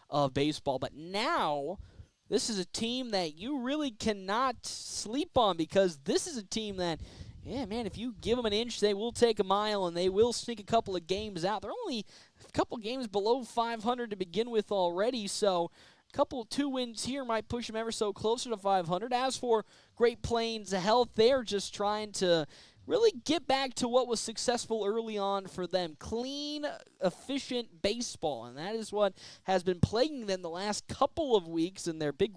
of baseball. But now, this is a team that you really cannot sleep on, because this is a team that, yeah, man, if you give them an inch, they will take a mile, and they will sneak a couple of games out. They're only a couple games below 500 to begin with already, so a couple 2 wins here might push them ever so closer to 500. As for Great Plains Health, they're just trying to really get back to what was successful early on for them. Clean, efficient baseball, and that is what has been plaguing them the last couple of weeks in their big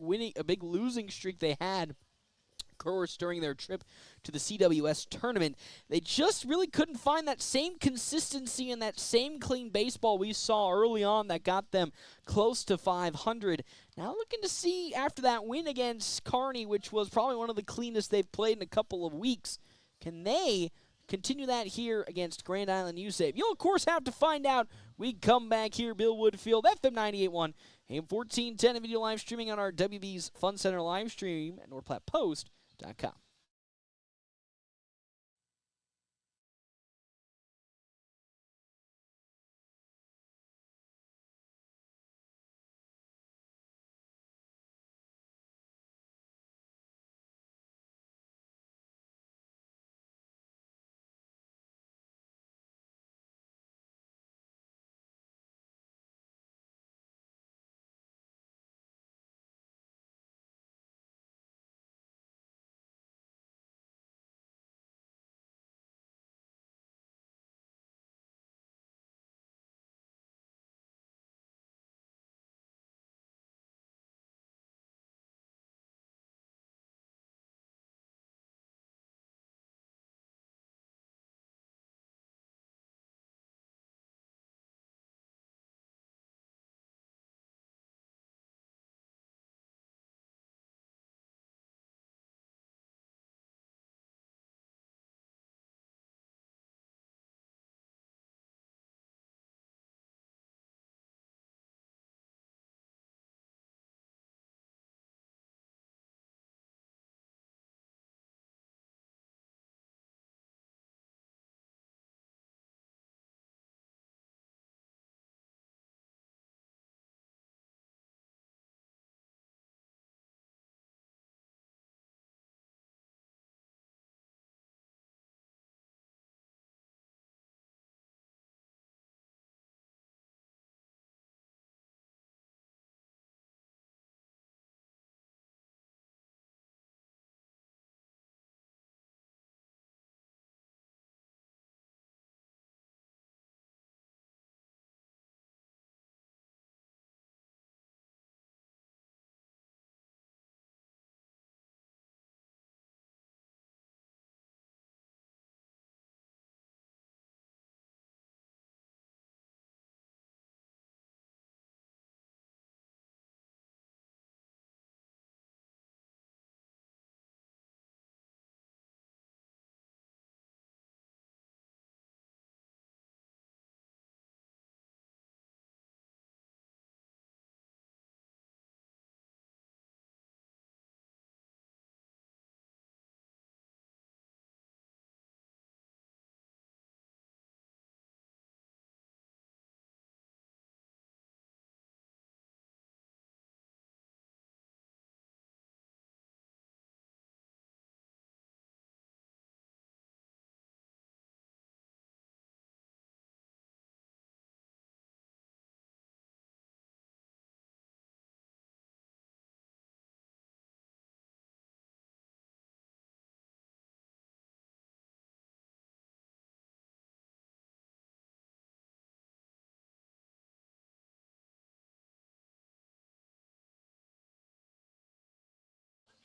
losing streak they had, of course, during their trip to the CWS tournament. They just really couldn't find that same consistency and that same clean baseball we saw early on that got them close to 500. Now looking to see, after that win against Kearney, which was probably one of the cleanest they've played in a couple of weeks, can they continue that here against Grand Island USave? You'll, of course, have to find out. We come back here, Bill Woodfield, FM 98.1, AM 1410, and video live streaming on our WB's Fun Center live stream at NordPlattePost.com.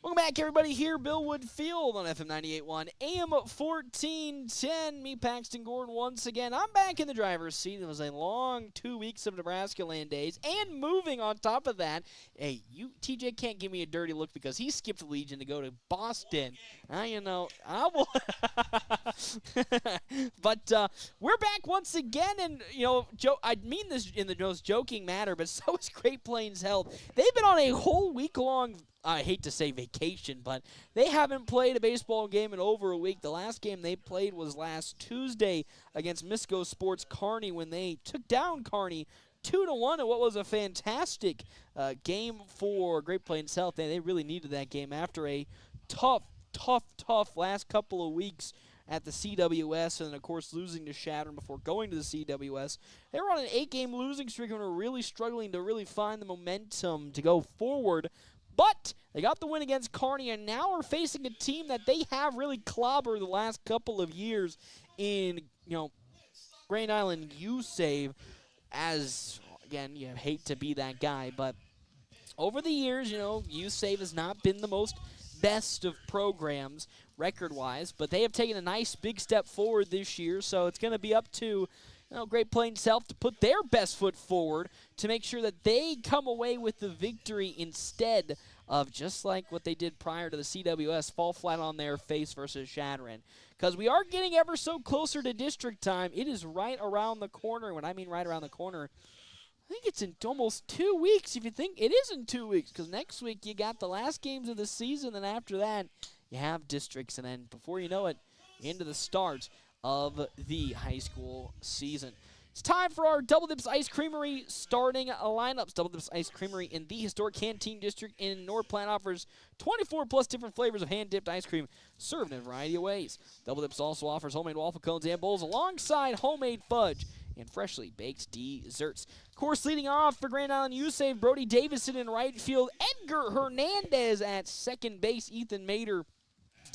Welcome back, everybody. Here, Bill Woodfield on FM 98.1, AM 1410. Me, Paxton Gordon, once again. I'm back in the driver's seat. It was a long 2 weeks of Nebraska land days, and moving on top of that. Hey, TJ can't give me a dirty look because he skipped Legion to go to Boston. You know, I will. But we're back once again, and you know, I mean this in the most joking manner, but so is Great Plains Health. They've been on a whole week-long, I hate to say vacation, but they haven't played a baseball game in over a week. The last game they played was last Tuesday against Misco Sports Kearney when they took down Kearney 2-1 in what was a fantastic game for Great Plains Health. They really needed that game after a tough last couple of weeks at the CWS, and of course losing to Shattern before going to the CWS. They were on an 8-game losing streak and were really struggling to really find the momentum to go forward. But they got the win against Kearney, and now are facing a team that they have really clobbered the last couple of years in, Grand Island USave. As, again, you hate to be that guy, but over the years, USave has not been the most best of programs record-wise, but they have taken a nice big step forward this year, so it's going to be up to Great Plains Health to put their best foot forward to make sure that they come away with the victory instead of, just like what they did prior to the CWS, fall flat on their face versus Shattern. Because we are getting ever so closer to district time. It is right around the corner. When I mean right around the corner, I think it's in almost 2 weeks. If you think it is in 2 weeks, because next week you got the last games of the season, and after that you have districts, and then before you know it, into the start of the high school season. It's time for our Double Dips Ice Creamery starting lineups. Double Dips Ice Creamery in the historic Canteen District in North Platte offers 24+ different flavors of hand-dipped ice cream served in a variety of ways. Double Dips also offers homemade waffle cones and bowls alongside homemade fudge and freshly baked desserts. Of course, leading off for Grand Island USave, Brody Davison in right field, Edgar Hernandez at second base, Ethan Mater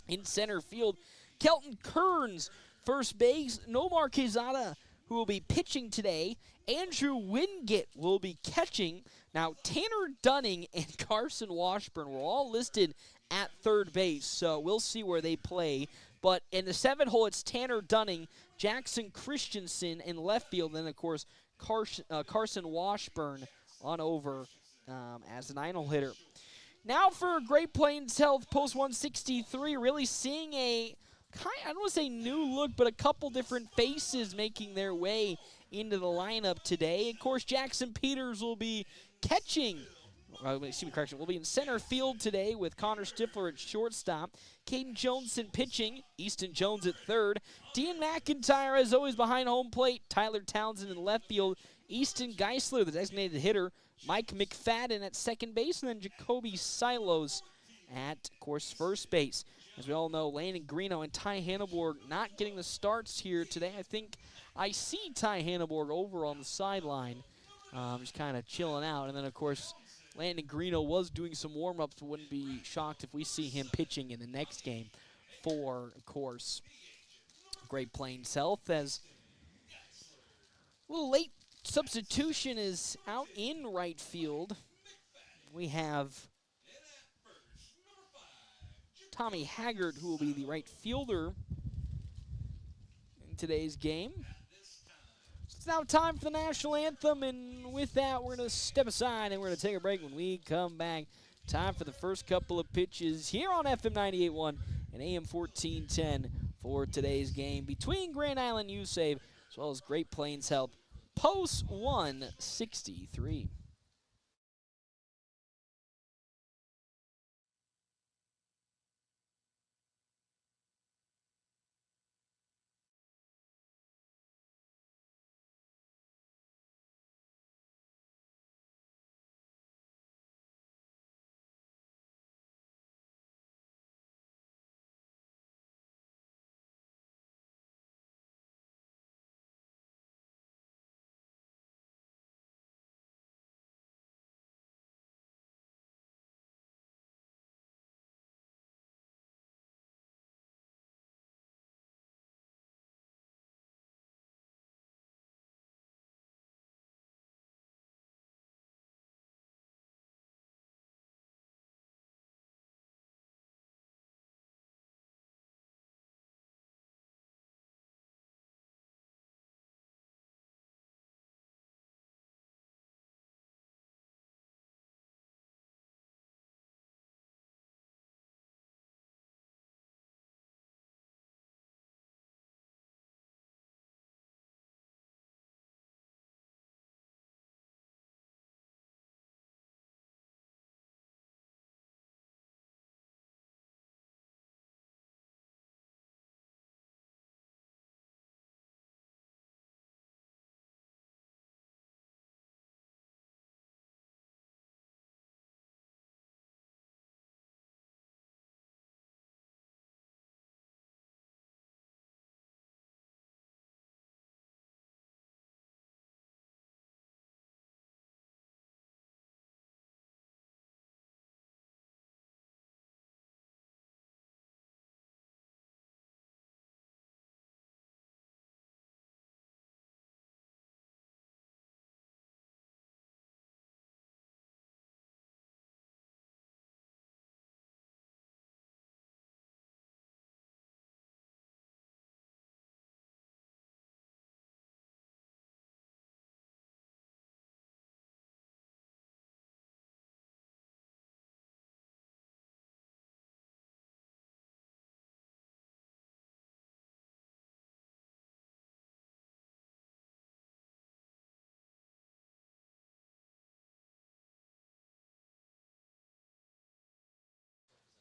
in center field, Kelton Kearns first base, Nomar Quezada, who will be pitching today, Andrew Wingate will be catching. Now, Tanner Dunning and Carson Washburn were all listed at third base, so we'll see where they play. But in the 7th hole, it's Tanner Dunning, Jackson Christensen in left field, and then, of course, Carson Washburn on over as the 9-hole hitter. Now for Great Plains Health, post 163, really seeing a I don't want to say new look, but a couple different faces making their way into the lineup today. Of course, Jackson Peters will be catching. Will be in center field today with Connor Stifler at shortstop. Caden Joneson pitching. Easton Jones at third. Dean McIntyre, as always, behind home plate. Tyler Townsend in left field. Easton Geisler, the designated hitter. Mike McFadden at second base. And then Jacoby Silos at, of course, first base. As we all know, Landon Greeno and Ty Hanneborg not getting the starts here today. I think I see Ty Hanneborg over on the sideline, just kind of chilling out. And then, of course, Landon Greeno was doing some warm-ups, but wouldn't be shocked if we see him pitching in the next game for, of course, Great Plains Health. As a little late substitution is out in right field. We have Tommy Haggard, who will be the right fielder in today's game. So it's now time for the national anthem, and with that, we're going to step aside and we're going to take a break. When we come back, time for the first couple of pitches here on FM 98.1 and AM 1410 for today's game between Grand Island USave as well as Great Plains Health, post 163.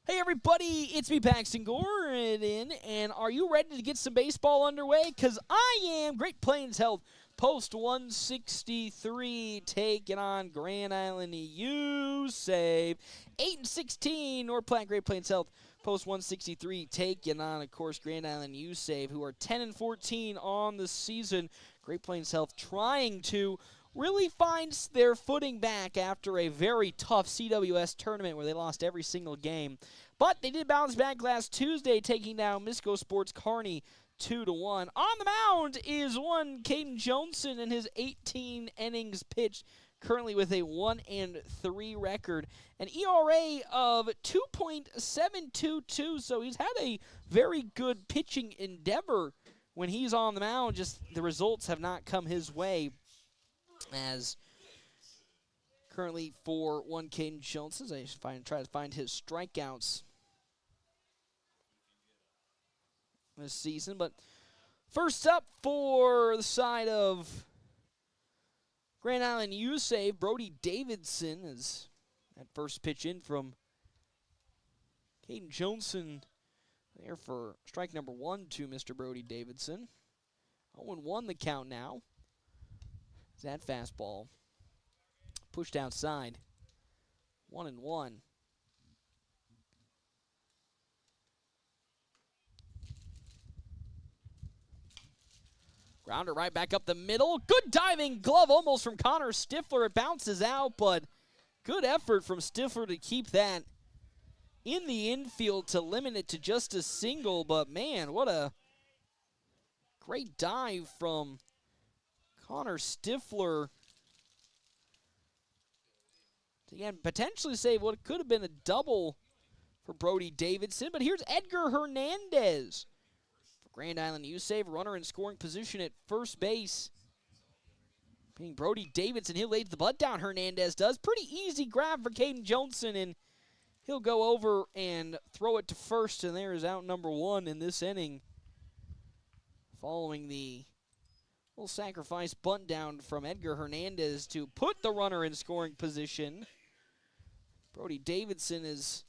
Hey everybody, it's me, Paxton Gordon, and are you ready to get some baseball underway? Because I am. Great Plains Health Post 163 taking on Grand Island USave. 8-16, North Platte Great Plains Health Post 163 taking on, of course, Grand Island USave, who are 10-14 on the season. Great Plains Health trying to really finds their footing back after a very tough CWS tournament where they lost every single game. But they did bounce back last Tuesday, taking down Misco Sports Kearney 2-1. On the mound is one Caden Johnson in his 18 innings pitched, currently with a 1-3 record. An ERA of 2.722, so he's had a very good pitching endeavor when he's on the mound. Just the results have not come his way. As currently for one Caden Johnson, I try to find his strikeouts this season. But first up for the side of Grand Island USave, Brody Davidson is that first pitch in from Caden Johnson there for strike number 1 to Mr. Brody Davidson. 0-1 the count now. That fastball pushed outside. 1-1. Grounder right back up the middle. Good diving glove almost from Connor Stifler. It bounces out, but good effort from Stifler to keep that in the infield to limit it to just a single. But man, what a great dive from Connor Stifler to again potentially save what could have been a double for Brody Davidson. But here's Edgar Hernandez for Grand Island USave, runner in scoring position at first base. Being Brody Davidson, he lays the butt down, Hernandez does. Pretty easy grab for Caden Johnson, and he'll go over and throw it to first, and there is out number 1 in this inning. Following the little sacrifice bunt down from Edgar Hernandez to put the runner in scoring position. Brody Davidson is...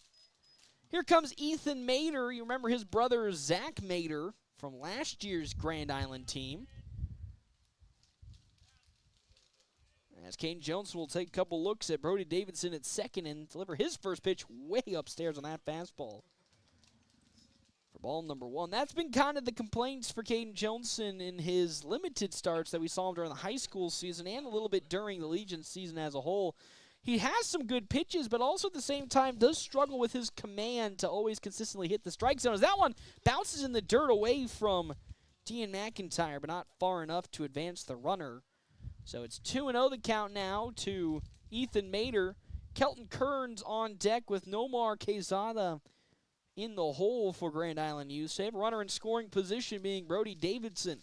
Here comes Ethan Mader. You remember his brother Zach Mader from last year's Grand Island team. As Caden Johnson will take a couple looks at Brody Davidson at second and deliver his first pitch way upstairs on that fastball. For ball number 1. That's been kind of the complaints for Caden Johnson in his limited starts that we saw him during the high school season and a little bit during the Legion season as a whole. He has some good pitches, but also at the same time does struggle with his command to always consistently hit the strike zone. As that one bounces in the dirt away from Dean McIntyre, but not far enough to advance the runner. So it's 2-0 the count now to Ethan Mader. Kelton Kearns on deck with Nomar Quezada in the hole for Grand Island USave. Runner in scoring position being Brody Davidson.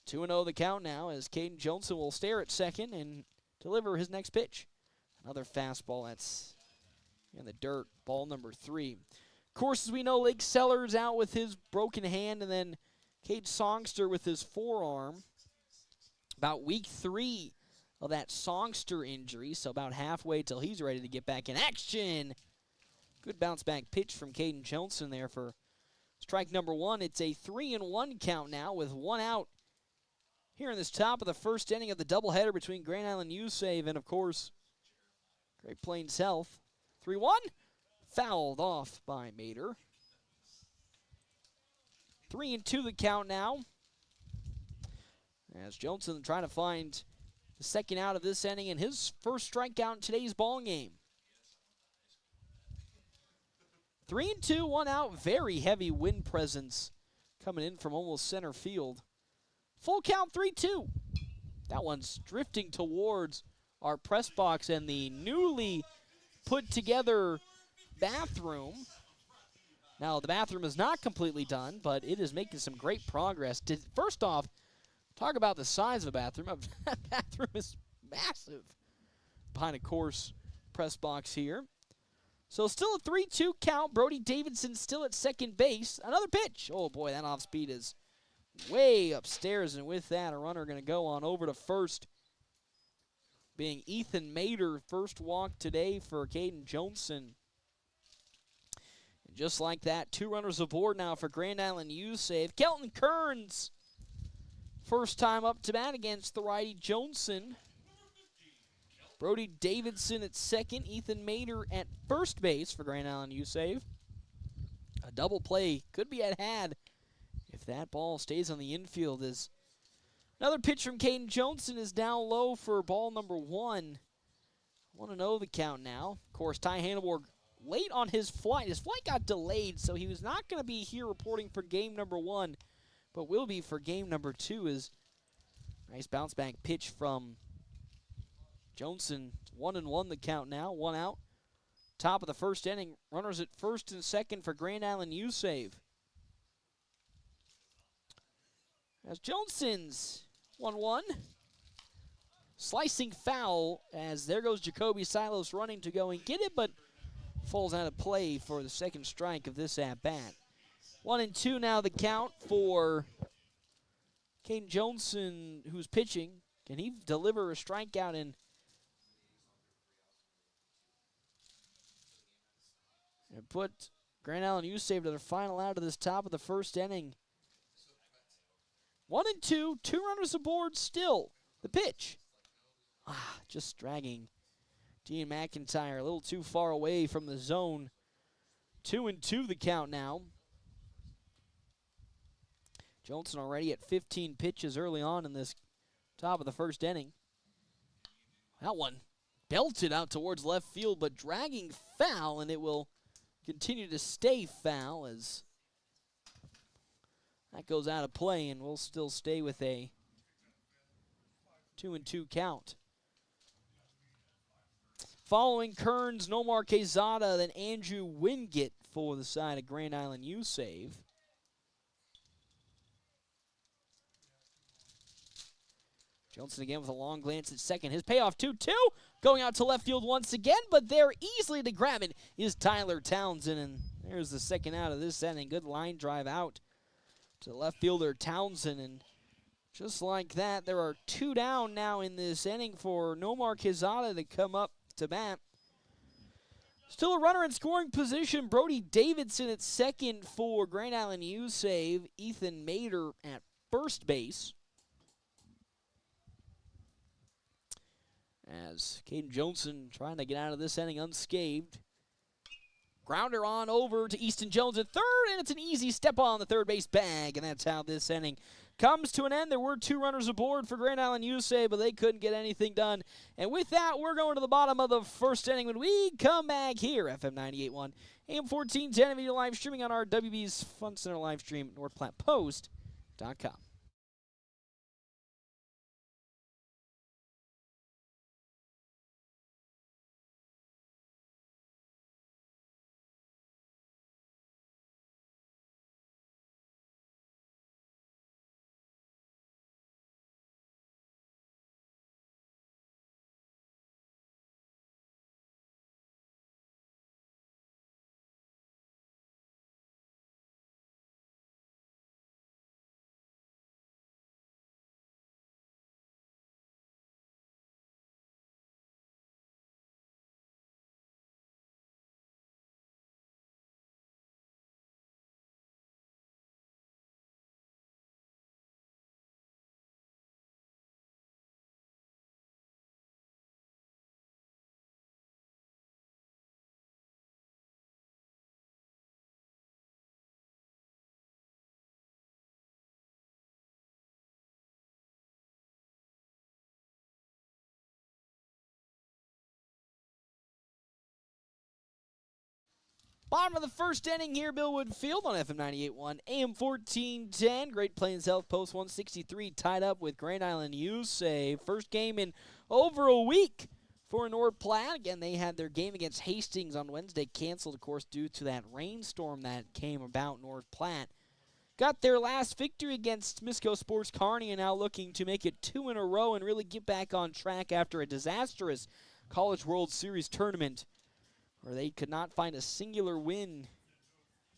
2-0 the count now as Caden Johnson will stare at second and deliver his next pitch. Another fastball that's in the dirt. Ball number 3. Of course, as we know, Lake Sellers out with his broken hand, and then Cade Songster with his forearm. About week 3 of that Songster injury, so about halfway till he's ready to get back in action. Good bounce back pitch from Caden Johnson there for strike number 1. It's a 3-1 count now with 1 out here in this top of the first inning of the doubleheader between Grand Island USave and, of course, Great Plains Health. 3-1, fouled off by Mader. 3-2 the count now. As Johnson trying to find the second out of this inning and his first strikeout in today's ball game. 3-2, 1 out. Very heavy wind presence coming in from almost center field. Full count, 3-2. That one's drifting towards our press box and the newly put together bathroom. Now, the bathroom is not completely done, but it is making some great progress. First off, talk about the size of a bathroom. That bathroom is massive behind a course press box here. So still a 3-2 count. Brody Davidson still at second base. Another pitch. Oh, boy, that off speed is way upstairs. And with that, a runner going to go on over to first, being Ethan Mader. First walk today for Caden Johnson. Just like that, 2 runners aboard now for Grand Island USave. Kelton Kearns, first time up to bat against the righty Johnson. Brody Davidson at second, Ethan Mader at first base for Grand Island USave. A double play could be at hand if that ball stays on the infield. As another pitch from Caden Johnson is down low for ball number 1. 1-0 the count now. Of course, Ty Hanneborg late on his flight. His flight got delayed, so he was not going to be here reporting for game number 1, but will be for game number 2. Is nice bounce back pitch from Johnson. 1-1 the count now, 1 out. Top of the first inning, runners at first and second for Grand Island USave. As Johnson's 1-1. Slicing foul as there goes Jacoby Silos running to go and get it, but falls out of play for the second strike of this at-bat. 1-2 now the count for Caden Johnson, who's pitching. Can he deliver a strikeout and put Grand Island USave to their final out of this top of the first inning? 1-2, 2 runners aboard still. The pitch. Just dragging Dean McIntyre a little too far away from the zone. 2-2 the count now. Johnson already at 15 pitches early on in this top of the first inning. That one belted out towards left field, but dragging foul, and it will continue to stay foul as that goes out of play, and we'll still stay with a 2-2 count. Following Kearns, Nomar Quezada, then Andrew Wingate for the side of Grand Island USave. Johnson again with a long glance at second. His payoff 2-2, going out to left field once again, but there easily to grab it is Tyler Townsend, and there's the second out of this inning. Good line drive out to the left fielder Townsend, and just like that, there are 2 down now in this inning for Nomar Quezada to come up to bat. Still a runner in scoring position. Brody Davidson at second for Grand Island USave. Ethan Mader at first base. As Caden Johnson trying to get out of this inning unscathed. Grounder on over to Easton Jones at third, and it's an easy step on the third base bag, and that's how this inning comes to an end. There were 2 runners aboard for Grand Island USave, but they couldn't get anything done. And with that, we're going to the bottom of the first inning when we come back here. FM 98.1, AM 1410, video live streaming on our WB's Fun Center live stream at NorthPlattePost.com. Bottom of the first inning here, Billwood Field on FM 98.1, AM 1410. Great Plains Health Post 163 tied up with Grand Island USave. First game in over a week for North Platte. Again, they had their game against Hastings on Wednesday canceled, of course, due to that rainstorm that came about North Platte. Got their last victory against Misco Sports Kearney and now looking to make it 2 in a row and really get back on track after a disastrous College World Series tournament where they could not find a singular win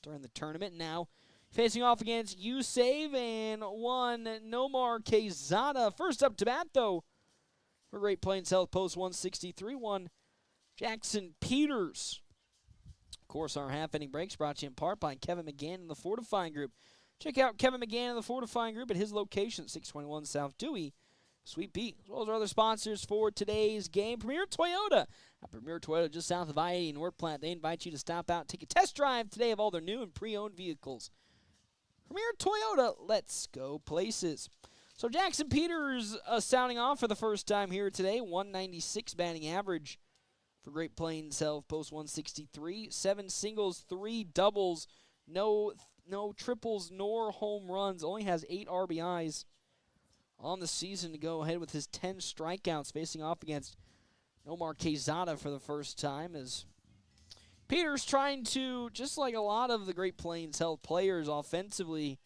during the tournament. Now facing off against USave and one Nomar Quezada. First up to bat, though, for Great Plains Health Post 163, one Jackson Peters. Of course, our half-inning breaks brought to you in part by Kevin McGann and the Fortifying Group. Check out Kevin McGann and the Fortifying Group at his location, 621 South Dewey, Sweet Pea, as well as our other sponsors for today's game. Premier Toyota. At Premier Toyota, just south of I-80 in North Platte, they invite you to stop out and take a test drive today of all their new and pre-owned vehicles. Premier Toyota, let's go places. So Jackson Peters sounding off for the first time here today. 196 batting average for Great Plains Health, post 163. 7 singles, 3 doubles, no triples nor home runs. Only has 8 RBIs on the season to go ahead with his 10 strikeouts, facing off against Nomar Quezada for the first time, as Peters trying to, just like a lot of the Great Plains Health players offensively,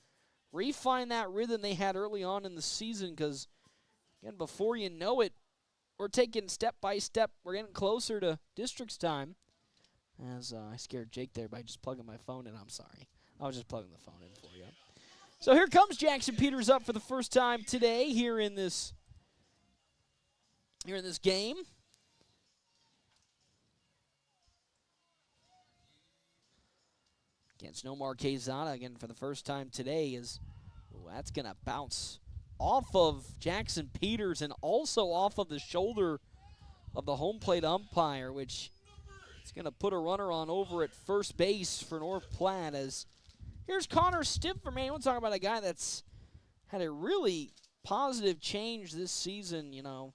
refine that rhythm they had early on in the season, because, again, before you know it, we're taking step by step. We're getting closer to districts time. As I scared Jake there by just plugging my phone in. I'm sorry. I was just plugging the phone in for you. So here comes Jackson Peters up for the first time today here in this game. Against Nomar Quezada again for the first time today, is that's going to bounce off of Jackson Peters and also off of the shoulder of the home plate umpire, which is going to put a runner on over at first base for North Platte. As here's Connor Stifler, man. We'll talk about a guy that's had a really positive change this season, you know,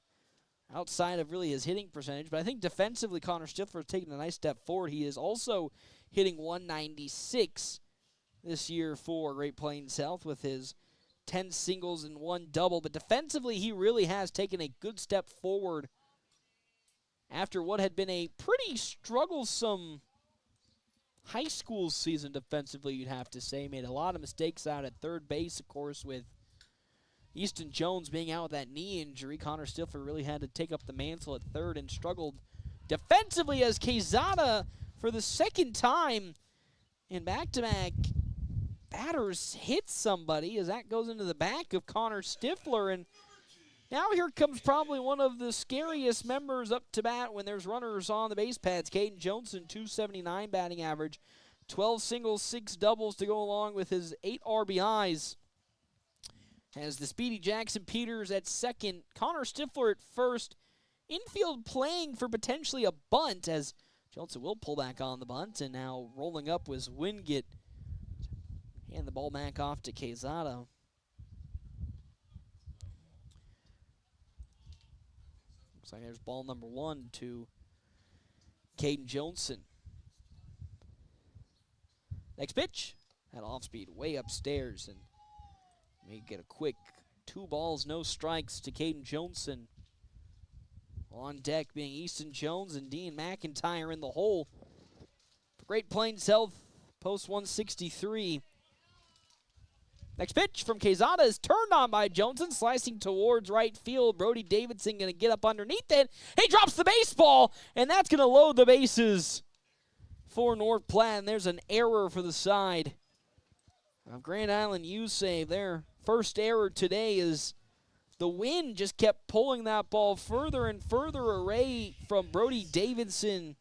outside of really his hitting percentage. But I think defensively, Connor Stifler has taken a nice step forward. He is also hitting 196 this year for Great Plains Health with his 10 singles and 1 double. But defensively, he really has taken a good step forward after what had been a pretty strugglesome high school season defensively, you'd have to say. Made a lot of mistakes out at third base, of course, with Easton Jones being out with that knee injury. Connor Stifler really had to take up the mantle at third and struggled defensively as Quezada, for the second time in back-to-back batters, hits somebody as that goes into the back of Connor Stifler. And now here comes probably one of the scariest members up to bat when there's runners on the base pads. Caden Johnson, 279 batting average, 12 singles, 6 doubles to go along with his 8 RBIs. Has the speedy Jackson Peters at second, Connor Stifler at first. Infield playing for potentially a bunt, as Johnson will pull back on the bunt, and now rolling up was Wingate. Hand the ball back off to Quezada. Looks like there's ball number 1 to Caden Johnson. Next pitch, that off speed way upstairs, and may get a quick 2 balls, no strikes to Caden Johnson. On deck being Easton Jones and Dean McIntyre in the hole. For Great Plains Health, post 163. Next pitch from Quezada is turned on by Johnson, slicing towards right field. Brody Davidson going to get up underneath it. He drops the baseball, and that's going to load the bases for North Platte. And there's an error for the side of Grand Island USave. Their first error today is the wind just kept pulling that ball further and further away from Brody Davidson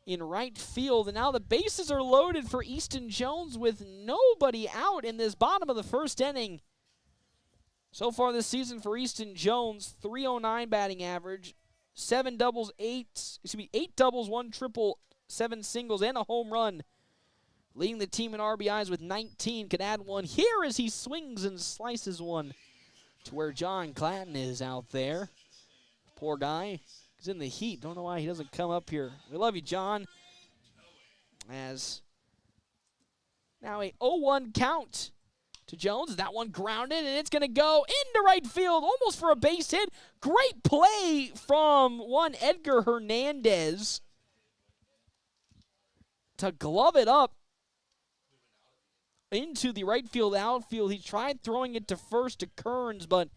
in right field. And now the bases are loaded for Easton Jones with nobody out in this bottom of the first inning. So far this season for Easton Jones, 309 batting average, 8 doubles, 1 triple, 7 singles, and a home run. Leading the team in RBIs with 19, could add 1 here as he swings and slices one to where John Clatton is out there. Poor guy. He's in the heat. Don't know why he doesn't come up here. We love you, John. As now a 0-1 count to Jones. That one grounded, and it's going to go into right field, almost for a base hit. Great play from one Edgar Hernandez to glove it up into the right field outfield. He tried throwing it to first to Kearns, but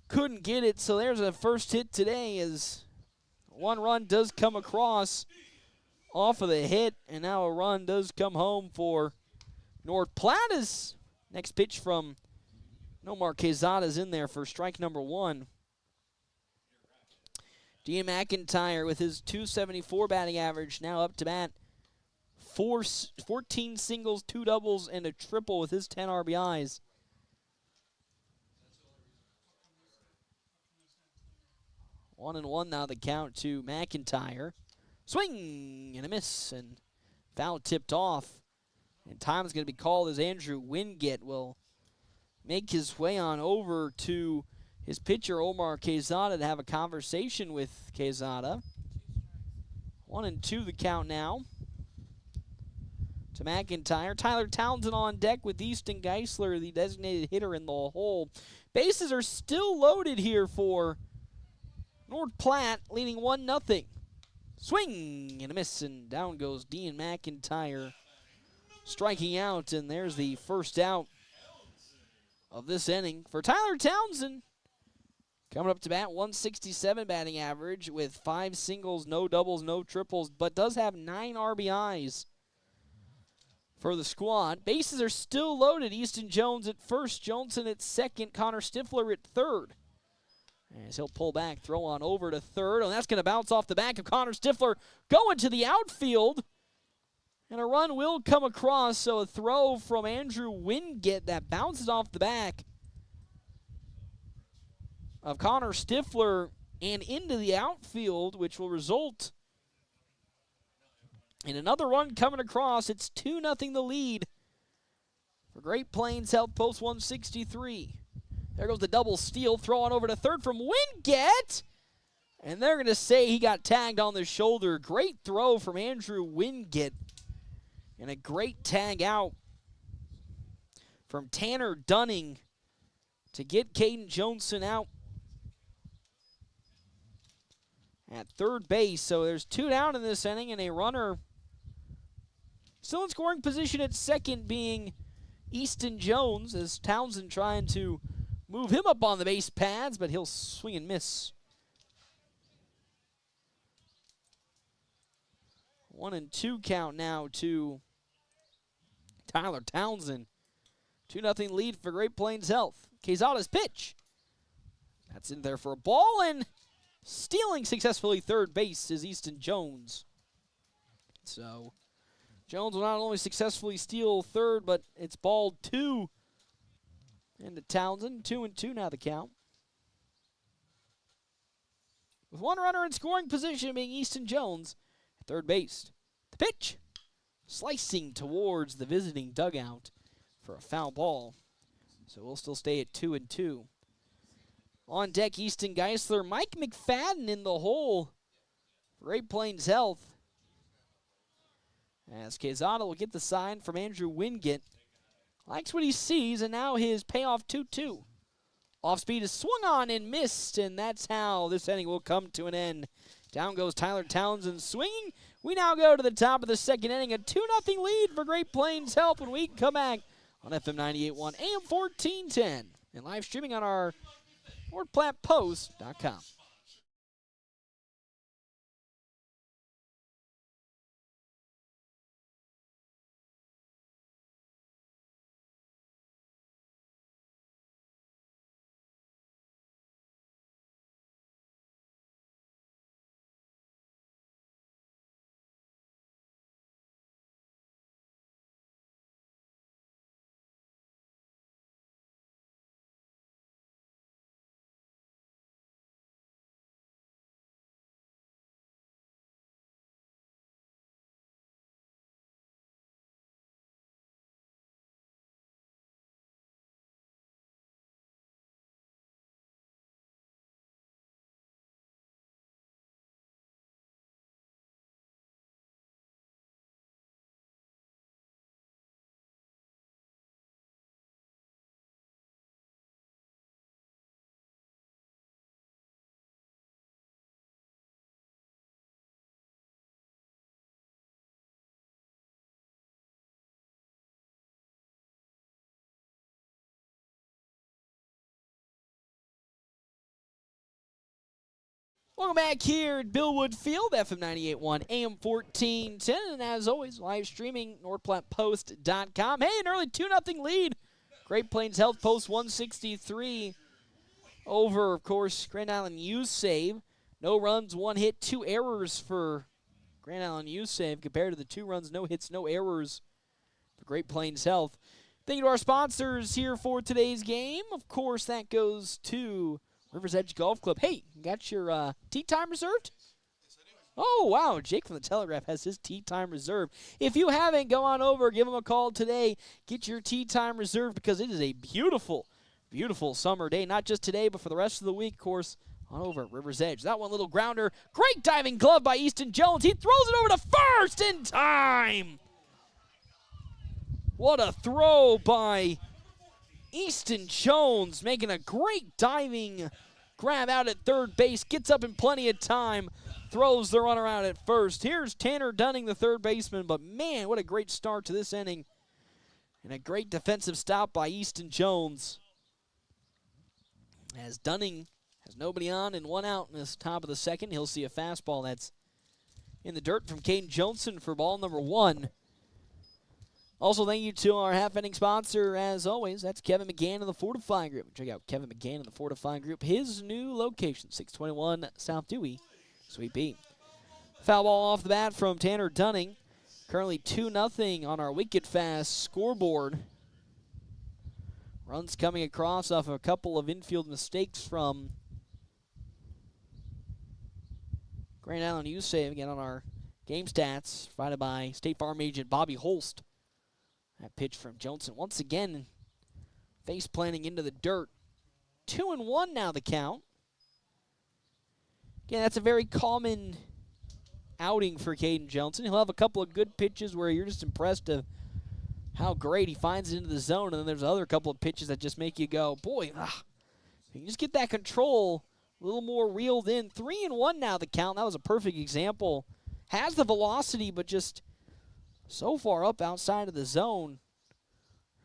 couldn't get it. So there's a first hit today as 1 run does come across off of the hit, and now a run does come home for North Platte. Next pitch from Nomar Quezada is in there for strike number 1. Dean McIntyre with his .274 batting average now up to bat. 14 singles, 2 doubles, and a triple with his 10 RBIs. One and one now the count to McIntyre. Swing and a miss, and foul tipped off. And time is going to be called as Andrew Wingett will make his way on over to his pitcher, Omar Quezada, to have a conversation with Quezada. 1-2 the count now to McIntyre. Tyler Townsend on deck with Easton Geisler, the designated hitter in the hole. Bases are still loaded here for North Platte, leading 1-0. Swing and a miss, and down goes Dean McIntyre, striking out, and there's the first out of this inning for Tyler Townsend. Coming up to bat, 167 batting average with 5 singles, no doubles, no triples, but does have 9 RBIs for the squad. Bases are still loaded. Easton Jones at first, Johnson at second, Connor Stifler at third. As he'll pull back, throw on over to third, and that's going to bounce off the back of Connor Stifler, going to the outfield. And a run will come across, so a throw from Andrew Wingett that bounces off the back of Connor Stifler and into the outfield, which will result in another run coming across. It's 2-0 the lead for Great Plains Health Post 163. There goes the double steal, throw on over to third from Wingett. And they're going to say he got tagged on the shoulder. Great throw from Andrew Wingett. And a great tag out from Tanner Dunning to get Caden Johnson out at third base. So there's 2 down in this inning, and a runner still in scoring position at second being Easton Jones, as Townsend trying to move him up on the base pads, but he'll swing and miss. 1-2 count now to Tyler Townsend. 2-0 lead for Great Plains Health. Quezada's pitch. That's in there for a ball, and stealing successfully third base is Easton Jones. So Jones will not only successfully steal third, but it's ball 2 into Townsend. 2-2 now the count. With one runner in scoring position being Easton Jones at third base. The pitch. Slicing towards the visiting dugout for a foul ball. So we'll still stay at 2-2. On deck, Easton Geisler. Mike McFadden in the hole. Great Plains Health. As Quezada will get the sign from Andrew Wingett. Likes what he sees, and now his payoff 2-2. Off speed is swung on and missed, and that's how this inning will come to an end. Down goes Tyler Townsend swinging. We now go to the top of the second inning, a 2-0 lead for Great Plains Health when we come back on FM 98.1 AM 1410 and live streaming on our NorthPlattePost.com. Welcome back here at Billwood Field, FM 98.1 AM 1410, and as always, live streaming NorthPlattePost.com. Hey, an early 2-0 lead. Great Plains Health Post 163 over, of course, Grand Island USave. No runs, 1 hit, 2 errors for Grand Island USave compared to the 2 runs, no hits, no errors for Great Plains Health. Thank you to our sponsors here for today's game. Of course, that goes to Rivers Edge Golf Club. Hey, got your tee time reserved? Oh, wow. Jake from the Telegraph has his tee time reserved. If you haven't, go on over, give him a call today. Get your tee time reserved because it is a beautiful, beautiful summer day. Not just today, but for the rest of the week, of course, on over at Rivers Edge. That one little grounder. Great diving glove by Easton Jones. He throws it over to first in time. What a throw by Easton Jones, making a great diving grab out at third base. Gets up in plenty of time. Throws the runner out at first. Here's Tanner Dunning, the third baseman. But, man, what a great start to this inning. And a great defensive stop by Easton Jones. As Dunning has nobody on and 1 out in this top of the second. He'll see a fastball that's in the dirt from Caden Johnson for ball number 1. Also, thank you to our half-inning sponsor, as always. That's Kevin McGann of the Fortifying Group. Check out Kevin McGann of the Fortifying Group. His new location, 621 South Dewey, Suite B. Foul ball off the bat from Tanner Dunning. Currently 2-0 on our Wicked Fast scoreboard. Runs coming across off of a couple of infield mistakes from Grand Island USave. Again on our game stats, provided by State Farm agent Bobby Holst. That pitch from Johnson once again face planting into the dirt. 2-1 now the count. Again, that's a very common outing for Caden Johnson. He'll have a couple of good pitches where you're just impressed of how great he finds it into the zone, and then there's other couple of pitches that just make you go, boy, you just get that control a little more reeled in. 3-1 now the count. That was a perfect example. Has the velocity, but just so far up outside of the zone,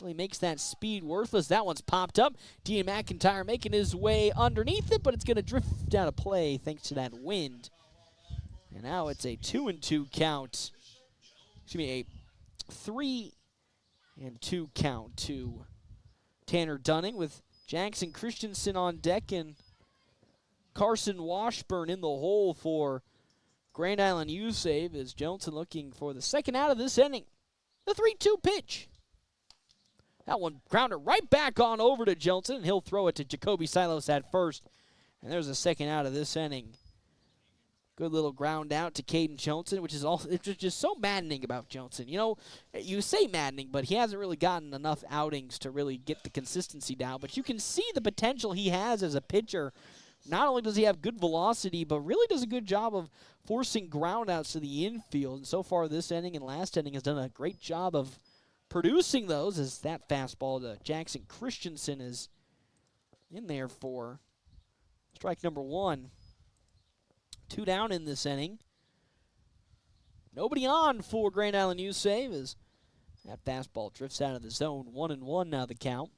really makes that speed worthless. That one's popped up. Dean McIntyre making his way underneath it, but it's going to drift out of play thanks to that wind. And now it's a 2-2 count. Excuse me, a 3-2 count to Tanner Dunning with Jackson Christensen on deck and Carson Washburn in the hole for Grand Island USave. Is Johnson looking for the second out of this inning. The 3-2 pitch. That one grounder right back on over to Johnson, and he'll throw it to Jacoby Silos at first. And there's a second out of this inning. Good little ground out to Caden Johnson, which is also it's just so maddening about Johnson. You know, you say maddening, but he hasn't really gotten enough outings to really get the consistency down. But you can see the potential he has as a pitcher. Not only does he have good velocity, but really does a good job of forcing ground outs to the infield. And so far this inning and last inning has done a great job of producing those, as that fastball to Jackson Christensen is in there for strike number 1. 2 down in this inning. Nobody on for Grand Island USave as that fastball drifts out of the zone. 1-1 now the count.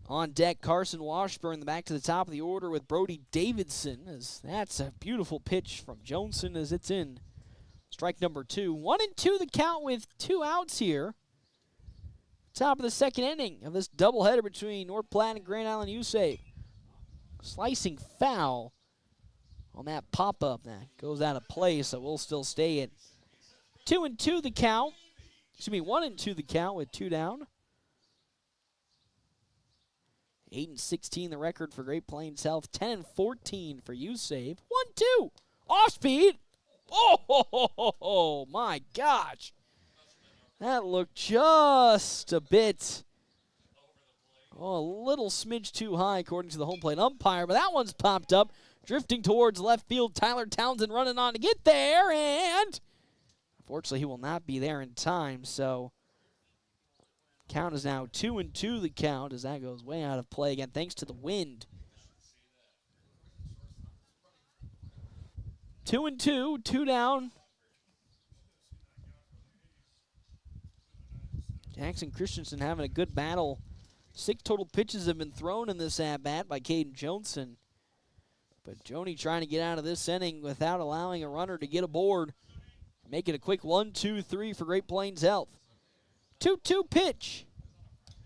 On deck, Carson Washburn, back to the top of the order with Brody Davidson. As that's a beautiful pitch from Johnson as it's in. Strike number 2. 1-2 the count with 2 outs here. Top of the second inning of this doubleheader between North Platte and Grand Island USave. Slicing foul on that pop-up. That goes out of play, so we'll still stay at 2-2 the count. Excuse me, 1-2 the count with 2 down. 8-16 the record for Great Plains Health. 10-14 for USave. 1-2. Off speed. Oh, my gosh. That looked just a bit, a little smidge too high according to the home plate umpire. But that one's popped up. Drifting towards left field. Tyler Townsend running on to get there. And unfortunately, he will not be there in time. So count is now 2-2 the count as that goes way out of play again thanks to the wind. 2-2, 2 down. Jackson Christensen having a good battle. 6 total pitches have been thrown in this at-bat by Caden Johnson. But Joni trying to get out of this inning without allowing a runner to get aboard. Make it a quick 1-2-3 for Great Plains Health. 2-2 pitch.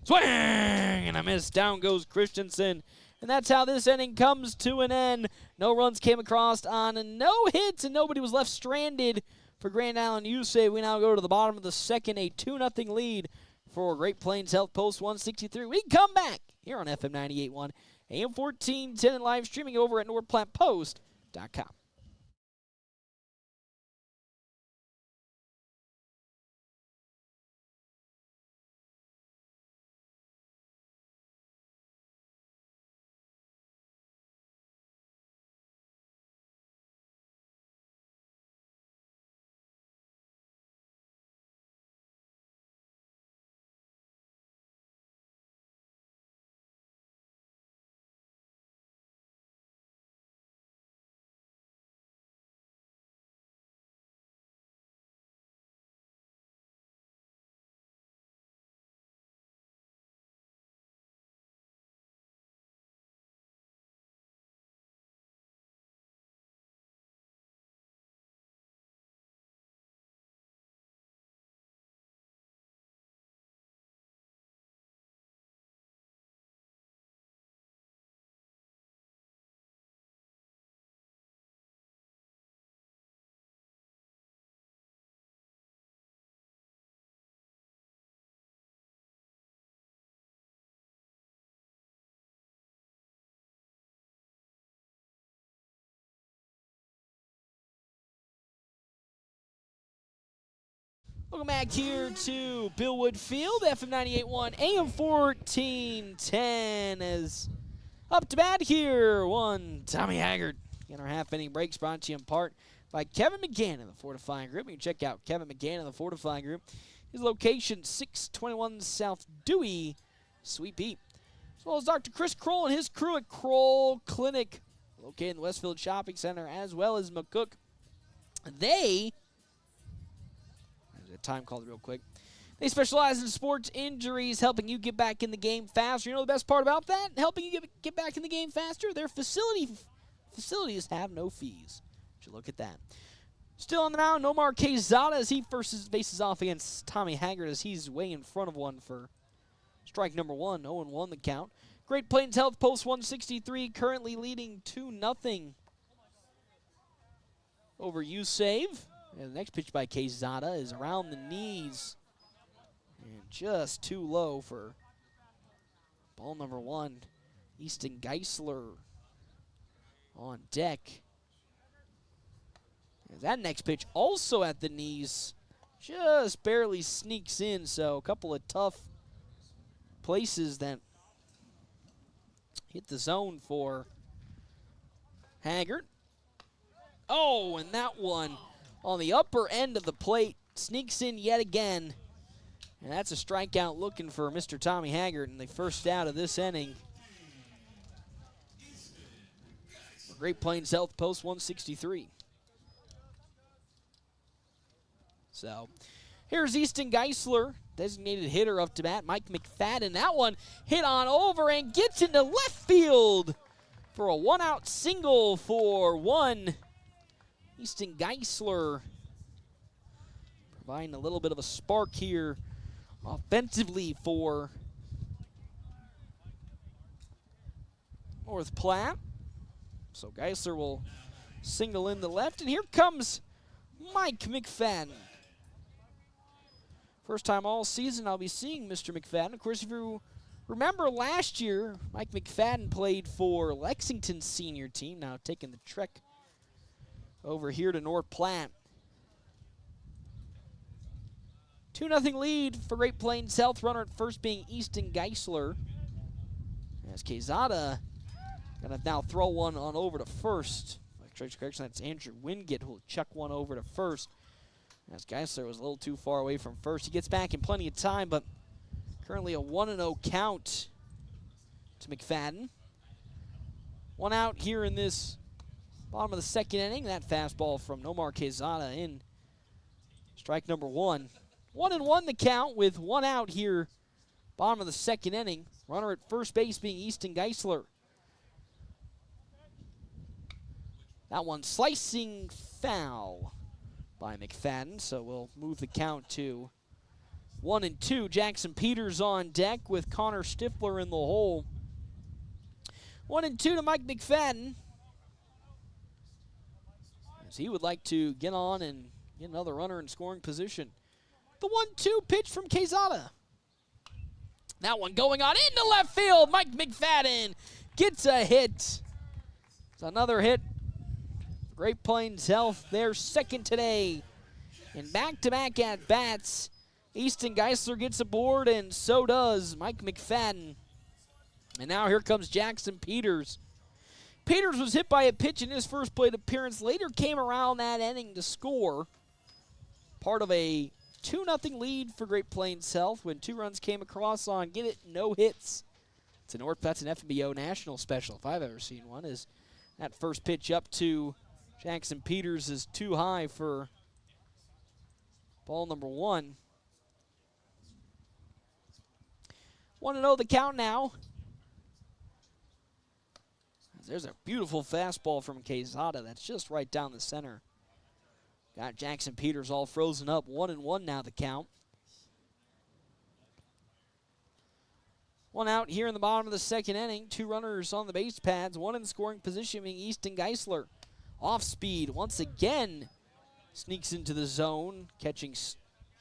Swing! And a miss. Down goes Christensen. And that's how this inning comes to an end. No runs came across on no hits, and nobody was left stranded for Grand Island USave. We now go to the bottom of the second, a 2-0 lead for Great Plains Health Post 163. We come back here on FM 98.1, AM 1410, and live streaming over at NordPlattePost.com. Welcome back here to Billwood Field, FM 98.1, AM 1410, as up to bat here, Tommy Haggard. In our half-inning breaks brought to you in part by Kevin McGann of the Fortifying Group. You can check out Kevin McGann of the Fortifying Group. His location, 621 South Dewey, Sweet Pete. As well as Dr. Chris Kroll and his crew at Kroll Clinic, located in the Westfield Shopping Center, as well as McCook. Time called real quick. They specialize in sports injuries, helping you get back in the game faster. You know the best part about that? Helping you get back in the game faster? Their facilities have no fees. Should look at that. Still on the mound, Nomar Quezada as he faces off against Tommy Haggard as he's way in front of one for strike number 1. 0-1 the count. Great Plains Health Post 163 currently leading 2-0 over USave. And the next pitch by Quezada is around the knees and just too low for ball number 1. Easton Geisler on deck. And that next pitch also at the knees, just barely sneaks in. So a couple of tough places that hit the zone for Haggard. Oh, and that one on the upper end of the plate, sneaks in yet again. And that's a strikeout looking for Mr. Tommy Haggard in the first out of this inning. Great Plains Health Post 163. So here's Easton Geisler, designated hitter up to bat. Mike McFadden, that one hit on over and gets into left field for a one-out single for one. Easton Geisler providing a little bit of a spark here offensively for North Platte. So Geisler will single in the left, and here comes Mike McFadden. First time all season I'll be seeing Mr. McFadden. Of course, if you remember last year, Mike McFadden played for Lexington's senior team, now taking the trek over here to North Platte. 2-0 lead for Great Plains Health. Runner at first being Easton Geisler. As Quezada gonna now throw one on over to first. Correction, that's Andrew Wingate who will chuck one over to first. As Geisler was a little too far away from first. He gets back in plenty of time, but currently a 1-0 count to McFadden. One out here in this bottom of the second inning. That fastball from Nomar Quezada in strike number 1. 1-1 the count with one out here, bottom of the second inning. Runner at first base being Easton Geisler. That one slicing foul by McFadden, so we'll move the count to 1-2. Jackson Peters on deck with Connor Stifler in the hole. 1-2 to Mike McFadden, as he would like to get on and get another runner in scoring position. The 1-2 pitch from Quezada. That one going on into left field. Mike McFadden gets a hit. It's another hit. Great Plains Health, their second today. In back-to-back at-bats, Easton Geisler gets aboard, and so does Mike McFadden. And now here comes Jackson Peters. Peters was hit by a pitch in his first plate appearance, later came around that inning to score. Part of a 2-0 lead for Great Plains Health when 2 runs came across on get it, no hits. That's an FBO national special if I've ever seen one. Is that first pitch up to Jackson Peters is too high for ball number 1. 1-0 the count now. There's a beautiful fastball from Quezada that's just right down the center. Got Jackson Peters all frozen up. 1-1 now the count. 1 out here in the bottom of the second inning. 2 runners on the base pads. 1 in scoring position being Easton Geisler. Off speed once again. Sneaks into the zone. Catching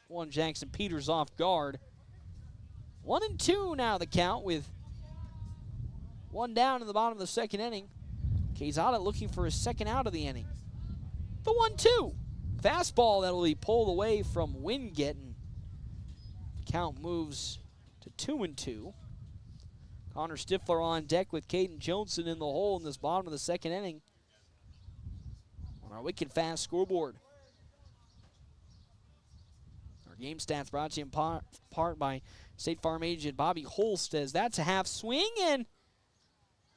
one Jackson Peters off guard. 1-2 now the count with 1 down in the bottom of the second inning. Quezada looking for his second out of the inning. The 1-2. Fastball that will be pulled away from Wingett. Count moves to 2-2. Connor Stifler on deck with Caden Johnson in the hole in this bottom of the second inning. On our wicked fast scoreboard. Our game stats brought to you in part by State Farm agent Bobby Holst, as that's a half swing, and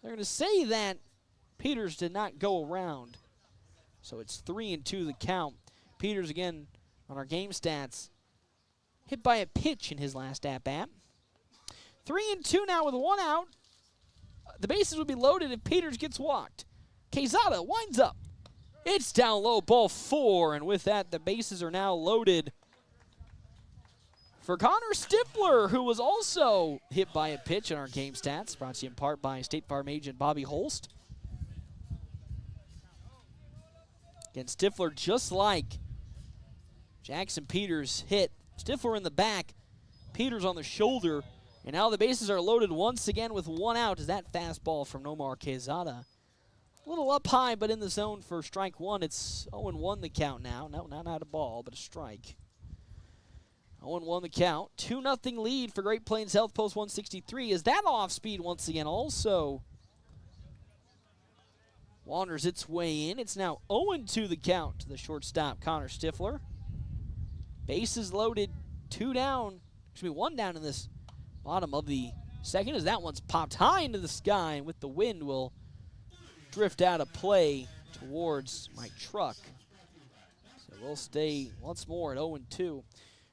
they're going to say that Peters did not go around. So it's 3-2 the count. Peters again on our game stats, hit by a pitch in his last at-bat. 3-2 now with 1 out. The bases would be loaded if Peters gets walked. Quezada winds up. It's down low, ball 4, and with that, the bases are now loaded for Connor Stifler, who was also hit by a pitch in our game stats, brought to you in part by State Farm agent Bobby Holst. Again, Stifler, just like Jackson Peters, hit Stifler in the back, Peters on the shoulder, and now the bases are loaded once again with 1 out as that fastball from Nomar Quezada. A little up high, but in the zone for strike 1. It's 0-1 the count now. No, not a ball, but a strike. 0-1 the count. 2-0 lead for Great Plains Health post 163. Is that off speed once again also wanders its way in. It's now 0-2 the count to the shortstop, Connor Stifler. Bases loaded, 1 down in this bottom of the second, as that one's popped high into the sky, and with the wind will drift out of play towards my truck. So we'll stay once more at 0-2.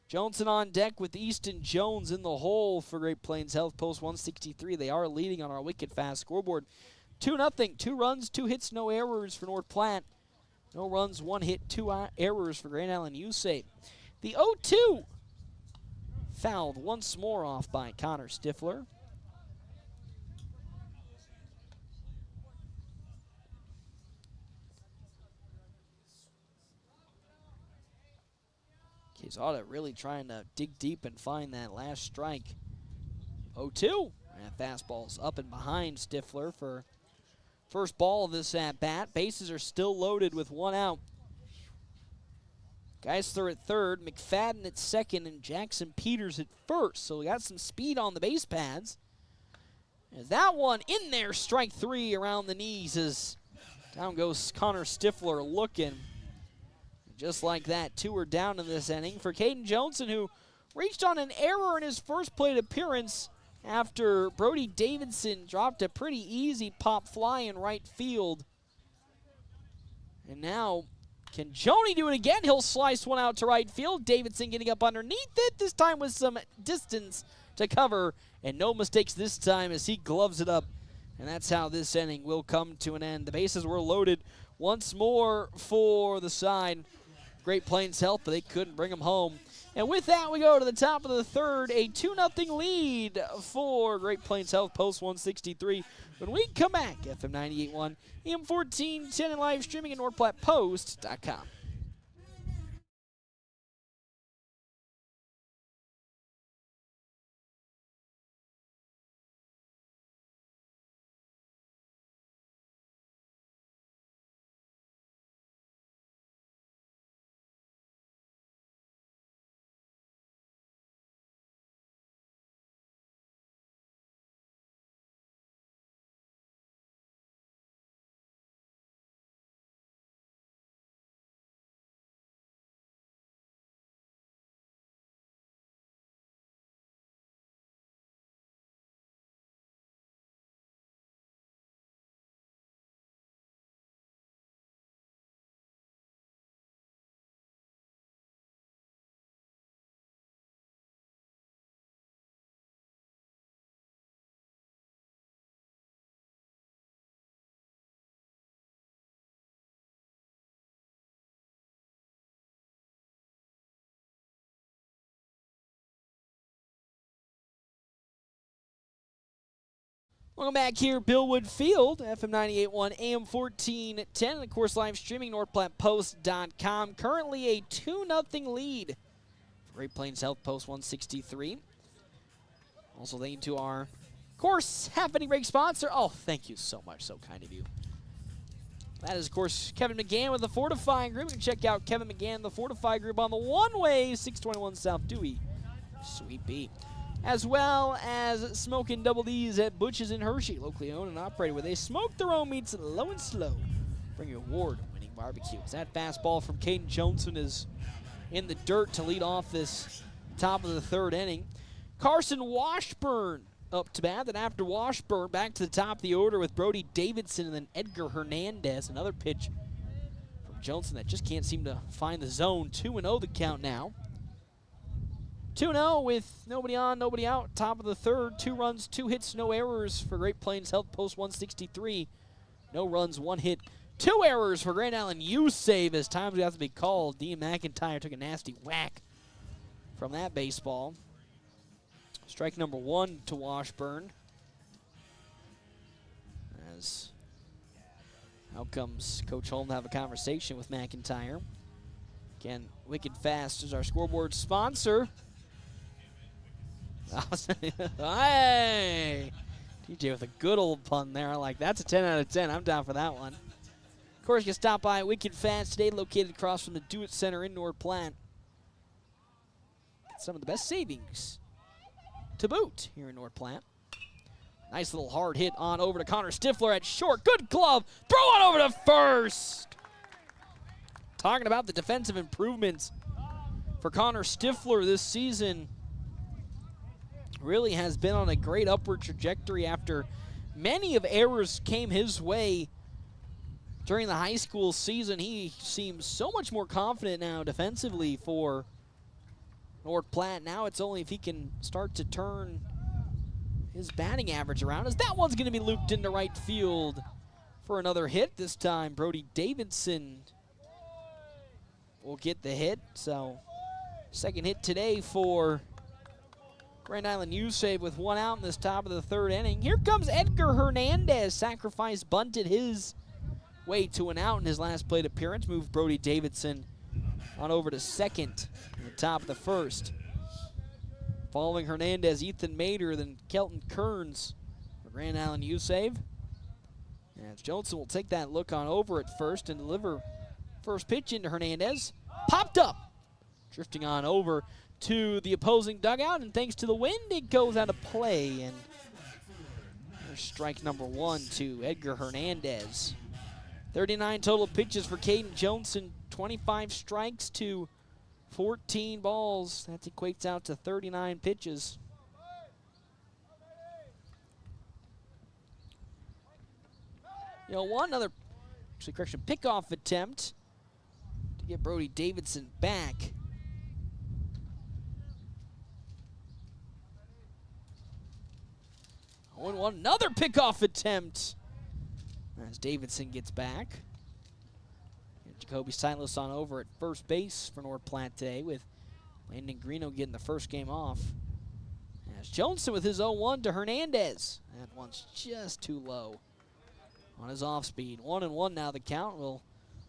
Johnson on deck with Easton Jones in the hole for Great Plains Health post 163. They are leading on our wicked fast scoreboard. 2-0, 2 runs, 2 hits, no errors for North Platte. No runs, 1 hit, 2 errors for Grand Island USave. The 0-2 fouled once more off by Connor Stifler. Quezada really trying to dig deep and find that last strike. 0-2. And fastball's up and behind Stifler for first ball of this at-bat. Bases are still loaded with 1 out. Geisler at third, McFadden at second, and Jackson Peters at first. So we got some speed on the base pads. As that one in there, strike 3 around the knees as down goes Connor Stifler looking. Just like that, 2 are down in this inning for Caden Johnson, who reached on an error in his first plate appearance after Brody Davidson dropped a pretty easy pop fly in right field. And now, can Joni do it again? He'll slice one out to right field. Davidson getting up underneath it, this time with some distance to cover. And no mistakes this time as he gloves it up. And that's how this inning will come to an end. The bases were loaded once more for the side. Great Plains Health, but they couldn't bring them home. And with that, we go to the top of the third, a 2-0 lead for Great Plains Health, Post 163. When we come back, FM 98.1, AM 1410, and live streaming at NorthPlattePost.com. Welcome back here, Billwood Field, FM 98.1, AM 1410, and of course live streaming, NorthPlattePost.com. Currently a 2-0 lead for Great Plains Health, Post 163. Also thank you to our, of course, half-inning break sponsor. Oh, thank you so much, so kind of you. That is, of course, Kevin McGann with the Fortifying Group. You can check out Kevin McGann, the Fortifying Group, on the one-way 621 South Dewey, Suite B. As well as Smokin' Double D's at Butch's in Hershey, locally owned and operated, where they smoke their own meats low and slow. Bring you award-winning barbecues. That fastball from Caden Johnson is in the dirt to lead off this top of the third inning. Carson Washburn up to bat. Then after Washburn, back to the top of the order with Brody Davidson and then Edgar Hernandez. Another pitch from Johnson that just can't seem to find the zone. 2-0 the count now. 2-0 with nobody on, nobody out. Top of the third, 2 runs, 2 hits, no errors for Great Plains Health, Post 163. No runs, 1 hit, 2 errors for Grand Island USave as times would have to be called. Dean McIntyre took a nasty whack from that baseball. Strike number 1 to Washburn. As out comes Coach Holm to have a conversation with McIntyre. Again, Wicked Fast is our scoreboard sponsor. Hey! TJ with a good old pun there. Like, that's a 10 out of 10. I'm down for that one. Of course, you can stop by Wicked Fast today, located across from the Do It Center in North Platte. Some of the best savings to boot here in North Platte. Nice little hard hit on over to Connor Stifler at short. Good glove. Throw on over to first. Talking about the defensive improvements for Connor Stifler this season. Really has been on a great upward trajectory after many of errors came his way during the high school season. He seems so much more confident now defensively for North Platte. Now it's only if he can start to turn his batting average around, as that one's going to be looped into right field for another hit. This time Brody Davidson will get the hit. So second hit today for Grand Island USave with 1 out in this top of the third inning. Here comes Edgar Hernandez. Sacrifice bunted his way to an out in his last plate appearance. Moved Brody Davidson on over to second in the top of the first. Following Hernandez, Ethan Mader, then Kelton Kearns for Grand Island USave. And Johnson will take that look on over at first and deliver first pitch into Hernandez. Popped up. Drifting on over to the opposing dugout, and thanks to the wind, it goes out of play. And there's strike number 1 to Edgar Hernandez. 39 total pitches for Caden Johnson, 25 strikes to 14 balls. That equates out to 39 pitches. You know, one other, actually, correction, pickoff attempt to get Brody Davidson back. Another pickoff attempt as Davidson gets back. And Jacoby Silas on over at first base for North Platte today with Landon Greeno getting the first game off. As Johnson with his 0-1 to Hernandez. That one's just too low on his off speed. 1-1 now the count. Will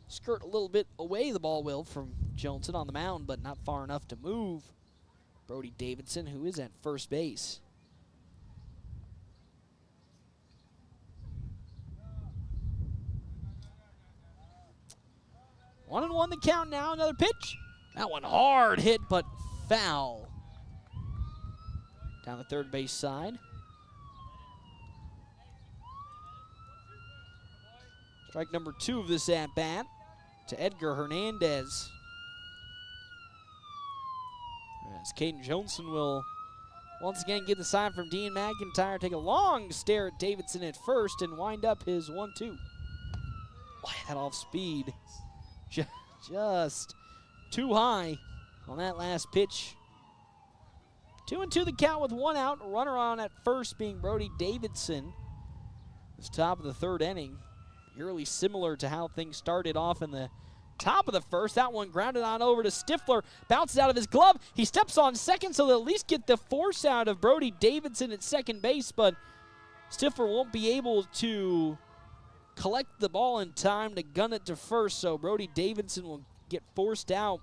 skirt a little bit away, the ball will, from Johnson on the mound, but not far enough to move Brody Davidson, who is at first base. One and one the count now. Another pitch. That one hard hit, but foul. Down the third base side. Strike number 2 of this at-bat to Edgar Hernandez. As Caden Johnson will once again get the sign from Dean McIntyre, take a long stare at Davidson at first and wind up his 1-2. Boy, that off speed. Just too high on that last pitch. 2-2 the count with 1 out. Runner on at first being Brody Davidson. It's top of the third inning. Eerily similar to how things started off in the top of the first. That one grounded on over to Stifler. Bounces out of his glove. He steps on second, so they'll at least get the force out of Brody Davidson at second base, but Stifler won't be able to collect the ball in time to gun it to first, so Brody Davidson will get forced out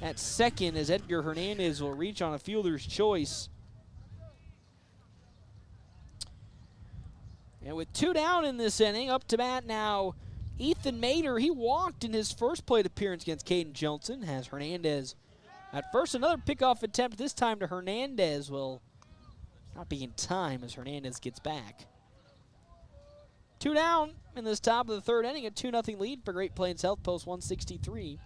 at second as Edgar Hernandez will reach on a fielder's choice. And with 2 down in this inning, up to bat now Ethan Mader. He walked in his first plate appearance against Caden Johnson. Has Hernandez at first. Another pickoff attempt, this time to Hernandez, will not be in time as Hernandez gets back. 2 down in this top of the third inning, a 2-0 lead for Great Plains Health, post 163.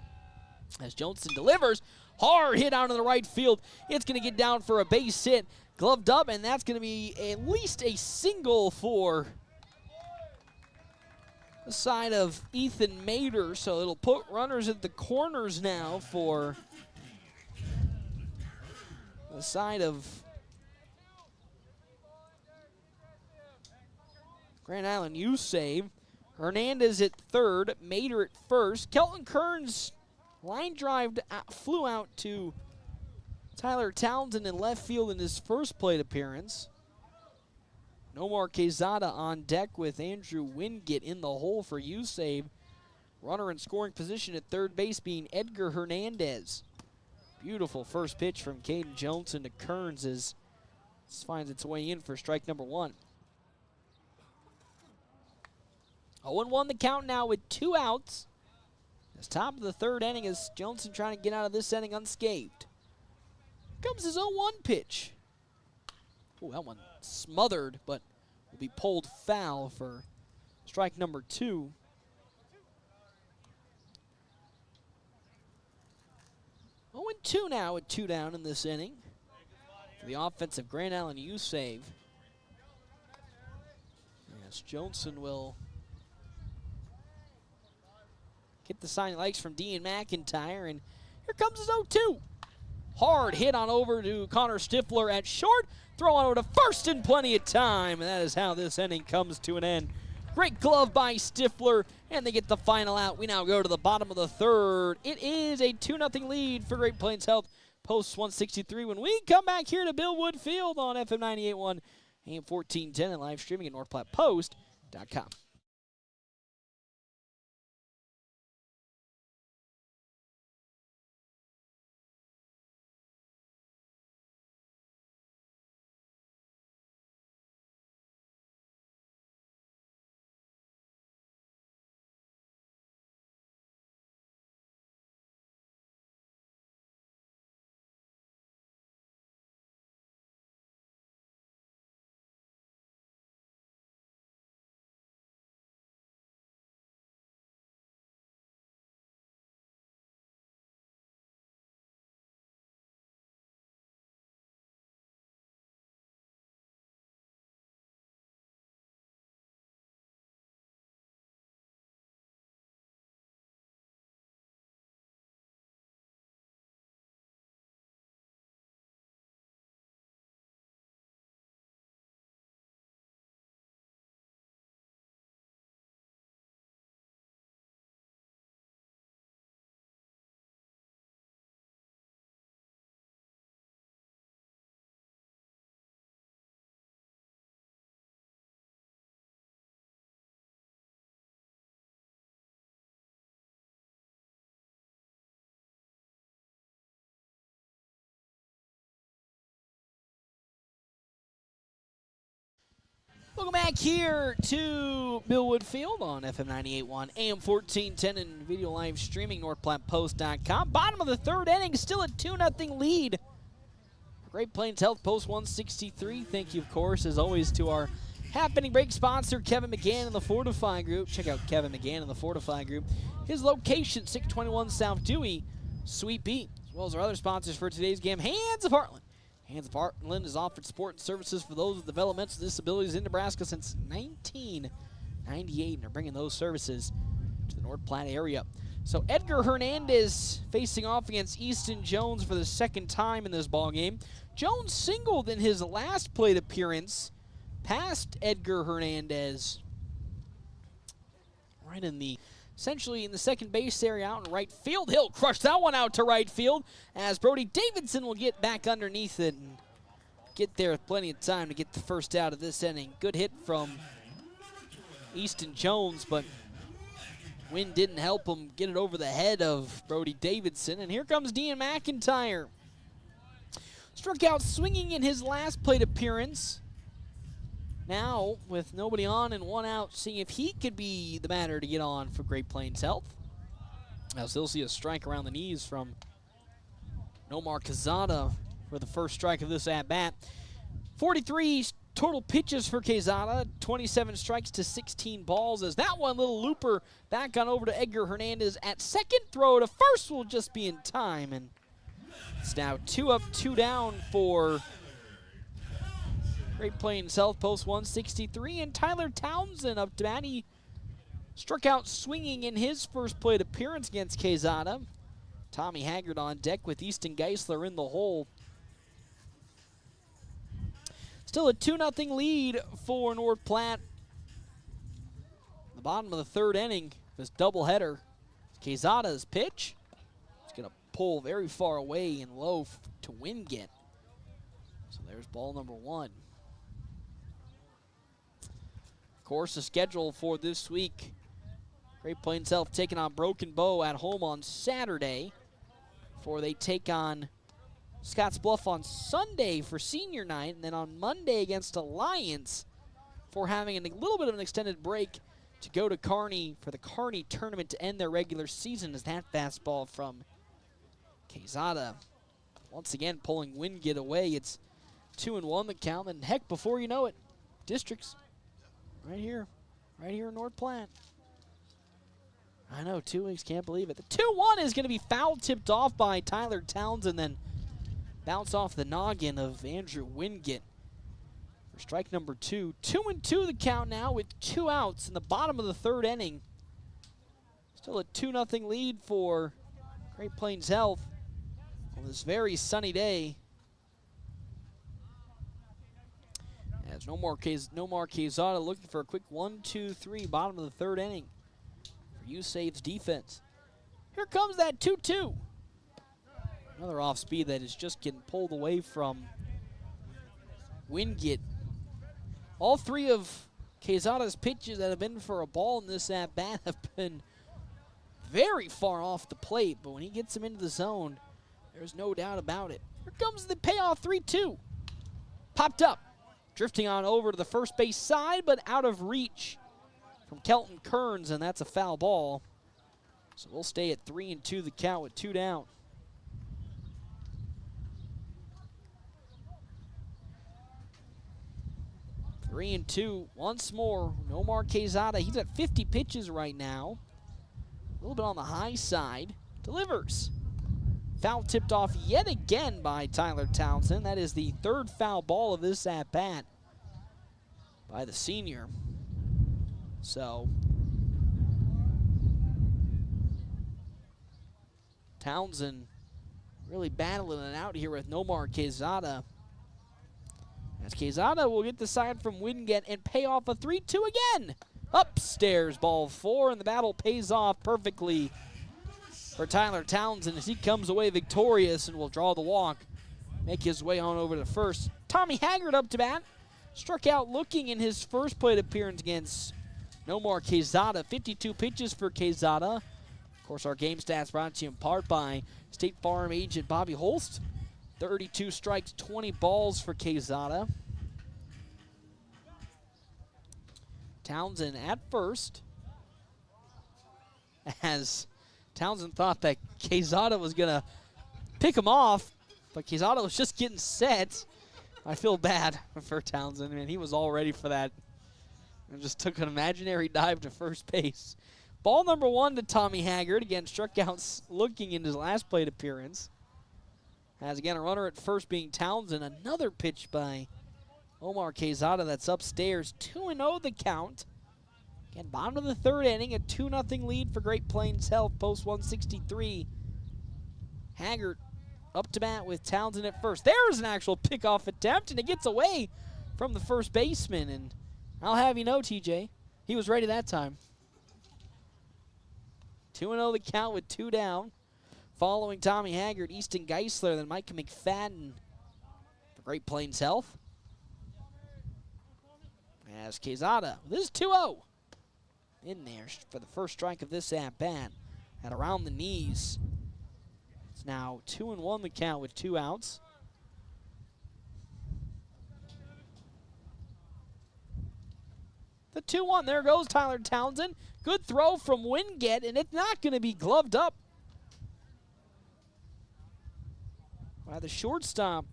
As Johnson delivers, hard hit out in the right field. It's going to get down for a base hit, gloved up, and that's going to be at least a single for the side of Ethan Mader. So it'll put runners at the corners now for the side of Grand Island USave. Hernandez at third, Mader at first. Kelton Kearns line drive flew out to Tyler Townsend in left field in his first plate appearance. Nomar Quezada on deck with Andrew Wingate in the hole for USave. Runner in scoring position at third base being Edgar Hernandez. Beautiful first pitch from Caden Johnson to Kearns as this finds its way in for strike number 1. 0-1 the count now with 2 outs. It's top of the third inning as Johnson trying to get out of this inning unscathed. Here comes his 0-1 pitch. Oh, that one smothered, but will be pulled foul for strike number 2. Oh, and 2 now with 2 down in this inning for the offensive Grand Island USave. Yes, Johnson will get the sign he likes from Dean McIntyre, and here comes his 0-2. Hard hit on over to Connor Stifler at short. Throw on over to first in plenty of time, and that is how this inning comes to an end. Great glove by Stifler, and they get the final out. We now go to the bottom of the third. It is a 2-0 lead for Great Plains Health, post 163. When we come back here to Bill Wood Field on FM 98.1, AM 1410, and live streaming at NorthPlattePost.com. Welcome back here to Millwood Field on FM 98.1, AM 1410, and video live streaming, NorthPlattePost.com. Bottom of the third inning, still a 2-0 lead. Great Plains Health Post 163. Thank you, of course, as always, to our half-inning break sponsor, Kevin McGann and the Fortify Group. Check out Kevin McGann and the Fortify Group. His location, 621 South Dewey, Suite B, as well as our other sponsors for today's game, Hands of Heartland. Hands of Heartland has offered support and services for those with developmental disabilities in Nebraska since 1998, and are bringing those services to the North Platte area. So Edgar Hernandez facing off against Easton Jones for the second time in this ballgame. Jones singled in his last plate appearance past Edgar Hernandez right in the essentially in the second base area out in right field. He'll crush that one out to right field as Brody Davidson will get back underneath it and get there with plenty of time to get the first out of this inning. Good hit from Easton Jones, but wind didn't help him get it over the head of Brody Davidson. And here comes Dean McIntyre. Struck out swinging in his last plate appearance. Now, with nobody on and one out, seeing if he could be the batter to get on for Great Plains Health. Now, still see a strike around the knees from Nomar Quezada for the first strike of this at-bat. 43 total pitches for Quezada, 27 strikes to 16 balls, as that one little looper back on over to Edgar Hernandez at second. Throw to first will just be in time, and it's now 2 up, 2 down for Great Plains Health Post 163, and Tyler Townsend up to bat. He struck out swinging in his first plate appearance against Quezada. Tommy Haggard on deck with Easton Geisler in the hole. Still a 2-0 lead for North Platte. The bottom of the third inning, this doubleheader. Quezada's pitch. It's going to pull very far away and low to Wingate. So there's ball number 1. Of course, the schedule for this week, Great Plains Health taking on Broken Bow at home on Saturday before they take on Scottsbluff on Sunday for senior night, and then on Monday against Alliance for having a little bit of an extended break to go to Kearney for the Kearney tournament to end their regular season. As that fastball from Quezada once again pulling Wingate away. It's 2-1 the count, and heck, before you know it, districts right here in North Platte. I know, 2 weeks, can't believe it. The 2-1 is going to be foul tipped off by Tyler Townsend, then bounce off the noggin of Andrew Wingate for strike number 2. 2-2 the count now with 2 outs in the bottom of the third inning. Still a 2-0 lead for Great Plains Health on this very sunny day. As Nomar Quezada looking for a quick 1-2-3 bottom of the third inning for USave's defense. Here comes that 2-2. Another off speed that is just getting pulled away from Wingate. All 3 of Quezada's pitches that have been for a ball in this at-bat have been very far off the plate, but when he gets them into the zone, there's no doubt about it. Here comes the payoff 3-2. Popped up, drifting on over to the first base side, but out of reach from Kelton Kearns, and that's a foul ball. So we'll stay at 3-2 the count with 2 down. Three and two once more. Nomar Quezada, he's at 50 pitches right now. A little bit on the high side. Delivers. Foul tipped off yet again by Tyler Townsend. That is the 3rd foul ball of this at-bat by the senior. So Townsend really battling it out here with Nomar Quezada. As Quezada will get the side from Wingate and pay off a 3-2 again. Upstairs, ball 4, and the battle pays off perfectly for Tyler Townsend as he comes away victorious and will draw the walk, make his way on over to first. Tommy Haggard up to bat. Struck out looking in his first plate appearance against Nomar Quezada. 52 pitches for Quezada. Of course, our game stats brought to you in part by State Farm agent Bobby Holst. 32 strikes, 20 balls for Quezada. Townsend at first, as Townsend thought that Quezada was going to pick him off, but Quezada was just getting set. I feel bad for Townsend. I mean, he was all ready for that and just took an imaginary dive to first base. Ball number 1 to Tommy Haggard. Again, struck out looking in his last plate appearance. As again, a runner at first being Townsend. Another pitch by Omar Quezada that's upstairs. 2-0 the count. Again, bottom of the third inning, a 2-0 lead for Great Plains Health, post 163. Haggard up to bat with Townsend at first. There's an actual pickoff attempt, and it gets away from the first baseman. And I'll have you know, TJ, he was ready that time. 2-0 the count with 2 down. Following Tommy Haggard, Easton Geisler, then Micah McFadden for Great Plains Health. As Quezada, this is 2-0. In there for the first strike of this at-bat at around the knees. It's now 2-1 the count with 2 outs. The 2-1, there goes Tyler Townsend. Good throw from Wingate, and it's not going to be gloved up by the shortstop.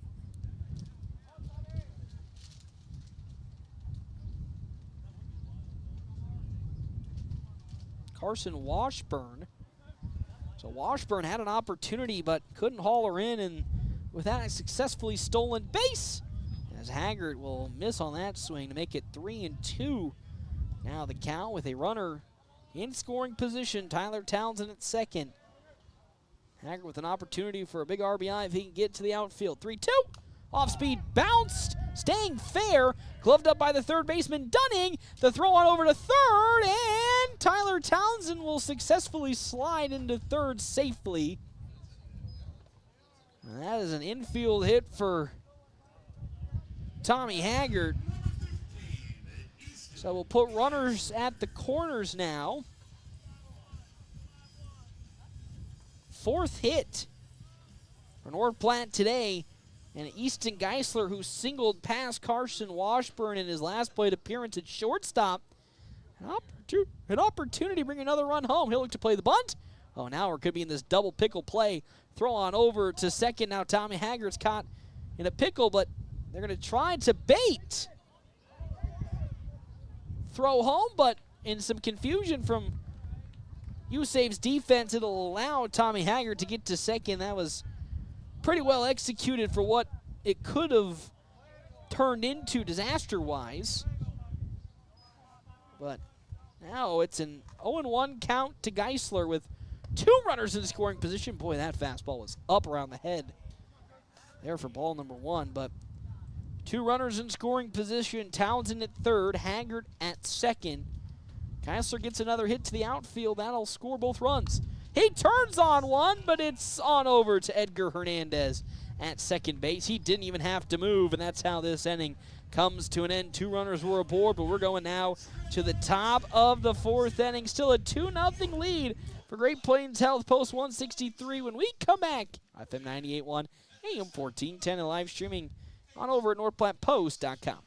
Carson Washburn. So Washburn had an opportunity but couldn't haul her in, and with that, a successfully stolen base. As Haggard will miss on that swing to make it 3-2. Now the count with a runner in scoring position. Tyler Townsend at second. Haggard with an opportunity for a big RBI if he can get to the outfield. 3-2. Off speed, bounced, staying fair. Gloved up by the third baseman, Dunning. The throw on over to third, and Tyler Townsend will successfully slide into third safely. And that is an infield hit for Tommy Haggard. So we'll put runners at the corners now. 4th hit for North Platte today. And Easton Geisler, who singled past Carson Washburn in his last plate appearance at shortstop. An opportunity to bring another run home. He'll look to play the bunt. Oh, now we're could be in this double pickle play. Throw on over to second. Now Tommy Haggard's caught in a pickle, but they're going to try to bait. Throw home, but in some confusion from USave's defense, it'll allow Tommy Haggard to get to second. That was pretty well executed for what it could have turned into disaster-wise. But now it's an 0-1 count to Geisler with 2 runners in scoring position. Boy, that fastball was up around the head there for ball number 1. But 2 runners in scoring position. Townsend at third, Haggard at second. Geisler gets another hit to the outfield. That'll score both runs. He turns on one, but it's on over to Edgar Hernandez at second base. He didn't even have to move, and that's how this inning comes to an end. 2 runners were aboard, but we're going now to the top of the 4th inning. Still a 2-0 lead for Great Plains Health, post 163. When we come back, FM 98.1, AM 1410, and live streaming on over at NorthPlattePost.com.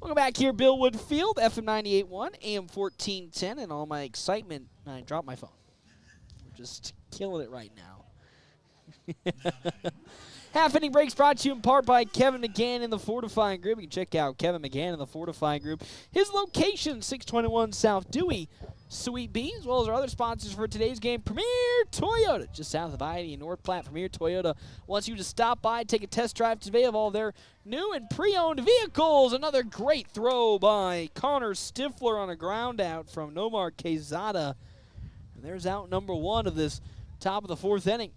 Welcome back here, Bill Woodfield, FM 98.1, AM 1410, and all my excitement. I dropped my phone. We're just killing it right now. Half inning breaks brought to you in part by Kevin McGann in the Fortifying Group. You can check out Kevin McGann in the Fortifying Group. His location, 621 South Dewey, Suite B, as well as our other sponsors for today's game, Premier Toyota, just south of I-80 in North Platte. Premier Toyota wants you to stop by, take a test drive today of all their new and pre-owned vehicles. Another great throw by Connor Stifler on a ground out from Nomar Quezada. And there's out number one of this top of the fourth inning.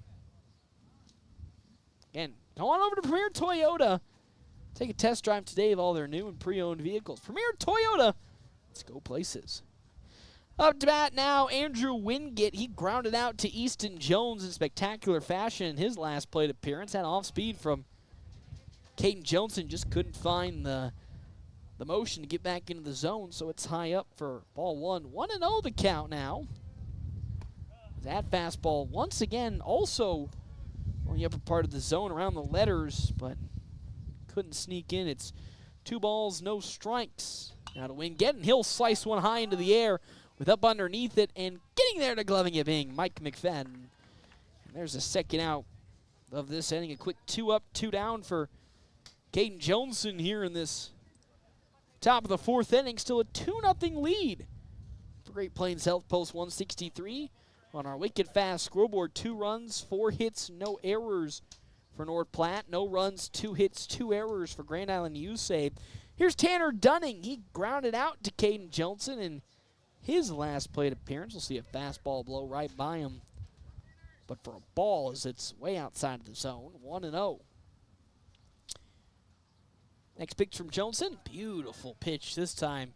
Again, go on over to Premier Toyota. Take a test drive today of all their new and pre-owned vehicles. Premier Toyota, let's go places. Up to bat now, Andrew Wingate. He grounded out to Easton Jones in spectacular fashion in his last plate appearance. Had off speed from Caden Johnson. Just couldn't find the motion to get back into the zone, so it's high up for ball one. 1-0 the count now. That fastball once again also on the upper part of the zone around the letters, but couldn't sneak in. It's 2 balls, no strikes. Now to Wingate, and he'll slice one high into the air with up underneath it and getting there to gloving it being Mike McFadden. And there's a second out of this inning. A quick 2 up, 2 down for Caden Johnson here in this top of the fourth inning. Still a 2-0 lead for Great Plains Health Post 163. On our wicked fast scoreboard, 2 runs, 4 hits, no errors for North Platte. No runs, 2 hits, 2 errors for Grand Island USave. Here's Tanner Dunning. He grounded out to Caden Johnson in his last plate appearance. We'll see a fastball blow right by him. But for a ball, as it's way outside of the zone, 1-0. Next pitch from Johnson. Beautiful pitch this time.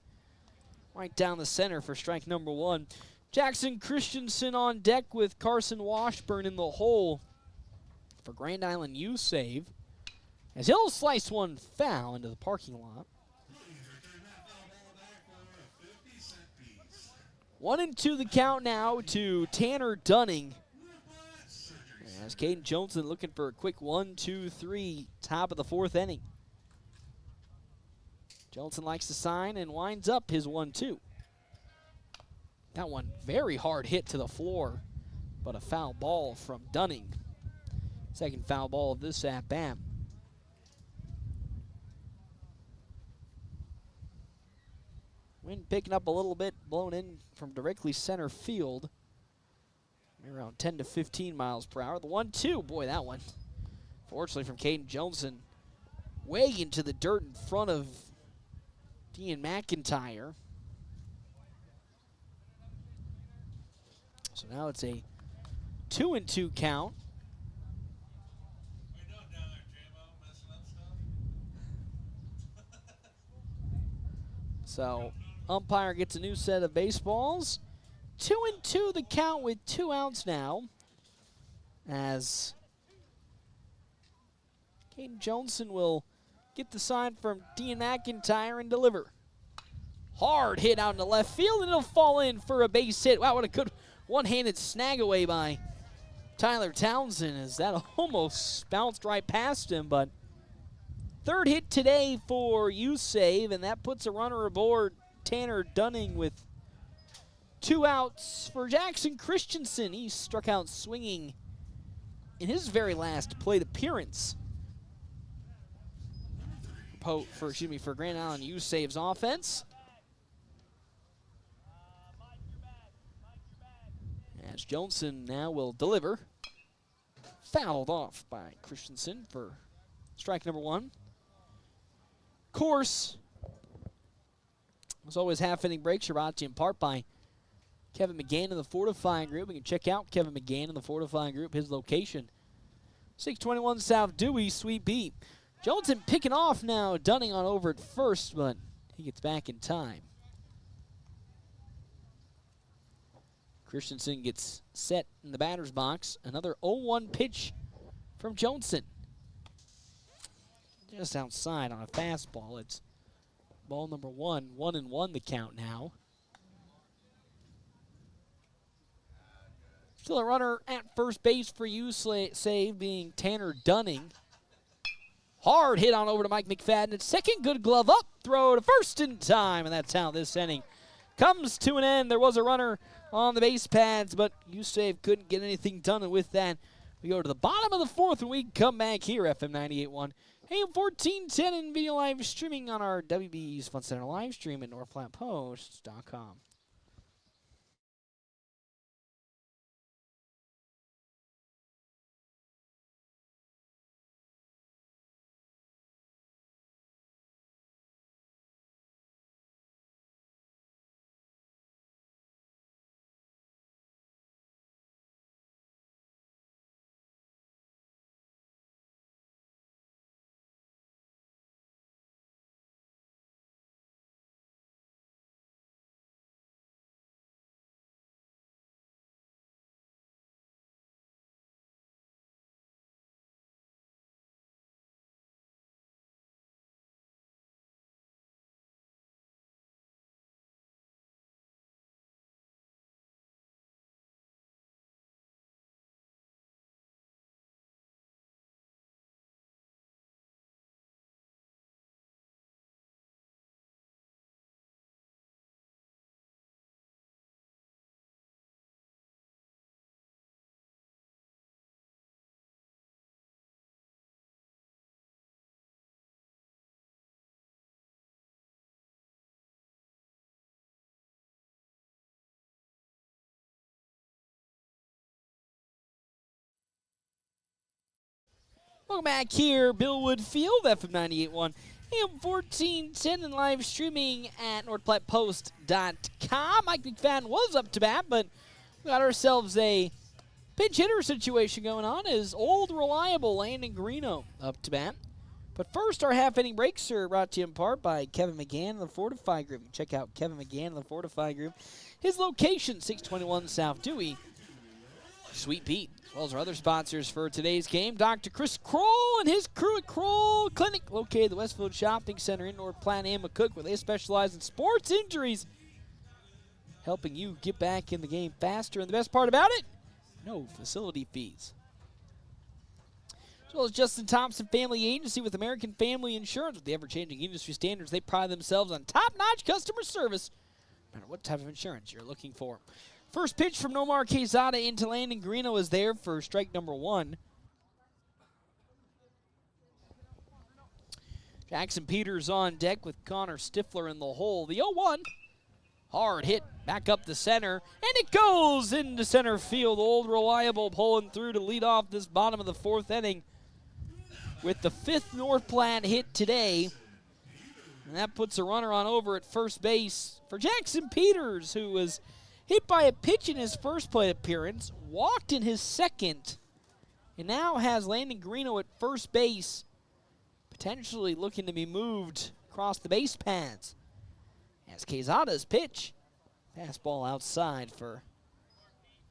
Right down the center for strike number 1. Jackson Christensen on deck with Carson Washburn in the hole for Grand Island USave. As he'll slice one foul into the parking lot. 1-2 the count now to Tanner Dunning. As Caden Johnson looking for a quick 1-2-3, top of the fourth inning. Johnson likes to sign and winds up his 1-2. That one very hard hit to the floor, but a foul ball from Dunning. Second foul ball of this at-bat. Wind picking up a little bit, blown in from directly center field. Around 10 to 15 miles per hour. The 1-2, boy, that one. Fortunately from Caden Johnson, way into the dirt in front of Dean McIntyre. So now it's a 2-2 count. So umpire gets a new set of baseballs. 2-2 the count with 2 outs now. As Caden Johnson will get the sign from Dean McIntyre and deliver. Hard hit out in the left field, and it'll fall in for a base hit. Wow, what a good one-handed snag away by Tyler Townsend, as that almost bounced right past him. But third hit today for USave, and that puts a runner aboard Tanner Dunning with 2 outs for Jackson Christensen. He struck out swinging in his very last plate appearance for Grand Island USave's offense. As Johnson now will deliver. Fouled off by Christensen for strike number 1. Course, as always, half-inning breaks are brought to you in part by Kevin McGann in the Fortifying Group. You can check out Kevin McGann in the Fortifying Group, his location, 621 South Dewey, Suite B. Johnson picking off now, Dunning on over at first, but he gets back in time. Christensen gets set in the batter's box. Another 0-1 pitch from Johnson. Just outside on a fastball. It's ball number 1. 1-1 the count now. Still a runner at first base for USave being Tanner Dunning. Hard hit on over to Mike McFadden. It's second, good glove up, throw to first in time, and that's how this inning comes to an end. There was a runner on the base pads, but USave couldn't get anything done, and with that, we go to the bottom of the fourth, and we come back here, FM 98.1, AM 1410, and video live streaming on our WB's Fun Center live stream at NorthPlattePost.com. Welcome back here, Billwood Field, FM 98.1, AM 1410, and live streaming at NorthPlattePost.com. Mike McFadden was up to bat, but we got ourselves a pinch hitter situation going on as old, reliable Landon Greeno up to bat. But first, our half-inning breaks are brought to you in part by Kevin McGann of the Fortify Group. Check out Kevin McGann of the Fortify Group. His location, 621 South Dewey, Sweet Pete. As well as our other sponsors for today's game, Dr. Chris Kroll and his crew at Kroll Clinic, located at the Westfield Shopping Center in North Platte and McCook, where they specialize in sports injuries, helping you get back in the game faster. And the best part about it, no facility fees. As well as Justin Thompson Family Agency with American Family Insurance. With the ever-changing industry standards, they pride themselves on top-notch customer service, no matter what type of insurance you're looking for. First pitch from Nomar Quezada into Landon Greeno is there for strike number one. Jackson Peters on deck with Connor Stifler in the hole. The 0-1. Hard hit back up the center, and it goes into center field. Old Reliable pulling through to lead off this bottom of the fourth inning with the fifth North Platte hit today. And that puts a runner on over at first base for Jackson Peters, who was hit by a pitch in his first plate appearance, walked in his second, and now has Landon Greeno at first base, potentially looking to be moved across the base paths. As Quezada's pitch, fastball outside for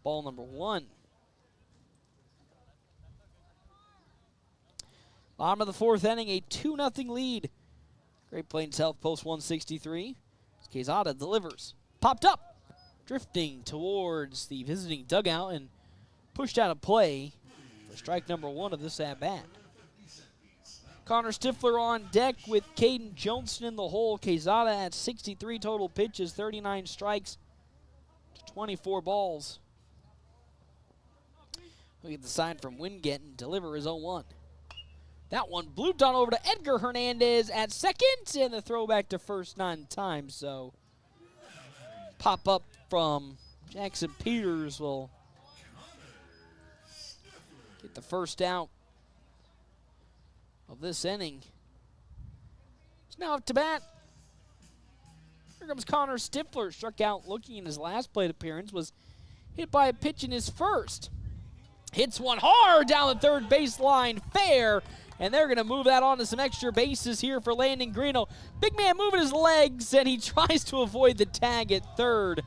ball number one. Bottom of the fourth inning, a 2-0 lead. Great Plains Health Post 163. Quezada delivers. Popped up. Drifting towards the visiting dugout and pushed out of play for strike number one of this at-bat. Connor Stifler on deck with Caden Johnson in the hole. Quezada at 63 total pitches, 39 strikes to 24 balls. We get the sign from Wingate and deliver his 0-1. That one blooped on over to Edgar Hernandez at second, and the throwback to first 9 times, so pop up from Jackson Peters will get the first out of this inning. It's now up to bat. Here comes Connor Stifler. Struck out looking in his last plate appearance. Was hit by a pitch in his first. Hits one hard down the third baseline. Fair. And they're going to move that on to some extra bases here for Landon Greeno. Big man moving his legs, and he tries to avoid the tag at third.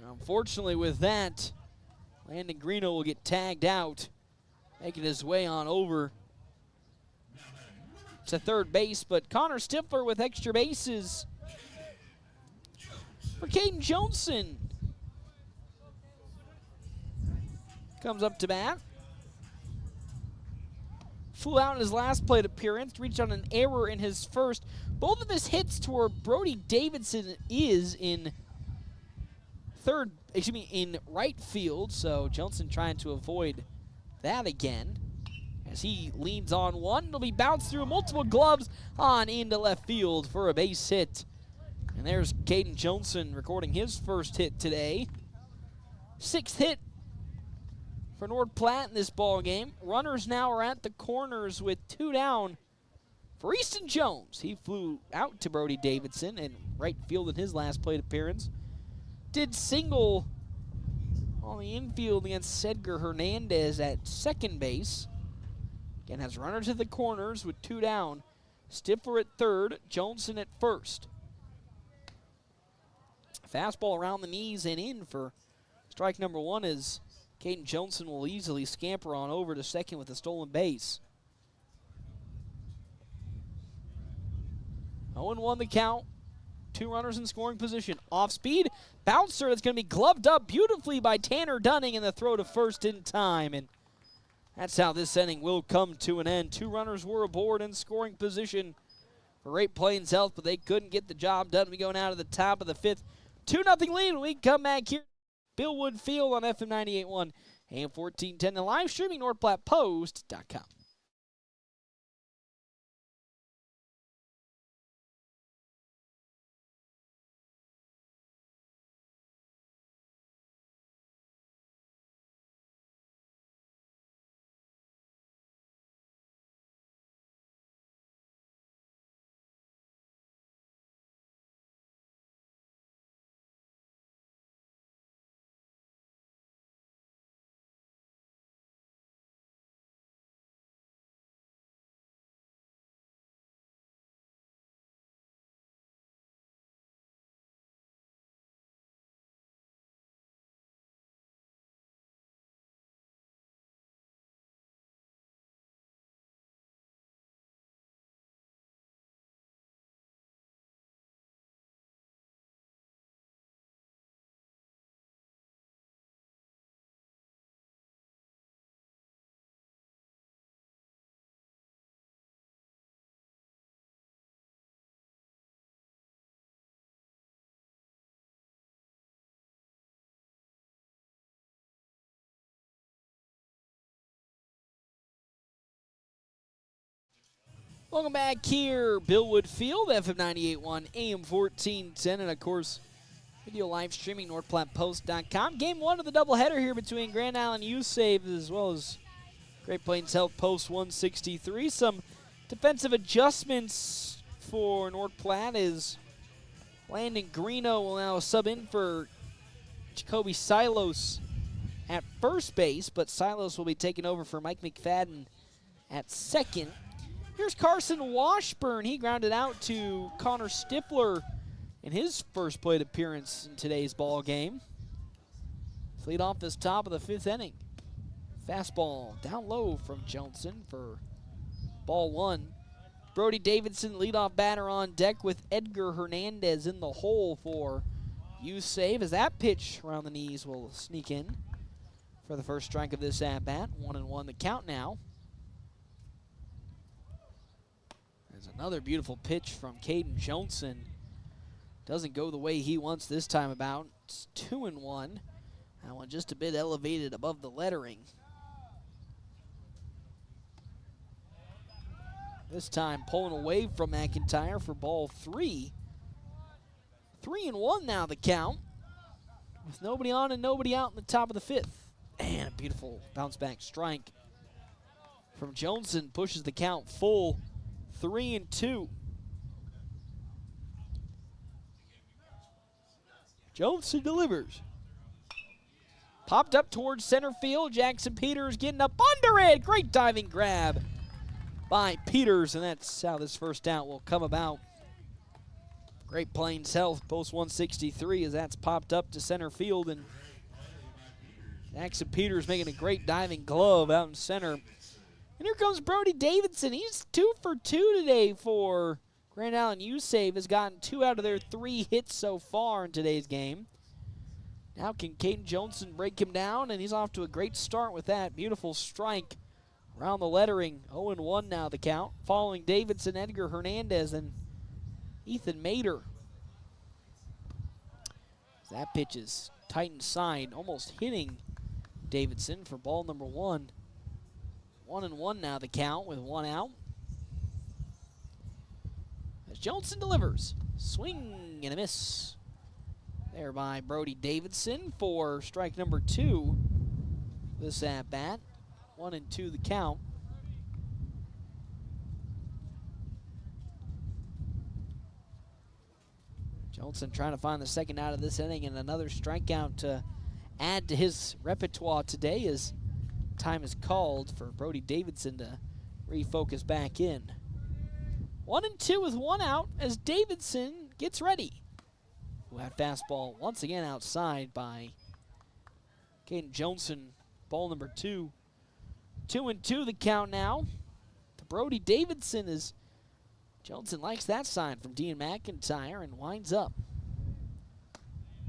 Unfortunately with that, Landon Greeno will get tagged out, making his way on over to third base. But Connor Stifler with extra bases for Caden Johnson. Comes up to bat. flew out in his last plate appearance, reached on an error in his first. Both of his hits to where Brody Davidson is in in right field, so Johnson trying to avoid that again. As he leans on one, it'll be bounced through multiple gloves on into left field for a base hit. And there's Caden Johnson recording his first hit today. 6th hit for North Platte in this ball game. Runners now are at the corners with 2 down for Easton Jones. He flew out to Brody Davidson in right field in his last plate appearance. Did single on the infield against Edgar Hernandez at second base. Again, has runners at the corners with 2 down. Stifler at third, Johnson at first. Fastball around the knees and in for strike number 1 as Caden Johnson will easily scamper on over to second with a stolen base. 0-1 the count. 2 runners in scoring position. Off speed, bouncer that's going to be gloved up beautifully by Tanner Dunning, and the throw to first in time. And that's how this inning will come to an end. 2 runners were aboard in scoring position for Great Plains Health, but they couldn't get the job done. We go now to the top of the 5th. 2-0 lead when we come back here. Billwood Field on FM 98.1, AM 1410, and live streaming NorthPlattePost.com. Welcome back here, Billwood Field, FM 98.1, AM 1410, and of course, video live streaming, NorthPlattePost.com. Game 1 of the doubleheader here between Grand Island USave as well as Great Plains Health Post 163. Some defensive adjustments for North Platte as Landon Greeno will now sub in for Jacoby Silos at first base, but Silos will be taking over for Mike McFadden at second. Here's Carson Washburn. He grounded out to Connor Stifler in his first plate appearance in today's ball game. Lead off this top of the 5th inning. Fastball down low from Johnson for ball 1. Brody Davidson, leadoff batter on deck with Edgar Hernandez in the hole for USave as that pitch around the knees will sneak in for the first strike of this at-bat. 1-1 the count now. Another beautiful pitch from Caden Johnson. Doesn't go the way he wants this time about. It's 2-1. That one just a bit elevated above the lettering. This time pulling away from McIntyre for ball 3. 3-1 now the count. With nobody on and nobody out in the top of the 5th. And a beautiful bounce back strike from Johnson pushes the count full. 3-2. Johnson delivers. Popped up towards center field. Jackson Peters getting up under it. Great diving grab by Peters, and that's how this first out will come about. Great Plains Health, post 163, as that's popped up to center field, and Jackson Peters making a great diving glove out in center. And here comes Brody Davidson. He's 2 for 2 today for Grand Island USave. Has gotten 2 out of their 3 hits so far in today's game. Now can Caden Johnson break him down? And he's off to a great start with that beautiful strike Around the lettering, 0-1 now the count. Following Davidson, Edgar Hernandez, and Ethan Mater. That pitch is tight inside, almost hitting Davidson for ball number 1. 1-1 now the count with 1 out. As Johnson delivers, swing and a miss. There by Brody Davidson for strike number 2 this at bat. 1-2 the count. Johnson trying to find the second out of this inning and another strikeout to add to his repertoire today as time is called for Brody Davidson to refocus back in. 1-2 with 1 out as Davidson gets ready. That fastball once again outside by Caden Johnson, ball number 2. 2-2 the count now to Brody Davidson as Johnson likes that sign from Dean McIntyre and winds up.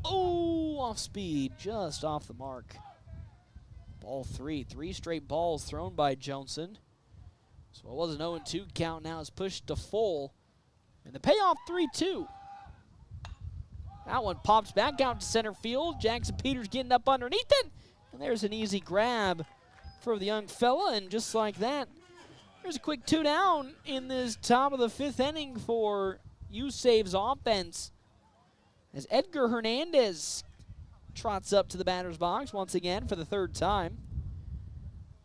Oh, off speed, just off the mark. Ball 3, 3 straight balls thrown by Johnson. So it was an 0-2 count, now is pushed to full. And the payoff 3-2. That one pops back out to center field. Jackson Peters getting up underneath it. And there's an easy grab for the young fella. And just like that, there's a quick 2 down in this top of the 5th inning for USave's offense. As Edgar Hernandez trots up to the batter's box once again for the 3rd time.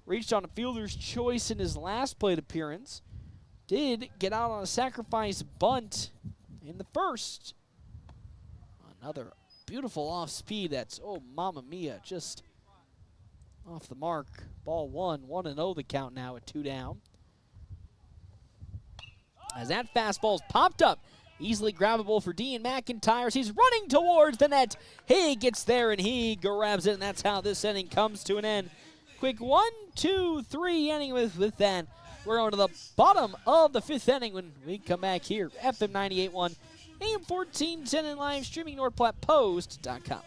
Reached on a fielder's choice in his last plate appearance. Did get out on a sacrifice bunt in the 1st. Another beautiful off speed that's, oh, mamma mia, just off the mark. Ball 1, 1-0 the count now at 2 down. As that fastball's popped up, easily grabbable for Dean McIntyre as he's running towards the net. He gets there and he grabs it, and that's how this inning comes to an end. Quick 1, 2, 3 inning with that. We're going to the bottom of the 5th inning when we come back here. FM 98.1. AM 1410 and live streaming NorthPlattePost.com.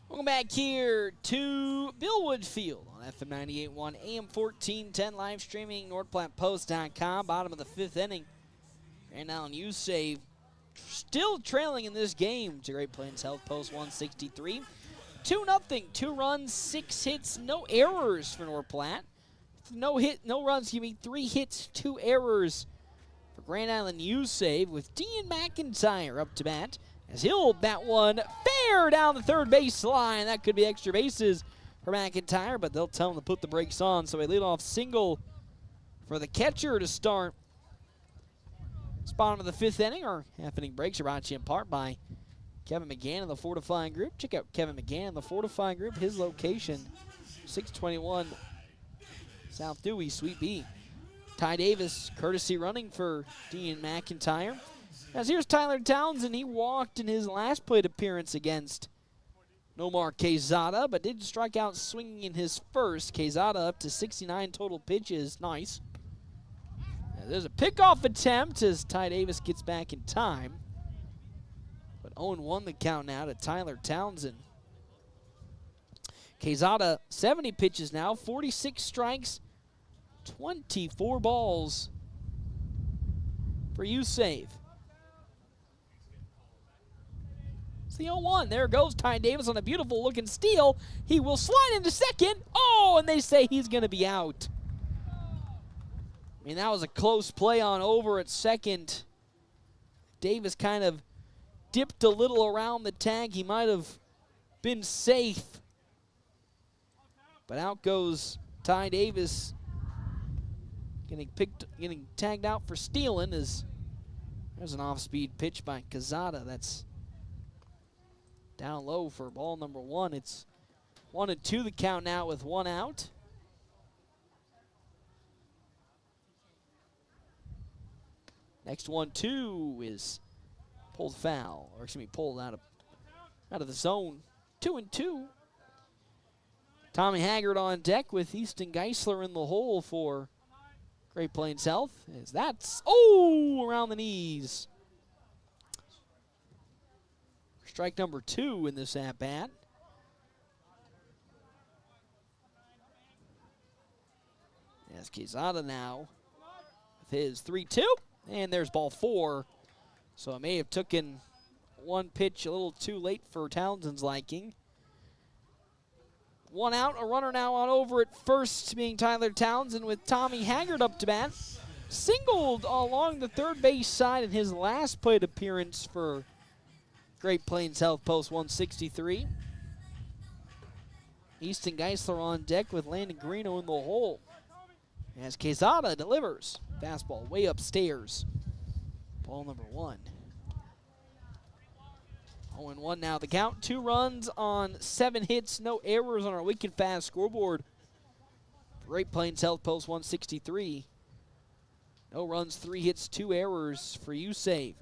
Welcome back here to Billwood Field on FM 98.1, AM 1410, live streaming NorthPlattePost.com. Bottom of the 5th inning. And now USave still trailing in this game to Great Plains Health Post 163. 2-0, 2 runs, 6 hits, no errors for North Platte. No runs, 3 hits, 2 errors for Grand Island USave with Dean McIntyre up to bat. As he'll bat one fair down the 3rd base line. That could be extra bases for McIntyre, but they'll tell him to put the brakes on. So a leadoff single for the catcher to start. It's bottom of the 5th inning. Our half-inning breaks are brought to you in part by Kevin McGann and the Fortifying Group. Check out Kevin McGann and the Fortifying Group. His location, 621 South Dewey, Suite B. Ty Davis, courtesy running for Dean McIntyre. As here's Tyler Townsend. He walked in his last plate appearance against Nomar Quezada, but did strike out swinging in his first. Quezada up to 69 total pitches. Nice. There's a pickoff attempt as Ty Davis gets back in time. But 0-1 the count now to Tyler Townsend. Quezada, 70 pitches now, 46 strikes, 24 balls for USave. It's the 0-1. There goes Ty Davis on a beautiful looking steal. He will slide into second. Oh, and they say he's going to be out. I mean, that was a close play on over at second. Davis kind of dipped a little around the tag. He might have been safe. But out goes Ty Davis, getting tagged out for stealing. As there's an off-speed pitch by Quezada. That's down low for ball number 1. It's 1-2 the count now with 1 out. Next 1-2 is pulled foul, or excuse me, pulled out of the zone. 2-2. Tommy Haggard on deck with Easton Geisler in the hole for Great Plains Health. As that's around the knees. Strike number 2 in this at bat. As Quezada now with his 3-2. And there's ball 4. So it may have taken one pitch a little too late for Townsend's liking. 1 out, a runner now on over at first, being Tyler Townsend with Tommy Haggard up to bat. Singled along the third base side in his last plate appearance for Great Plains Health Post 163. Easton Geisler on deck with Landon Greeno in the hole. As Quezada delivers. Fastball way upstairs. Ball number 1. 0-1 now the count. 2 runs on 7 hits. No errors on our wicked fast scoreboard. Great Plains Health Post 163. No runs, 3 hits, 2 errors for USave.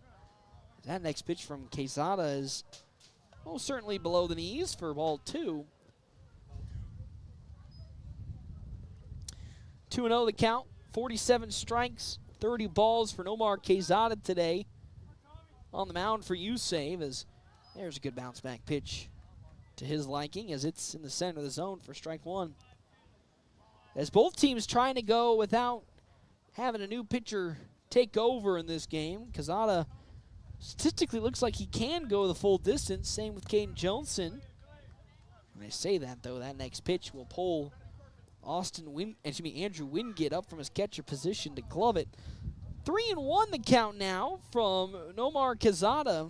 That next pitch from Quezada is most certainly below the knees for ball 2. 2-0 the count. 47 strikes, 30 balls for Nomar Quezada today on the mound for USave. As there's a good bounce back pitch to his liking as it's in the center of the zone for strike 1. As both teams trying to go without having a new pitcher take over in this game. Quezada statistically looks like he can go the full distance. Same with Caden Johnson. When I say that, though, that next pitch will pull Andrew Wingate up from his catcher position to glove it. 3-1 the count now from Nomar Quezada.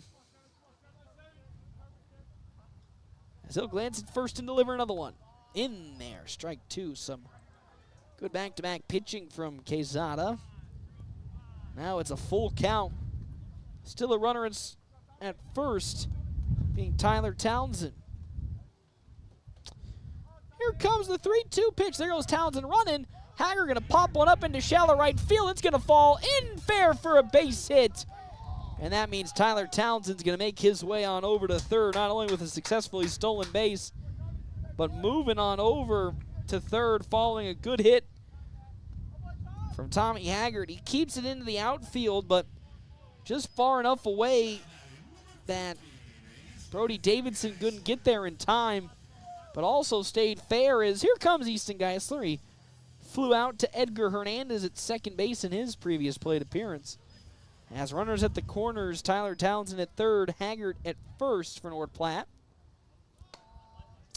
As he'll glance at first and deliver another one. In there, strike 2. Some good back-to-back pitching from Quezada. Now it's a full count. Still a runner at first, being Tyler Townsend. Here comes the 3-2 pitch. There goes Townsend running. Haggard going to pop one up into shallow right field. It's going to fall in fair for a base hit. And that means Tyler Townsend's going to make his way on over to third, not only with a successfully stolen base, but moving on over to third following a good hit from Tommy Haggard. He keeps it into the outfield, but just far enough away that Brody Davidson couldn't get there in time, but also stayed fair. As here comes Easton Geisler. He flew out to Edgar Hernandez at second base in his previous plate appearance. As runners at the corners, Tyler Townsend at third, Haggard at first for North Platte.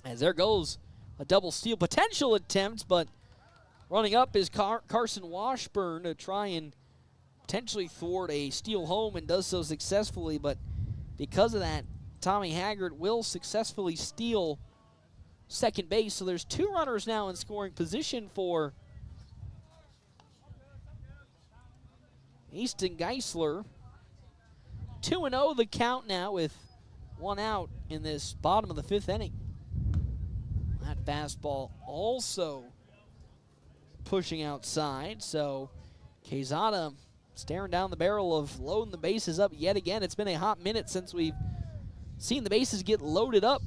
As there goes a double steal potential attempt, but running up is Carson Washburn to try and potentially thwart a steal home, and does so successfully. But because of that, Tommy Haggard will successfully steal second base. So there's 2 runners now in scoring position for Easton Geisler. 2-0 the count now with 1 out in this bottom of the 5th inning. That fastball also pushing outside. So Quezada staring down the barrel of loading the bases up yet again. It's been a hot minute since we've seen the bases get loaded up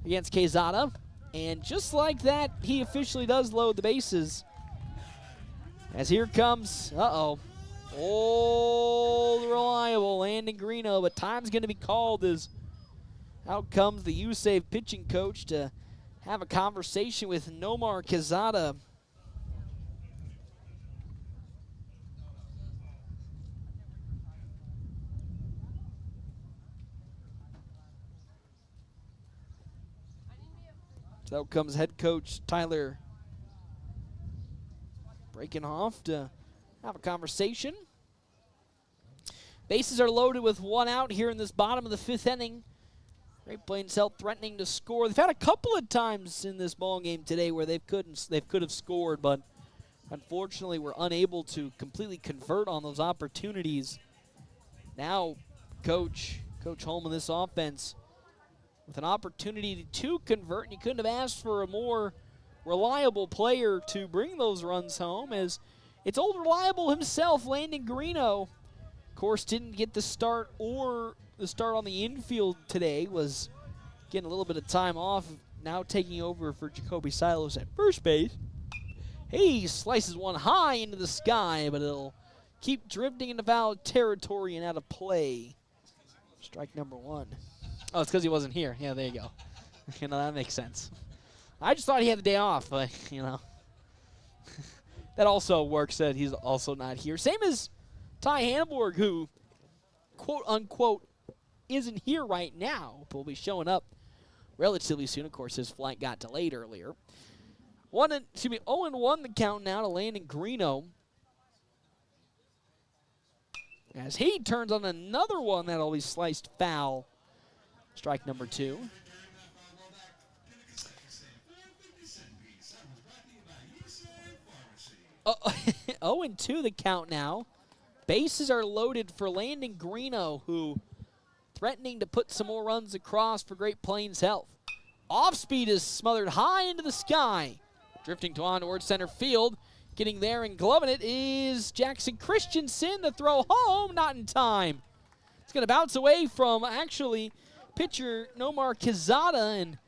against Quezada. And just like that, he officially does load the bases. As here comes, old reliable Landon Greeno, but time's going to be called as out comes the USave pitching coach to have a conversation with Nomar Quezada. So out comes head coach Tyler Breakenhoff to have a conversation. Bases are loaded with one out here in this bottom of the fifth inning. Great Plains Health threatening to score. They've had a couple of times in this ball game today where they could have scored, but unfortunately were unable to completely convert on those opportunities. Now, Coach Holm in this offense with an opportunity to convert, and you couldn't have asked for a more reliable player to bring those runs home, as it's old reliable himself, Landon Greeno. Of course, didn't get the start on the infield today, was getting a little bit of time off, now taking over for Jacoby Silos at first base. He slices one high into the sky, but it'll keep drifting into foul territory and out of play. Strike number one. Oh, it's because he wasn't here. Yeah, there you go. That makes sense. I just thought he had the day off, but, that also works that he's also not here. Same as Ty Hanborg, who, quote-unquote, isn't here right now, but will be showing up relatively soon. Of course, his flight got delayed earlier. 0-1 the count now to Landon Greeno, as he turns on another one that'll be sliced foul. Strike number two. 0-2 the count now. Bases are loaded for Landon Greeno, who threatening to put some more runs across for Great Plains Health. Off speed is smothered high into the sky. Drifting towards center field. Getting there and gloving it is Jackson Christensen. The throw home, not in time. It's going to bounce away from actually pitcher Nomar Quezada, and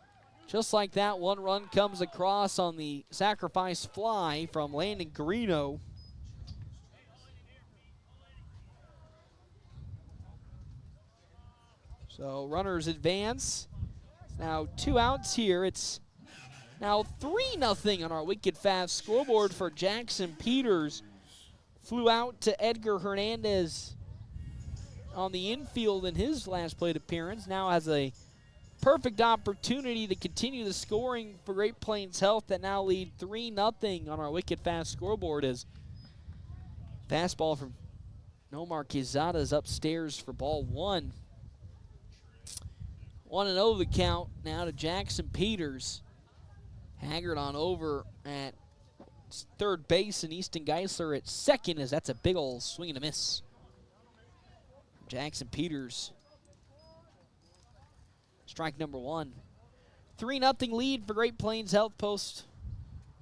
just like that, one run comes across on the sacrifice fly from Landon Greeno. So runners advance. Now 2 outs here. It's now 3-0 on our Wicked Fast scoreboard for Jackson Peters. Flew out to Edgar Hernandez on the infield in his last plate appearance. Now has a perfect opportunity to continue the scoring for Great Plains Health that now lead 3-0 on our Wicked Fast scoreboard, as fastball from Nomar Quezada is upstairs for ball one. 1-0 the count now to Jackson Peters. Haggard on over at third base, and Easton Geisler at second, as that's a big old swing and a miss. Jackson Peters. Strike number one. 3-0 lead for Great Plains Health post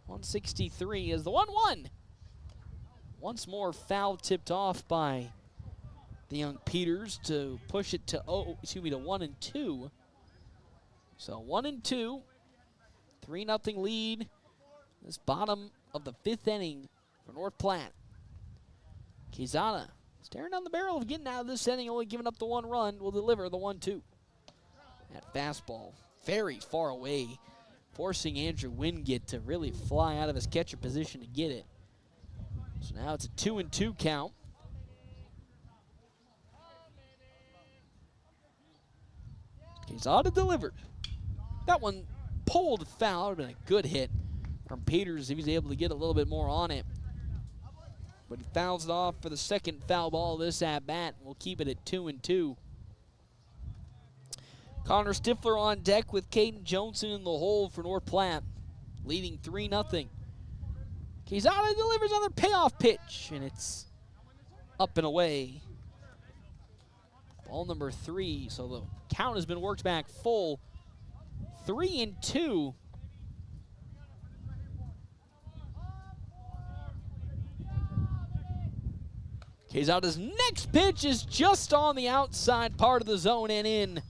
163 as the 1-1. Once more foul tipped off by the young Peters to push it to 1-2. So 1-2. 3-0 lead. This bottom of the fifth inning for North Platte. Quezada staring down the barrel of getting out of this inning, only giving up the one run, will deliver the 1-2. That fastball very far away, forcing Andrew Wingate to really fly out of his catcher position to get it. So now it's a 2-2 count. Quezada delivered. That one pulled foul. Would have been a good hit from Peters if he's able to get a little bit more on it. But he fouls it off for the second foul ball of this at-bat. We'll keep it at 2-2. Connor Stifler on deck with Caden Johnson in the hole for North Platte, leading 3-0. Quezada delivers another payoff pitch, and it's up and away. Ball number 3, so the count has been worked back full. 3-2. Quezada's next pitch is just on the outside part of the zone and in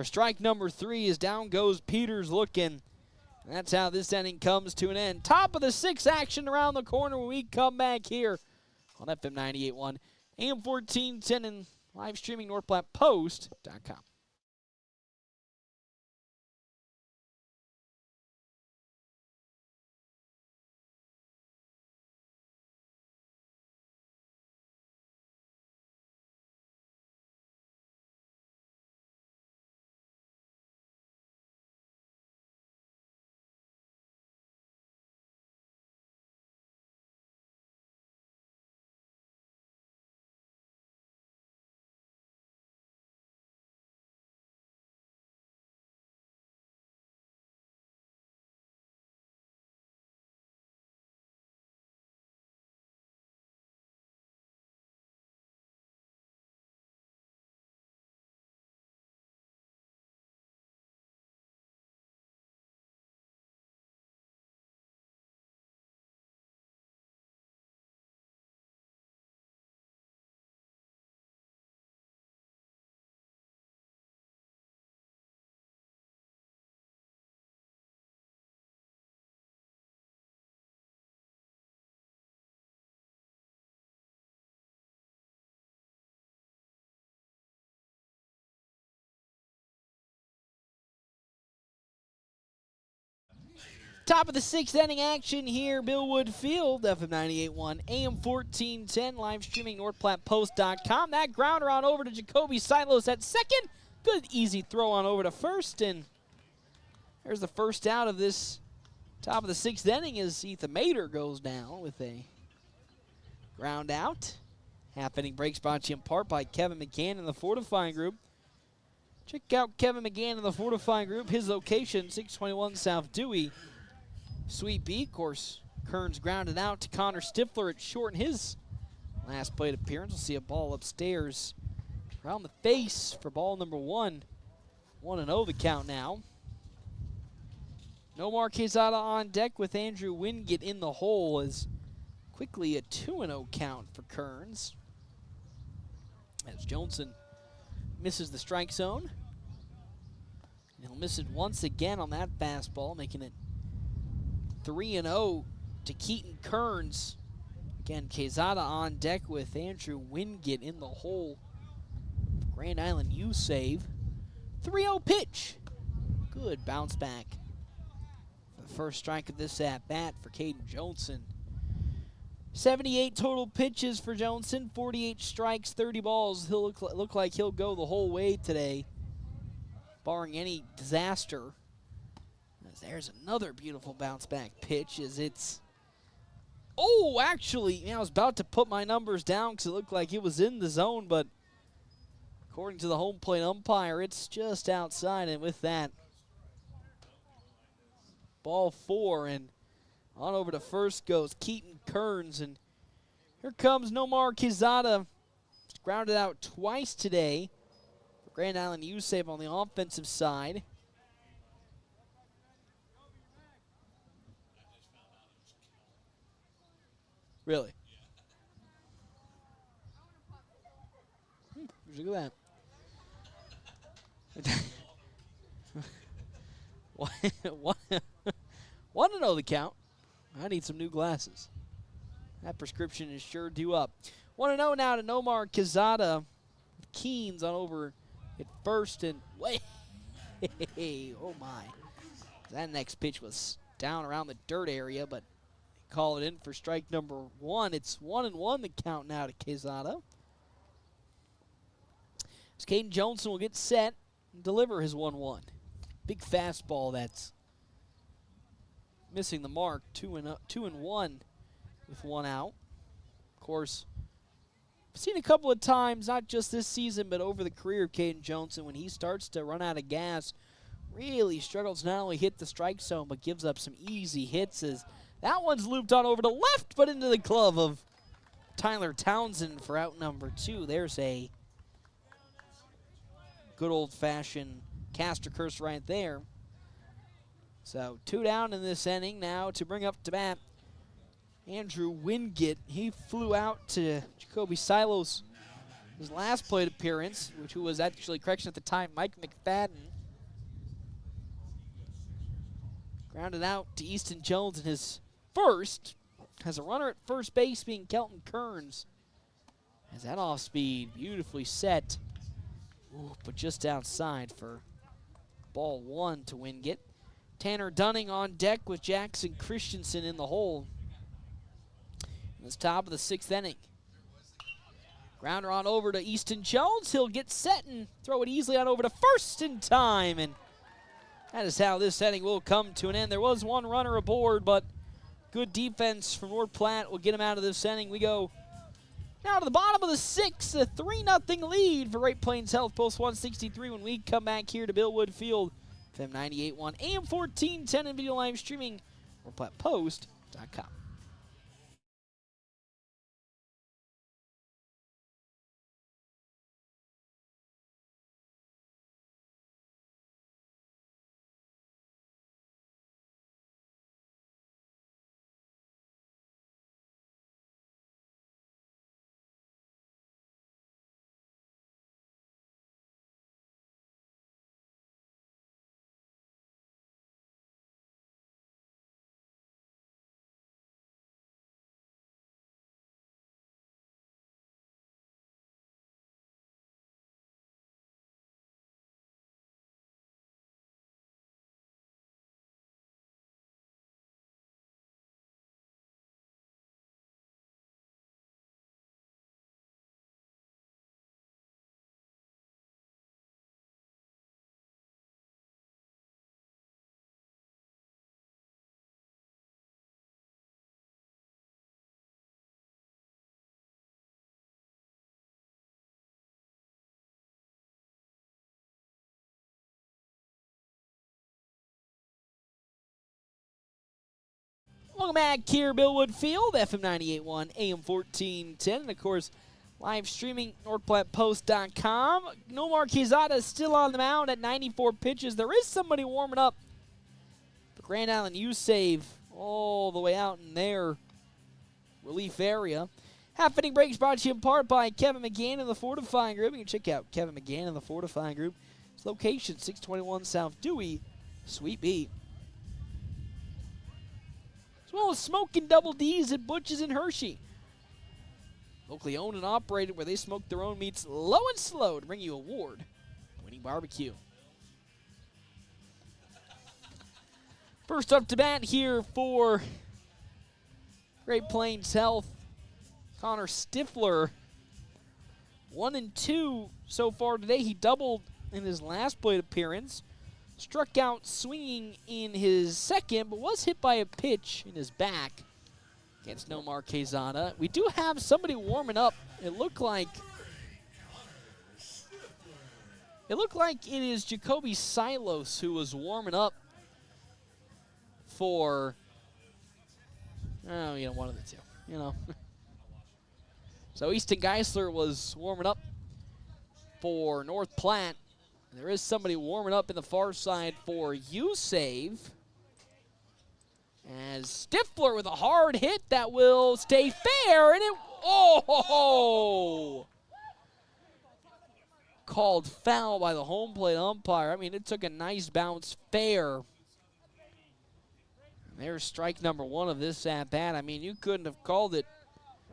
for strike number 3 as down goes Peters looking. And that's how this inning comes to an end. Top of the 6th action around the corner when we come back here on FM 98.1, AM 1410, and live streaming NorthPlattePost.com. Top of the 6th inning action here, Billwood Field, FM 98.1, AM 1410, live streaming NorthPlattePost.com. That grounder on over to Jacoby Silos at second. Good, easy throw on over to first, and there's the first out of this top of the 6th inning as Ethan Mater goes down with a ground out. Half inning breaks brought to you in part by Kevin McCann and the Fortifying Group. Check out Kevin McCann and the Fortifying Group. His location, 621 South Dewey. Sweet B, of course, Kearns grounded out to Connor Stifler at short in his last plate appearance. We'll see a ball upstairs around the face for ball number 1. 1-0 the count now. Nomar Quezada on deck with Andrew Wingate in the hole as quickly a 2-0 count for Kearns. As Johnson misses the strike zone. And he'll miss it once again on that fastball, making it 3-0 to Keaton Kearns. Again, Quezada on deck with Andrew Wingate in the hole. Grand Island USave. 3-0 pitch. Good bounce back. The first strike of this at-bat for Caden Johnson. 78 total pitches for Johnson. 48 strikes, 30 balls. He'll look like he'll go the whole way today, barring any disaster. There's another beautiful bounce back pitch as it's, oh, actually, I was about to put my numbers down because it looked like it was in the zone, but according to the home plate umpire, it's just outside, and with that, ball 4, and on over to first goes Keaton Kearns, and here comes Nomar Quezada. Grounded out twice today for Grand Island USave on the offensive side. Really? Look at that. Want to know the count? I need some new glasses. That prescription is sure due up. 1-0 now to Nomar Quezada. Keens on over at first and way. Oh my. That next pitch was down around the dirt area, but call it in for strike number 1. It's 1-1 the count now to Quezada. As Caden Johnson will get set and deliver his 1-1. Big fastball that's missing the mark. 2-1 with 1 out. Of course, I've seen a couple of times, not just this season, but over the career of Caden Johnson, when he starts to run out of gas, really struggles to not only hit the strike zone, but gives up some easy hits. As that one's looped on over to left, but into the glove of Tyler Townsend for out number 2. There's a good old-fashioned caster curse right there. So 2 down in this inning now to bring up to bat Andrew Wingate. He flew out to Jacoby Silos his last plate appearance, who was actually, correction at the time, Mike McFadden. Grounded out to Easton Jones in his first. Has a runner at first base being Kelton Kearns. Has that off speed beautifully set. Ooh, but just outside for ball one to Wingate. Tanner Dunning on deck with Jackson Christensen in the hole. In this top of the 6th inning. Grounder on over to Easton Jones. He'll get set and throw it easily on over to first in time. And that is how this inning will come to an end. There was one runner aboard, but good defense from North Platte will get him out of this inning. We go now to the bottom of the 6th, a 3-0 lead for Great Plains Health, Post 163 when we come back here to Bill Wood Field. FM 98.1, AM 1410, and video live streaming, NorthPlattePost.com. Welcome back here, Bill Wood Field, FM 98.1, AM 1410, and of course, live streaming NorthPlattePost.com. Nomar Quezada is still on the mound at 94 pitches. There is somebody warming up for Grand Island USave all the way out in their relief area. Half inning breaks brought to you in part by Kevin McGann and the Fortifying Group. You can check out Kevin McGann and the Fortifying Group. Its location, 621 South Dewey, Suite B. As well as Smoking Double D's at Butch's in Hershey. Locally owned and operated where they smoke their own meats low and slow to bring you award-winning barbecue. First up to bat here for Great Plains Health, Connor Stifler. 1-2 so far today. He doubled in his last plate appearance. Struck out swinging in his second, but was hit by a pitch in his back against Nomar Quezada. We do have somebody warming up. It looked like it is Jacoby Silos who was warming up for, one of the two, So Easton Geisler was warming up for North Platte. There is somebody warming up in the far side for USave. As Stifler with a hard hit that will stay fair, and called foul by the home plate umpire. I mean, it took a nice bounce fair. And there's strike number one of this at-bat. I mean, you couldn't have called it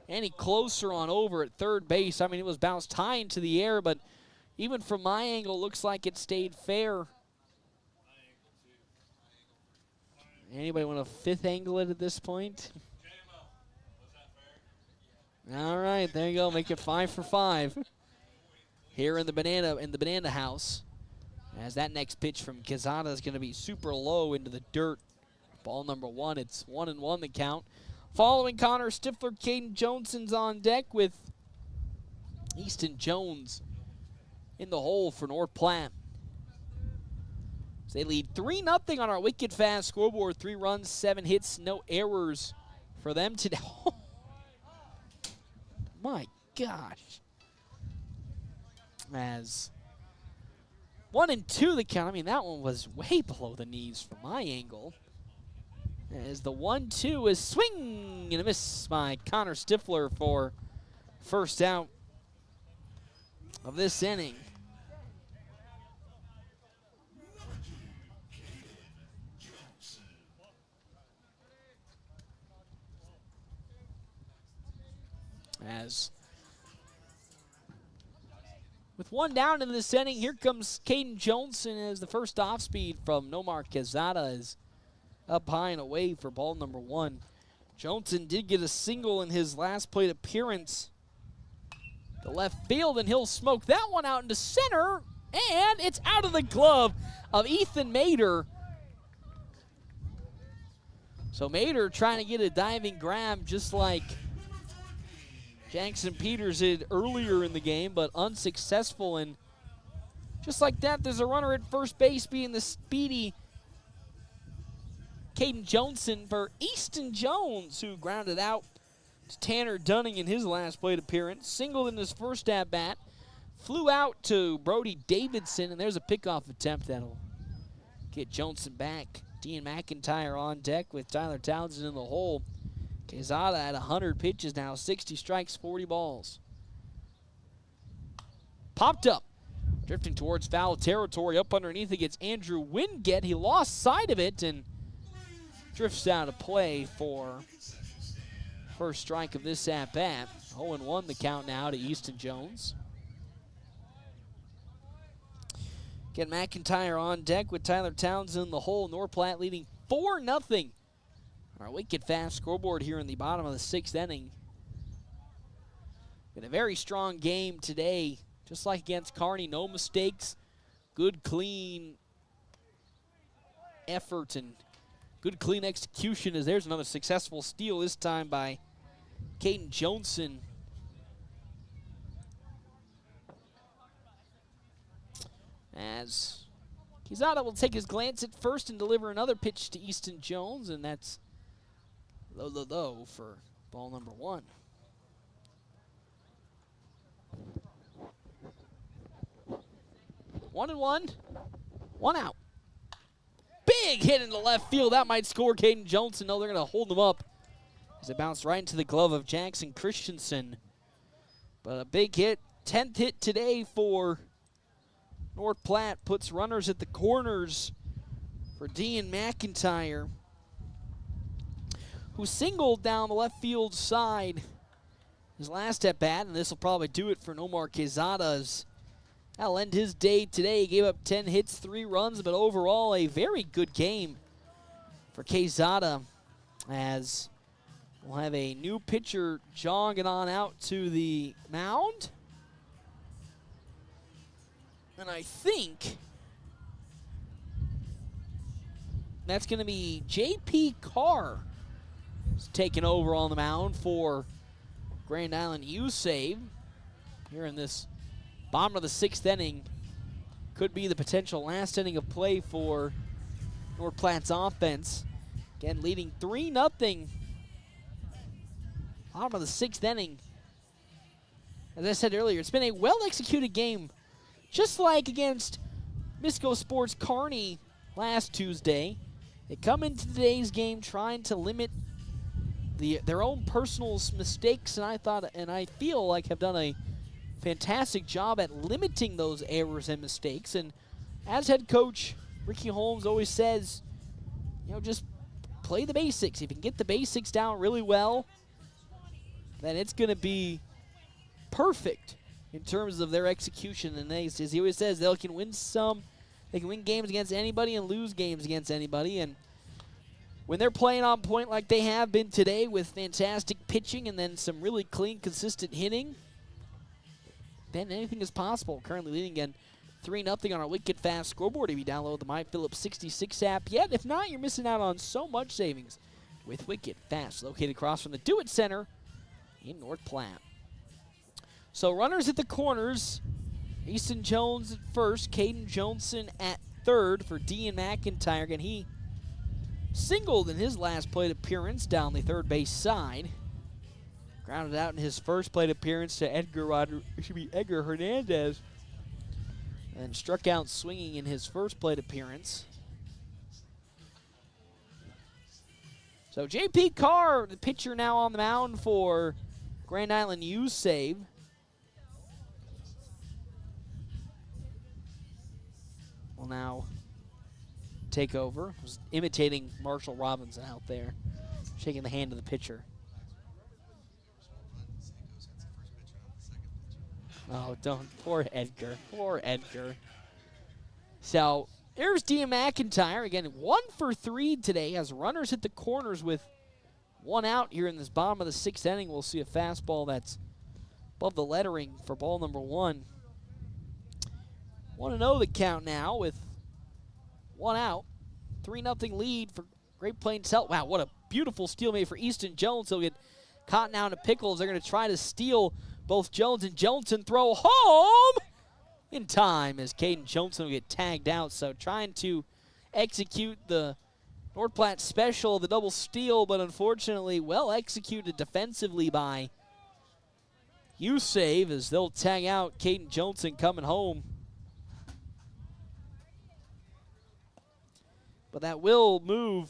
any closer on over at third base. I mean, it was bounced high into the air, but even from my angle, looks like it stayed fair. Anybody want a fifth angle it at this point? All right, there you go. Make it 5 for 5 here in the banana house. As that next pitch from Quezada is going to be super low into the dirt. Ball number one. It's 1-1 the count. Following Connor Stifler, Caden Johnson's on deck with Easton Jones in the hole for North Platte. So they lead 3-0 on our wicked fast scoreboard. 3 runs, 7 hits, no errors for them today. My gosh. As 1-2 the count. I mean, that one was way below the knees from my angle. As the 1-2 is swing and a miss by Connor Stifler for first out. of this inning. As with one down in this inning, here comes Caden Johnson as the first off speed from Nomar Quezada is up high and away for ball number 1. Johnson did get a single in his last plate appearance to left field, and he'll smoke that one out into center, and it's out of the glove of Ethan Mader. So Mader trying to get a diving grab just like Jackson Peters did earlier in the game, but unsuccessful. And just like that, there's a runner at first base, being the speedy Caden Johnson for Easton Jones, who grounded out to Tanner Dunning in his last plate appearance. Singled in his first at-bat. Flew out to Brody Davidson, and there's a pickoff attempt that'll get Johnson back. Dean McIntyre on deck with Tyler Townsend in the hole. Quezada at 100 pitches now, 60 strikes, 40 balls. Popped up, drifting towards foul territory. Up underneath it gets Andrew Wingett. He lost sight of it and drifts out of play for first strike of this at-bat. 0-1 the count now to Easton Jones. Get McIntyre on deck with Tyler Townsend in the hole. North Platte leading 4-0. Our wicked fast scoreboard here in the bottom of the 6th inning. Been a very strong game today, just like against Kearney. No mistakes, good clean effort and good clean execution, as there's another successful steal, this time by Caden Johnson. As Quezada will take his glance at first and deliver another pitch to Easton Jones, and that's low for ball number 1. One and one, one out. Big hit into left field. That might score Caden Johnson. No, they're going to hold him up as it bounced right into the glove of Jackson Christensen. But a big hit, 10th hit today for North Platte, puts runners at the corners for Dean McIntyre, who singled down the left field side his last at bat, and this will probably do it for Nomar Quezada. That'll end his day today. He gave up 10 hits, 3 runs, but overall a very good game for Quezada, as we'll have a new pitcher jogging on out to the mound. And I think that's going to be J.P. Carr taking over on the mound for Grand Island USave here in this bottom of the 6th inning. Could be the potential last inning of play for North Platte's offense. Again, leading 3-0. Bottom of the 6th inning. As I said earlier, it's been a well-executed game, just like against Misco Sports Kearney last Tuesday. They come into today's game trying to limit their own personal mistakes, and I feel like have done a fantastic job at limiting those errors and mistakes. And as head coach Ricky Holmes always says, just play the basics. If you can get the basics down really well, then it's going to be perfect in terms of their execution. And as he always says, they can win games against anybody and lose games against anybody. And when they're playing on point like they have been today, with fantastic pitching and then some really clean, consistent hitting, then anything is possible. Currently leading again 3-0 on our Wicked Fast scoreboard if you download the MyPhillips 66 app yet. If not, you're missing out on so much savings with Wicked Fast, located across from the Do It Center in North Platte. So runners at the corners, Easton Jones at first, Caden Johnson at third for Dean McIntyre. Again, he singled in his last plate appearance down the third base side. Grounded out in his first plate appearance to Edgar Hernandez. And struck out swinging in his first plate appearance. So J.P. Carr, the pitcher, now on the mound for Grand Island USave. will now take over. Was imitating Marshall Robinson out there, shaking the hand of the pitcher. Oh, don't. Poor Edgar. Poor Edgar. So, here's Dean McIntyre. Again, 1 for 3 today. Has runners hit the corners with 1 out here in this bottom of the 6th inning. We'll see a fastball that's above the lettering for ball number 1. 1-0 the count now with 1 out. 3-0 lead for Great Plains Health. Wow, what a beautiful steal made for Easton Jones. He'll get caught now in the pickles. They're going to try to steal both Jones and Johnson. Throw home in time as Caden Johnson will get tagged out. So trying to execute the North Platte special, the double steal, but unfortunately well executed defensively by USave as they'll tag out Caden Johnson coming home. But that will move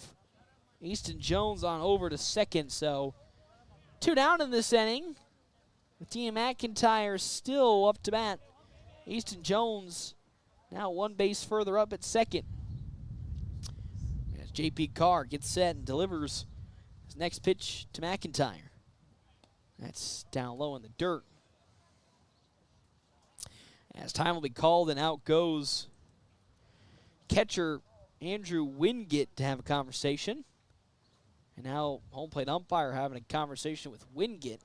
Easton Jones on over to second. So 2 down in this inning. With Dean McIntyre still up to bat. Easton Jones now 1 base further up at second. As JP Carr gets set and delivers his next pitch to McIntyre. That's down low in the dirt. As time will be called and out goes catcher Andrew Wingate to have a conversation. And now home plate umpire having a conversation with Wingate.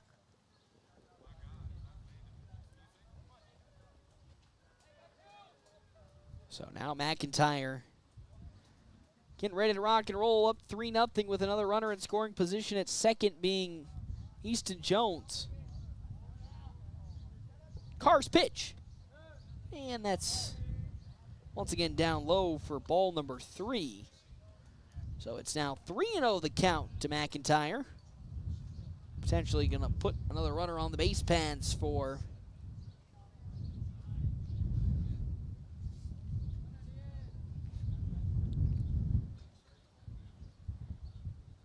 So now McIntyre getting ready to rock and roll, up 3-0 with another runner in scoring position at second being Easton Jones. Carr's pitch. And that's once again down low for ball number 3. So it's now 3-0 the count to McIntyre. Potentially going to put another runner on the base pads for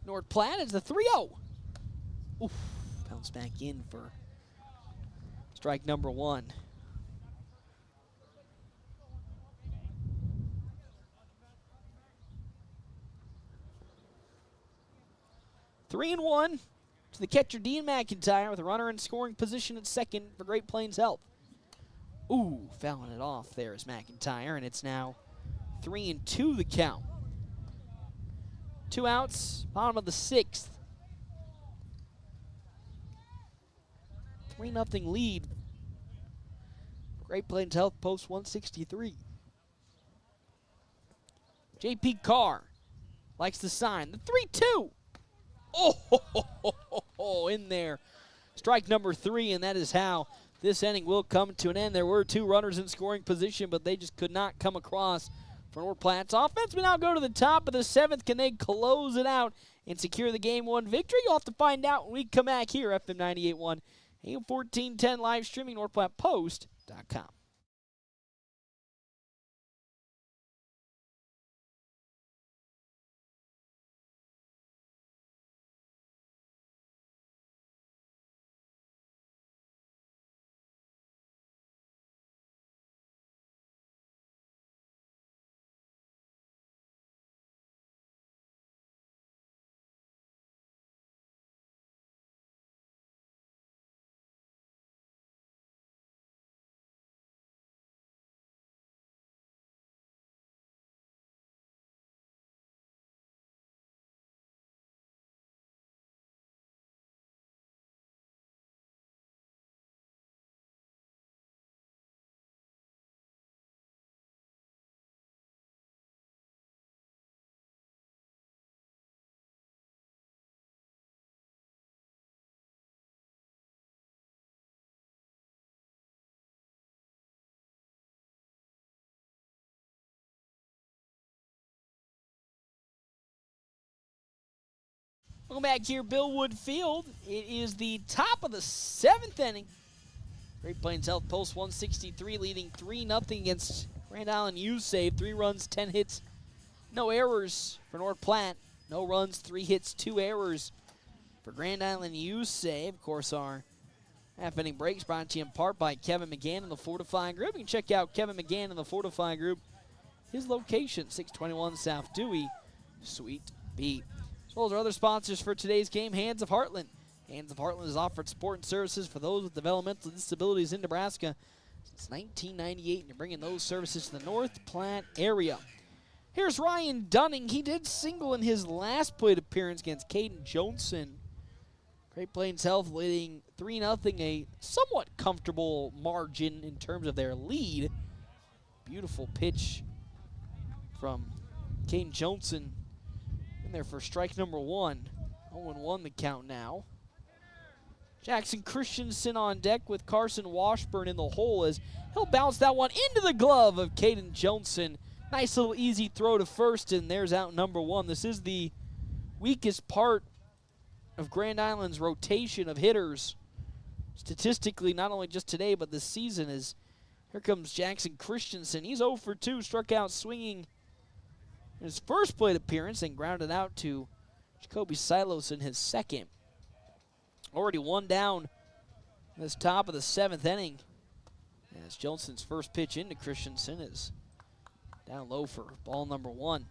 North Platte. It's the 3-0. Oof, bounce back in for strike number 1. Three and 1 to the catcher Dean McIntyre with a runner in scoring position at second for Great Plains Health. Ooh, fouling it off there is McIntyre, and it's now 3-2 the count. 2 outs, bottom of the 6th. 3-0 lead. Great Plains Health post 163. JP Carr likes the sign. The 3-2. Oh, in there. Strike number 3, and that is how this inning will come to an end. There were 2 runners in scoring position, but they just could not come across for North Platte's offense. We now go to the top of the 7th. Can they close it out and secure the Game 1 victory? You'll have to find out when we come back here, FM 98.1, AM 1410 live streaming, NorthPlattePost.com. Welcome back here, Billwood Field. It is the top of the 7th inning. Great Plains Health post 163, leading 3-0 against Grand Island USave. 3 runs, 10 hits, no errors for North Platte. No runs, 3 hits, 2 errors for Grand Island USave. Of course, our half-inning breaks brought to you in part by Kevin McGann and the Fortify Group. You can check out Kevin McGann and the Fortify Group his location, 621 South Dewey, Suite B. As well as our other sponsors for today's game, Hands of Heartland. Hands of Heartland has offered support and services for those with developmental disabilities in Nebraska since 1998, and you're bringing those services to the North Platte area. Here's Ryan Dunning. He did single in his last plate appearance against Caden Johnson. Great Plains Health leading 3-0, a somewhat comfortable margin in terms of their lead. Beautiful pitch from Caden Johnson in there for strike number 1. 0-1 the count now. Jackson Christensen on deck with Carson Washburn in the hole as he'll bounce that one into the glove of Caden Johnson. Nice little easy throw to first, and there's out number 1. This is the weakest part of Grand Island's rotation of hitters. Statistically, not only just today, but this season, is here comes Jackson Christensen. He's 0 for 2, struck out swinging in his first plate appearance and grounded out to Jacoby Silos in his second. Already 1 down in this top of the 7th inning. As Johnson's first pitch into Christensen is down low for ball number 1.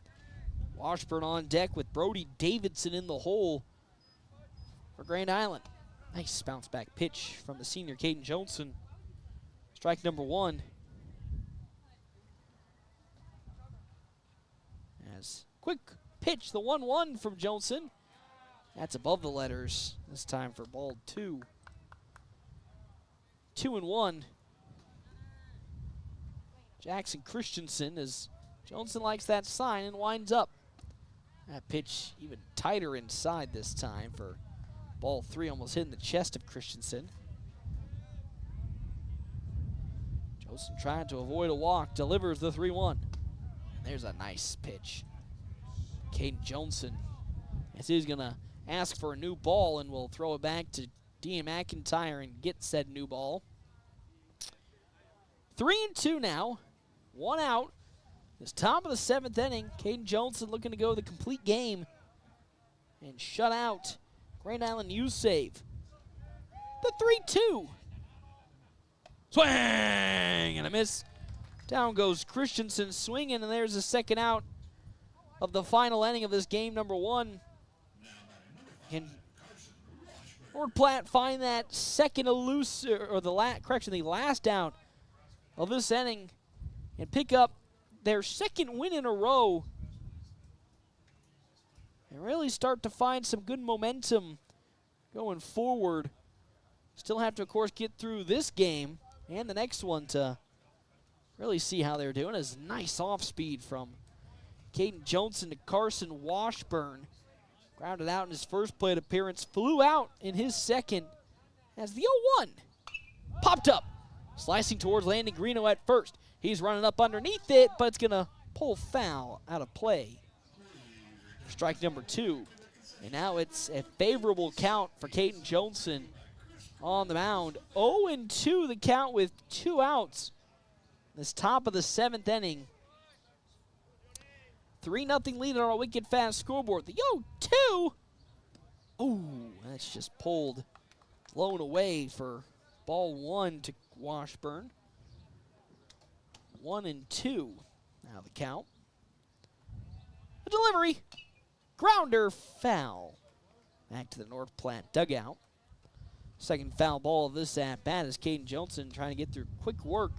Washburn on deck with Brody Davidson in the hole for Grand Island. Nice bounce back pitch from the senior Caden Johnson. Strike number 1. As quick pitch, the 1-1 from Johnson. That's above the letters this time for ball 2. 2-1. Jackson Christensen, as Johnson likes that sign and winds up. That pitch even tighter inside this time for ball 3, almost hitting the chest of Christensen. Johnson trying to avoid a walk, delivers the 3-1. And there's a nice pitch. Caden Johnson, as he's going to ask for a new ball and will throw it back to Dean McIntyre and get said new ball. 3-2 now. 1 out. This top of the 7th inning. Caden Johnson looking to go the complete game and shut out Grand Island USave. The 3-2. Swing and a miss. Down goes Christensen swinging, and there's the second out of the final inning of this game number 1. Can North Platte find that second elusive, or the last out of this inning, and pick up their second win in a row and really start to find some good momentum going forward. Still have to, of course, get through this game and the next one to really see how they're doing. It's nice off speed from Caden Johnson to Carson Washburn. Grounded out in his first plate appearance, flew out in his second as the 0-1 popped up. Slicing towards Landon Greeno at first. He's running up underneath it, but it's going to pull foul out of play. Strike number 2. And now it's a favorable count for Caden Johnson on the mound. 0-2 the count with 2 outs. This top of the 7th inning. 3-0 lead on our wicked fast scoreboard. The 0-2. Ooh, that's just pulled, blown away for ball 1 to Washburn. 1-2. Now the count. The delivery. Grounder foul. Back to the North Platte dugout. Second foul ball of this at bat is Caden Johnson trying to get through quick work.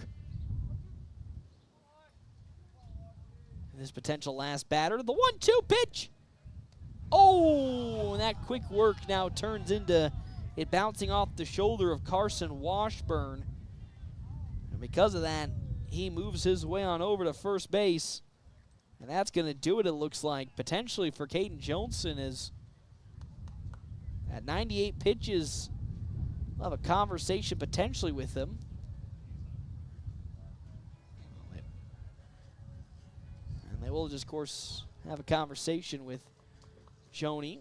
This potential last batter. The 1-2 pitch. Oh, and that quick work now turns into it bouncing off the shoulder of Carson Washburn. And because of that, he moves his way on over to first base. And that's going to do it, it looks like, potentially for Caden Johnson, is at 98 pitches, we'll have a conversation potentially with him. And they will just, of course, have a conversation with Joni.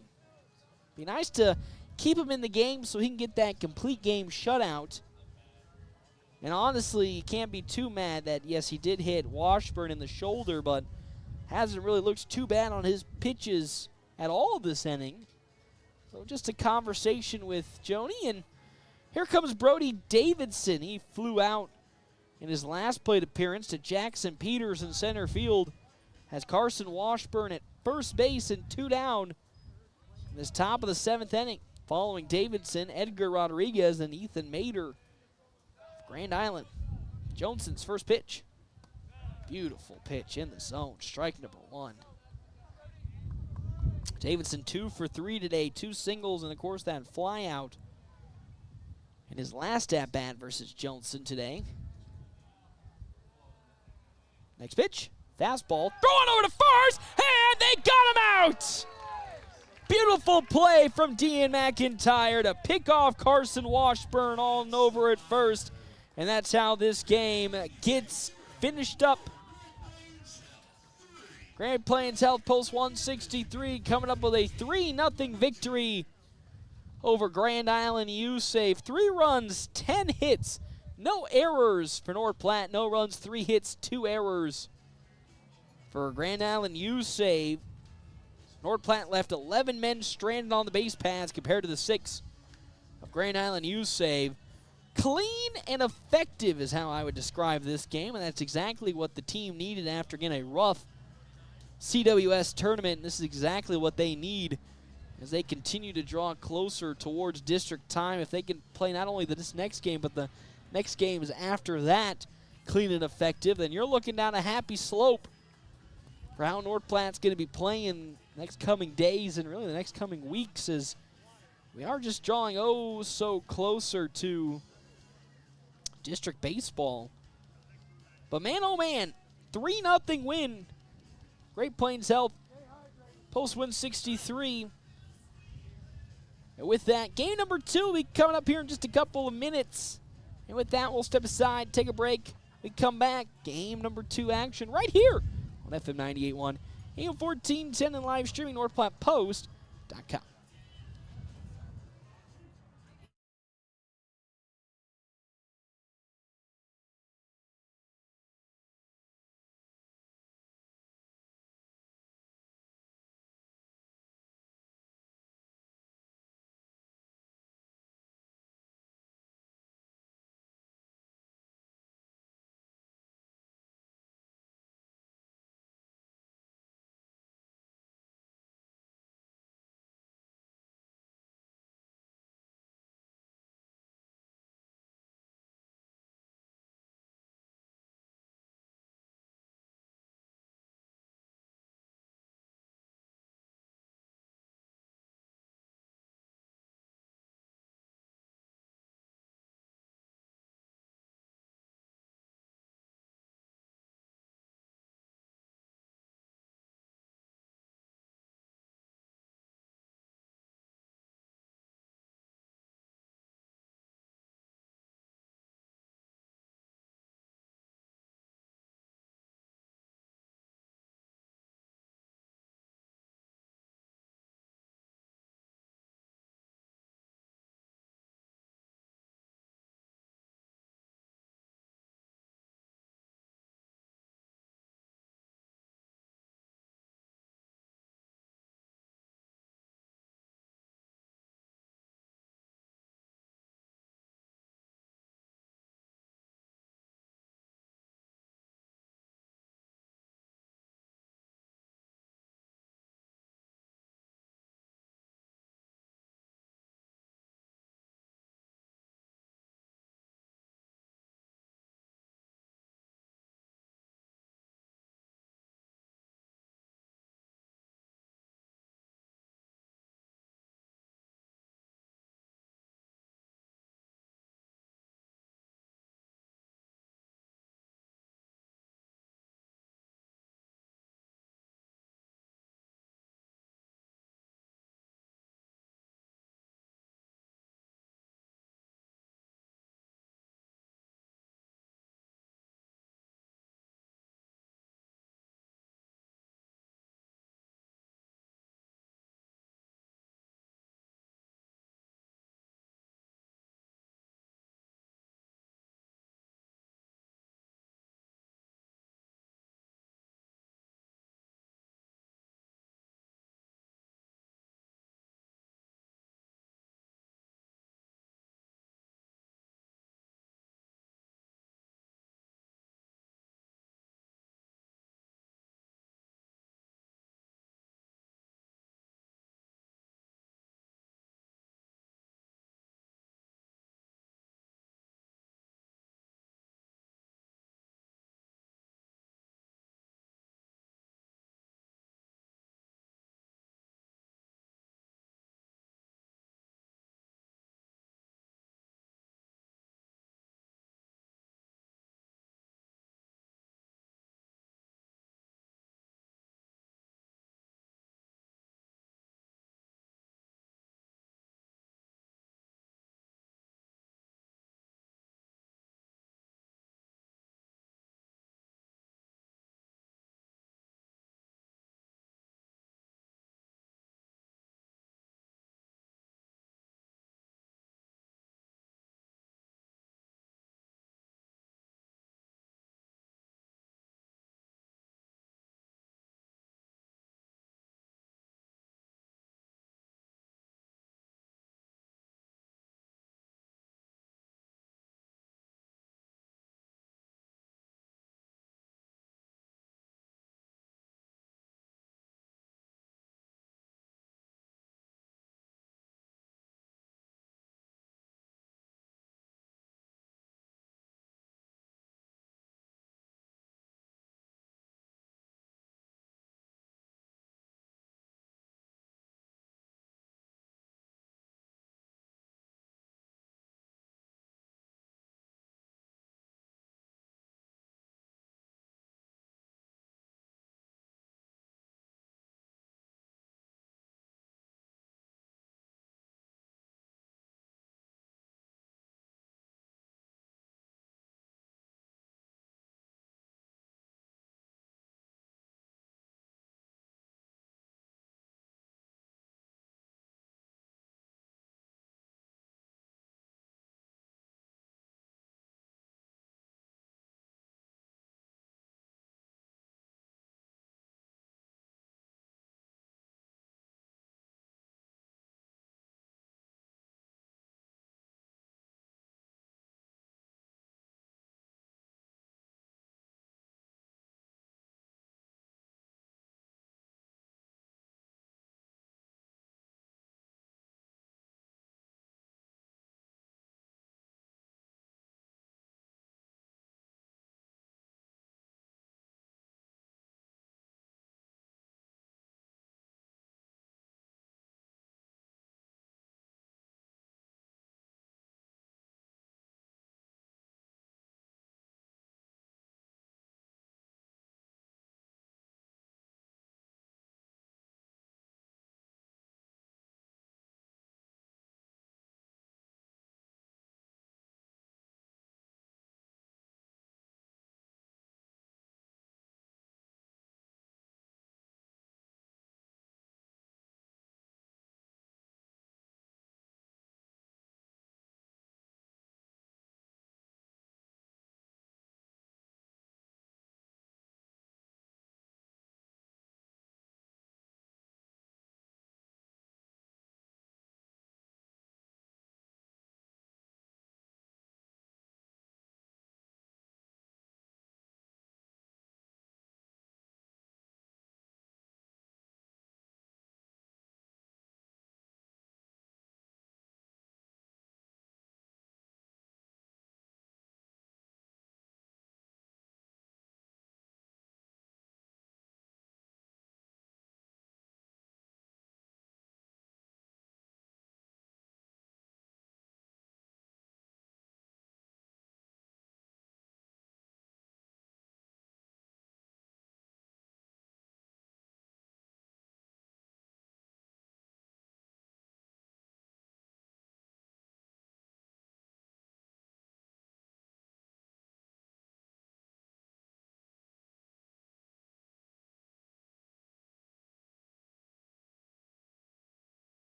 Be nice to keep him in the game so he can get that complete game shutout. And honestly, you can't be too mad that, yes, he did hit Washburn in the shoulder, but hasn't really looked too bad on his pitches at all this inning. So just a conversation with Joni, and here comes Brody Davidson. He flew out in his last plate appearance to Jackson Peters in center field. Has Carson Washburn at first base and 2 down in this top of the 7th inning. Following Davidson, Edgar Rodriguez, and Ethan Mater. Grand Island. Johnson's first pitch. Beautiful pitch in the zone. Strike number 1. Davidson 2 for 3 today. 2 singles and, of course, that fly out in his last at-bat versus Johnson today. Next pitch. Fastball. Throwing over to first, and they got him out! Beautiful play from Dean McIntyre to pick off Carson Washburn all and over at first. And that's how this game gets finished up. Grand Plains Health Post 163 coming up with a 3-0 victory over Grand Island USave. 3 runs, 10 hits, no errors for North Platte. No runs, 3 hits, 2 errors for Grand Island USave. North Platte left 11 men stranded on the base paths compared to the 6 of Grand Island USave. Clean and effective is how I would describe this game, and that's exactly what the team needed after getting a rough CWS tournament. This is exactly what they need as they continue to draw closer towards district time. If they can play not only this next game, but the next games after that clean and effective, then you're looking down a happy slope for how North Platte's going to be playing next coming days and really the next coming weeks, as we are just drawing so closer to district baseball. But man, oh man, 3-0 win. Great Plains Health Post win 63. And with that, game number 2 will be coming up here in just a couple of minutes. And with that, we'll step aside, take a break. We come back, game number 2 action right here on FM 98.1, AM 1410, and live streaming NorthPlattePost.com.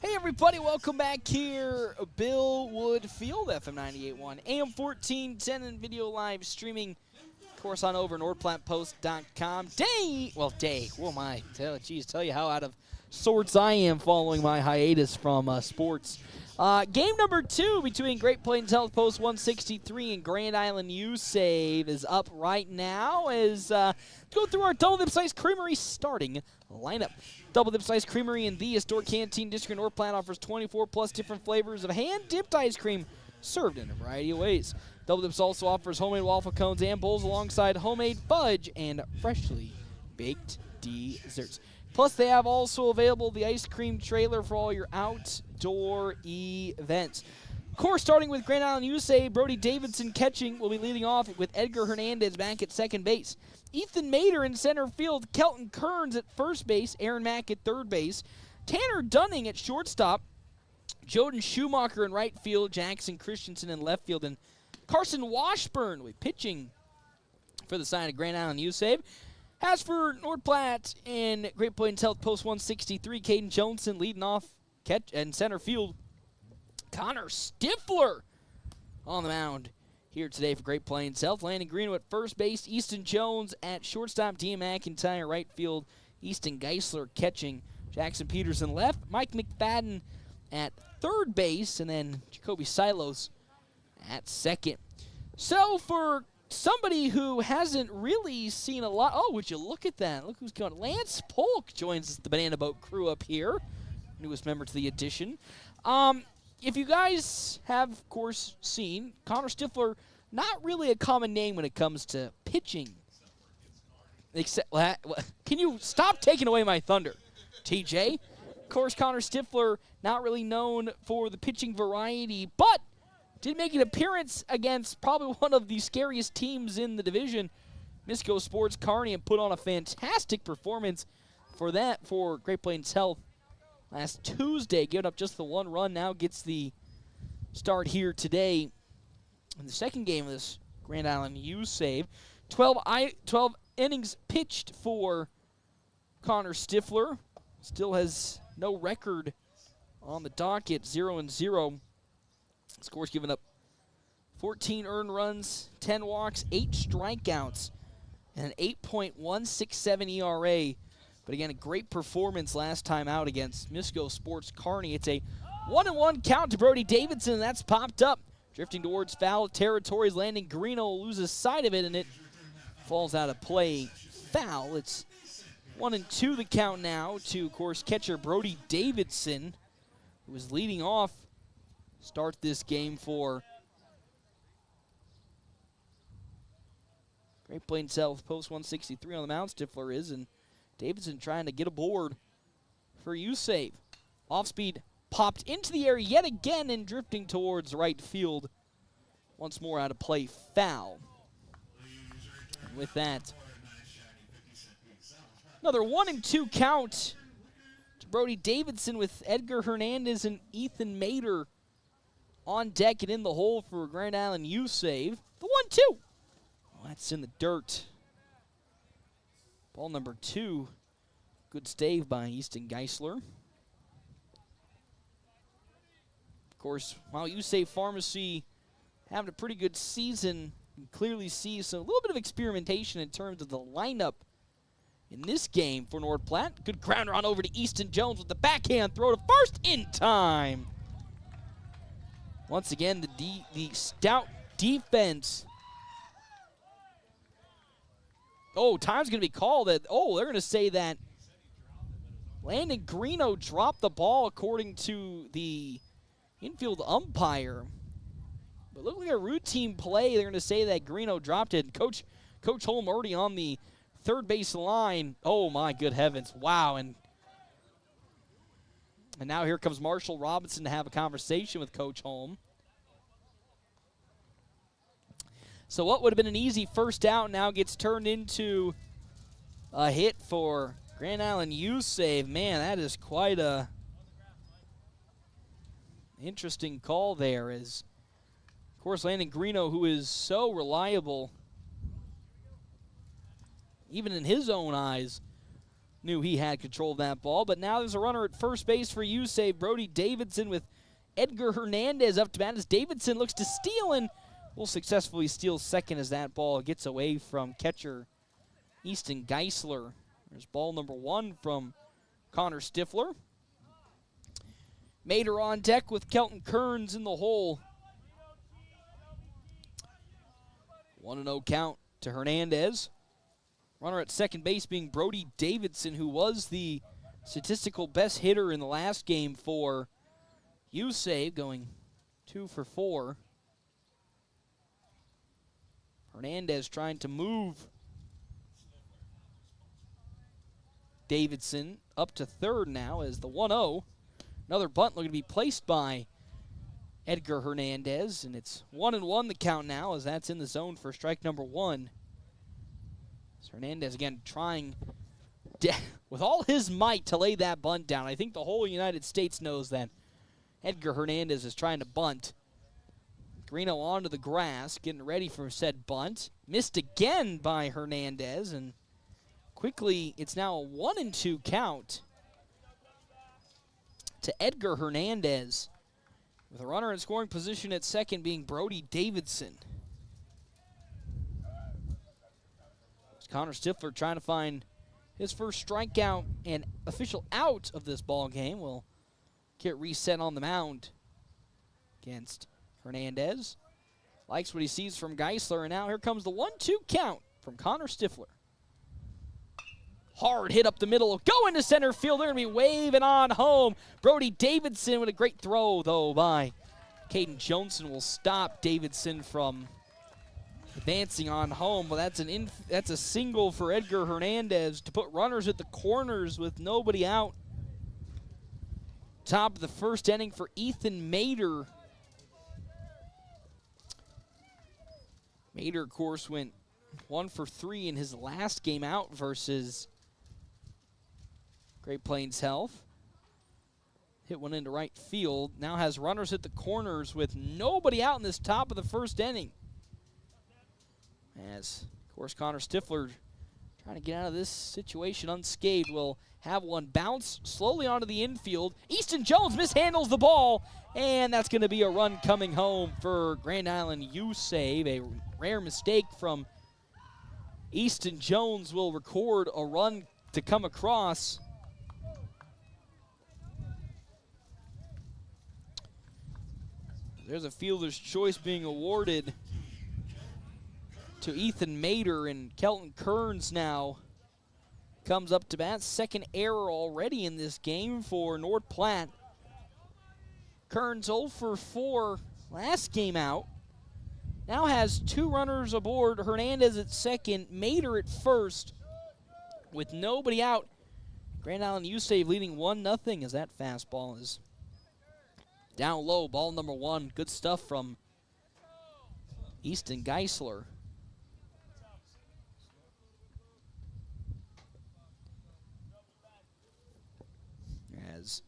Hey everybody, welcome back here. Bill Wood Field, FM 98.1, AM 1410, and video live streaming, of course, on over NordPlattePost.com. Who am I? Tell you how out of sorts I am following my hiatus from sports. Game number 2 between Great Plains Health Post 163 and Grand Island USave is up right now as go through our Double Dip Slice Creamery starting lineup. Double Dip Slice Creamery in the historic Canteen District of North Platte offers 24 plus different flavors of hand-dipped ice cream served in a variety of ways. Double Dips also offers homemade waffle cones and bowls alongside homemade fudge and freshly baked desserts. Plus, they have also available the ice cream trailer for all your outdoor events. Of course, starting with Grand Island USave, Brody Davidson catching will be leading off with Edgar Hernandez back at second base. Ethan Mader in center field, Kelton Kearns at first base, Aaron Mack at third base, Tanner Dunning at shortstop, Joden Schumacher in right field, Jackson Christensen in left field, and Carson Washburn will be pitching for the side of Grand Island USave. As for North Platte and Great Plains Health Post 163, Caden Johnson leading off catch and center field. Connor Stifler on the mound here today for Great Plains Health. Landon Greenwood at first base, Easton Jones at shortstop, Dean McIntyre right field, Easton Geisler catching, Jackson Peterson left, Mike McFadden at third base, and then Jacoby Silos at second. So for somebody who hasn't really seen a lot, oh, would you look at that? Look who's going. Lance Polk joins the Banana Boat crew up here, newest member to the addition. If you guys have, of course, seen, Connor Stifler, not really a common name when it comes to pitching. Except, can you stop taking away my thunder, TJ? Of course, Connor Stifler, not really known for the pitching variety, but did make an appearance against probably one of the scariest teams in the division, Misco Sports Kearney, and put on a fantastic performance for Great Plains Health last Tuesday, giving up just the one run. Now gets the start here today in the second game of this Grand Island USave. 12 innings pitched for Connor Stifler. Still has no record on the docket, 0-0. Scores given up 14 earned runs, 10 walks, 8 strikeouts, and an 8.167 ERA. But again, a great performance last time out against Misco Sports Kearney. It's a 1-1 count to Brody Davidson, and that's popped up. Drifting towards foul territory. Landon Greeno loses sight of it, and it falls out of play. Foul. It's 1-2 the count now to, of course, catcher Brody Davidson, who was leading off. Start this game for Great Plains Health Post 163 on the mound. Stifler is, and Davidson trying to get aboard for USave. Off speed popped into the air yet again and drifting towards right field. Once more out of play, foul. And with that, another 1-2 count to Brody Davidson with Edgar Hernandez and Ethan Mader on deck and in the hole for Grand Island USave. The 1-2. Well, that's in the dirt. Ball number 2. Good stave by Easton Geisler. Of course, while USave Pharmacy having a pretty good season, you can clearly see a little bit of experimentation in terms of the lineup in this game for North Platte. Good ground run over to Easton Jones with the backhand throw to first in time. Once again, the stout defense. Oh, time's going to be called. They're going to say that Landon Greeno dropped the ball according to the infield umpire. But look like a routine play. They're going to say that Greeno dropped it. Coach Holm already on the third base line. Oh, my good heavens. Wow. And now here comes Marshall Robinson to have a conversation with Coach Holm. So what would have been an easy first out now gets turned into a hit for Grand Island USave. Man, that is quite a interesting call there. As, of course, Landon Greeno, who is so reliable, even in his own eyes, knew he had control of that ball. But now there's a runner at first base for USave. Brody Davidson with Edgar Hernandez up to bat as Davidson looks to steal and will successfully steal second as that ball gets away from catcher Easton Geisler. There's ball number 1 from Connor Stifler. Mater on deck with Kelton Kearns in the hole. 1-0 count to Hernandez. Runner at second base being Brody Davidson, who was the statistical best hitter in the last game for USave, going 2 for 4. Hernandez trying to move Davidson up to third now as the 1-0. Another bunt looking to be placed by Edgar Hernandez, and it's 1-1 the count now as that's in the zone for strike number 1. So Hernandez again trying with all his might to lay that bunt down. I think the whole United States knows that Edgar Hernandez is trying to bunt. Greeno onto the grass, getting ready for said bunt. Missed again by Hernandez, and quickly it's now a 1-2 count to Edgar Hernandez, with a runner in scoring position at second being Brody Davidson. Connor Stifler trying to find his first strikeout and official out of this ball game. Will get reset on the mound against Hernandez. Likes what he sees from Geisler, and now here comes the 1-2 count from Connor Stifler. Hard hit up the middle, go into center field. They're going to be waving on home. Brody Davidson with a great throw, though, by Caden Johnson will stop Davidson from advancing on home. Well, that's a single for Edgar Hernandez to put runners at the corners with nobody out. Top of the first inning for Ethan Mater. Mater, of course, went 1 for 3 in his last game out versus Great Plains Health. Hit one into right field. Now has runners at the corners with nobody out in this top of the first inning. As, of course, Connor Stifler trying to get out of this situation unscathed will have one bounce slowly onto the infield. Easton Jones mishandles the ball, and that's going to be a run coming home for Grand Island USave. A rare mistake from Easton Jones will record a run to come across. There's a fielder's choice being awarded to Ethan Mater, and Kelton Kearns now comes up to bat. Second error already in this game for North Platte. Kearns 0 for 4 last game out. Now has 2 runners aboard. Hernandez at second, Mater at first with nobody out. Grand Island USave leading 1-0 as that fastball is down low. Ball number 1. Good stuff from Easton Geisler. As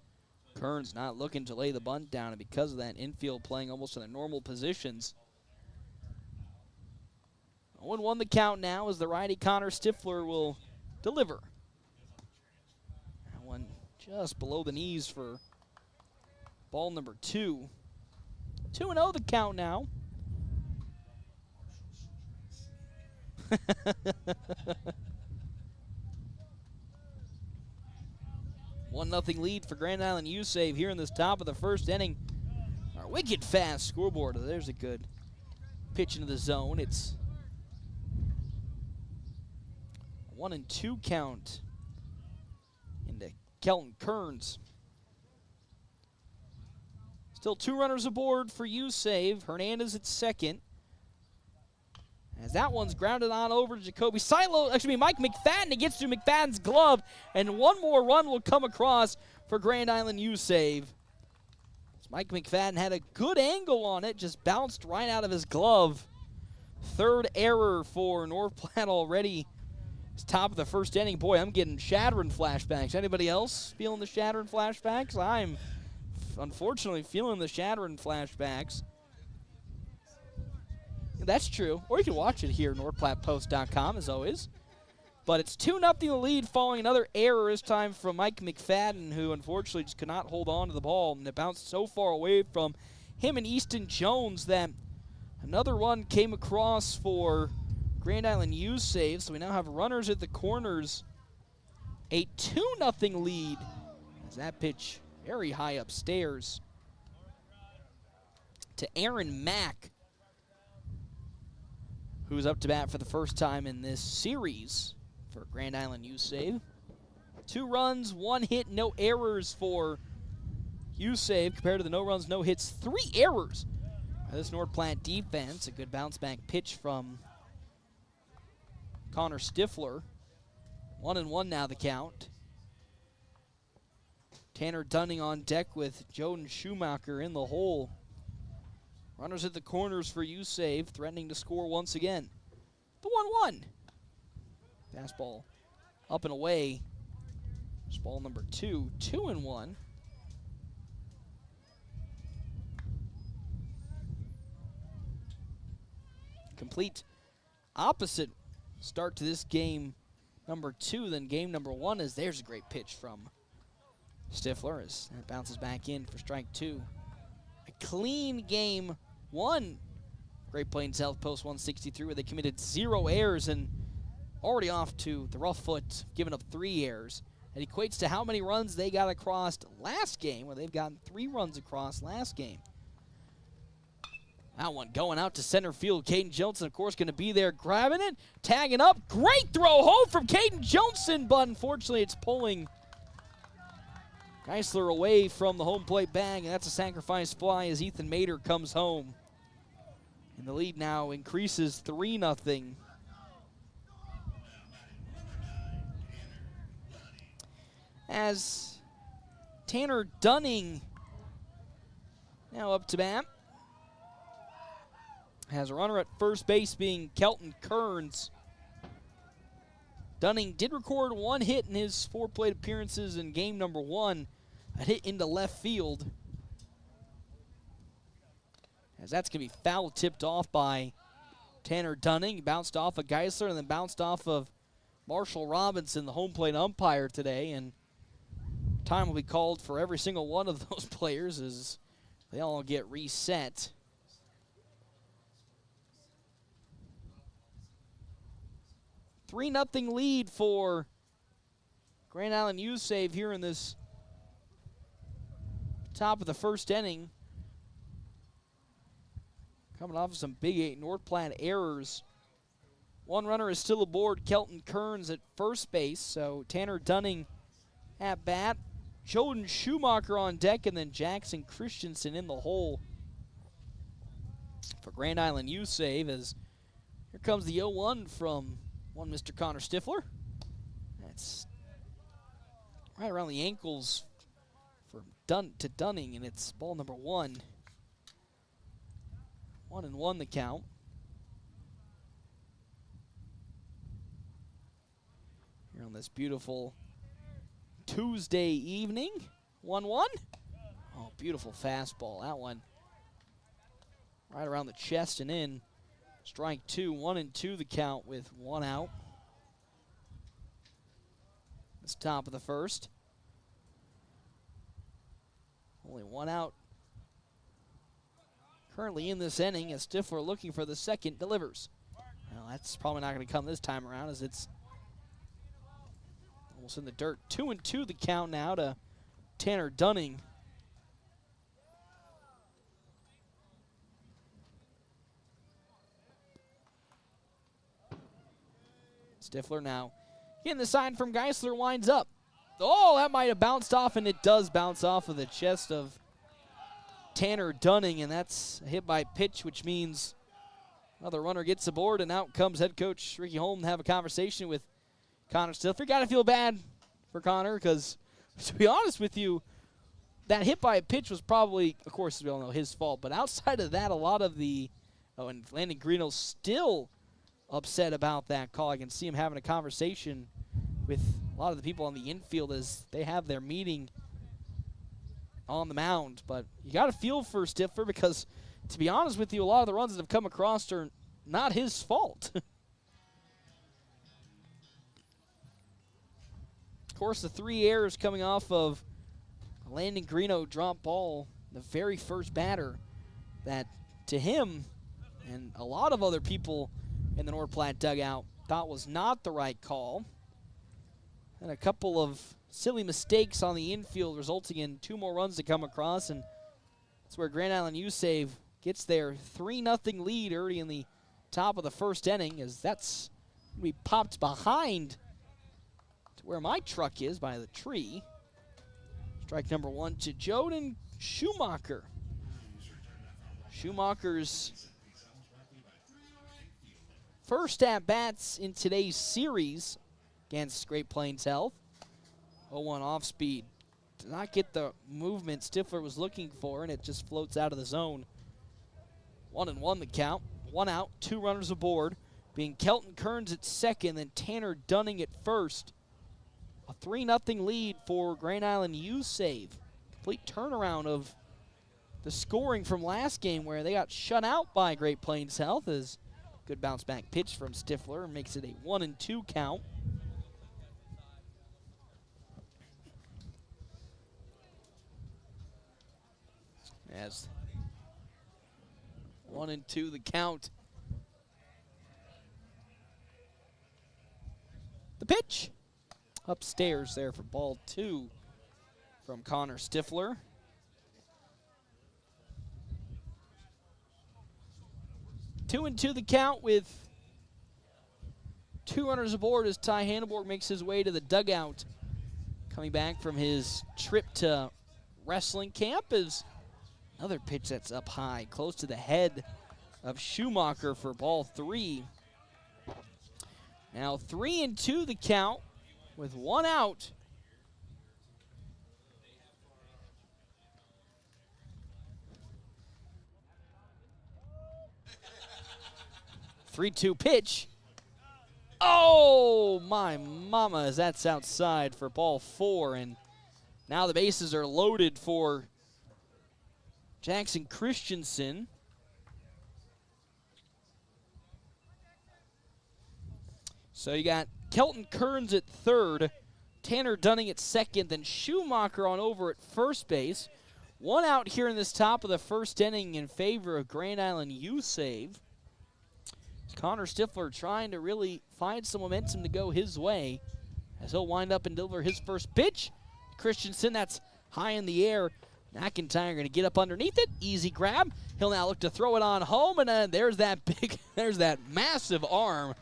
Kearns not looking to lay the bunt down, and because of that, infield playing almost in their normal positions. 0-1 the count now as the righty Connor Stifler will deliver. That one just below the knees for ball number 2. 2-0 the count now. 1-0 lead for Grand Island USave here in this top of the first inning. Our wicked fast scoreboard. There's a good pitch into the zone. It's 1-2 count into Kelton Kearns. Still 2 runners aboard for USave. Hernandez at second. As that one's grounded on over to Jacoby Silo, Mike McFadden. It gets through McFadden's glove, and one more run will come across for Grand Island USave. Mike McFadden had a good angle on it, just bounced right out of his glove. Third error for North Platte already. It's top of the first inning. Boy, I'm getting Shadron flashbacks. Anybody else feeling the Shadron flashbacks? I'm unfortunately feeling the Shadron flashbacks. That's true. Or you can watch it here at NorthPlattePost.com, as always. But it's 2-0 the lead following another error, this time from Mike McFadden, who unfortunately just could not hold on to the ball. And it bounced so far away from him and Easton Jones that another run came across for Grand Island USave. So we now have runners at the corners. A 2-0 lead as that pitch very high upstairs to Aaron Mack, who's up to bat for the first time in this series for Grand Island USave. 2 runs, 1 hit, no errors for USave compared to the no runs, no hits, 3 errors by this North Platte defense. A good bounce back pitch from Connor Stifler. 1-1 now the count. Tanner Dunning on deck with Joden Schumacher in the hole. Runners at the corners for USave, threatening to score once again. The 1-1. Fastball up and away. It's ball number 2, 2-1. Complete opposite start to this game number 2 than game number 1, as there's a great pitch from Stifler as that bounces back in for strike 2. A clean game 1. Great Plains South Post 163, where they committed 0 errors and already off to the rough foot, giving up 3 errors. It equates to how many runs they got across last game, where they've gotten 3 runs across last game. That one going out to center field. Caden Johnson, of course, going to be there grabbing it, tagging up. Great throw home from Caden Johnson, but unfortunately it's pulling Geisler away from the home plate bag, and that's a sacrifice fly as Ethan Mader comes home. And the lead now increases 3-0. As Tanner Dunning now up to bat. Has a runner at first base being Kelton Kearns. Dunning did record 1 hit in his 4 plate appearances in game number 1. A hit into left field. As that's going to be foul tipped off by Tanner Dunning. He bounced off of Geisler and then bounced off of Marshall Robinson, the home plate umpire today. And time will be called for every single one of those players as they all get reset. Three 3-0 lead for Grand Island USave here in this top of the first inning. Coming off of some Big 8 North Platte errors. 1 runner is still aboard, Kelton Kearns at first base. So Tanner Dunning at bat. Joden Schumacher on deck, and then Jackson Christensen in the hole for Grand Island USave, as here comes the 0-1 from one Mr. Connor Stifler. That's right around the ankles for Dunning, and it's ball number 1. 1-1 the count. Here on this beautiful Tuesday evening. 1-1. Oh, beautiful fastball. That one right around the chest and in. Strike 2, 1-2 the count with 1 out. It's top of the first. Only 1 out currently in this inning, as Stifler looking for the second delivers. Well, that's probably not going to come this time around, as it's almost in the dirt. 2-2 the count now to Tanner Dunning. Stifler now getting the sign from Geisler, winds up. Oh, that might have bounced off, and it does bounce off of the chest of Tanner Dunning, and that's a hit by pitch, which means another runner gets aboard, and out comes head coach Ricky Holm to have a conversation with Connor Stifler. Got to feel bad for Connor, because to be honest with you, that hit by a pitch was probably, of course, we all know, his fault. But outside of that, a lot of the, and Landon Greeno's still upset about that call. I can see him having a conversation with a lot of the people on the infield as they have their meeting on the mound. But you got to feel for Stifler, because to be honest with you, a lot of the runs that have come across are not his fault. Of course, the 3 errors coming off of a Landon Greeno drop ball, the very first batter, that to him and a lot of other people in the North Platte dugout thought was not the right call. And a couple of silly mistakes on the infield resulting in 2 more runs to come across, and that's where Grand Island USave gets their 3-0 lead early in the top of the first inning, as that's we popped behind to where my truck is by the tree. Strike number 1 to Jordan Schumacher. Schumacher's first at-bats in today's series against Great Plains Health. 0-1 off speed. Did not get the movement Stifler was looking for, and it just floats out of the zone. 1-1 the count. 1 out, 2 runners aboard. Being Kelton Kearns at second, then Tanner Dunning at first. A 3-0 lead for Grand Island USave. Complete turnaround of the scoring from last game where they got shut out by Great Plains Health, as good bounce back pitch from Stifler makes it a 1-2 count. As 1-2 the count. The pitch upstairs there for ball 2 from Connor Stifler. Two and two the count with 2 runners aboard as Ty Hanneborg makes his way to the dugout. Coming back from his trip to wrestling camp is another pitch that's up high, close to the head of Schumacher for ball 3. Now 3-2 the count with 1 out. Three-two pitch. Oh, my mama, as that's outside for ball 4. And now the bases are loaded for Jackson Christensen. So you got Kelton Kearns at third, Tanner Dunning at second, then Schumacher on over at first base. 1 out here in this top of the first inning in favor of Grand Island USave. Connor Stifler trying to really find some momentum to go his way as he'll wind up and deliver his first pitch. Christensen, that's high in the air. McIntyre going to get up underneath it. Easy grab. He'll now look to throw it on home, and there's that massive arm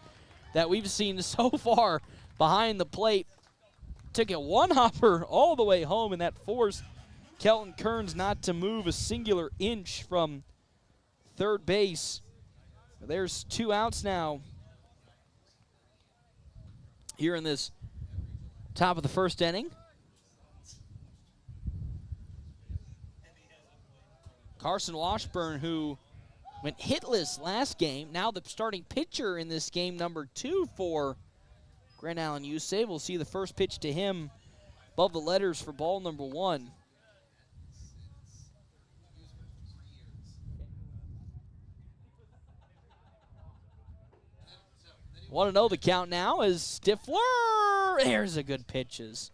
that we've seen so far behind the plate. Took it 1-hopper all the way home, and that forced Kelton Kearns not to move a singular inch from third base. There's 2 outs now here in this top of the first inning. Carson Washburn, who went hitless last game, now the starting pitcher in this game number 2 for Grand Island USave. We'll see the first pitch to him above the letters for ball number 1. Want to know the count now is Stifler. There's a good pitch. It's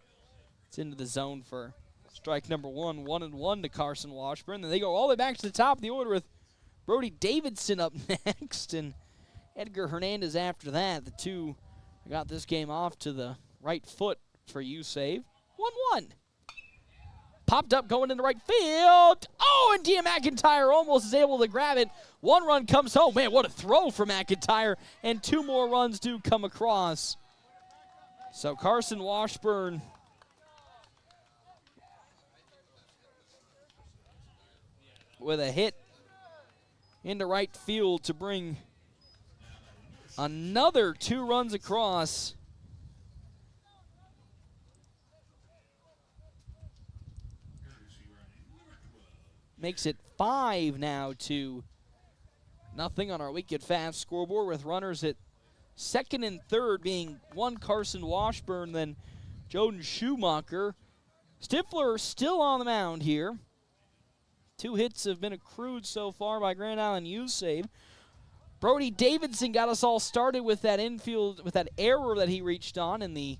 into the zone for strike number 1. 1-1 to Carson Washburn. Then they go all the way back to the top of the order with Brody Davidson up next and Edgar Hernandez after that. The two got this game off to the right foot for USave. 1-1. Popped up going into right field. Oh, and Dia McIntyre almost is able to grab it. 1 run comes home. Man, what a throw from McIntyre. And 2 more runs do come across. So Carson Washburn with a hit into right field to bring another 2 runs across. Makes it 5 now to nothing on our Wicked Fast scoreboard, with runners at second and third being 1 Carson Washburn, then Jordan Schumacher. Stifler still on the mound here. 2 hits have been accrued so far by Grand Island USave. Brody Davidson got us all started with that infield, with that error that he reached on in the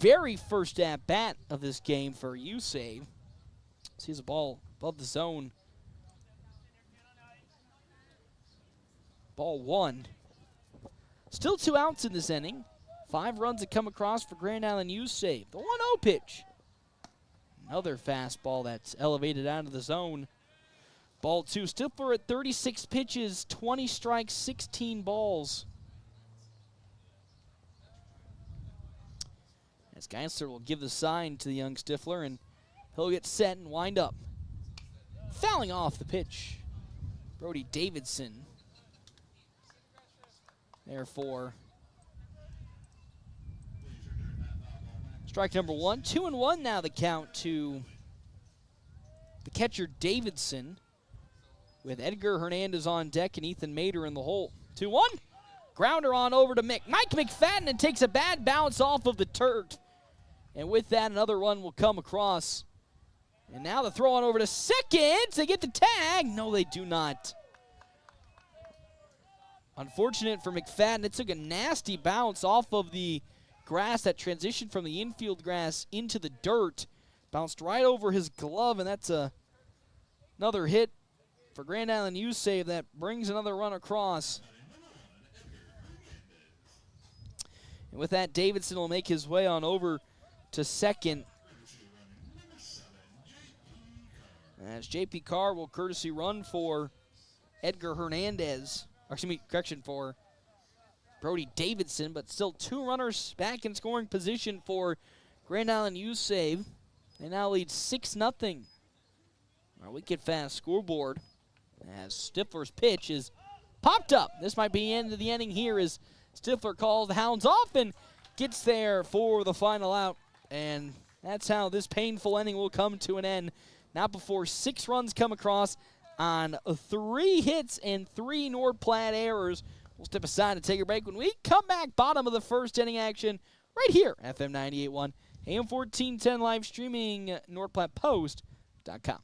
very first at-bat of this game for USave. Sees a ball above the zone. Ball 1. Still 2 outs in this inning. 5 runs that come across for Grand Island USave. The 1-0 pitch. Another fastball that's elevated out of the zone. Ball 2. Stifler at 36 pitches, 20 strikes, 16 balls. As Geisler will give the sign to the young Stifler, and he'll get set and wind up. Fouling off the pitch. Brody Davidson. Therefore, strike number 1. 2-1 now the count to the catcher Davidson, with Edgar Hernandez on deck and Ethan Mader in the hole. 2-1. Grounder on over to Mike McFadden, and takes a bad bounce off of the turf. And with that, another run will come across. And now the throw on over to second. They get the tag. No, they do not. Unfortunate for McFadden. It took a nasty bounce off of the grass that transitioned from the infield grass into the dirt. Bounced right over his glove, and that's another hit for Grand Island USave that brings another run across. And with that, Davidson will make his way on over to second. As J.P. Carr will courtesy run for Edgar Hernandez. Or excuse me, correction, for Brody Davidson, but still 2 runners back in scoring position for Grand Island USave. They now lead 6-0. Our wicked fast scoreboard as Stifler's pitch is popped up. This might be the end of the inning here as Stifler calls the Hounds off and gets there for the final out. And that's how this painful inning will come to an end. Not before 6 runs come across on 3 hits and 3 North Platte errors. We'll step aside and take a break. When we come back, bottom of the first inning action right here, FM 98.1, AM 1410 live streaming, NorthPlattePost.com.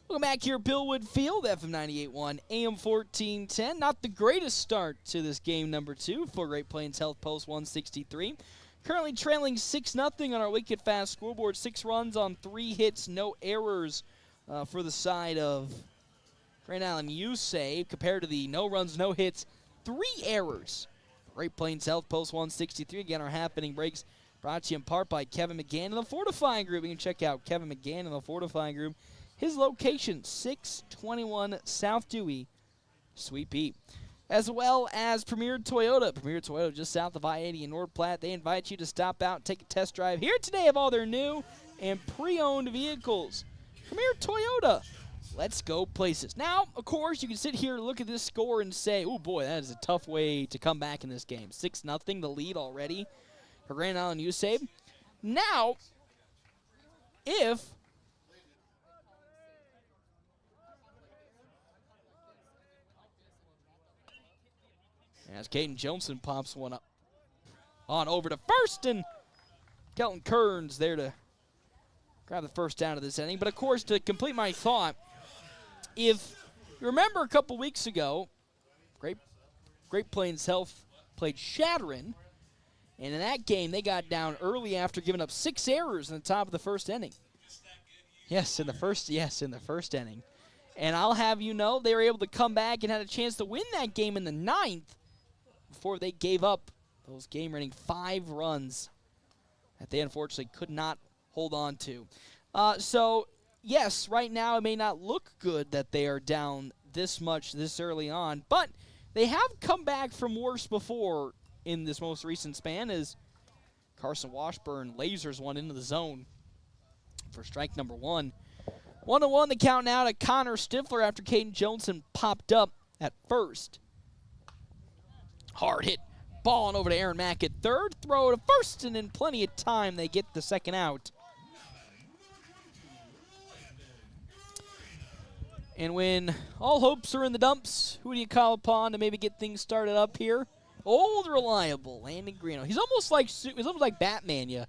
Welcome back here at Billwood Field, FM 98.1, AM 1410. Not the greatest start to this game number 2 for Great Plains Health Post 163. Currently trailing 6-0 on our wicked fast scoreboard. 6 runs on 3 hits, no errors for the side of Grand Island USave, compared to the no runs, no hits, 3 errors. Great Plains Health Post 163. Again, our happening breaks brought to you in part by Kevin McGann and the Fortifying Group. You can check out Kevin McGann and the Fortifying Group. His location, 621 South Dewey, Suite B. As well as Premier Toyota. Premier Toyota just south of I-80 in North Platte. They invite you to stop out and take a test drive here today of all their new and pre-owned vehicles. Premier Toyota, Let's go places. Now, of course, you can sit here and look at this score and say, oh boy, that is a tough way to come back in this game. 6-0, the lead already for Grand Island USave. Now, if as Caden Johnson pops one up on over to first, and Kelton Kearns there to grab the first down of this inning. But of course, to complete my thought, if you remember a couple weeks ago, Great Plains Health played Shadron, and in that game they got down early after giving up 6 errors in the top of the first inning. Yes, in the first inning. And I'll have you know, they were able to come back and had a chance to win that game in the 9th before they gave up those game-winning 5 runs that they unfortunately could not hold on to. So, yes, right now it may not look good that they are down this much this early on, but they have come back from worse before in this most recent span as Carson Washburn lasers one into the zone for strike number 1. 1-1 the count now to Connor Stifler after Caden Johnson popped up at first. Hard hit ball on over to Aaron Mack at third. Throw to first, and in plenty of time they get the second out. And when all hopes are in the dumps, who do you call upon to maybe get things started up here? Old reliable Landon Greeno. He's almost like Batman. You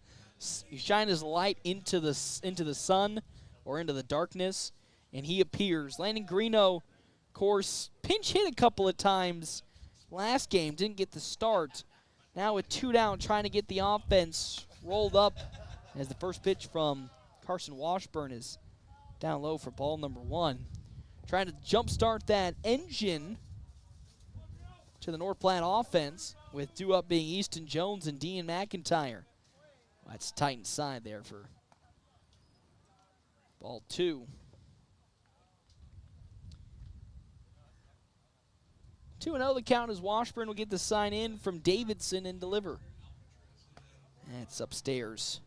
shine his light into the sun or into the darkness, and he appears. Landon Greeno, of course, pinch hit a couple of times last game, didn't get the start. Now with 2 down, trying to get the offense rolled up as the first pitch from Carson Washburn is down low for ball number 1. Trying to jumpstart that engine to the North Platte offense with due up being Easton Jones and Dean McIntyre. That's tight inside there for ball 2. 2-0 the count as Washburn will get the sign in from Davidson and deliver. That's upstairs.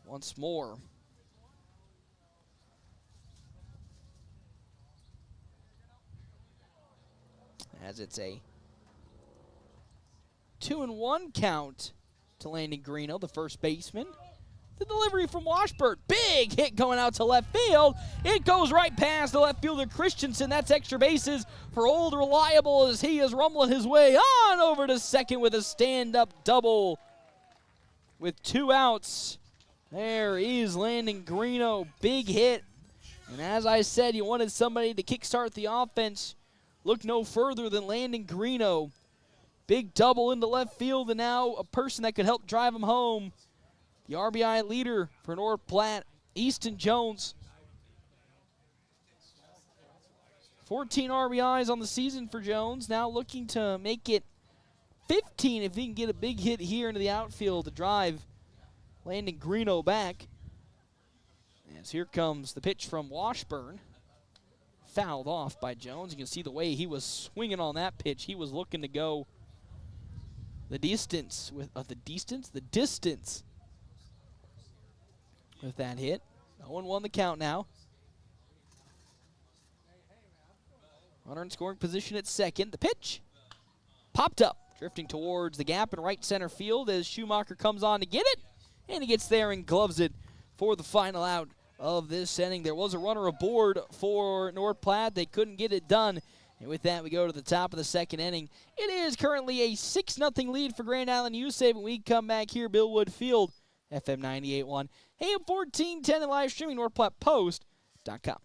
Once more. As it's a 2-1 count to Landon Greeno, the first baseman. The delivery from Washburn. Big hit going out to left field. It goes right past the left fielder Christensen. That's extra bases for Old Reliable as he is rumbling his way on over to second with a stand-up double. With 2 outs, there is Landon Greeno. Big hit. And as I said, you wanted somebody to kickstart the offense. Look no further than Landon Greeno. Big double into left field, and now a person that could help drive him home. The RBI leader for North Platte, Easton Jones. 14 RBIs on the season for Jones. Now looking to make it 15 if he can get a big hit here into the outfield to drive Landon Greeno back. As here comes the pitch from Washburn. Fouled off by Jones. You can see the way he was swinging on that pitch. He was looking to go the distance with the distance with that hit. 0-1 the count now. Runner in scoring position at second. The pitch popped up, drifting towards the gap in right center field as Schumacher comes on to get it, and he gets there and gloves it for the final out of this inning. There was a runner aboard for North Platte. They couldn't get it done. And with that, we go to the top of the second inning. It is currently a 6-0 lead for Grand Island USave. When we come back here, Bill Wood Field, FM 98.1, AM 1410, and live streaming, NorthPlattePost.com.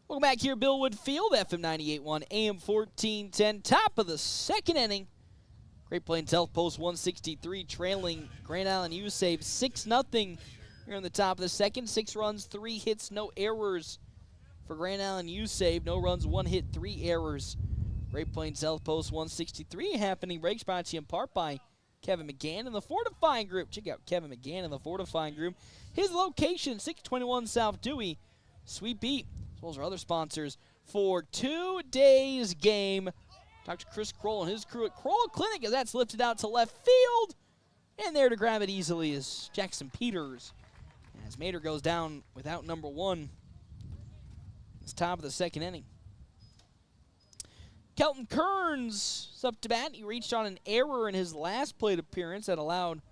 Welcome back here, Billwood Field, FM 98.1, AM 1410, top of the second inning. Great Plains Health Post 163 trailing Grand Island USave 6-0 here in the top of the second. 6 runs, 3 hits, no errors for Grand Island USave. No runs, 1 hit, 3 errors. Great Plains Health Post 163 happening. Breaks brought to you in part by Kevin McGann and the Fortifying Group. Check out Kevin McGann and the Fortifying Group. His location, 621 South Dewey. Sweet beat, as well as our other sponsors for today's game. Dr. Chris Kroll and his crew at Kroll Clinic, as that's lifted out to left field. And there to grab it easily is Jackson Peters. As Mater goes down without number 1. It's top of the second inning. Kelton Kearns is up to bat. He reached on an error in his last plate appearance that allowed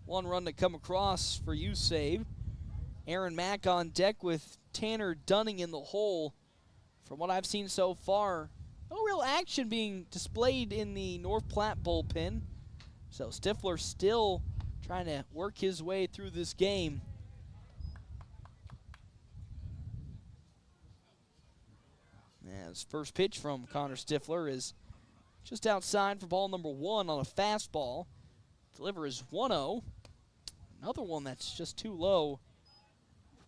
1 run to come across for USave. Aaron Mack on deck with Tanner Dunning in the hole. From what I've seen so far, no real action being displayed in the North Platte bullpen. So Stifler still trying to work his way through this game. As first pitch from Connor Stifler is just outside for ball number 1 on a fastball. Deliver is 1-0. Another one that's just too low.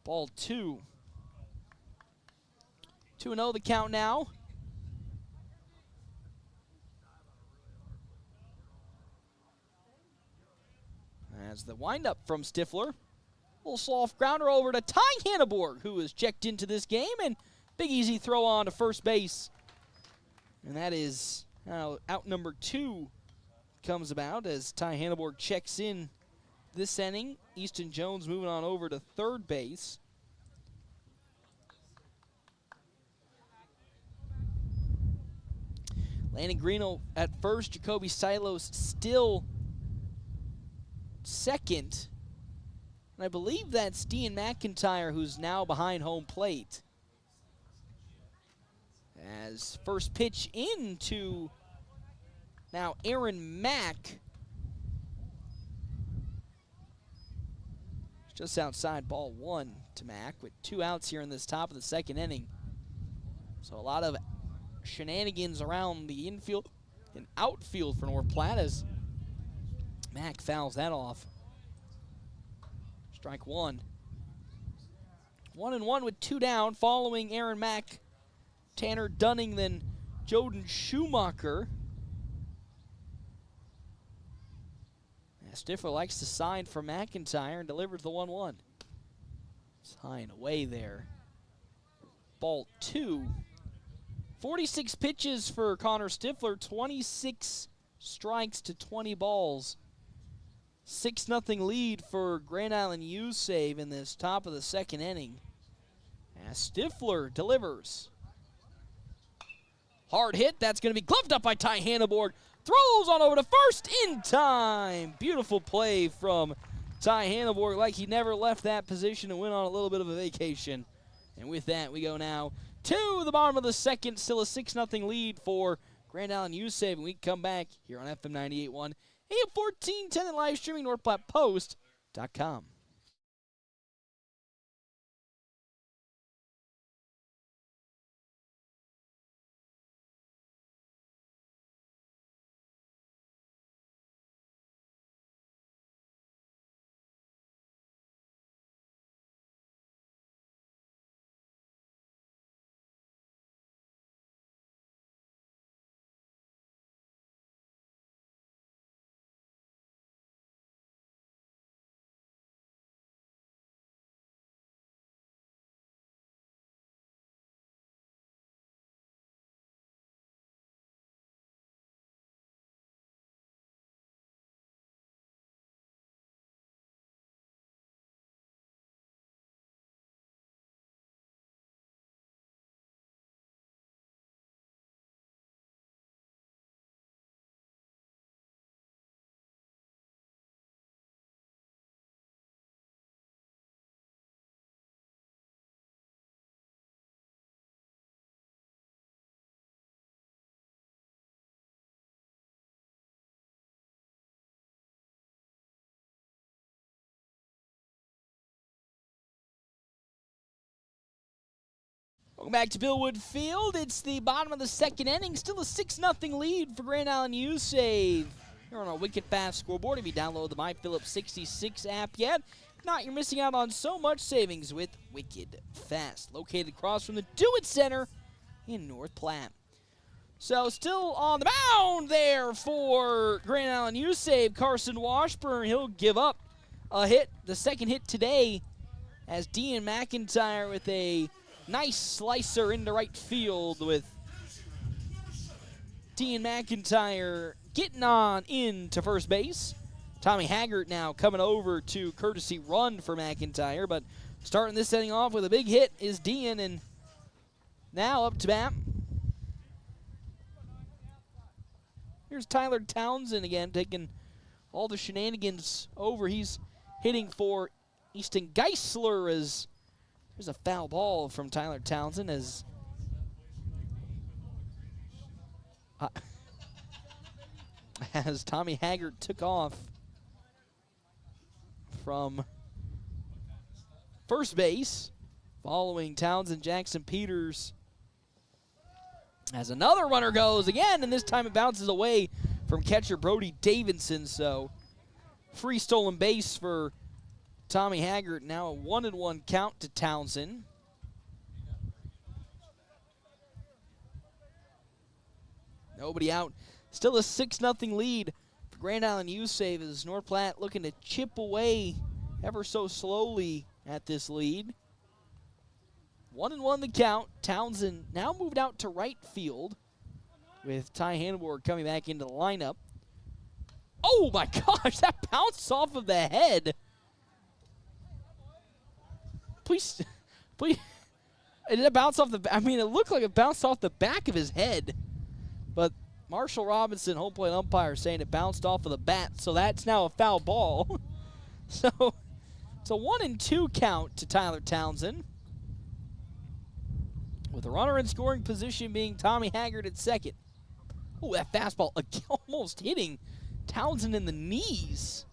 Ball 2. 2-0 the count now. As the windup from Stifler. Little soft grounder over to Ty Hanneborg, who has checked into this game, and big easy throw on to first base. And that is how out number 2 comes about as Ty Hanneborg checks in this inning. Easton Jones moving on over to third base. Landon Greeno at first, Jacoby Silos still second. And I believe that's Dean McIntyre who's now behind home plate. As first pitch into now Aaron Mack. Just outside ball 1 to Mack with 2 outs here in this top of the second inning. So a lot of shenanigans around the infield and outfield for North Platte as Mack fouls that off. Strike 1. 1-1 with 2 down following Aaron Mack. Tanner Dunning, then Joden Schumacher. Stifler likes to sign for McIntyre and delivers the 1-1. It's high and away there. Ball 2. 46 pitches for Connor Stifler, 26 strikes to 20 balls. 6-0 lead for Grand Island USave in this top of the second inning. As Stifler delivers. Hard hit, that's going to be gloved up by Ty Hanneborg. Throws on over to first in time. Beautiful play from Ty Hanneborg, like he never left that position and went on a little bit of a vacation. And with that, we go now to the bottom of the second. Still a 6-0 lead for Grand Island USave. And we come back here on FM 98.1, AM 1410, and live streaming NorthPlattePost.com. Welcome back to Billwood Field. It's the bottom of the second inning. Still a 6-0 lead for Grand Island USave. Here on our Wicked Fast scoreboard. If you download the MyPhillips 66 app yet, if not, you're missing out on so much savings with Wicked Fast. Located across from the Do-It Center in North Platte. So still on the mound there for Grand Island USave, Carson Washburn. He'll give up a hit, the second hit today, as Dean McIntyre with a nice slicer into right field, with Dean McIntyre getting on into first base. Tommy Haggart now coming over to courtesy run for McIntyre, but starting this inning off with a big hit is Dean, and now up to bat. Here's Tyler Townsend again, taking all the shenanigans over. He's hitting for Easton Geisler, as there's a foul ball from Tyler Townsend as Tommy Haggart took off from first base, following Townsend. Jackson Peters, as another runner goes again, and this time it bounces away from catcher Brody Davidson. So free stolen base for Tommy Haggart. Now a 1-1 count to Townsend. Nobody out. Still a 6-0 lead for Grand Island USave, as North Platte looking to chip away ever so slowly at this lead. 1-1 the count. Townsend now moved out to right field, with Ty Hanneborg coming back into the lineup. Oh my gosh, that bounced off of the head. Please, did it bounce off the, I mean, it looked like it bounced off the back of his head. But Marshall Robinson, home plate umpire, saying it bounced off of the bat, so that's now a foul ball. So it's a 1-2 count to Tyler Townsend, with a runner in scoring position being Tommy Haggart at second. Oh, that fastball almost hitting Townsend in the knees.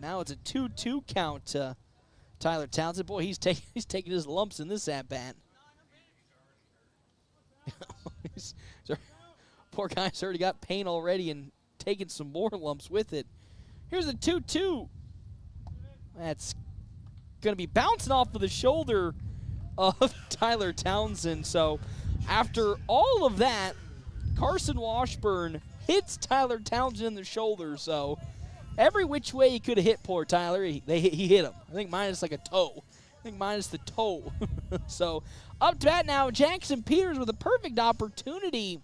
Now it's a 2-2 count to Tyler Townsend. Boy, he's taking his lumps in this at-bat. Poor guy's already got pain already and taking some more lumps with it. Here's a 2-2. That's going to be bouncing off of the shoulder of Tyler Townsend. So after all of that, Carson Washburn hits Tyler Townsend in the shoulder. So every which way he could have hit poor Tyler, he hit him. I think minus like a toe. I think minus the toe. So up to bat now, Jackson Peters with a perfect opportunity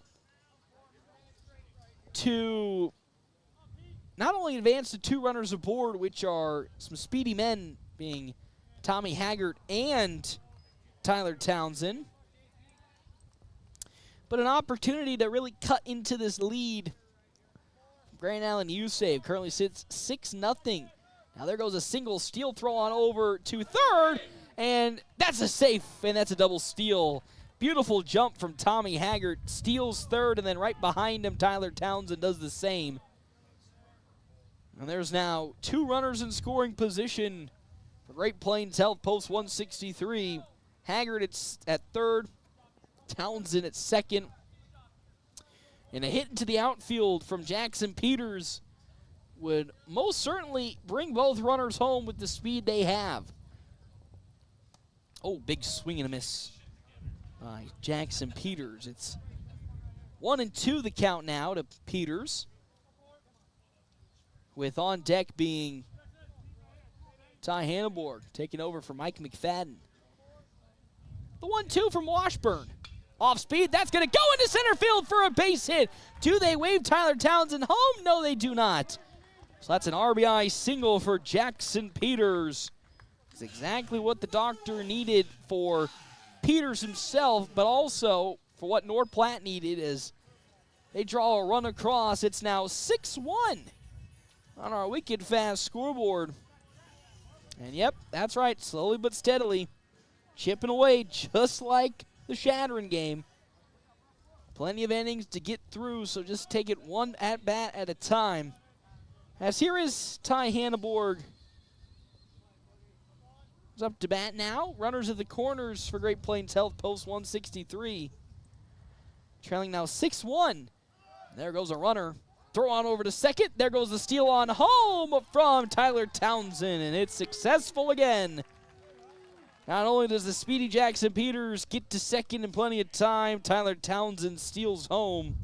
to not only advance the two runners aboard, which are some speedy men, being Tommy Haggart and Tyler Townsend, but an opportunity to really cut into this lead. Grand Island USave currently sits 6-0. Now there goes a single steal throw on over to third, and that's a safe, and that's a double steal. Beautiful jump from Tommy Haggart, steals third, and then right behind him, Tyler Townsend does the same. And there's now two runners in scoring position for Great Plains Health, post 163. Haggart at third, Townsend at second. And a hit into the outfield from Jackson Peters would most certainly bring both runners home with the speed they have. Oh, big swing and a miss by Jackson Peters. It's 1-2 the count now to Peters, with on deck being Ty Hanneborg, taking over for Mike McFadden. The 1-2 from Washburn. Off speed, that's going to go into center field for a base hit. Do they wave Tyler Townsend home? No, they do not. So that's an RBI single for Jackson Peters. It's exactly what the doctor needed for Peters himself, but also for what North Platte needed, as they draw a run across. It's now 6-1 on our Wicked Fast scoreboard. And yep, that's right, slowly but steadily, chipping away just like the Shattering game. Plenty of innings to get through, so just take it one at-bat at a time. As here is Ty Hanneborg is up to bat now. Runners at the corners for Great Plains Health, post 163. Trailing now 6-1. There goes a runner. Throw on over to second. There goes the steal on home from Tyler Townsend, and it's successful again. Not only does the speedy Jackson Peters get to second in plenty of time, Tyler Townsend steals home.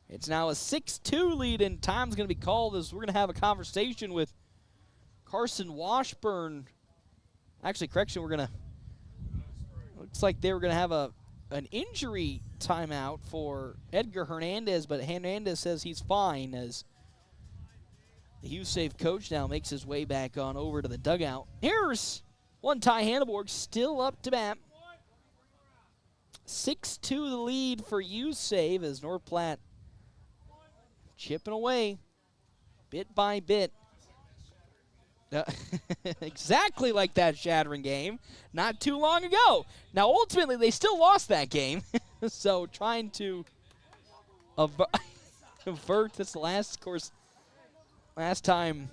It's now a 6-2 lead, and time's going to be called as we're going to have a conversation with Carson Washburn. Actually, correction, looks like they were going to have an injury timeout for Edgar Hernandez, but Hernandez says he's fine as the USave coach now makes his way back on over to the dugout. Here's one Ty Hanneborg still up to bat. 6-2 the lead for USave as North Platte chipping away bit by bit. Exactly like that shattering game not too long ago. Now, ultimately, they still lost that game. So trying to avert this last time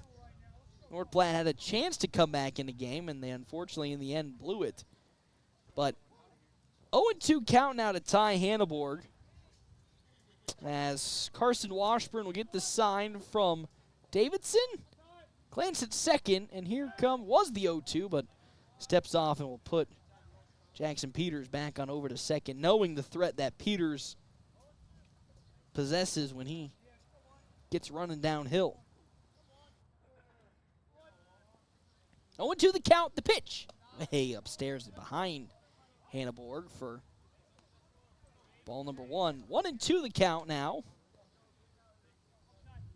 North Platte had a chance to come back in the game, and they unfortunately in the end blew it. But 0-2 count now to Ty Hanneborg as Carson Washburn will get the sign from Davidson. Glance at second, and here was the 0-2, but steps off and will put Jackson Peters back on over to second, knowing the threat that Peters possesses when he gets running downhill. 0-2 the count, the pitch. Way upstairs and behind Hanneborg for ball number 1. 1-2 the count now.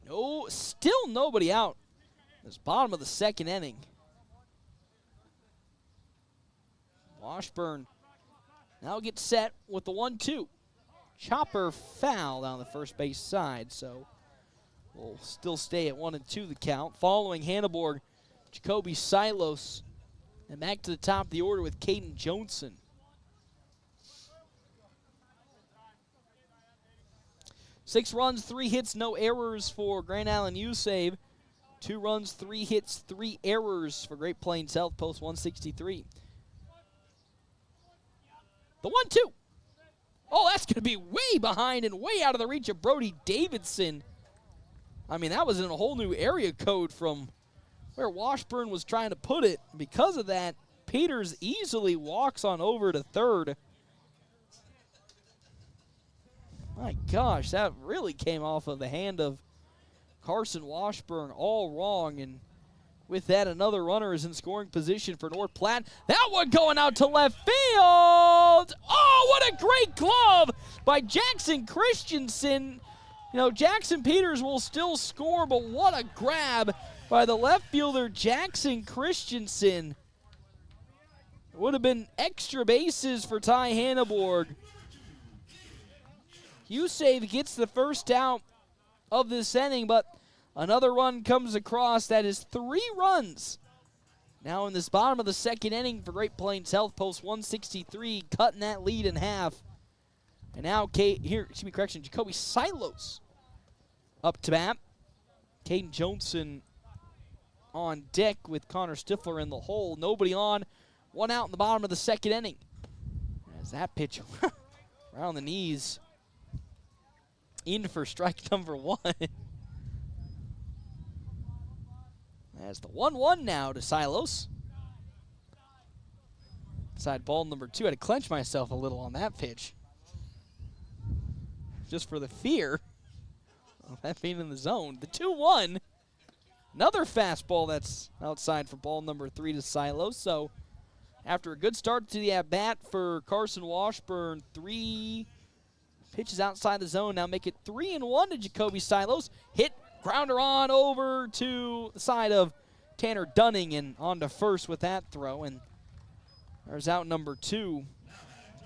No, still nobody out. It's bottom of the second inning. Washburn now gets set with the 1-2. Chopper foul down the first base side, so we'll still stay at 1-2 the count. Following Hanneborg, Jacoby Silos, and back to the top of the order with Caden Johnson. Six runs, 3 hits, no errors for Grand Island USave. 2 runs, 3 hits, 3 errors for Great Plains Health, post 163. The 1-2. Oh, that's going to be way behind and way out of the reach of Brody Davidson. I mean, that was in a whole new area code from where Washburn was trying to put it. Because of that, Peters easily walks on over to third. My gosh, that really came off of the hand of Carson Washburn all wrong, and with that, another runner is in scoring position for North Platte. That one going out to left field. Oh, what a great glove by Jackson Christensen. You know, Jackson Peters will still score, but what a grab by the left fielder, Jackson Christensen. It would have been extra bases for Ty Hanneborg. USave gets the first out of this inning, but another run comes across. That is 3 runs. Now in this bottom of the second inning for Great Plains Health, post 163, cutting that lead in half. And now Jacoby Silos up to bat. Caden Johnson on deck with Connor Stifler in the hole. Nobody on. 1 out in the bottom of the second inning. As that pitch around the knees. In for strike number 1. That's the 1-1 now to Silos. Side ball number 2. I had to clench myself a little on that pitch. Just for the fear of that being in the zone. The 2-1. Another fastball that's outside for ball number 3 to Silos. So after a good start to the at-bat for Carson Washburn, 3 pitches outside the zone. Now make it 3-1 to Jacoby Silos. Hit, grounder on over to the side of Tanner Dunning and on to first with that throw. And there's out number 2.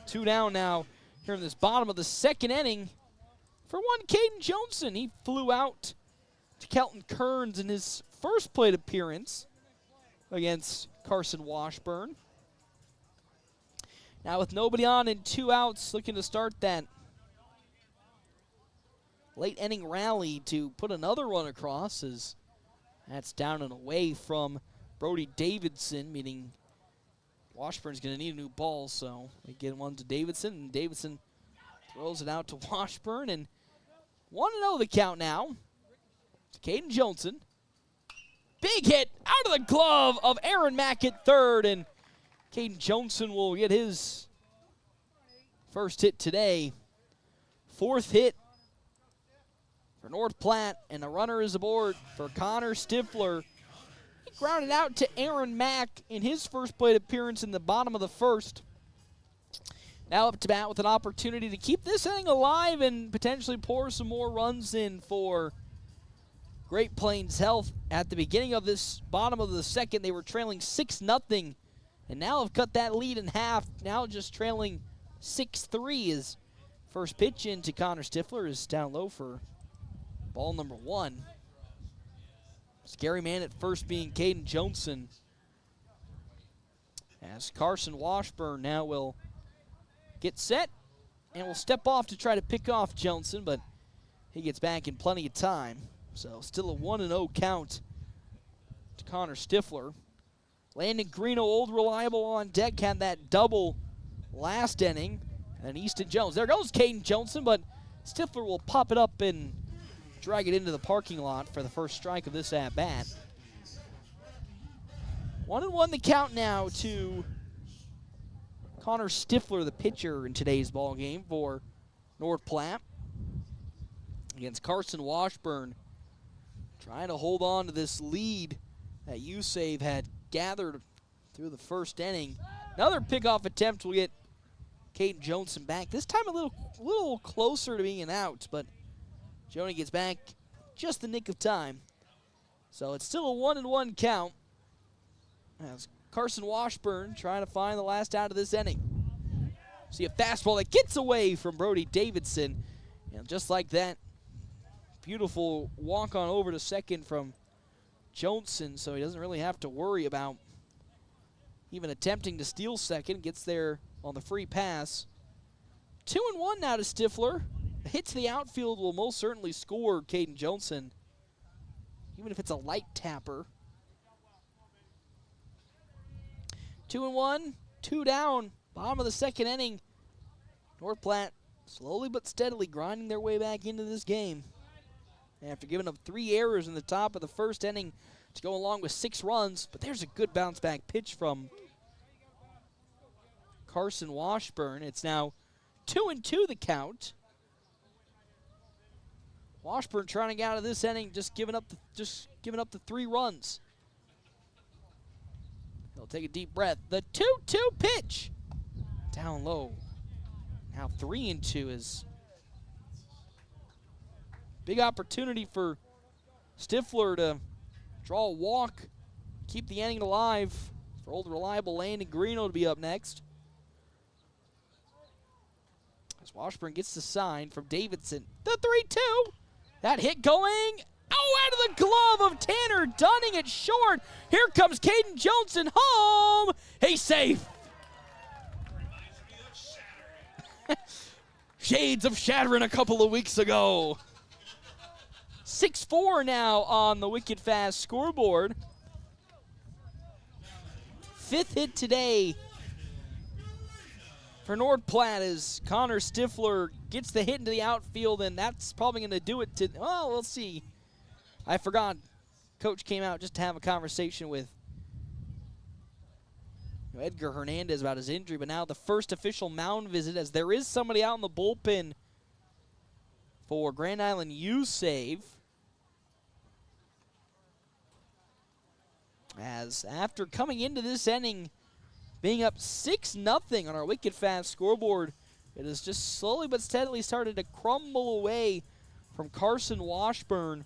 2 down now here in this bottom of the second inning for one Caden Johnson. He flew out to Kelton Kearns in his first plate appearance against Carson Washburn. Now with nobody on and 2 outs, looking to start that late inning rally to put another run across, as that's down and away from Brody Davidson, meaning Washburn's going to need a new ball, so they get one to Davidson, and Davidson throws it out to Washburn, and 1-0 the count now. To Caden Johnson. Big hit out of the glove of Aaron Mack at third, and Caden Johnson will get his first hit today. Fourth hit for North Platte, and the runner is aboard for Connor Stifler. He grounded out to Aaron Mack in his first plate appearance in the bottom of the first. Now up to bat with an opportunity to keep this inning alive and potentially pour some more runs in for Great Plains Health. At the beginning of this bottom of the second, they were trailing 6-0, and now have cut that lead in half. Now just trailing 6-3 as first pitch into Connor Stifler is down low for ball number 1. Scary man at first being Caden Johnson. As Carson Washburn now will get set and will step off to try to pick off Johnson, but he gets back in plenty of time. So still a 1-0 count to Connor Stifler. Landon Greeno, old reliable on deck, had that double last inning. And then Easton Jones. There goes Caden Johnson, but Stifler will pop it up and drag it into the parking lot for the first strike of this at-bat. 1-1 the count now to Connor Stifler, the pitcher in today's ball game for North Platte, against Carson Washburn, trying to hold on to this lead that USave had gathered through the first inning. Another pickoff attempt will get Caden Johnson back. This time a little closer to being an out, but Joni gets back just the nick of time. So it's still a 1-1 count as Carson Washburn trying to find the last out of this inning. See a fastball that gets away from Brody Davidson. And just like that, beautiful walk on over to second from Johnson, so he doesn't really have to worry about even attempting to steal second. Gets there on the free pass. 2-1 now to Stifler. A hit to the outfield will most certainly score Caden Johnson, even if it's a light tapper. 2-1, 2 down, bottom of the second inning. North Platte slowly but steadily grinding their way back into this game. After giving up 3 errors in the top of the first inning to go along with 6 runs, but there's a good bounce back pitch from Carson Washburn. It's now 2-2 the count. Washburn trying to get out of this inning, just giving up the 3 runs. He'll take a deep breath. The 2-2 pitch. Down low. Now 3-2 is big opportunity for Stifler to draw a walk, keep the inning alive for old reliable Landon Greeno to be up next. As Washburn gets the sign from Davidson. The 3-2. That hit going out of the glove of Tanner Dunning at short. Here comes Caden Johnson home. He's safe. Shades of Shattering a couple of weeks ago. 6-4 now on the Wicked Fast scoreboard. 5th hit today for North Platte as Connor Stifler gets the hit into the outfield, and that's probably going to do it to, well, we'll see. I forgot. Coach came out just to have a conversation with Edgar Hernandez about his injury, but now the first official mound visit, as there is somebody out in the bullpen for Grand Island USave. As after coming into this inning, being up 6-0 on our Wicked Fast scoreboard, it has just slowly but steadily started to crumble away from Carson Washburn.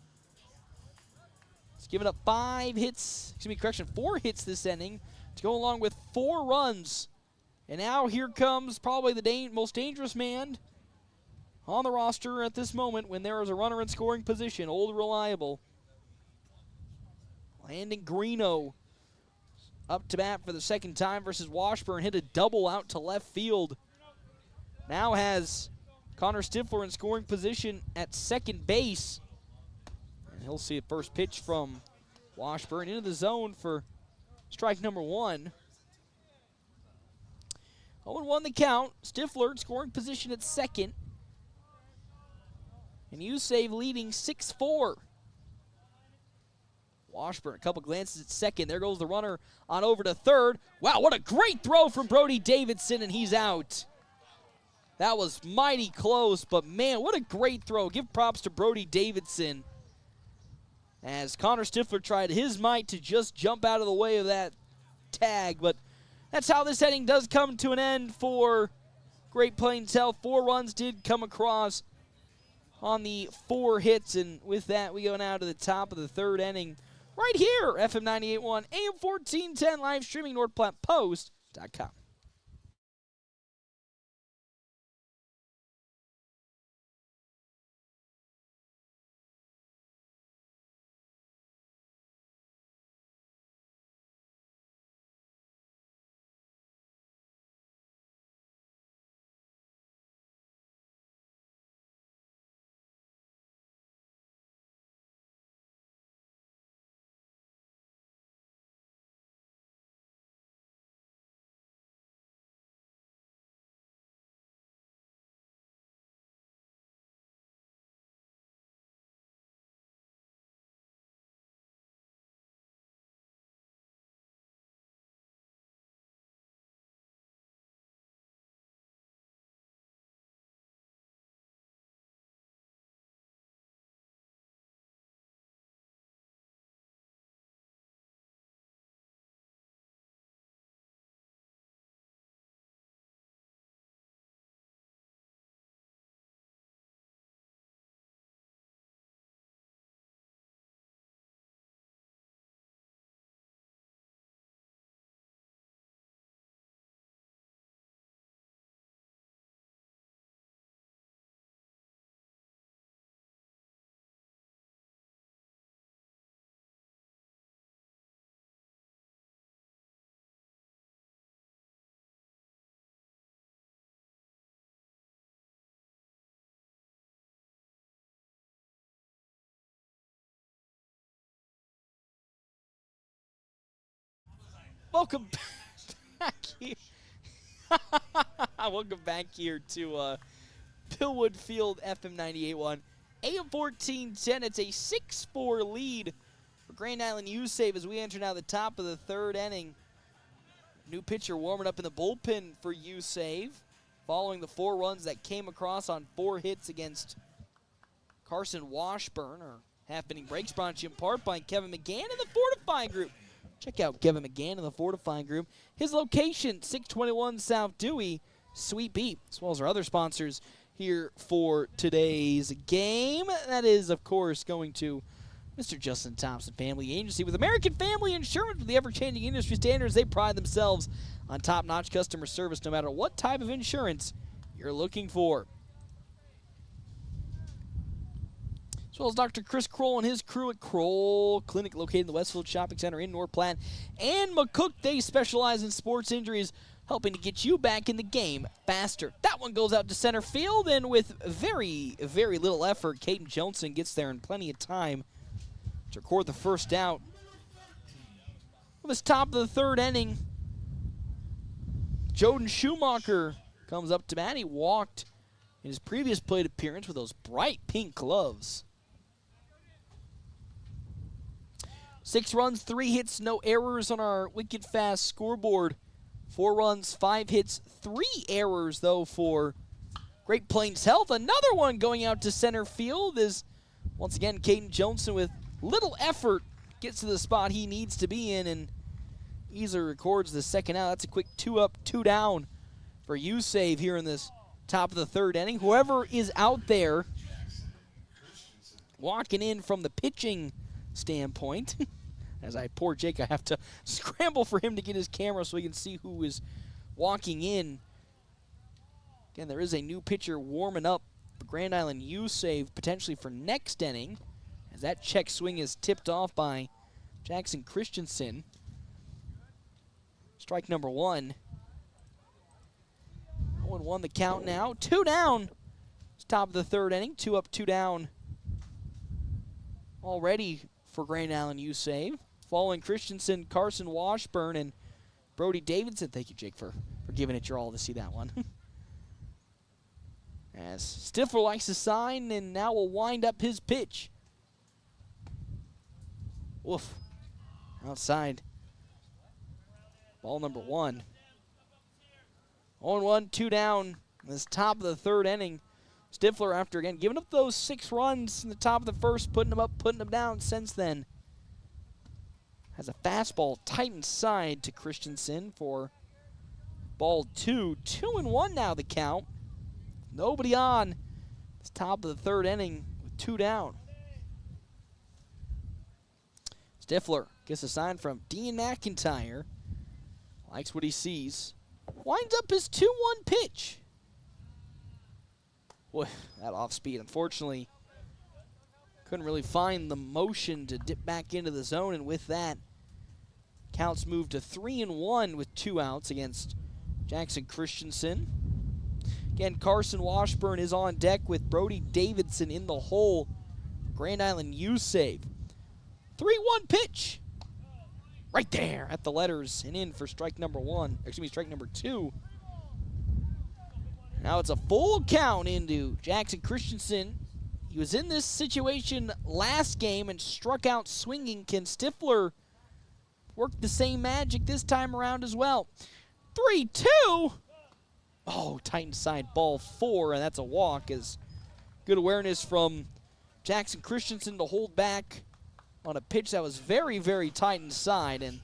He's given up 4 hits this inning to go along with 4 runs. And now here comes probably the most dangerous man on the roster at this moment when there is a runner in scoring position, old reliable Landon Greeno up to bat for the second time versus Washburn. Hit a double out to left field. Now has Connor Stifler in scoring position at second base. And he'll see a first pitch from Washburn into the zone for Strike number 1. 0-1 the count. Stifler in scoring position at second. And USave leading 6-4. Washburn, a couple glances at second. There goes the runner on over to third. Wow, what a great throw from Brody Davidson, and he's out. That was mighty close, but man, what a great throw. Give props to Brody Davidson as Connor Stifler tried his might to just jump out of the way of that tag, but that's how this inning does come to an end for Great Plains Health. 4 runs did come across on the 4 hits, and with that, we go now to the top of the 3rd inning. Right here, FM 98.1, AM 1410, live streaming, NorthPlattePost.com. Welcome back here. Welcome back here to Pillwood Field, FM 98.1, AM 1410. It's a 6-4 lead for Grand Island USave as we enter now the top of the 3rd inning. New pitcher warming up in the bullpen for USave, following the 4 runs that came across on 4 hits against Carson Washburn. Our half-inning breaks brought to you in part by Kevin McGann and the Fortifying Group. Check out Kevin McGann and the Fortifying Group. His location, 621 South Dewey, Sweet Beat, as well as our other sponsors here for today's game. That is, of course, going to Mr. Justin Thompson Family Agency. With American Family Insurance, with the ever-changing industry standards, they pride themselves on top-notch customer service no matter what type of insurance you're looking for. As well as Dr. Chris Kroll and his crew at Kroll Clinic, located in the Westfield Shopping Center in North Platte. And McCook, they specialize in sports injuries, helping to get you back in the game faster. That one goes out to center field, and with very, very little effort, Caden Johnson gets there in plenty of time to record the first out. With this top of the 3rd inning, Joden Schumacher comes up to bat. He walked in his previous plate appearance with those bright pink gloves. 6 runs, 3 hits, no errors on our wicked fast scoreboard. 4 runs, 5 hits, 3 errors, though, for Great Plains Health. Another one going out to center field is, once again, Caden Johnson with little effort gets to the spot he needs to be in and easily records the second out. That's a quick 2 up, 2 down for USave here in this top of the 3rd inning. Whoever is out there walking in from the pitching standpoint, as poor Jake, I have to scramble for him to get his camera so we can see who is walking in. Again, there is a new pitcher warming up for Grand Island USave potentially for next inning, as that check swing is tipped off by Jackson Christensen. Strike number 1. 0-1 the count now. 2 down. It's top of the 3rd inning. 2 up, 2 down already for Grand Island USave. following Christensen, Carson Washburn, and Brody Davidson. Thank you, Jake, for giving it your all to see that one. As Stifler likes to sign, and now will wind up his pitch. Woof. Outside. Ball number 1. 0-1, 2 down. This top of the 3rd inning. Stifler, after again giving up those 6 runs in the top of the 1st, putting them up, putting them down since then. Has a fastball tight inside to Christensen for ball 2. 2-1 now the count. Nobody on. This top of the 3rd inning with 2 down. Stifler gets a sign from Dean McIntyre. Likes what he sees. Winds up his 2-1 pitch. Boy, that off speed, unfortunately, couldn't really find the motion to dip back into the zone, and with that, counts moved to 3-1 with 2 outs against Jackson Christensen. Again, Carson Washburn is on deck with Brody Davidson in the hole. Grand Island USave. 3-1 pitch. Right there at the letters and in for strike number 1. Excuse me, strike number 2. Now it's a full count into Jackson Christensen. He was in this situation last game and struck out swinging. Can Stifler work the same magic this time around as well? 3-2. Oh, tight inside ball 4, and that's a walk. As good awareness from Jackson Christensen to hold back on a pitch that was very, very tight inside, and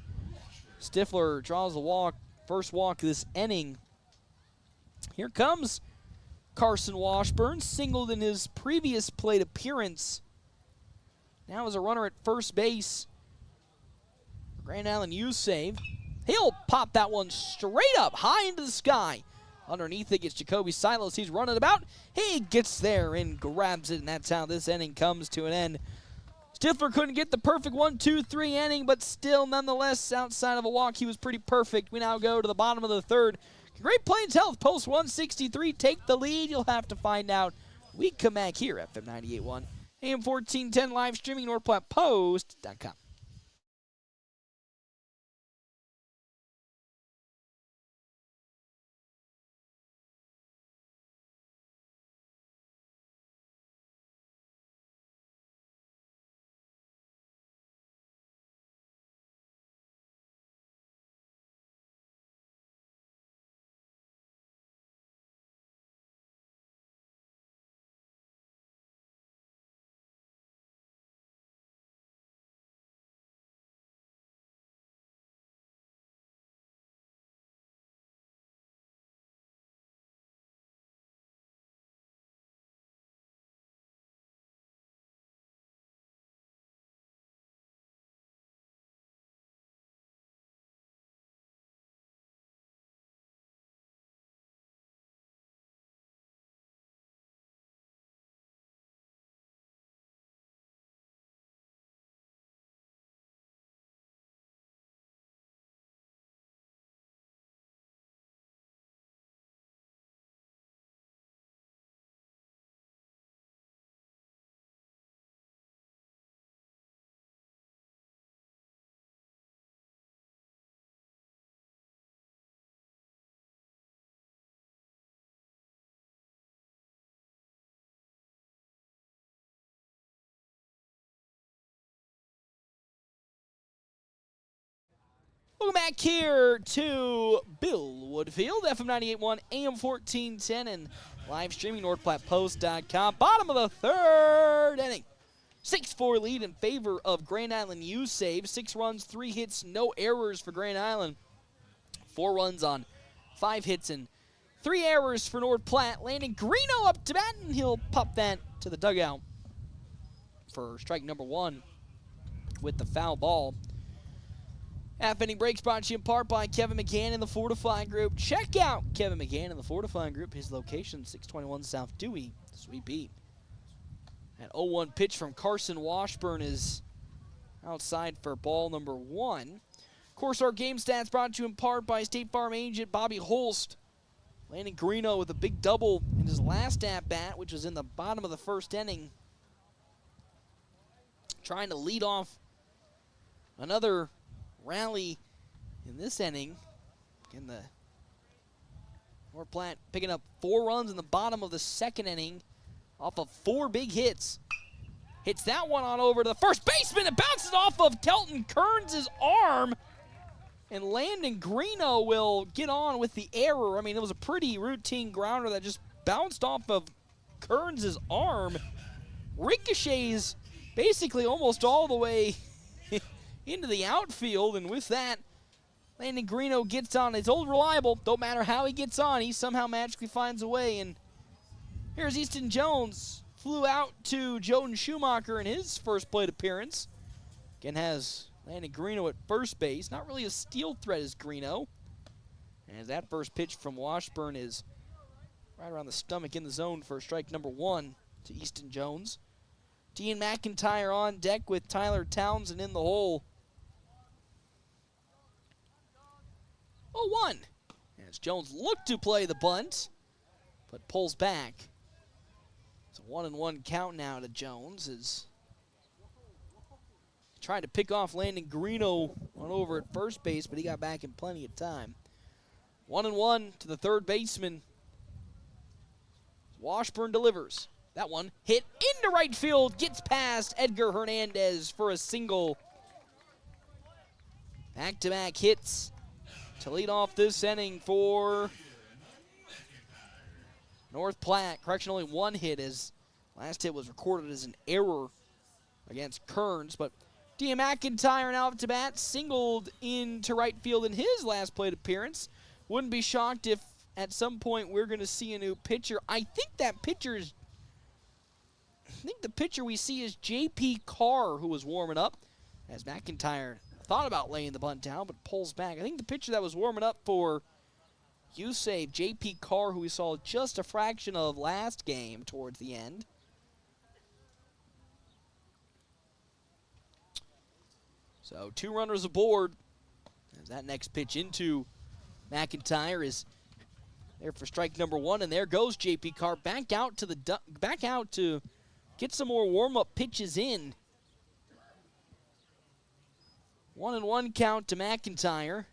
Stifler draws the walk, first walk of this inning. Here comes Carson Washburn, singled in his previous plate appearance. Now as a runner at first base. Grand Island USave. He'll pop that one straight up, high into the sky. Underneath it gets Jacoby Silos. He's running about. He gets there and grabs it, and that's how this inning comes to an end. Stifler couldn't get the perfect 1-2-3 inning, but still, nonetheless, outside of a walk, he was pretty perfect. We now go to the bottom of the 3rd. Great Plains Health, post 163, take the lead. You'll have to find out. We come back here at FM 98.1, AM 1410, live streaming, NorthPlattePost.com. Welcome back here to Bill Woodfield, FM 98.1, AM 1410, and live streaming NorthPlattePost.com. Bottom of the 3rd inning. 6-4 lead in favor of Grand Island USave. 6 runs, 3 hits, no errors for Grand Island. 4 runs on 5 hits and 3 errors for North Platte. Landon Greeno up to bat, and he'll pop that to the dugout for strike number 1 with the foul ball. Half-inning breaks brought to you in part by Kevin McGann and the Fortifying Group. Check out Kevin McGann and the Fortifying Group. His location, 621 South Dewey, Sweet Beat. That 0-1 pitch from Carson Washburn is outside for ball number 1. Of course, our game stats brought to you in part by State Farm agent Bobby Holst. Landon Greeno with a big double in his last at-bat, which was in the bottom of the 1st inning. Trying to lead off Another rally in this inning. Again, the North Platte picking up 4 runs in the bottom of the second inning off of 4 big hits. Hits that one on over to the first baseman. It bounces off of Kelton Kearns' arm. And Landon Greeno will get on with the error. I mean, it was a pretty routine grounder that just bounced off of Kearns' arm. Ricochets basically almost all the way into the outfield. And with that, Landon Greeno gets on. It's old reliable. Don't matter how he gets on, he somehow magically finds a way. And here's Easton Jones. Flew out to Jordan Schumacher in his first plate appearance. Again, has Landon Greeno at first base. Not really a steal threat as Greeno. And that first pitch from Washburn is right around the stomach in the zone for strike number 1 to Easton Jones. Dean McIntyre on deck with Tyler Townsend in the hole. 0-1. As Jones looked to play the bunt, but pulls back. It's a 1-1 count now to Jones as trying to pick off Landon Greeno on over at first base, but he got back in plenty of time. 1-1 to the third baseman. Washburn delivers. That one hit into right field, gets past Edgar Hernandez for a single. Back-to-back hits to lead off this inning for North Platte. Correction, only 1 hit as last hit was recorded as an error against Kearns, but Dean McIntyre now up to bat, singled into right field in his last plate appearance. Wouldn't be shocked if at some point we're going to see a new pitcher. I think the pitcher we see is J.P. Carr, who was warming up, as McIntyre thought about laying the bunt down, but pulls back. I think the pitcher that was warming up for USave, J.P. Carr, who we saw just a fraction of last game towards the end. So 2 runners aboard. As that next pitch into McIntyre is there for strike number 1, and there goes J.P. Carr back out to get some more warm-up pitches in. 1-1 count to McIntyre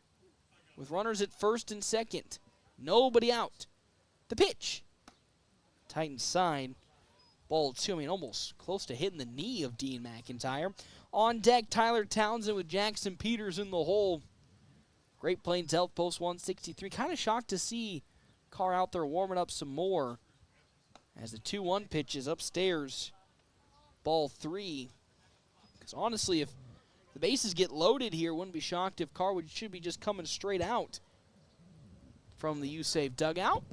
with runners at first and second. Nobody out. The pitch. Titans side. Ball 2. I mean, almost close to hitting the knee of Dean McIntyre. On deck, Tyler Townsend with Jackson Peters in the hole. Great Plains Health, post 163. Kind of shocked to see Carr out there warming up some more. As the 2-1 pitch is upstairs. Ball 3. Because honestly, if the bases get loaded here, wouldn't be shocked if Carr should be just coming straight out from the USave dugout.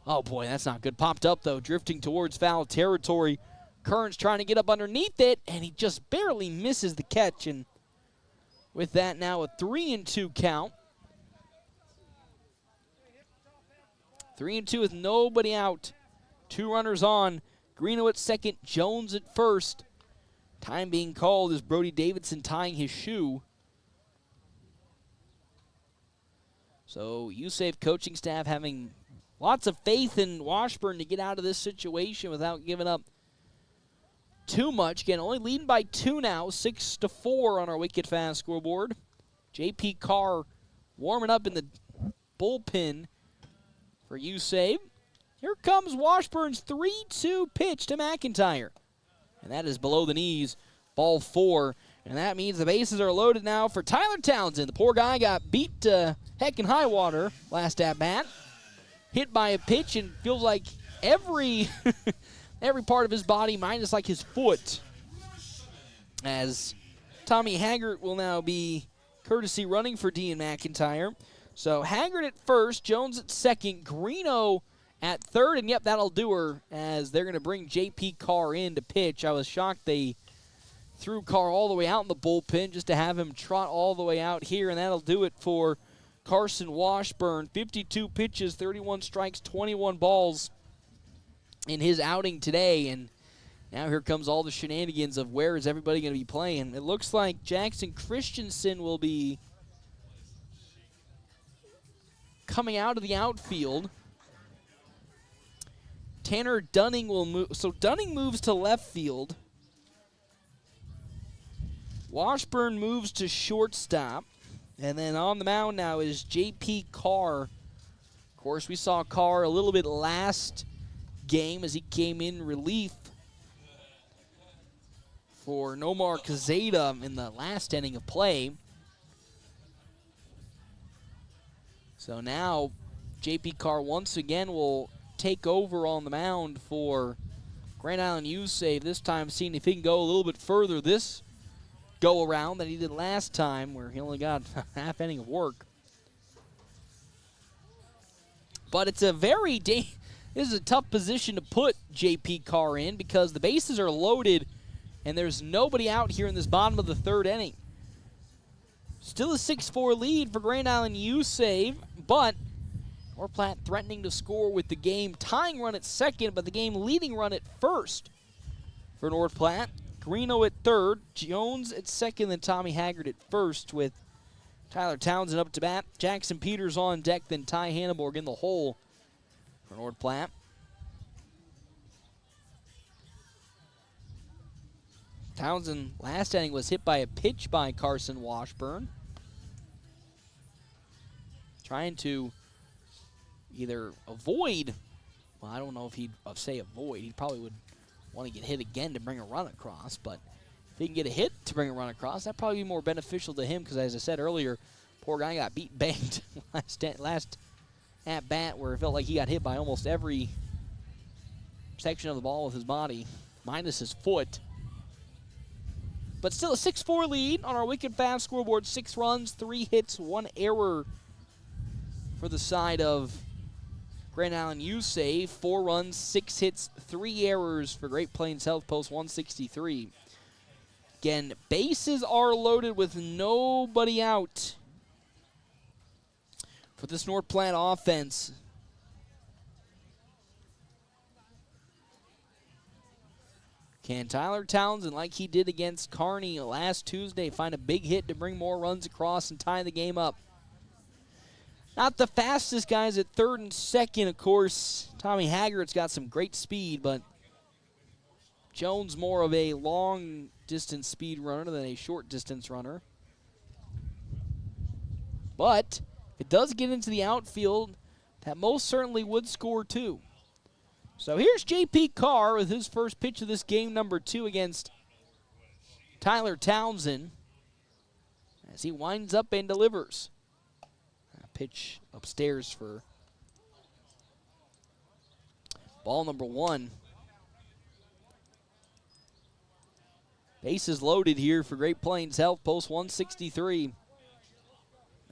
Oh boy, that's not good. Popped up though, drifting towards foul territory. Kearns trying to get up underneath it, and he just barely misses the catch. And with that, now a 3-2 count. 3-2 with nobody out. 2 runners on. Greeno at second, Jones at first. Time being called is Brody Davidson tying his shoe. So USave coaching staff having lots of faith in Washburn to get out of this situation without giving up too much. Again, only leading by 2 now, 6-4 on our Wicked Fast scoreboard. J.P. Carr warming up in the bullpen for USave. Here comes Washburn's 3-2 pitch to McIntyre. And that is below the knees, ball 4. And that means the bases are loaded now for Tyler Townsend. The poor guy got beat to heck and high water last at-bat. Hit by a pitch and feels like every every part of his body minus like his foot. As Tommy Haggart will now be courtesy running for Dean McIntyre. So Haggart at first, Jones at second, Greeno at third, and yep, that'll do her as they're going to bring J.P. Carr in to pitch. I was shocked they threw Carr all the way out in the bullpen just to have him trot all the way out here, and that'll do it for Carson Washburn. 52 pitches, 31 strikes, 21 balls in his outing today, and now here comes all the shenanigans of where is everybody going to be playing. It looks like Jackson Christensen will be coming out of the outfield. Tanner Dunning will move. So Dunning moves to left field. Washburn moves to shortstop. And then on the mound now is J.P. Carr. Of course, we saw Carr a little bit last game as he came in relief for Nomar Quezada in the last inning of play. So now J.P. Carr once again will take over on the mound for Grand Island USave, this time seeing if he can go a little bit further this go-around than he did last time, where he only got a half inning of work. But it's a this is a tough position to put J.P. Carr in because the bases are loaded and there's nobody out here in this bottom of the third inning. Still a 6-4 lead for Grand Island USave, but North Platte threatening to score with the game tying run at second, but the game leading run at first for North Platte. Greeno at third, Jones at second, then Tommy Haggard at first with Tyler Townsend up to bat. Jackson Peters on deck, then Ty Hanneborg in the hole for North Platte. Townsend last inning was hit by a pitch by Carson Washburn. Trying to either avoid, well, I don't know if he'd say avoid. He probably would want to get hit again to bring a run across, but if he can get a hit to bring a run across, that'd probably be more beneficial to him because, as I said earlier, poor guy got beat banged last at bat where it felt like he got hit by almost every section of the ball with his body, minus his foot. But still a 6-4 lead on our Wicked Fast scoreboard. 6 runs, 3 hits, 1 error for the side of Grand Island USave. 4 runs, 6 hits, 3 errors for Great Plains Health Post 163. Again, bases are loaded with nobody out for this North Platte offense. Can Tyler Townsend, like he did against Kearney last Tuesday, find a big hit to bring more runs across and tie the game up? Not the fastest guys at third and second, of course. Tommy Haggart's got some great speed, but Jones more of a long-distance speed runner than a short-distance runner. But if it does get into the outfield, that most certainly would score too. So here's J.P. Carr with his first pitch of this game, number 2 against Tyler Townsend, as he winds up and delivers. Pitch upstairs for ball number 1. Bases loaded here for Great Plains Health, post 163.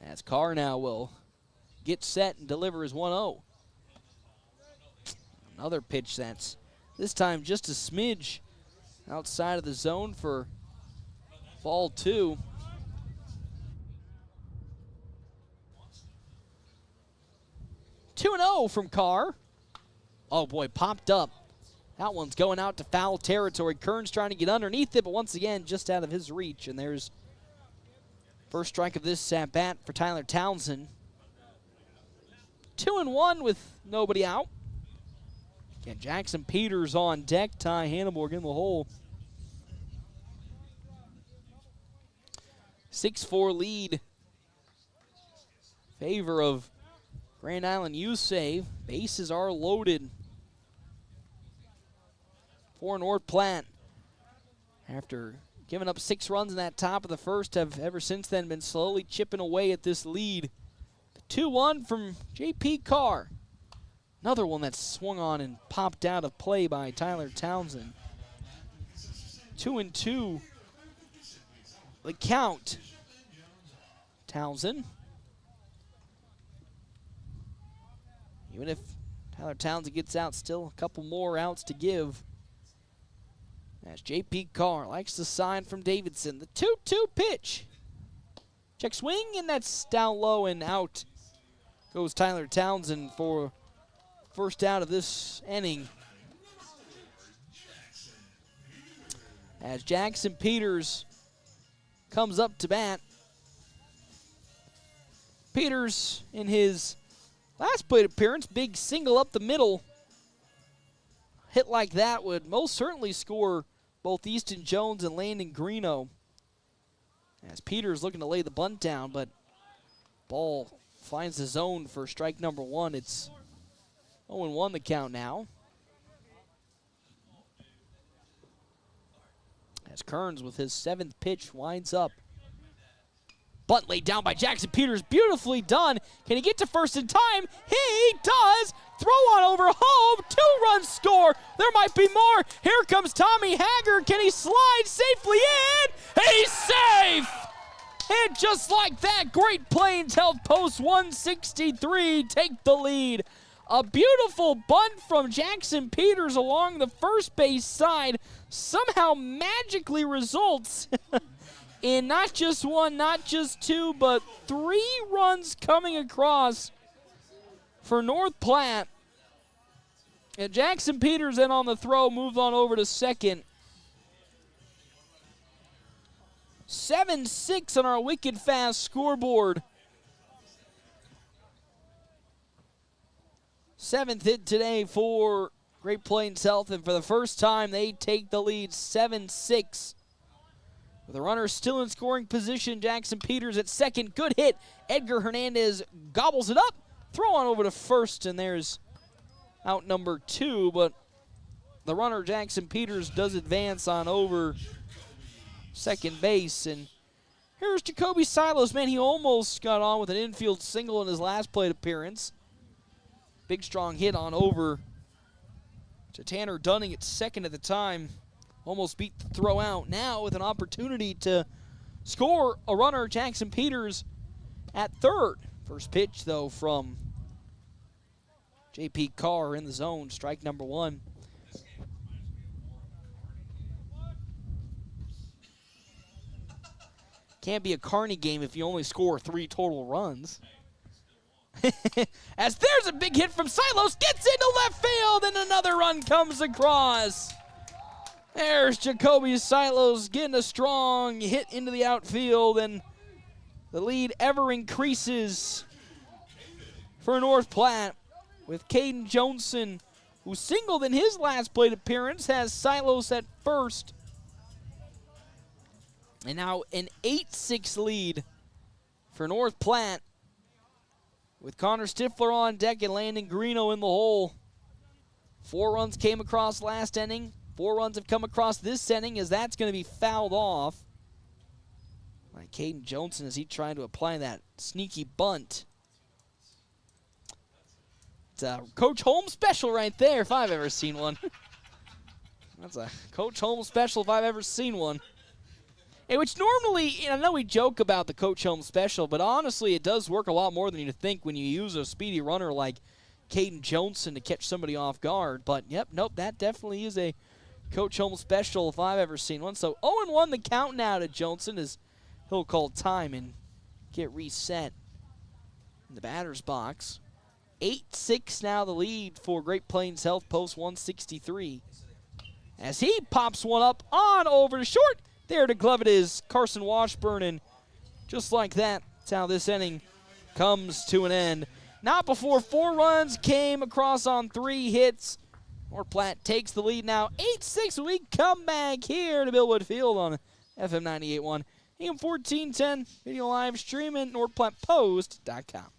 As Carr now will get set and deliver his 1-0. Another pitch that's this time just a smidge outside of the zone for ball 2. 2-0 from Carr. Oh, boy, popped up. That one's going out to foul territory. Kern's trying to get underneath it, but once again, just out of his reach. And there's first strike of this at-bat for Tyler Townsend. 2-1 with nobody out. Again, Jackson Peters on deck. Ty Hanneborg in the hole. 6-4 lead. Favor of Grand Island USave. Bases are loaded for North Platte. After giving up 6 runs in that top of the first, have ever since then been slowly chipping away at this lead. 2-1 from J.P. Carr. Another one that swung on and popped out of play by Tyler Townsend. 2-2. The count. Townsend. Even if Tyler Townsend gets out, still a couple more outs to give. As J.P. Carr likes the sign from Davidson. The 2-2 pitch. Check swing, and that's down low and out. Goes Tyler Townsend for first out of this inning. As Jackson Peters comes up to bat. Peters in his last plate appearance, big single up the middle. Hit like that would most certainly score both Easton Jones and Landon Greeno. As Peters looking to lay the bunt down, but ball finds the zone for strike number 1. It's 0-1 the count now. As Kearns with his 7th pitch winds up. Bunt laid down by Jackson Peters, beautifully done. Can he get to first in time? He does! Throw on over home, 2-run score. There might be more. Here comes Tommy Haggard. Can he slide safely in? He's safe! And just like that, Great Plains Health Post 163 take the lead. A beautiful bunt from Jackson Peters along the first base side somehow magically results in not just 1, not just 2, but 3 runs coming across for North Platte. And Jackson Peters then on the throw moved on over to second. 7-6 on our wicked fast scoreboard. 7th hit today for Great Plains Health, and for the first time they take the lead 7-6. With the runner still in scoring position, Jackson Peters at second. Good hit. Edgar Hernandez gobbles it up. Throw on over to first, and there's out number 2, but the runner, Jackson Peters, does advance on over second base. And here's Jacoby Silos. Man, he almost got on with an infield single in his last plate appearance. Big, strong hit on over to Tanner Dunning at second at the time. Almost beat the throw out. Now with an opportunity to score a runner, Jackson Peters at third. First pitch, though, from J.P. Carr in the zone. Strike number 1. Can't be a Kearney game if you only score 3 total runs. As there's a big hit from Silos, gets into left field, and another run comes across. There's Jacoby Silos getting a strong hit into the outfield, and the lead ever increases for North Platte with Caden Johnson, who singled in his last plate appearance, has Silos at first. And now an 8-6 lead for North Platte, with Connor Stifler on deck and Landon Greeno in the hole. 4 runs came across last inning. 4 runs have come across this inning, as that's going to be fouled off by Caden Johnson as he trying to apply that sneaky bunt. It's a Coach Holmes special right there, if I've ever seen one. That's a Coach Holmes special if I've ever seen one. And which normally, I know we joke about the Coach Holmes special, but honestly, it does work a lot more than you think when you use a speedy runner like Caden Johnson to catch somebody off guard. But, yep, nope, that definitely is a Coach Holmes special if I've ever seen one. So 0-1 the count now to Johnson as he'll call time and get reset in the batter's box. 8-6 now the lead for Great Plains Health Post 163. As he pops one up on over to short. There to glove it is Carson Washburn, and just like that, that's how this inning comes to an end. Not before 4 runs came across on 3 hits. North Platte takes the lead now. 8-6, we come back here to Billwood Field on FM 98.1. AM 1410, video live streaming, NorthPlattePost.com.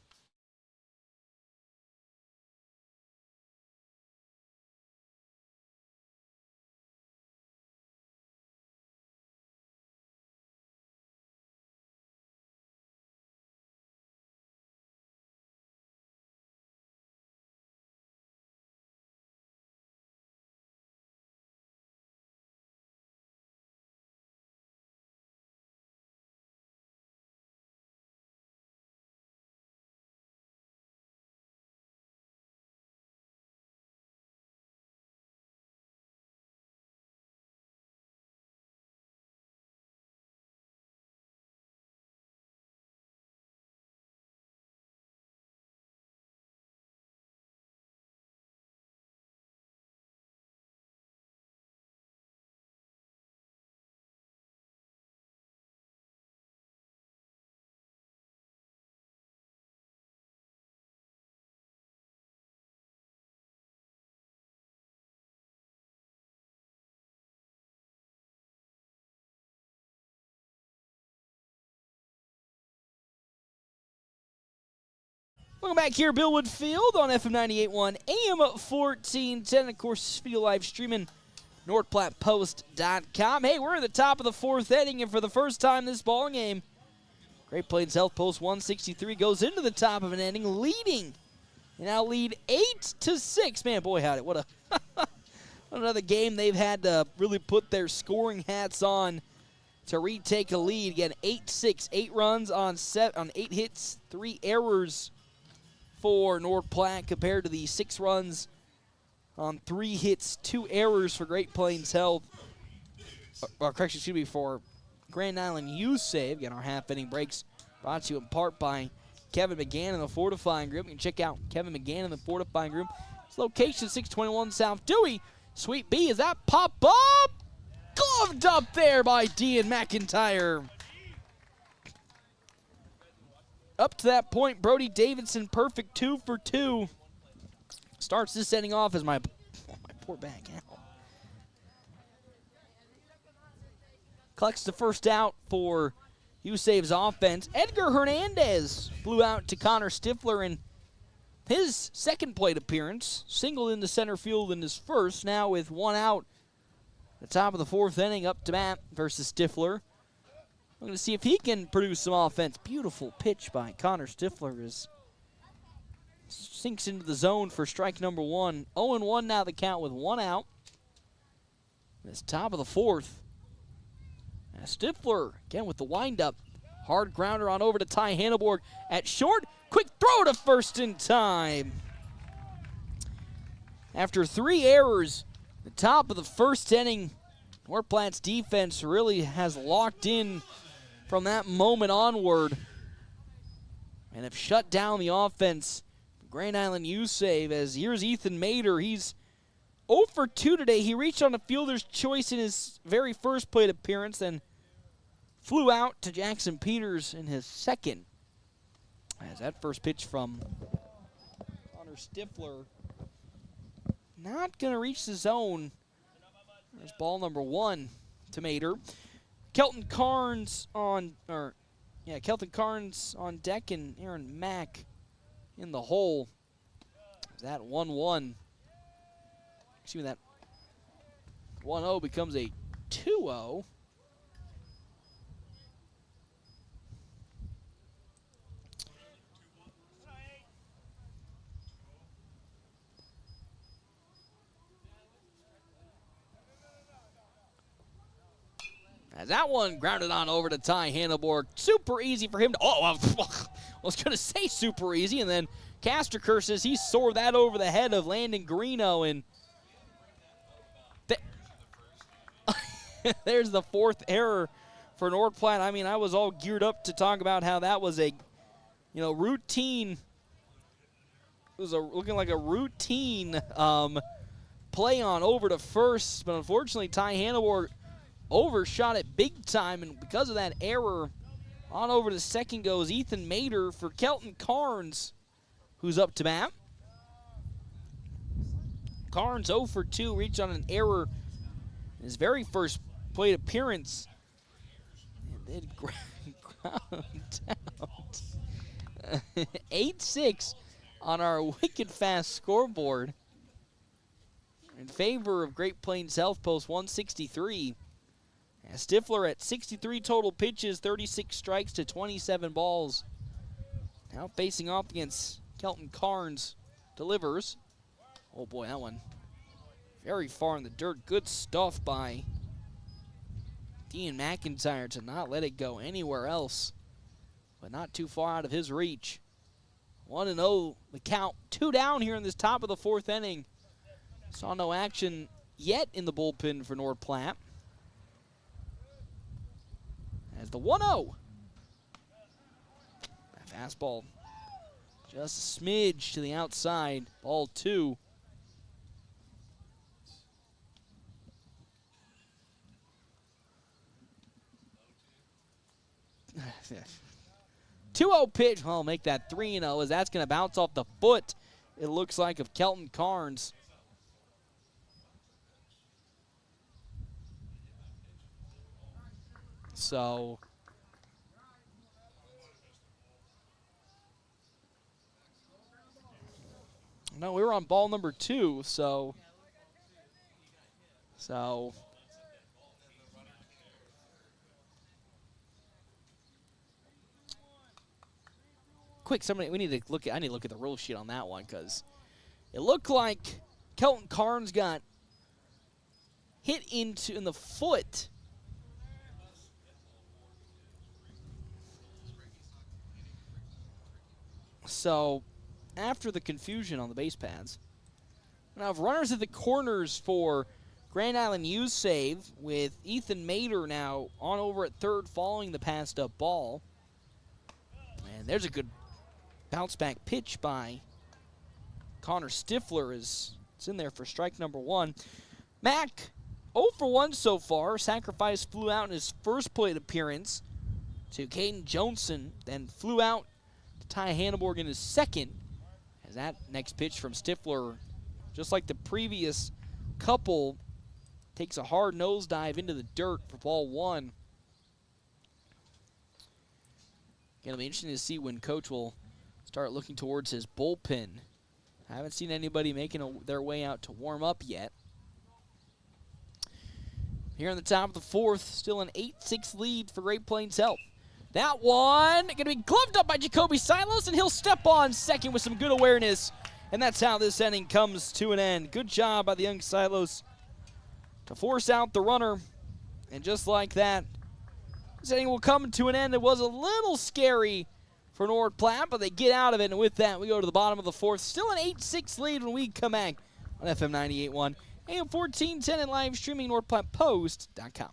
Welcome back here, Billwood Field on FM 98.1, AM 1410. Of course, video live streaming, NorthPlattePost.com. Hey, we're at the top of the fourth inning, and for the first time this ball game, Great Plains Health Post 163 goes into the top of an inning, leading. They now lead 8-6. Man, boy, howdy, what another game they've had to really put their scoring hats on to retake a lead. Again, 8-6, 8 runs on 8 hits, 3 errors for North Platte compared to the 6 runs on 3 hits, 2 errors for Great Plains Health. Correction, excuse me, for Grand Island USave. Again, our half-inning breaks brought to you in part by Kevin McGann and the Fortifying Group. You can check out Kevin McGann and the Fortifying Group. His location, 621 South Dewey. Sweet B, is that pop up? Gloved up there by Dean McIntyre. Up to that point, Brody Davidson, perfect 2 for 2. Starts this inning off as my poor back. Ow. Collects the first out for USave's offense. Edgar Hernandez flew out to Connor Stifler in his second plate appearance. Singled into center field in his first. Now with 1 out, the top of the fourth inning, up to bat versus Stifler. I'm going to see if he can produce some offense. Beautiful pitch by Connor Stifler as sinks into the zone for strike number 1. 0-1 now the count with 1 out. It's top of the fourth. Stifler again with the windup. Hard grounder on over to Ty Hanneborg at short. Quick throw to first in time. After 3 errors, the top of the first inning, North Platte's defense really has locked in from that moment onward and have shut down the offense. Grand Island USave, as here's Ethan Mader. He's 0 for 2 today. He reached on a fielder's choice in his very first plate appearance and flew out to Jackson Peters in his second. As that first pitch from Connor Stifler not going to reach the zone. There's ball number 1 to Mader. Kelton Carnes on deck and Aaron Mack in the hole. That 1-1. Excuse me, that 1-0 becomes a 2-0. As that one grounded on over to Ty Hanneborg. Super easy for him to, I was going to say super easy, and then Castor curses. He soared that over the head of Landon Greeno, and there's the 4th error for North Platte. I mean, I was all geared up to talk about how that was a, routine. It was looking like a routine play on over to first, but unfortunately Ty Hanneborg overshot it big time, and because of that error, on over to second goes Ethan Mader for Kelton Carnes, who's up to bat. Carnes 0 for 2, reached on an error in his very first plate appearance. And then ground out. 8-6 on our wicked fast scoreboard in favor of Great Plains Health Post 163. Stifler at 63 total pitches, 36 strikes to 27 balls. Now facing off against Kelton Carnes. Delivers. Oh boy, that one very far in the dirt. Good stuff by Dean McIntyre to not let it go anywhere else, but not too far out of his reach. 1-0 the count. 2 down here in this top of the 4th inning. Saw no action yet in the bullpen for North Platte. As the 1-0. That fastball just a smidge to the outside. Ball 2. Yeah. 2-0 pitch. I'll make that 3-0 as that's going to bounce off the foot, it looks like, of Kelton Carnes. So No, we were on ball number 2, so. Quick, somebody, I need to look at the rule sheet on that one because it looked like Kelton Carnes got hit in the foot. So, after the confusion on the base pads, now have runners at the corners for Grand Island USave with Ethan Mader now on over at third following the passed up ball. And there's a good bounce back pitch by Connor Stifler as it's in there for strike number 1. Mac 0 for 1 so far. Sacrifice flew out in his first plate appearance to Caden Johnson, then flew out to Ty Hanneborg in his second. As that next pitch from Stifler, just like the previous couple, takes a hard nosedive into the dirt for ball 1. It'll be interesting to see when Coach will start looking towards his bullpen. I haven't seen anybody making their way out to warm up yet. Here in the top of the 4th, still an 8-6 lead for Great Plains Health. That one going to be gloved up by Jacoby Silos, and he'll step on second with some good awareness. And that's how this inning comes to an end. Good job by the young Silos to force out the runner. And just like that, this inning will come to an end. It was a little scary for North Platte, but they get out of it. And with that, we go to the bottom of the 4th. Still an 8-6 lead when we come back on FM 98.1, AM 1410, and live streaming NorthPlattePost.com.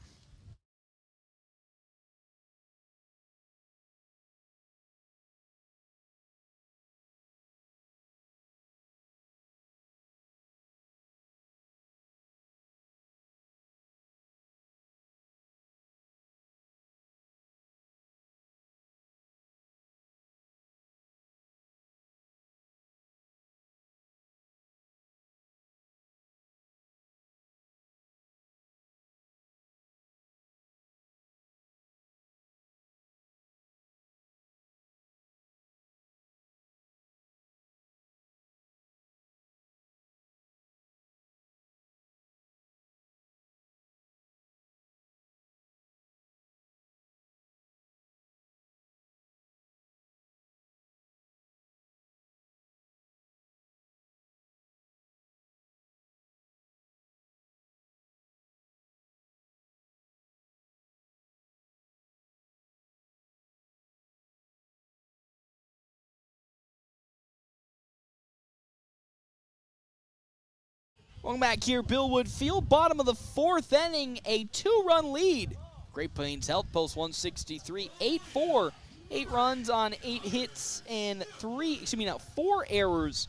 Welcome back here, Billwood Field, bottom of the 4th inning, a 2-run lead. Great Plains Health posts 163, 8-4, 8 runs on 8 hits and 4 errors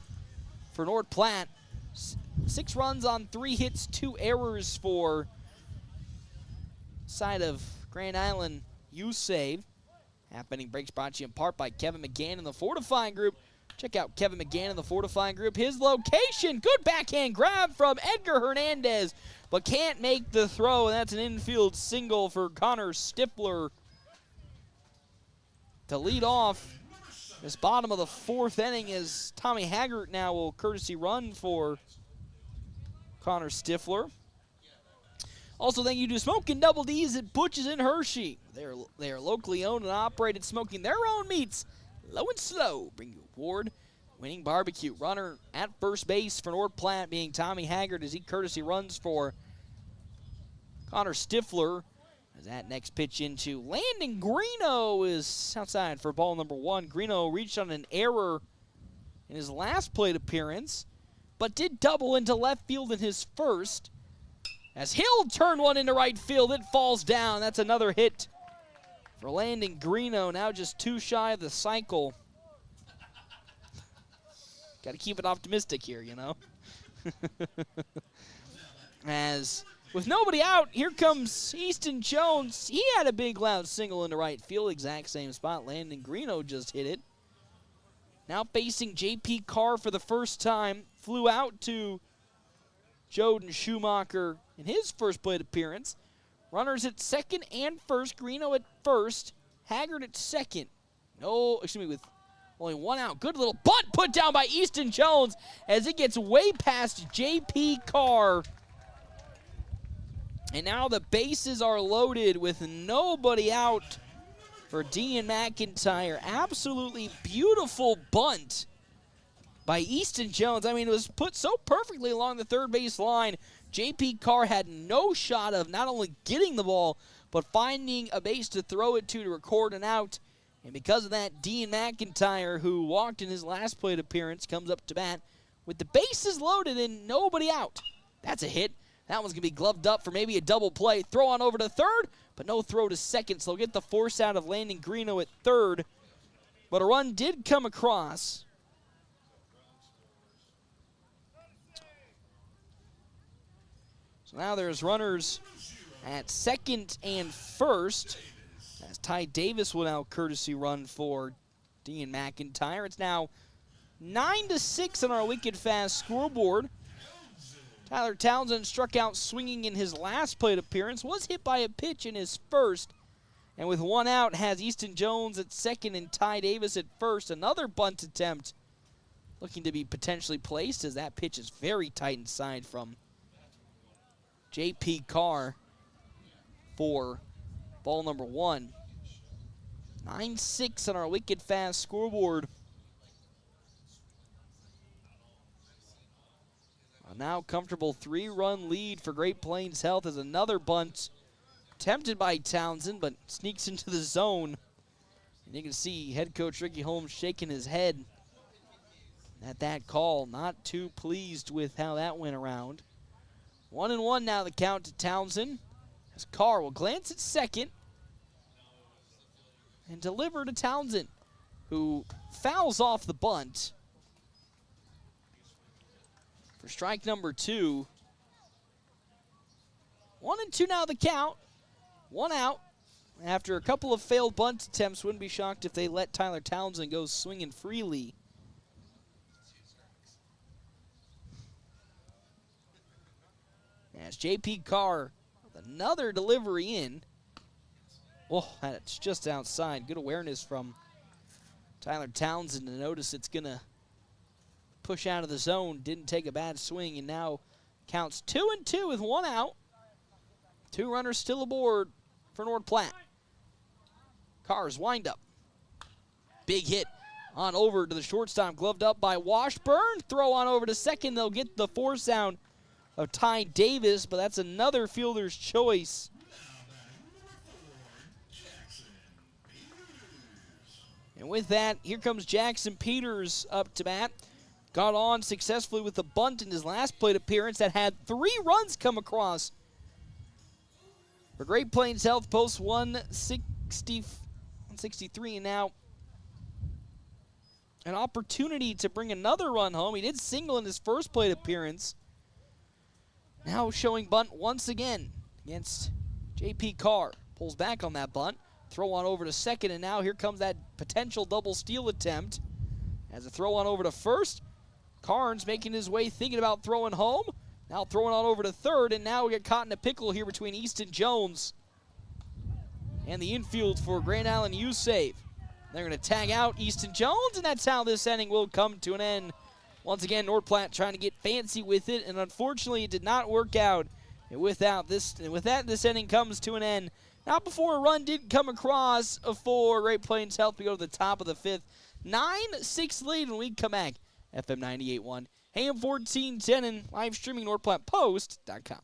for North Platte. 6 runs on 3 hits, 2 errors for side of Grand Island USave. Half-inning breaks brought to you in part by Kevin McGann and the Fortifying Group. Check out Kevin McGann and the Fortifying Group. His location, good backhand grab from Edgar Hernandez, but can't make the throw, and that's an infield single for Connor Stifler to lead off this bottom of the 4th inning as Tommy Haggart now will courtesy run for Connor Stifler. Also, thank you to Smokin' Double D's at Butch's in Hershey. They are locally owned and operated, smoking their own meats, low and slow. Bring you award-winning barbecue. Runner at first base for North Platte being Tommy Haggart as he courtesy runs for Connor Stifler. As that next pitch into Landon Greeno is outside for ball number 1. Greeno reached on an error in his last plate appearance, but did double into left field in his first. As Hill turned one into right field, it falls down. That's another hit for Landon Greeno, now just 2 shy of the cycle. Got to keep it optimistic here, you know. As with nobody out, here comes Easton Jones. He had a big loud single into right field, exact same spot. Landon Greeno just hit it. Now facing J.P. Carr for the first time. Flew out to Joden Schumacher in his first plate appearance. Runners at second and first. Greeno at first. Haggard at second. With Only one out. Good little bunt put down by Easton Jones as it gets way past J.P. Carr. And now the bases are loaded with nobody out for Dean McIntyre. Absolutely beautiful bunt by Easton Jones. I mean, it was put so perfectly along the third base line. J.P. Carr had no shot of not only getting the ball, but finding a base to throw it to record an out. And because of that, Dean McIntyre, who walked in his last plate appearance, comes up to bat with the bases loaded and nobody out. That's a hit. That one's going to be gloved up for maybe a double play. Throw on over to third, but no throw to second, so they'll get the force out of Landon Greeno at third. But a run did come across. So now there's runners at second and first, as Ty Davis will now courtesy run for Dean McIntyre. It's now 9-6 on our wicked fast scoreboard. Tyler Townsend struck out swinging in his last plate appearance, was hit by a pitch in his first, and with one out has Easton Jones at second and Ty Davis at first. Another bunt attempt looking to be potentially placed as that pitch is very tight inside from J.P. Carr for ball number one. 9-6 on our wicked fast scoreboard. A now comfortable 3-run lead for Great Plains Health as another bunt attempted by Townsend, but sneaks into the zone. And you can see head coach Ricky Holmes shaking his head at that call. Not too pleased with how that went around. 1-1 now the count to Townsend, as Carr will glance at second and deliver to Townsend, who fouls off the bunt for strike number 2. 1-2 now the count. One out. After a couple of failed bunt attempts, wouldn't be shocked if they let Tyler Townsend go swinging freely. As J.P. Carr with another delivery in. Oh, that's just outside. Good awareness from Tyler Townsend to notice it's going to push out of the zone. Didn't take a bad swing, and now counts 2-2 with one out. 2 runners still aboard for North Platte. Carr's windup. Big hit on over to the shortstop, gloved up by Washburn. Throw on over to second. They'll get the force out of Ty Davis, but that's another fielder's choice. And with that, here comes Jackson Peters up to bat. Got on successfully with the bunt in his last plate appearance that had 3 runs come across. For Great Plains Health, post 163, and now an opportunity to bring another run home. He did single in his first plate appearance. Now showing bunt once again against J.P. Carr. Pulls back on that bunt. Throw on over to second, and now here comes that potential double steal attempt. As a throw on over to first, Carnes making his way, thinking about throwing home. Now throwing on over to third, and now we get caught in a pickle here between Easton Jones and the infield for Grand Island USave. They're going to tag out Easton Jones, and that's how this inning will come to an end. Once again, North Platte trying to get fancy with it, and unfortunately it did not work out. And with that, this inning comes to an end. Not before a run did come across for Great Plains Health. We go to the top of the 5th. 9-6 lead when we come back. FM 98.1, AM 1410, and live streaming NorthPlattePost.com.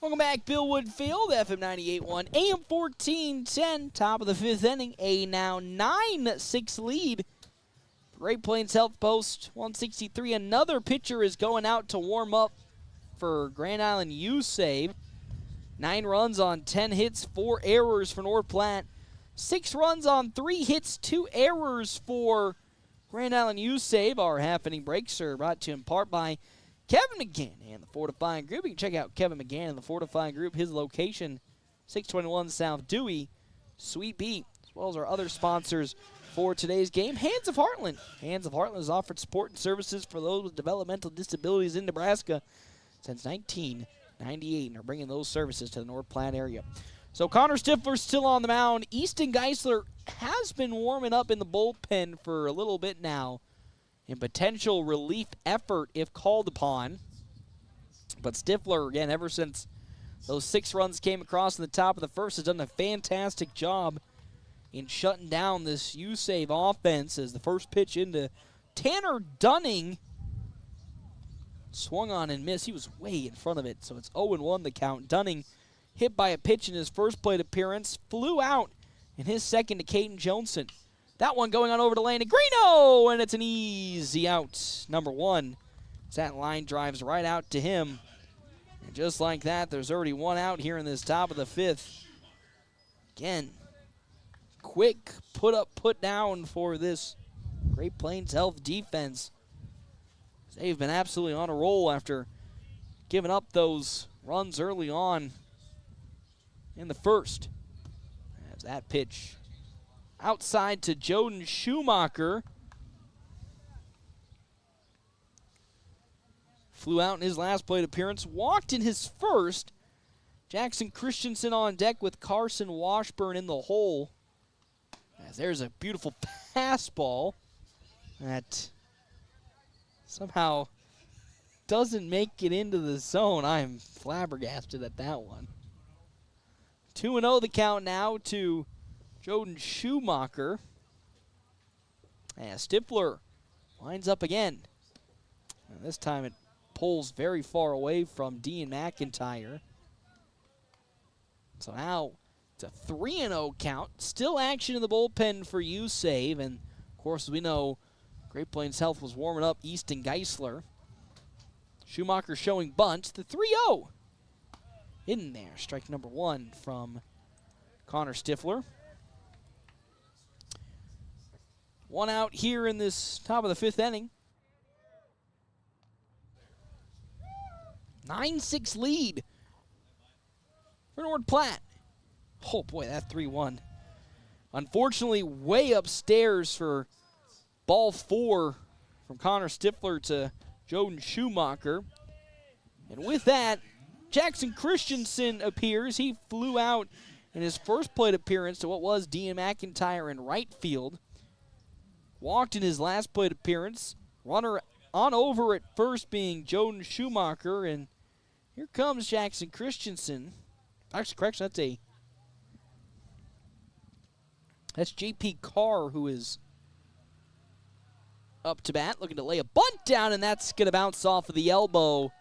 Welcome back, Billwood Field, FM 98.1, AM 1410, top of the 5th inning, a now 9-6 lead. Great Plains Health Post 163. Another pitcher is going out to warm up for Grand Island USave. 9 runs on 10 hits, 4 errors for North Platte. 6 runs on 3 hits, 2 errors for Grand Island USave. Our half-inning breaks are brought to you in part by Kevin McGann and the Fortifying Group. You can check out Kevin McGann and the Fortifying Group. His location, 621 South Dewey, Suite B, as well as our other sponsors for today's game. Hands of Heartland. Hands of Heartland has offered support and services for those with developmental disabilities in Nebraska since 1998, and are bringing those services to the North Platte area. So Connor Stifler's still on the mound. Easton Geisler has been warming up in the bullpen for a little bit now, in potential relief effort if called upon. But Stifler, again, ever since those 6 runs came across in the top of the first, has done a fantastic job in shutting down this USave offense. As the first pitch into Tanner Dunning swung on and missed. He was way in front of it, so it's 0-1 the count. Dunning hit by a pitch in his first plate appearance, flew out in his second to Caden Johnson. That one going on over to Landon Greeno, and it's an easy out, number 1. As that line drives right out to him. And just like that, there's already 1 out here in this top of the 5th. Again, quick put up, put down for this Great Plains Health defense. They've been absolutely on a roll after giving up those runs early on in the first. As that pitch outside to Joden Schumacher. Flew out in his last plate appearance, walked in his first. Jackson Christensen on deck with Carson Washburn in the hole. As there's a beautiful fastball that somehow doesn't make it into the zone. I'm flabbergasted at that one. 2-0 the count now to Joden Schumacher. And Stifler lines up again. And this time it pulls very far away from Dean McIntyre. So now it's a 3-0 count. Still action in the bullpen for USave. And, of course, we know Great Plains Health was warming up Easton Geisler. Schumacher showing bunt. The 3-0 in there. Strike number 1 from Connor Stifler. 1 out here in this top of the 5th inning. 9-6 lead for North Platte. Oh boy, that 3-1. Unfortunately, way upstairs for ball 4 from Connor Stifler to Joden Schumacher. And with that, Jackson Christensen appears. He flew out in his first plate appearance to what was Dean McIntyre in right field. Walked in his last plate appearance. Runner on over at first being Joden Schumacher. And here comes Jackson Christensen. Actually, correction, that's J.P. Carr who is up to bat, looking to lay a bunt down, and that's going to bounce off of the elbow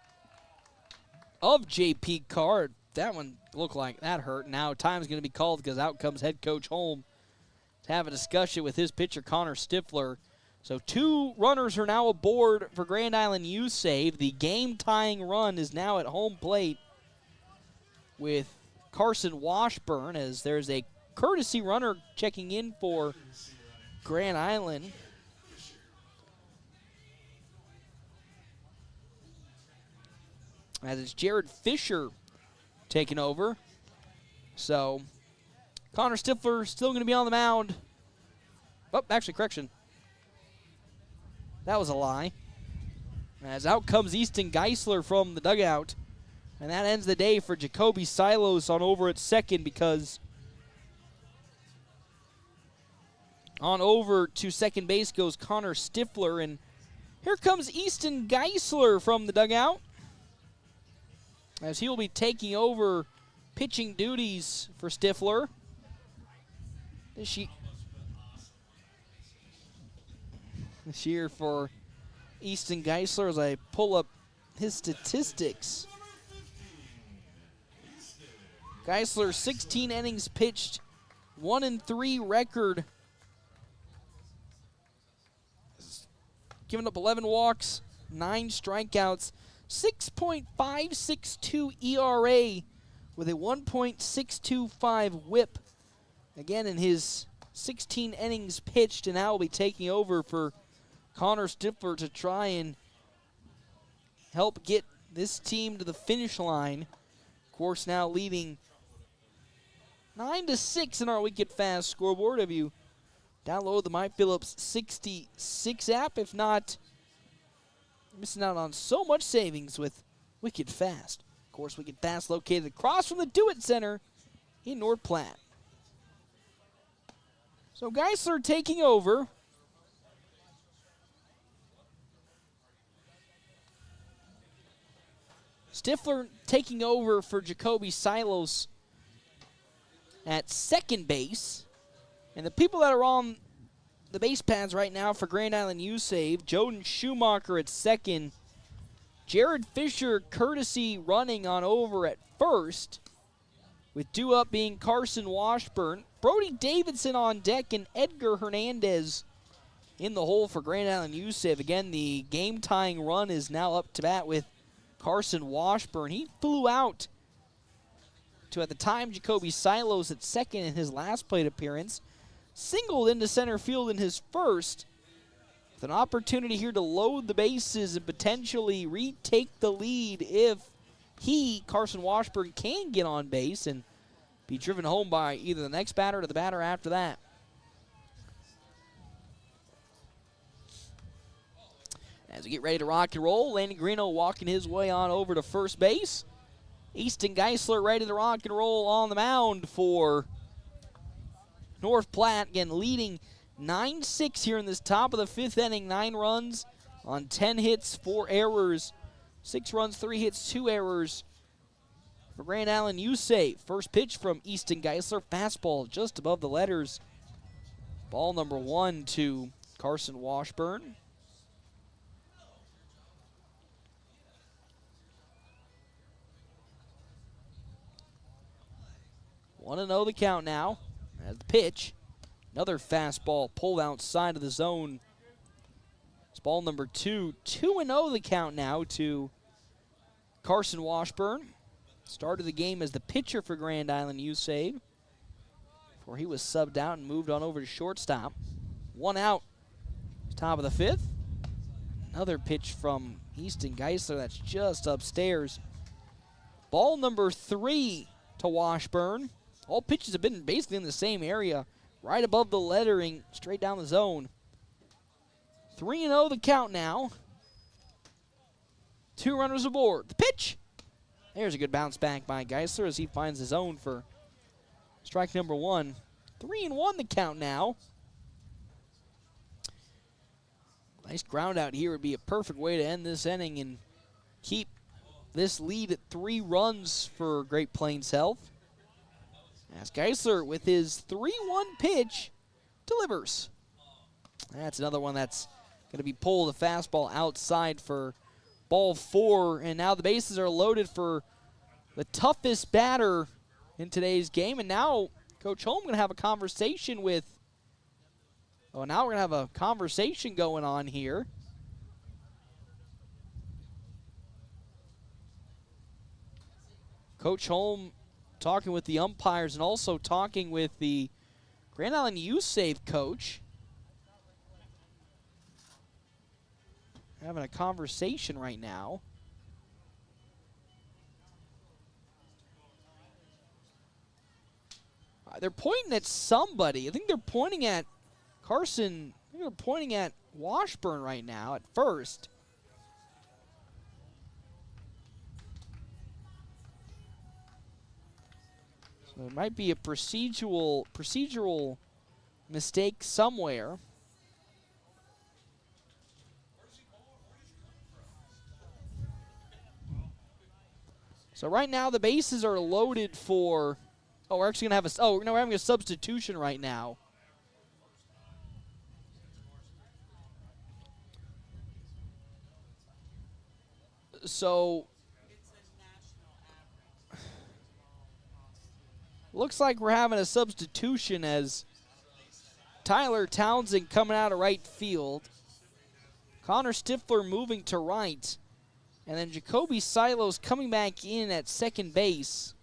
of J.P. Carr. That one looked like that hurt. Now time's going to be called because out comes head coach Holm to have a discussion with his pitcher, Connor Stifler. So 2 runners are now aboard for Grand Island USave. The game-tying run is now at home plate with Carson Washburn, as there's a courtesy runner checking in for Grand Island. As it's Jared Fisher taking over. So Connor Stifler still going to be on the mound. Oh, actually, correction. That was a lie. As out comes Easton Geisler from the dugout. And that ends the day for Jacoby Silos on over at second, because on over to second base goes Connor Stifler. And here comes Easton Geisler from the dugout, as he will be taking over pitching duties for Stifler. This year for Easton Geisler, as I pull up his statistics Geisler, 16 innings pitched, 1-3 record. Giving up 11 walks, 9 strikeouts, 6.562 ERA with a 1.625 whip. Again, in his 16 innings pitched, and now will be taking over for Connor Stifler to try and help get this team to the finish line. Of course, now leading 9-6 in our Wicked Fast scoreboard. Have you download the My Phillips 66 app? If not, you're missing out on so much savings with Wicked Fast. Of course, Wicked Fast located across from the Do It Center in North Platte. So Geisler taking over. Stifler taking over for Jacoby Silos at second base. And the people that are on the base pads right now for Grand Island USave, Joden Schumacher at second, Jared Fisher courtesy running on over at first, with due up being Carson Washburn, Brody Davidson on deck, and Edgar Hernandez in the hole for Grand Island USave. Again, the game-tying run is now up to bat with Carson Washburn. He flew out to, at the time, Jacoby Silos at second in his last plate appearance. Singled into center field in his first, with an opportunity here to load the bases and potentially retake the lead if he, Carson Washburn, can get on base and be driven home by either the next batter or the batter after that. As we get ready to rock and roll, Landon Greeno walking his way on over to first base. Easton Geisler ready to rock and roll on the mound for North Platte, again leading 9-6 here in this top of the fifth inning. 9 runs on 10 hits, 4 errors. 6 runs, 3 hits, 2 errors for Grand Island USave. First pitch from Easton Geisler, fastball just above the letters. Ball number 1 to Carson Washburn. Want to know the count now. As the pitch, another fastball pulled outside of the zone. It's ball number 2. 2-0 the count now to Carson Washburn. Started the game as the pitcher for Grand Island USave before he was subbed out and moved on over to shortstop. 1 out, top of the fifth. Another pitch from Easton Geisler that's just upstairs. Ball number 3 to Washburn. All pitches have been basically in the same area, right above the lettering, straight down the zone. 3-0 the count now. 2 runners aboard. The pitch. There's a good bounce back by Geisler as he finds his own for strike number 1. 3-1 the count now. Nice ground out here would be a perfect way to end this inning and keep this lead at 3 runs for Great Plains Health. As Geisler, with his 3-1 pitch, delivers. That's another one that's going to be pulled, a fastball outside for ball 4. And now the bases are loaded for the toughest batter in today's game. And now Coach Holm going to have a conversation with, now we're going to have a conversation going on here. Coach Holm talking with the umpires and also talking with the Grand Island USave coach. Having a conversation right now. They're pointing at somebody. I think they're pointing at Carson. I think they're pointing at Washburn right now at first. So it might be a procedural mistake somewhere. So right now the bases are loaded for, we're actually going to have we're having a substitution right now. So looks like we're having a substitution as Tyler Townsend coming out of right field. Connor Stifler moving to right. And then Jacoby Silos coming back in at second base.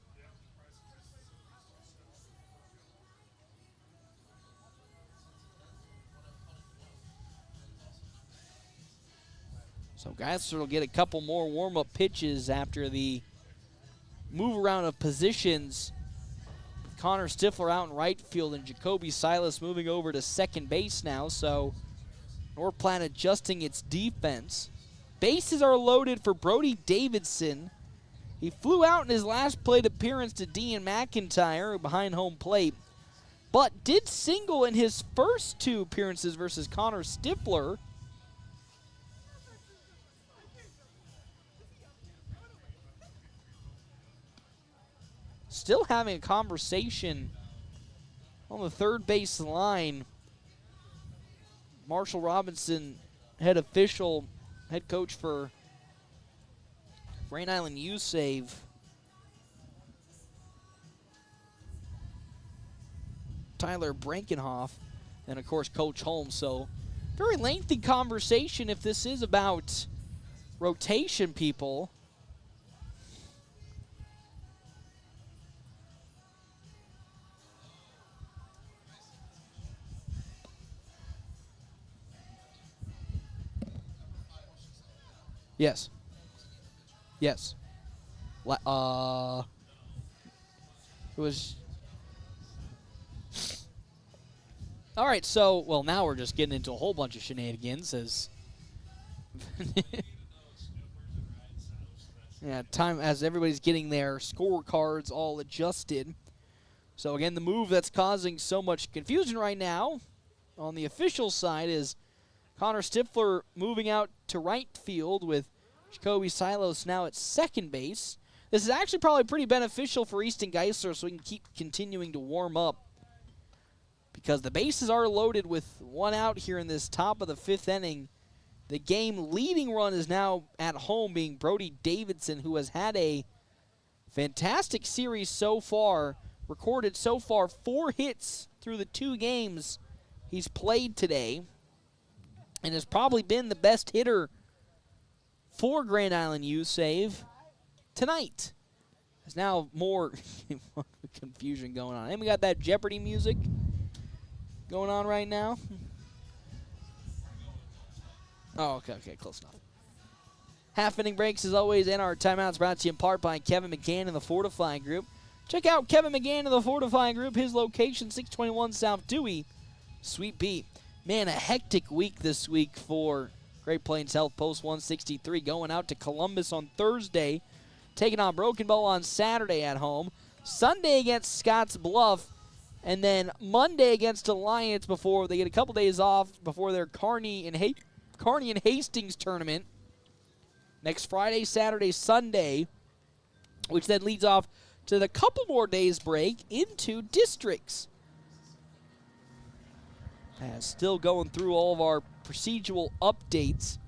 So Geisler will get a couple more warm-up pitches after the move around of positions. Connor Stifler out in right field and Jacoby Silas moving over to second base now. So North Platte adjusting its defense. Bases are loaded for Brody Davidson. He flew out in his last plate appearance to Dean McIntyre behind home plate, but did single in his first 2 appearances versus Connor Stifler. Still having a conversation on the third base line. Marshall Robinson, head coach for Grand Island USave. Tyler Brankenhoff, and of course Coach Holmes. So very lengthy conversation if this is about rotation, people. Yes. Yes. It was... All right, so, well, now we're just getting into a whole bunch of shenanigans as... yeah, time as everybody's getting their scorecards all adjusted. So, again, the move that's causing so much confusion right now on the official side is Connor Stifler moving out to right field with Jacoby Silos now at second base. This is actually probably pretty beneficial for Easton Geisler so we can keep continuing to warm up because the bases are loaded with 1 out here in this top of the 5th inning. The game leading run is now at home being Brody Davidson, who has had a fantastic series so far, recorded so far 4 hits through the 2 games he's played today, and has probably been the best hitter for Grand Island USave tonight. There's now more confusion going on. And we got that Jeopardy music going on right now. Oh, okay, close enough. Half-inning breaks, as always, and our timeouts brought to you in part by Kevin McGann and the Fortifying Group. Check out Kevin McGann and the Fortifying Group. His location, 621 South Dewey, Sweet Pea. Man, a hectic week this week for Great Plains Health Post 163. Going out to Columbus on Thursday, taking on Broken Bow on Saturday at home. Sunday against Scotts Bluff, and then Monday against Alliance before they get a couple days off before their Kearney and Hastings tournament. Next Friday, Saturday, Sunday, which then leads off to the couple more days break into districts. Still going through all of our procedural updates.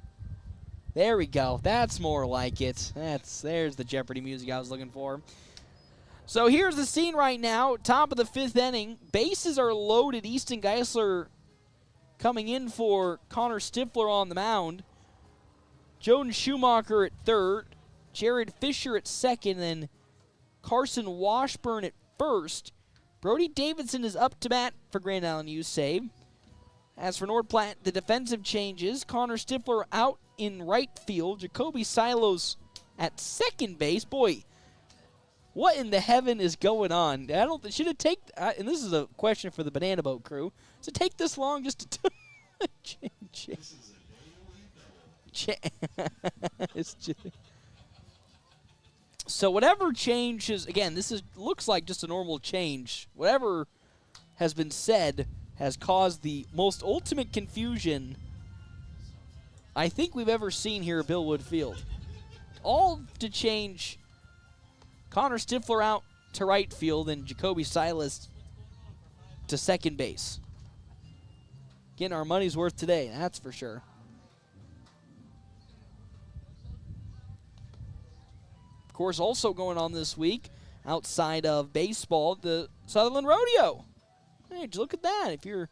There we go. That's more like it. There's the Jeopardy music I was looking for. So here's the scene right now. Top of the 5th inning. Bases are loaded. Easton Geisler coming in for Connor Stifler on the mound. Joden Schumacher at third. Jared Fisher at second. And Carson Washburn at first. Brody Davidson is up to bat for Grand Island USave. As for North Platte, the defensive changes. Connor Stifler out in right field. Jacoby Silos at second base. Boy, what in the heaven is going on? Should it take, and this is a question for the Banana Boat crew, does it take this long just to change? So whatever changes, again, looks like just a normal change. Whatever has been said has caused the most ultimate confusion I think we've ever seen here at Billwood Field. All to change Connor Stifler out to right field and Jacoby Silas to second base. Getting our money's worth today, that's for sure. Of course, also going on this week, outside of baseball, the Sutherland Rodeo. Hey, look at that. If you're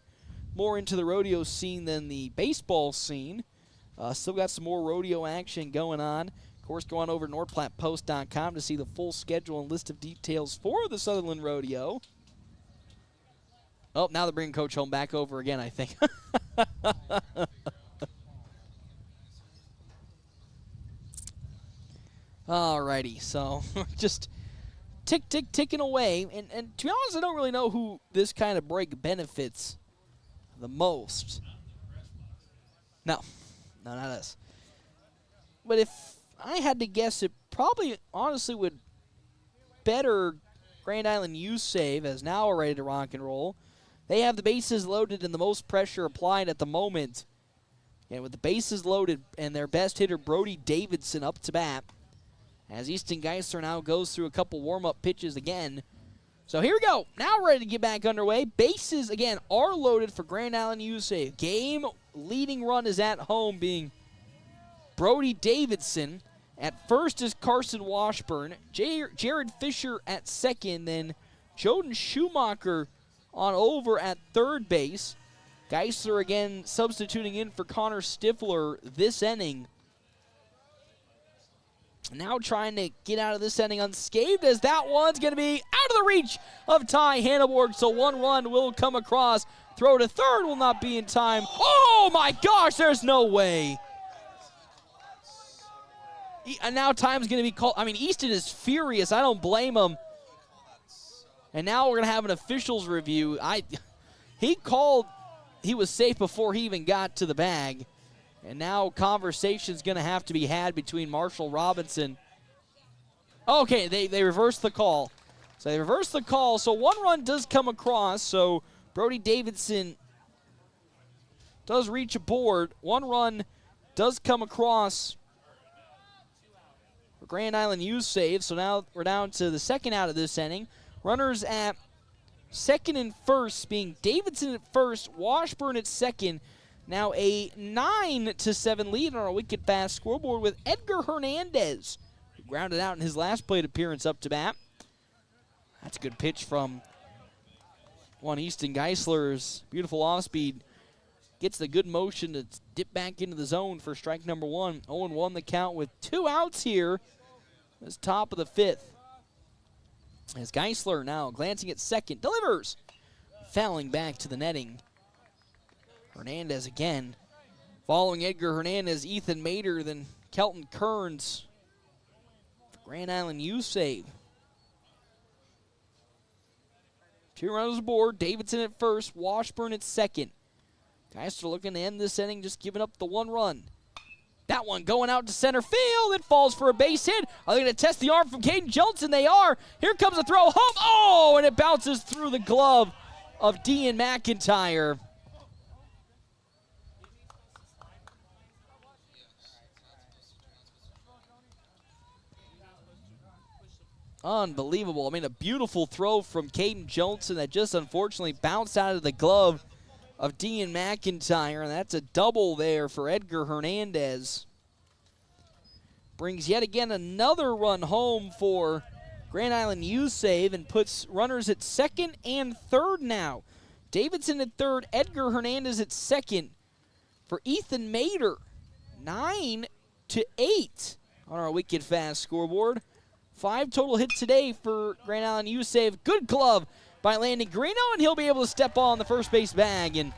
more into the rodeo scene than the baseball scene, still got some more rodeo action going on. Of course, go on over to NorthPlattePost.com to see the full schedule and list of details for the Sutherland Rodeo. Oh, now they're bringing Coach Holm back over again, I think. Alrighty, so just ticking away. And to be honest, I don't really know who this kind of break benefits the most. No, not us. But if I had to guess, it probably honestly would better Grand Island USave, as now we're ready to rock and roll. They have the bases loaded and the most pressure applied at the moment. And with the bases loaded and their best hitter, Brody Davidson, up to bat, as Easton Geisler now goes through a couple warm-up pitches again. So here we go. Now ready to get back underway. Bases, again, are loaded for Grand Island USave. Game-leading run is at home, being Brody Davidson. At first is Carson Washburn. Jared Fisher at second. Then Joden Schumacher on over at third base. Geisler again substituting in for Connor Stifler this inning. Now trying to get out of this inning unscathed, as that one's going to be out of the reach of Ty Hanneborg. So one run will come across. Throw to third will not be in time. Oh my gosh, there's no way. And now time's going to be called. I mean, Easton is furious. I don't blame him. And now we're going to have an officials review. He called he was safe before he even got to the bag. And now conversation's going to have to be had between Marshall Robinson. Okay, they reversed the call. So they reversed the call. So one run does come across. So Brody Davidson does reach a board. One run does come across for Grand Island USave. So now we're down to the second out of this inning. Runners at second and first, being Davidson at first, Washburn at second. Now a 9-7 lead on our wicked fast scoreboard with Edgar Hernandez, who grounded out in his last plate appearance up to bat. That's a good pitch from one Easton Geisler's beautiful off-speed. Gets the good motion to dip back into the zone for strike number one. 0-1 the count with 2 outs here. This top of the fifth. As Geisler now glancing at second, delivers. Fouling back to the netting. Hernandez again. Following Edgar Hernandez, Ethan Mater, then Kelton Kearns for Grand Island USave. 2 runners aboard. Davidson at first, Washburn at second. Geisler looking to end this inning, just giving up the 1 run. That one going out to center field. It falls for a base hit. Are they going to test the arm from Caden Johnson? They are. Here comes a throw home. Oh, and it bounces through the glove of Dean McIntyre. Unbelievable. I mean, a beautiful throw from Caden Johnson that just unfortunately bounced out of the glove of Dean McIntyre, and that's a double there for Edgar Hernandez. Brings yet again another run home for Grand Island USave and puts runners at second and third now. Davidson at third, Edgar Hernandez at second for Ethan Mater. 9-8 on our wicked fast scoreboard. 5 total hits today for Grand Island USave. Good glove by Landon Greeno, and he'll be able to step on the first base bag. And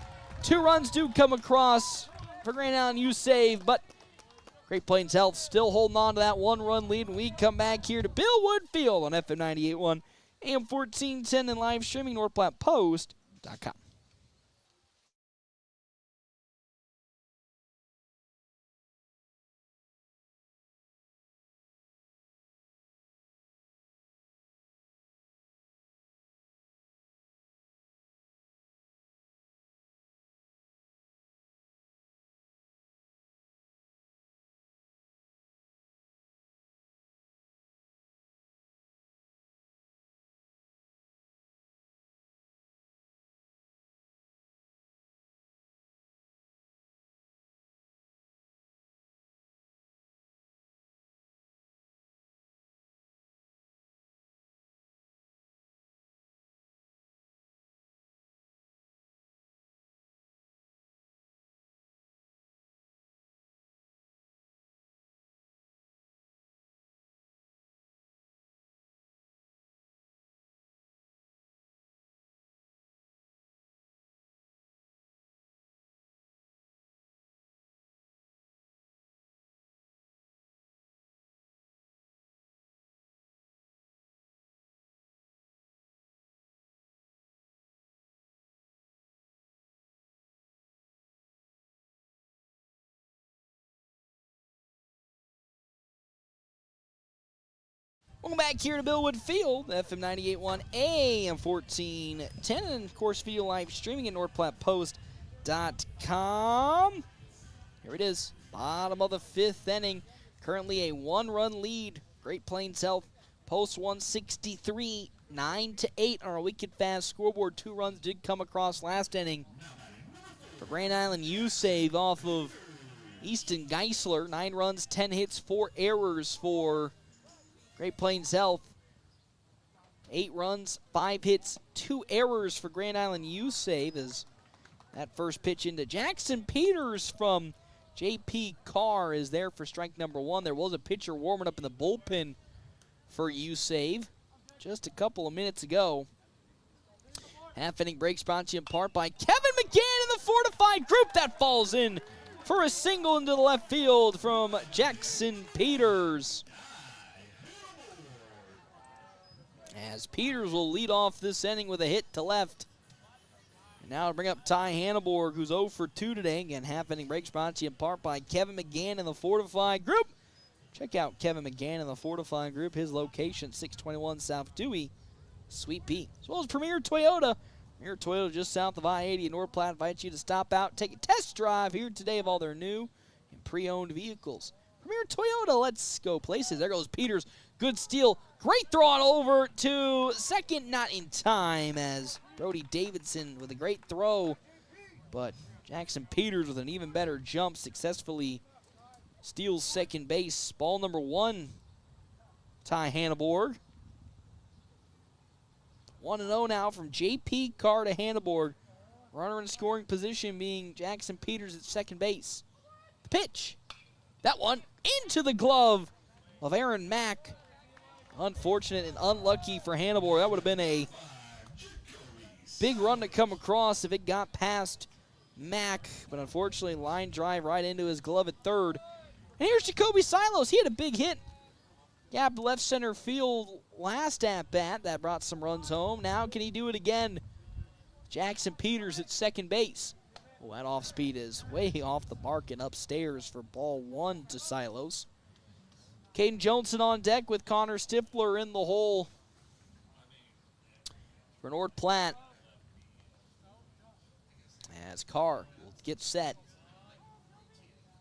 2 runs do come across for Grand Island USave, but Great Plains Health still holding on to that 1-run lead. And we come back here to Bill Wood Field on FM 98.1, AM 1410, and live streaming NorthPlattePost.com. Welcome back here to Billwood Field, FM 98.1 AM 1410, and of course video live streaming at NorthPlattePost.com. Here it is, bottom of the 5th inning. Currently a 1-run lead. Great Plains Health post 163, 9-8 on our Wicked Fast scoreboard. 2 runs did come across last inning for Grand Island USave off of Easton Geisler. 9 runs, 10 hits, 4 errors for Great Plains Health. 8 runs, 5 hits, 2 errors for Grand Island USave as that first pitch into Jackson Peters from JP Carr is there for strike number 1. There was a pitcher warming up in the bullpen for USave just a couple of minutes ago. Half-inning breaks brought to you in part by Kevin McGann in the fortified group. That falls in for a single into the left field from Jackson Peters. As Peters will lead off this inning with a hit to left. And now to bring up Ty Hanneborg, who's 0 for 2 today. Again, half-inning breaks brought to you in part by Kevin McGann in the fortified group. Check out Kevin McGann in the fortified group. His location, 621 South Dewey, Sweet Pea. As well as Premier Toyota. Premier Toyota just south of I-80 in North Platte invites you to stop out, take a test drive here today of all their new and pre-owned vehicles. Premier Toyota, let's go places. There goes Peters. Good steal. Great throw on over to second. Not in time as Brody Davidson with a great throw. But Jackson Peters with an even better jump successfully steals second base. Ball number 1, Ty Hanneborg. 1-0 now from JP Carr to Hanneborg. Runner in scoring position being Jackson Peters at second base. The pitch. That one into the glove of Aaron Mack. Unfortunate and unlucky for Hanneborg. That would have been a big run to come across if it got past Mack. But unfortunately, line drive right into his glove at third. And here's Jacoby Silos. He had a big hit. Gapped left center field last at-bat. That brought some runs home. Now can he do it again? Jackson Peters at second base. Oh, that off-speed is way off the mark and upstairs for ball 1 to Silos. Caden Johnson on deck with Connor Stifler in the hole for North Platte. As Carr will get set.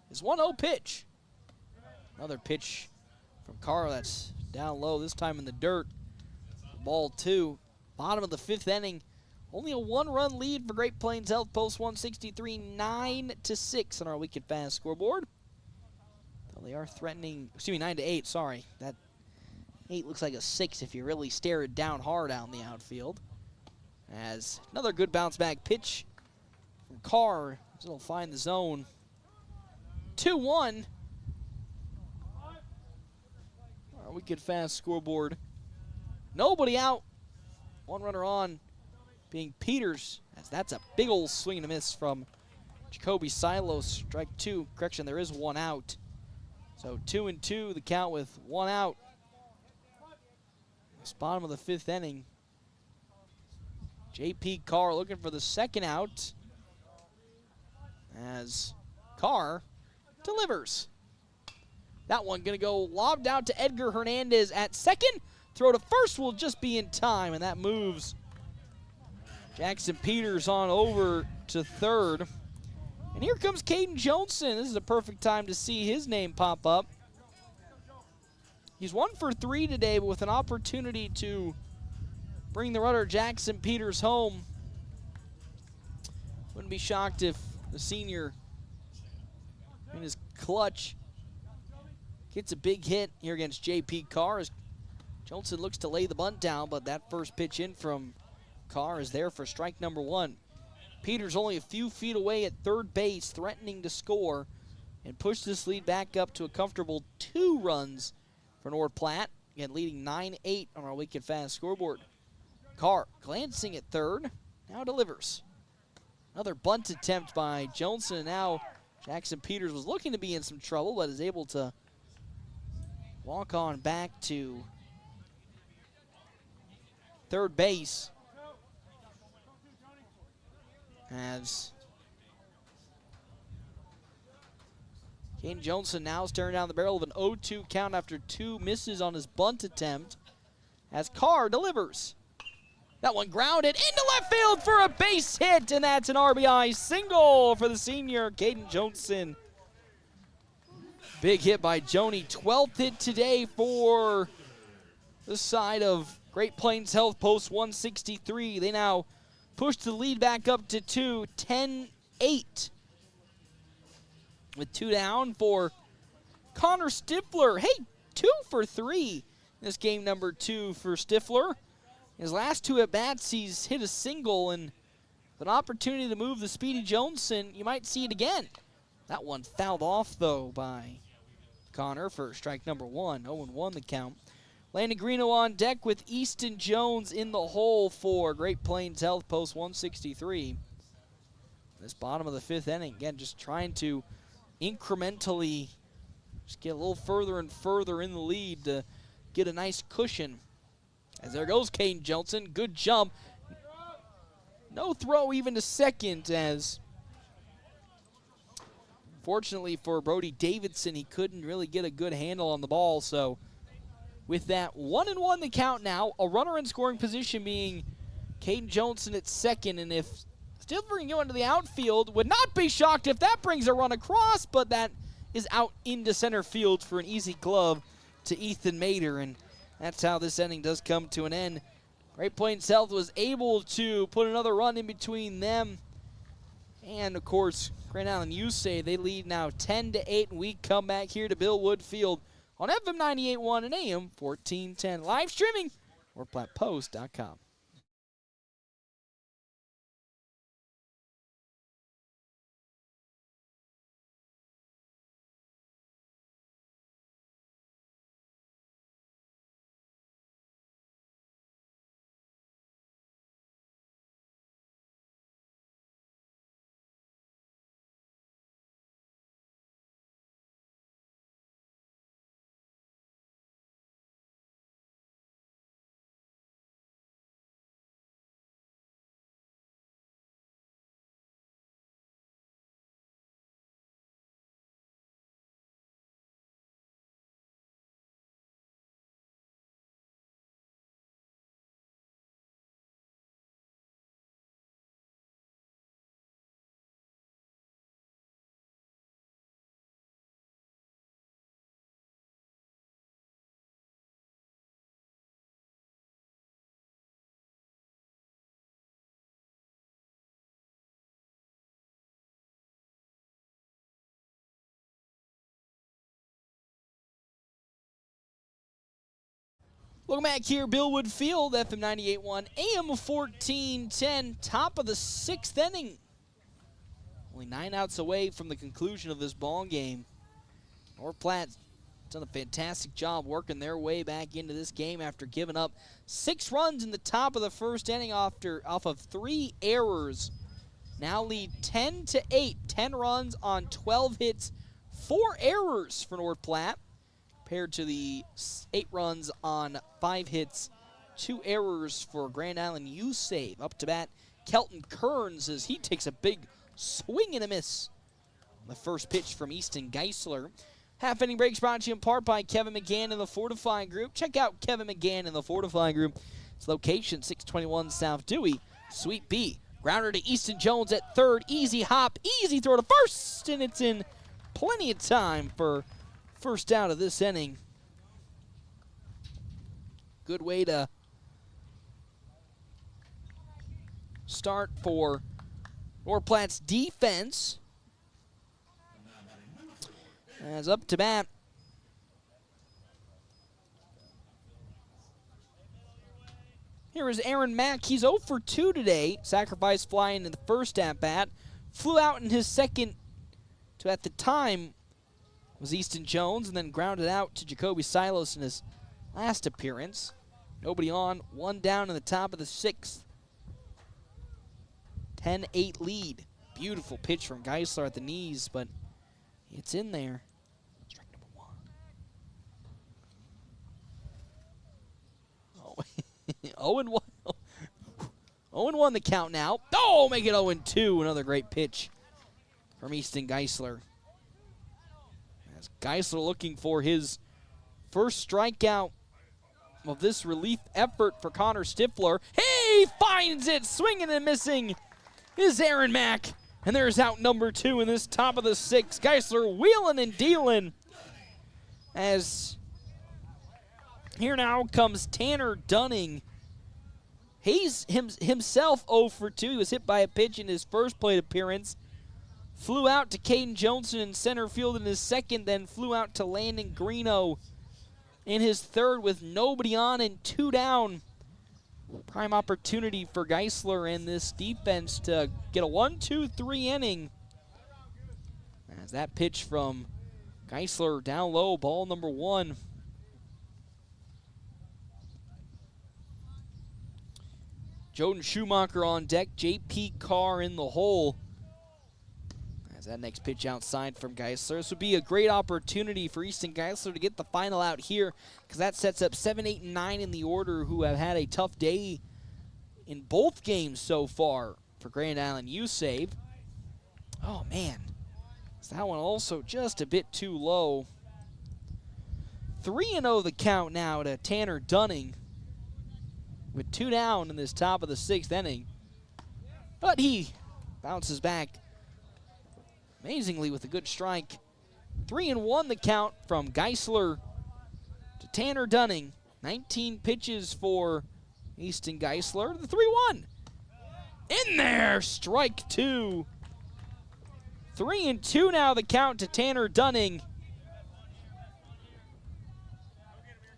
His 1-0 pitch. Another pitch from Carr that's down low, this time in the dirt. Ball 2. Bottom of the 5th inning. Only a 1-run lead for Great Plains Health. Post 163, 9-6 on our Wicked Fast scoreboard. They are threatening, 9-8, sorry. That 8 looks like a 6 if you really stare it down hard out in the outfield. As another good bounce back pitch from Carr. It'll find the zone. 2-1. Our Wicked Fast scoreboard. Nobody out. 1 runner on being Peters. As that's a big old swing and a miss from Jacoby Silos. Strike 2. Correction, there is 1 out. So 2-2, the count with 1 out. It's bottom of the 5th inning. JP Carr looking for the second out as Carr delivers. That one going to go lobbed out to Edgar Hernandez at second. Throw to first will just be in time, and that moves Jackson Peters on over to third. And here comes Caden Johnson. This is a perfect time to see his name pop up. He's 1 for 3 today, but with an opportunity to bring the runner Jackson Peters home. Wouldn't be shocked if the senior in his clutch gets a big hit here against JP Carr. As Johnson looks to lay the bunt down, but that first pitch in from Carr is there for strike number 1. Peters only a few feet away at third base, threatening to score and push this lead back up to a comfortable 2 runs for North Platte. Again, leading 9-8 on our Wicked Fast scoreboard. Carr glancing at third, now delivers. Another bunt attempt by Johnson. Now Jackson Peters was looking to be in some trouble, but is able to walk on back to third base. As Caden Johnson now staring down the barrel of an 0-2 count after 2 misses on his bunt attempt as Carr delivers. That one grounded into left field for a base hit, and that's an RBI single for the senior, Caden Johnson. Big hit by Joni, 12th hit today for the side of Great Plains Health, post 163. They now push the lead back up to 2, 10-8. With 2 down for Connor Stifler. Hey, 2 for 3 this game number 2 for Stifler. His last 2 at-bats, he's hit a single, and with an opportunity to move the speedy Johnson, you might see it again. That one fouled off, though, by Connor for strike number 1. 0-1 the count. Landon Greeno on deck with Easton Jones in the hole for Great Plains Health, post 163. This bottom of the 5th inning, again, just trying to incrementally just get a little further and further in the lead to get a nice cushion. As there goes Caden Johnson, good jump. No throw even to second, as fortunately for Brody Davidson, he couldn't really get a good handle on the ball. So with that 1-1 the count now, a runner in scoring position being Caden Johnson at second, and if Stifler can go into the outfield, would not be shocked if that brings a run across, but that is out into center field for an easy glove to Ethan Mader, and that's how this inning does come to an end. Great Plains Health was able to put another run in between them, and of course, Grand Island USave, they lead now 10-8, and we come back here to Bill Wood Field on FM 98.1 and AM 1410. Live streaming, NorthPlattePost.com. Welcome back here, Bill Wood Field, FM 98.1, AM 1410, top of the 6th inning. Only 9 outs away from the conclusion of this ball game. North Platte's done a fantastic job working their way back into this game after giving up 6 runs in the top of the 1st inning off of 3 errors. Now lead 10-8, 10 runs on 12 hits, 4 errors for North Platte, compared to the 8 runs on 5 hits, 2 errors for Grand Island USave. Up to bat, Kelton Kearns, as he takes a big swing and a miss. The first pitch from Easton Geisler. Half inning breaks brought to you in part by Kevin McGann and the Fortifying Group. Check out Kevin McGann and the Fortifying Group. Its location, 621 South Dewey, Suite B. Grounder to Easton Jones at third. Easy hop, easy throw to first, and it's in plenty of time for first out of this inning. Good way to start for North Platte's defense. As up to bat, here is Aaron Mack. He's 0 for 2 today. Sacrifice fly in the first at bat. Flew out in his second to, at the time, was Easton Jones, and then grounded out to Jacoby Silos in his last appearance. Nobody on, 1 down in the top of the 6th. 10-8 lead. Beautiful pitch from Geisler at the knees, but it's in there. Strike number 1. Oh, 0-1. 0-1 the count now. Oh, make it 0-2. Another great pitch from Easton Geisler. Geisler looking for his first strikeout of this relief effort for Connor Stifler. He finds it, swinging and missing is Aaron Mack. And there's out number 2 in this top of the 6th. Geisler wheeling and dealing. As here now comes Tanner Dunning. He's himself 0 for 2. He was hit by a pitch in his first plate appearance. Flew out to Caden Johnson in center field in his second, then flew out to Landon Greeno in his third with nobody on and 2 down. Prime opportunity for Geisler and this defense to get a 1-2-3 inning. As that pitch from Geisler down low, ball number 1. Joden Schumacher on deck, J.P. Carr in the hole. As that next pitch outside from Geisler. This would be a great opportunity for Easton Geisler to get the final out here, because that sets up 7, 8, and 9 in the order, who have had a tough day in both games so far for Grand Island USave. Oh, man. That one also just a bit too low. 3-0 the count now to Tanner Dunning, with 2 down in this top of the 6th inning. But he bounces back amazingly with a good strike. 3-1 the count from Geisler to Tanner Dunning. 19 pitches for Easton Geisler. The 3-1. In there, strike 2. 3-2 now the count to Tanner Dunning.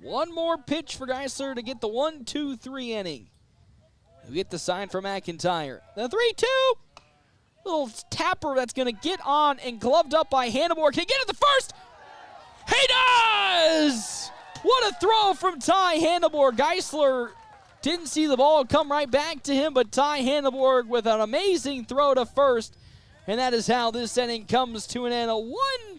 One more pitch for Geisler to get the 1-2-3 inning. We get the sign from McIntyre. The 3-2. Little tapper that's going to get on and gloved up by Hannibal. Can he get it the first? He does! What a throw from Ty Hannibal. Geisler didn't see the ball come right back to him, but Ty Hannibal with an amazing throw to first. And that is how this inning comes to an end. A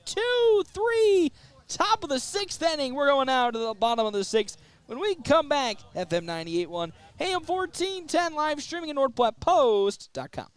1-2-3. Top of the 6th inning. We're going out to the bottom of the 6th. When we come back, FM 98.1, AM 1410, live streaming at NordPlatePost.com.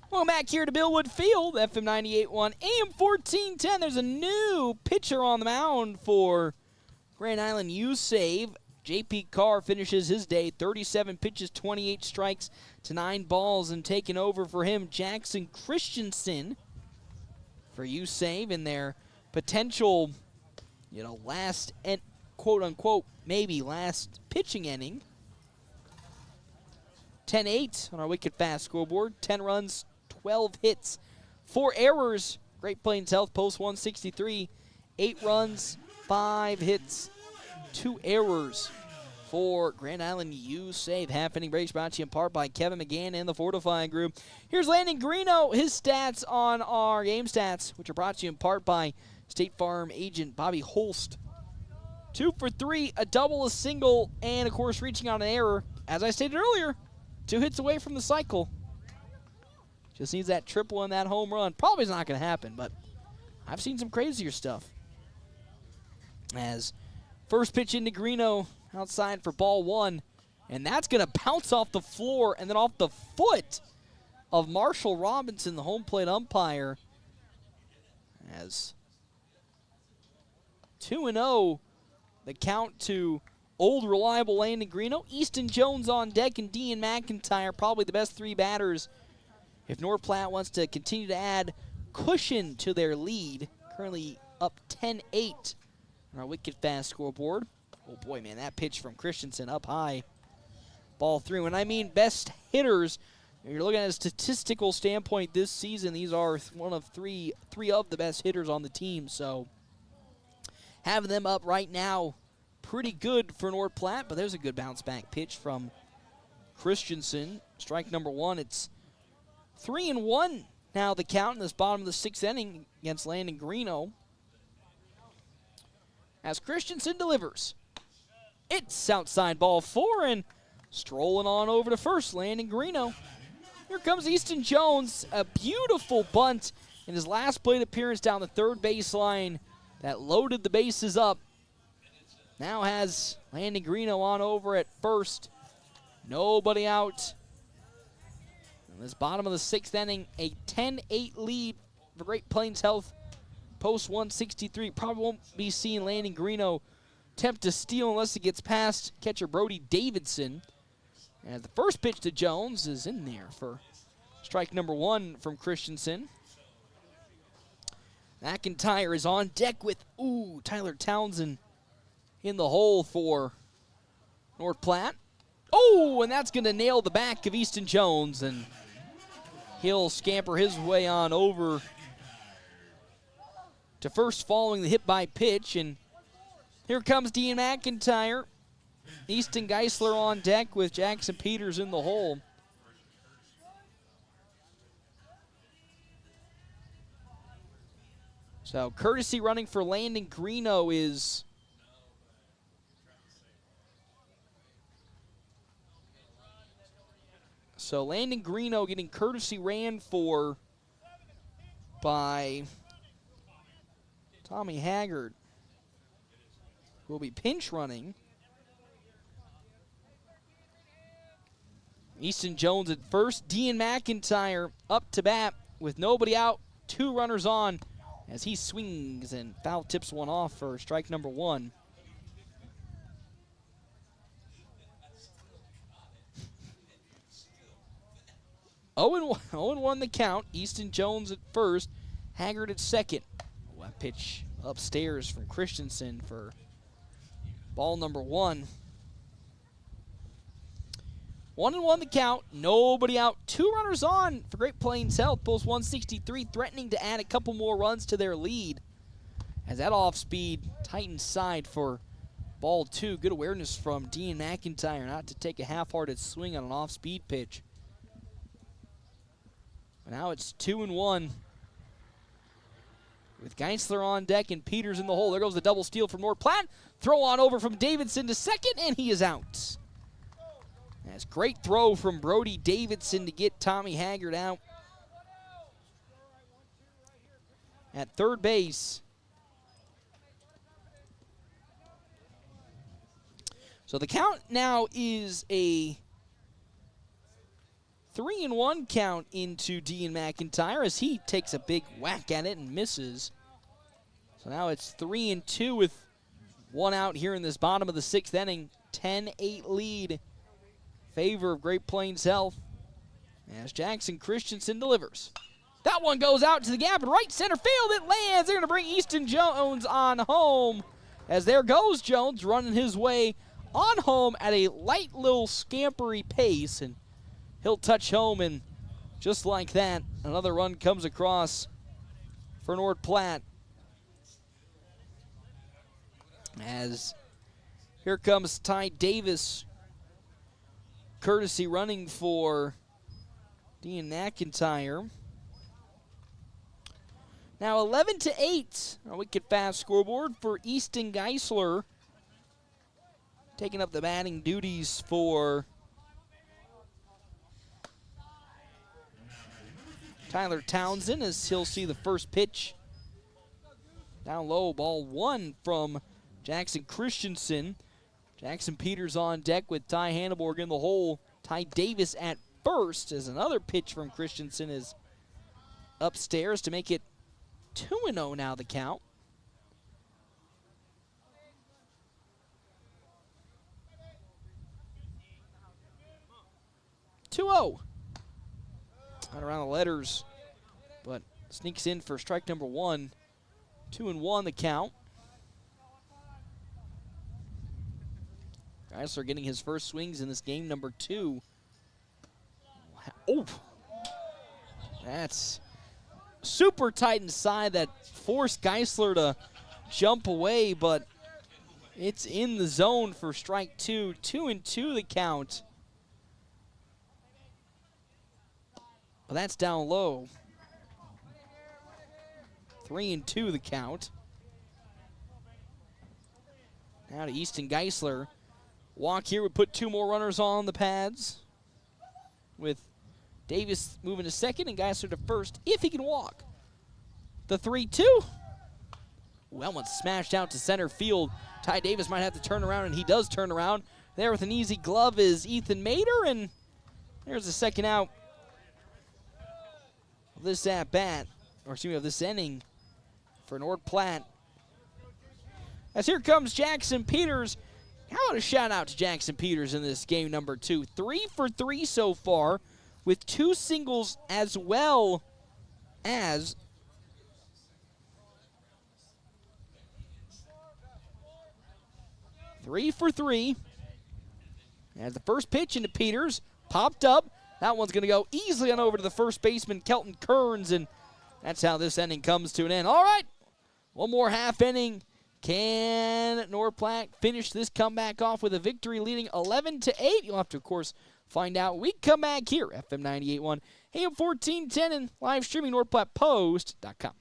Welcome back here to Billwood Field, FM 98.1, AM 1410. There's a new pitcher on the mound for Grand Island USave. J.P. Carr finishes his day, 37 pitches, 28 strikes to 9 balls, and taking over for him, Jackson Christensen for USave in their potential, last, quote-unquote, maybe last pitching inning. 10-8 on our Wicked Fast scoreboard, 10 runs, 12 hits, 4 errors. Great Plains Health post 163, 8 runs, 5 hits, 2 errors for Grand Island USave. Half inning breaks brought to you in part by Kevin McGann and the Fortifying Group. Here's Landon Greeno, his stats on our game stats, which are brought to you in part by State Farm agent Bobby Holst. 2 for 3, a double, a single, and of course reaching on an error. As I stated earlier, 2 hits away from the cycle. Just needs that triple and that home run. Probably is not going to happen, but I've seen some crazier stuff. As first pitch into Greeno outside for ball 1, and that's going to bounce off the floor and then off the foot of Marshall Robinson, the home plate umpire. As 2-0, the count to old reliable Landon Greeno, Easton Jones on deck, and Dean McIntyre, probably the best three batters if North Platte wants to continue to add cushion to their lead. Currently up 10-8 on our wicked fast scoreboard. Oh boy, man, that pitch from Christensen up high. Ball through. And I mean best hitters. You're looking at a statistical standpoint this season. These are one of three of the best hitters on the team. So having them up right now, pretty good for North Platte. But there's a good bounce back pitch from Christensen. Strike number one. It's 3-1 now the count in this bottom of the sixth inning against Landon Greeno. As Christensen delivers. It's outside ball four, and strolling on over to first, Landon Greeno. Here comes Easton Jones, a beautiful bunt in his last plate appearance down the third baseline that loaded the bases up. Now has Landon Greeno on over at first. Nobody out. In this bottom of the sixth inning, a 10-8 lead for Great Plains Health. Post 163. Probably won't be seeing Landon Greeno attempt to steal unless it gets past catcher Brody Davidson. And the first pitch to Jones is in there for strike number one from Christensen. McIntyre is on deck with, Tyler Townsend in the hole for North Platte. Oh, and that's going to nail the back of Easton Jones, and he'll scamper his way on over to first following the hit by pitch, and here comes Dean McIntyre. Easton Geisler on deck with Jackson Peters in the hole. So courtesy running for Landon Greeno is Landon Greeno getting courtesy ran for by Tommy Haggard, who will be pinch running. Easton Jones at first. Dean McIntyre up to bat with nobody out, two runners on as he swings and foul tips one off for strike number one. Oh and 1 the count. Easton Jones at first, Haggard at second. That pitch upstairs from Christensen for ball number one. 1-1 the count, nobody out, two runners on for Great Plains Health. Post 163, threatening to add a couple more runs to their lead. As that off-speed Titans side for ball two. Good awareness from Dean McIntyre not to take a half-hearted swing on an off-speed pitch. But now it's 2-1. With Geisler on deck and Peters in the hole. There goes the double steal from North Platte. Throw on over from Davidson to second, and he is out. That's a great throw from Brody Davidson to get Tommy Haggard out. At third base. So the count now is a 3-1 count into Dean McIntyre as he takes a big whack at it and misses. So now it's 3-2 with one out here in this bottom of the sixth inning. 10-8 lead. Favor of Great Plains Health as Jackson Christensen delivers. That one goes out to the gap in right center field. It lands. They're going to bring Easton Jones on home as there goes Jones running his way on home at a light little scampery pace, and he'll touch home, and just like that, another run comes across for North Platte. As here comes Ty Davis, courtesy running for Dean McIntyre. Now 11-8, our wicked fast scoreboard for Easton Geisler. Taking up the batting duties for Tyler Townsend as he'll see the first pitch. Down low, ball one from Jackson Christensen. Jackson Peters on deck with Ty Hanneborg in the hole. Ty Davis at first as another pitch from Christensen is upstairs to make it 2-0 now the count. 2-0. Not around the letters, but sneaks in for strike number 1. 2-1 the count. Geisler getting his first swings in this game, number 2. Oh, that's super tight inside that forced Geisler to jump away, but it's in the zone for strike 2. 2-2 the count. But that's down low. 3-2 the count. Now to Easton Geisler. Walk here would put 2 more runners on the pads, with Davis moving to second and Geisler to first if he can walk. The 3-2. Well, one smashed out to center field. Ty Davis might have to turn around, and he does turn around. There with an easy glove is Ethan Mater, and there's the second out of this at-bat, or excuse me, of this inning for North Platte. As here comes Jackson Peters. How about a shout out to Jackson Peters in this game number 2? 3 for 3 so far, with 2 singles as well as 3 for 3. As the first pitch into Peters popped up. That one's going to go easily on over to the first baseman, Kelton Kearns, and that's how this inning comes to an end. All right, one more half inning. Can North Platte finish this comeback off with a victory leading 11-8? You'll have to, of course, find out. We come back here, FM 98.1, AM 1410, and live streaming NorthPlattePost.com.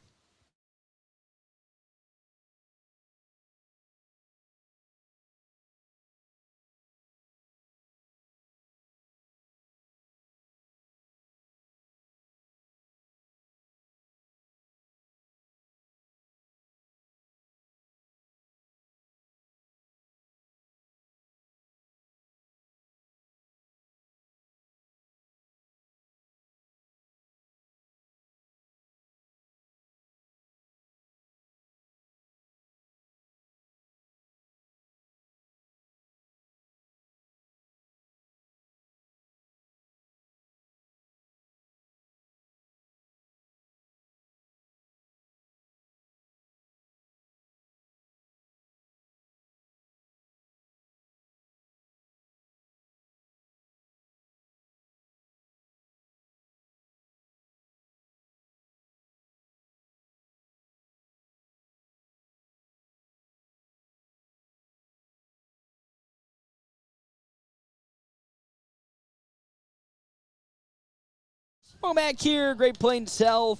Welcome back here, Great Plains South.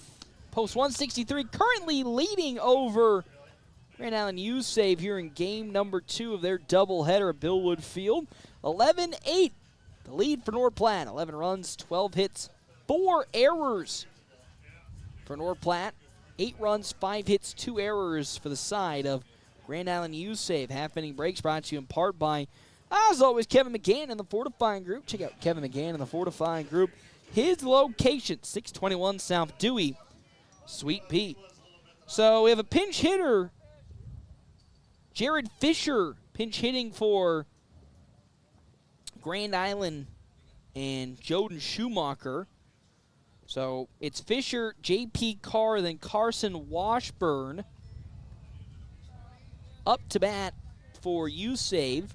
Post 163 currently leading over Grand Island USave here in game number 2 of their doubleheader at Billwood Field. 11-8, the lead for North Platte. 11 runs, 12 hits, 4 errors for North Platte. 8 runs, 5 hits, 2 errors for the side of Grand Island USave. Half-inning breaks brought to you in part by, as always, Kevin McGann and the Fortifying Group. Check out Kevin McGann and the Fortifying Group. His location, 621 South Dewey, Sweet Pea. So we have a pinch hitter, Jared Fisher, pinch hitting for Grand Island and Joden Schumacher. So it's Fisher, J.P. Carr, then Carson Washburn up to bat for USave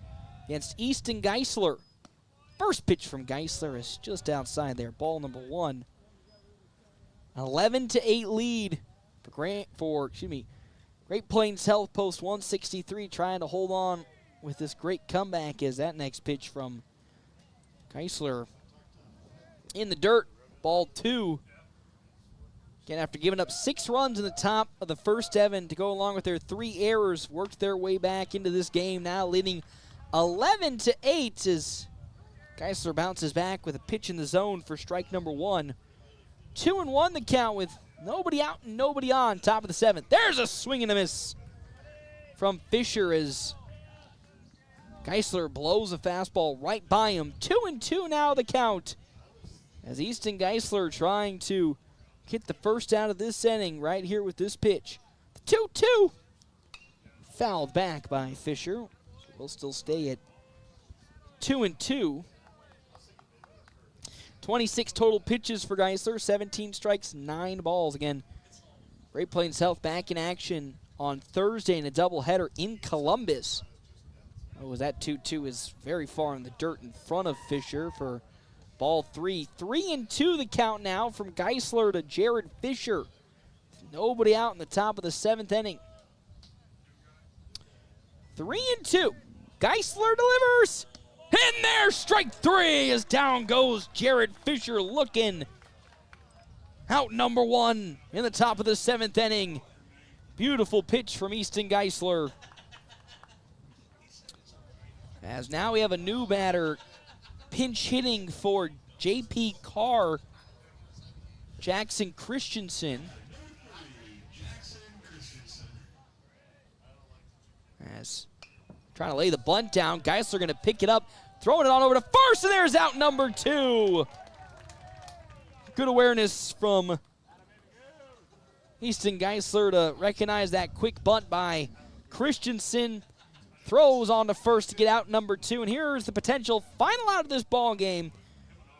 against Easton Geisler. First pitch from Geisler is just outside there. Ball number 1. 11-8 lead for Great Plains Health. Post 163 trying to hold on with this great comeback as that next pitch from Geisler in the dirt. Ball 2. Again, after giving up 6 runs in the top of the first 7 to go along with their 3 errors, worked their way back into this game, now leading 11-8 as Geisler bounces back with a pitch in the zone for strike number 1. 2-1 the count with nobody out and nobody on. Top of the 7th. There's a swing and a miss from Fisher as Geisler blows a fastball right by him. 2-2 now the count as Easton Geisler trying to get the first out of this inning right here with this pitch. The 2-2 fouled back by Fisher. So we'll still stay at 2-2. 26 total pitches for Geisler, 17 strikes, 9 balls. Again, Great Plains Health back in action on Thursday in a doubleheader in Columbus. Oh, that 2-2 is very far in the dirt in front of Fisher for ball 3. 3-2 the count now from Geisler to Jared Fisher. Nobody out in the top of the 7th inning. 3-2. Geisler delivers. In there, strike 3 as down goes Jared Fisher looking. Out number 1 in the top of the 7th inning. Beautiful pitch from Easton Geisler. As now we have a new batter pinch hitting for J.P. Carr, Jackson Christensen. As trying to lay the bunt down, Geisler going to pick it up, throwing it on over to first, and there's out number 2. Good awareness from Easton Geisler to recognize that quick bunt by Christensen. Throws on to first to get out number 2, and here's the potential final out of this ball game.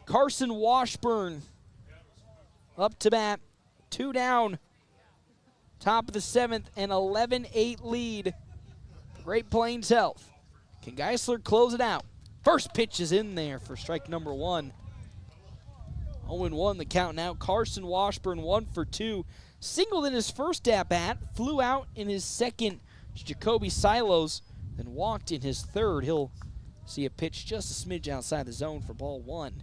Carson Washburn up to bat, 2 down, top of the 7th, and 11-8 lead. Great Plains Health. Can Geisler close it out? First pitch is in there for strike number 1. 0-1 the count now. Carson Washburn 1 for 2. Singled in his first at-bat, flew out in his second. Jacoby Silos then walked in his third. He'll see a pitch just a smidge outside the zone for ball 1.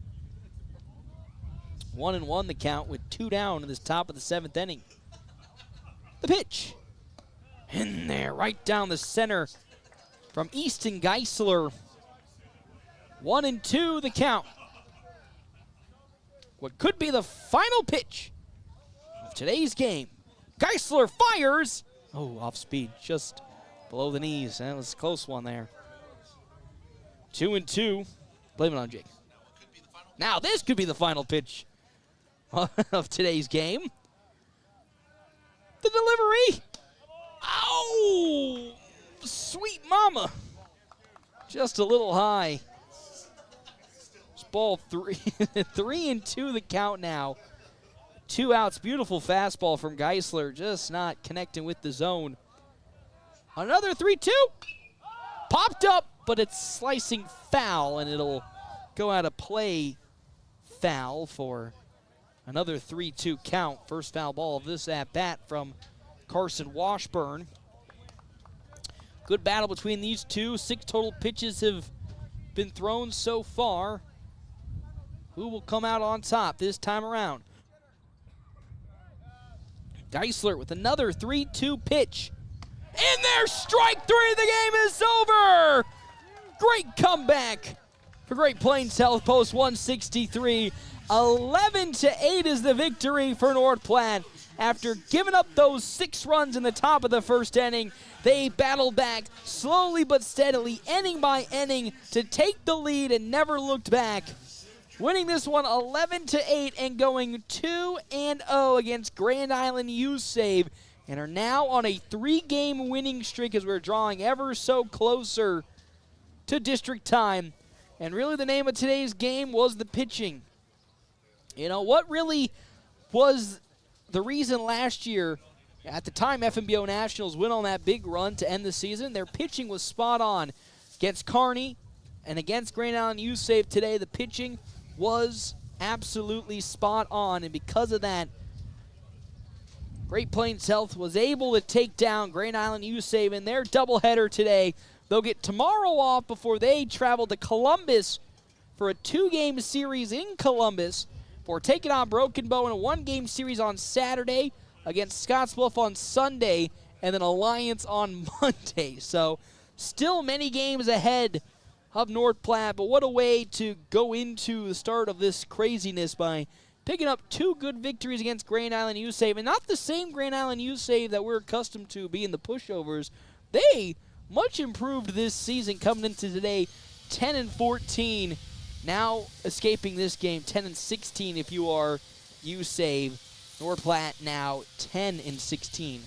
1-1 the count with 2 down in this top of the 7th inning. The pitch. In there, right down the center from Easton Geisler. 1-2 the count. What could be the final pitch of today's game. Geisler fires. Oh, off speed, just below the knees. That was a close one there. 2-2. Blame it on Jake. Now this could be the final pitch of today's game. The delivery. Oh, sweet mama. Just a little high. It's ball 3. 3-2 the count now. 2 outs. Beautiful fastball from Geisler. Just not connecting with the zone. Another 3-2. Popped up, but it's slicing foul, and it'll go out of play foul for another 3-2 count. First foul ball of this at-bat from Carson Washburn. Good battle between these two. 6 total pitches have been thrown so far. Who will come out on top this time around? Geisler with another 3-2 pitch. In there, strike 3, the game is over! Great comeback for Great Plains Health, post 163. 11-8 is the victory for North Platte. After giving up those 6 runs in the top of the first inning, they battled back slowly but steadily, inning by inning, to take the lead and never looked back. Winning this one 11-8 and going 2-0 against Grand Island USave, and are now on a 3-game winning streak as we're drawing ever so closer to district time. And really the name of today's game was the pitching. You know, what really was the reason last year, at the time FMBO Nationals went on that big run to end the season, their pitching was spot on. Against Kearney and against Grand Island USave today, the pitching was absolutely spot on, and because of that, Great Plains Health was able to take down Grand Island USave in their doubleheader today. They'll get tomorrow off before they travel to Columbus for a 2-game series in Columbus, for taking on Broken Bow in a 1-game series on Saturday against Scottsbluff on Sunday, and then Alliance on Monday. So still many games ahead of North Platte, but what a way to go into the start of this craziness by picking up 2 good victories against Grand Island USave, and not the same Grand Island USave that we're accustomed to being the pushovers. They much improved this season coming into today, 10-14. Now escaping this game, 10-16 if you are USave. North Platte now 10-16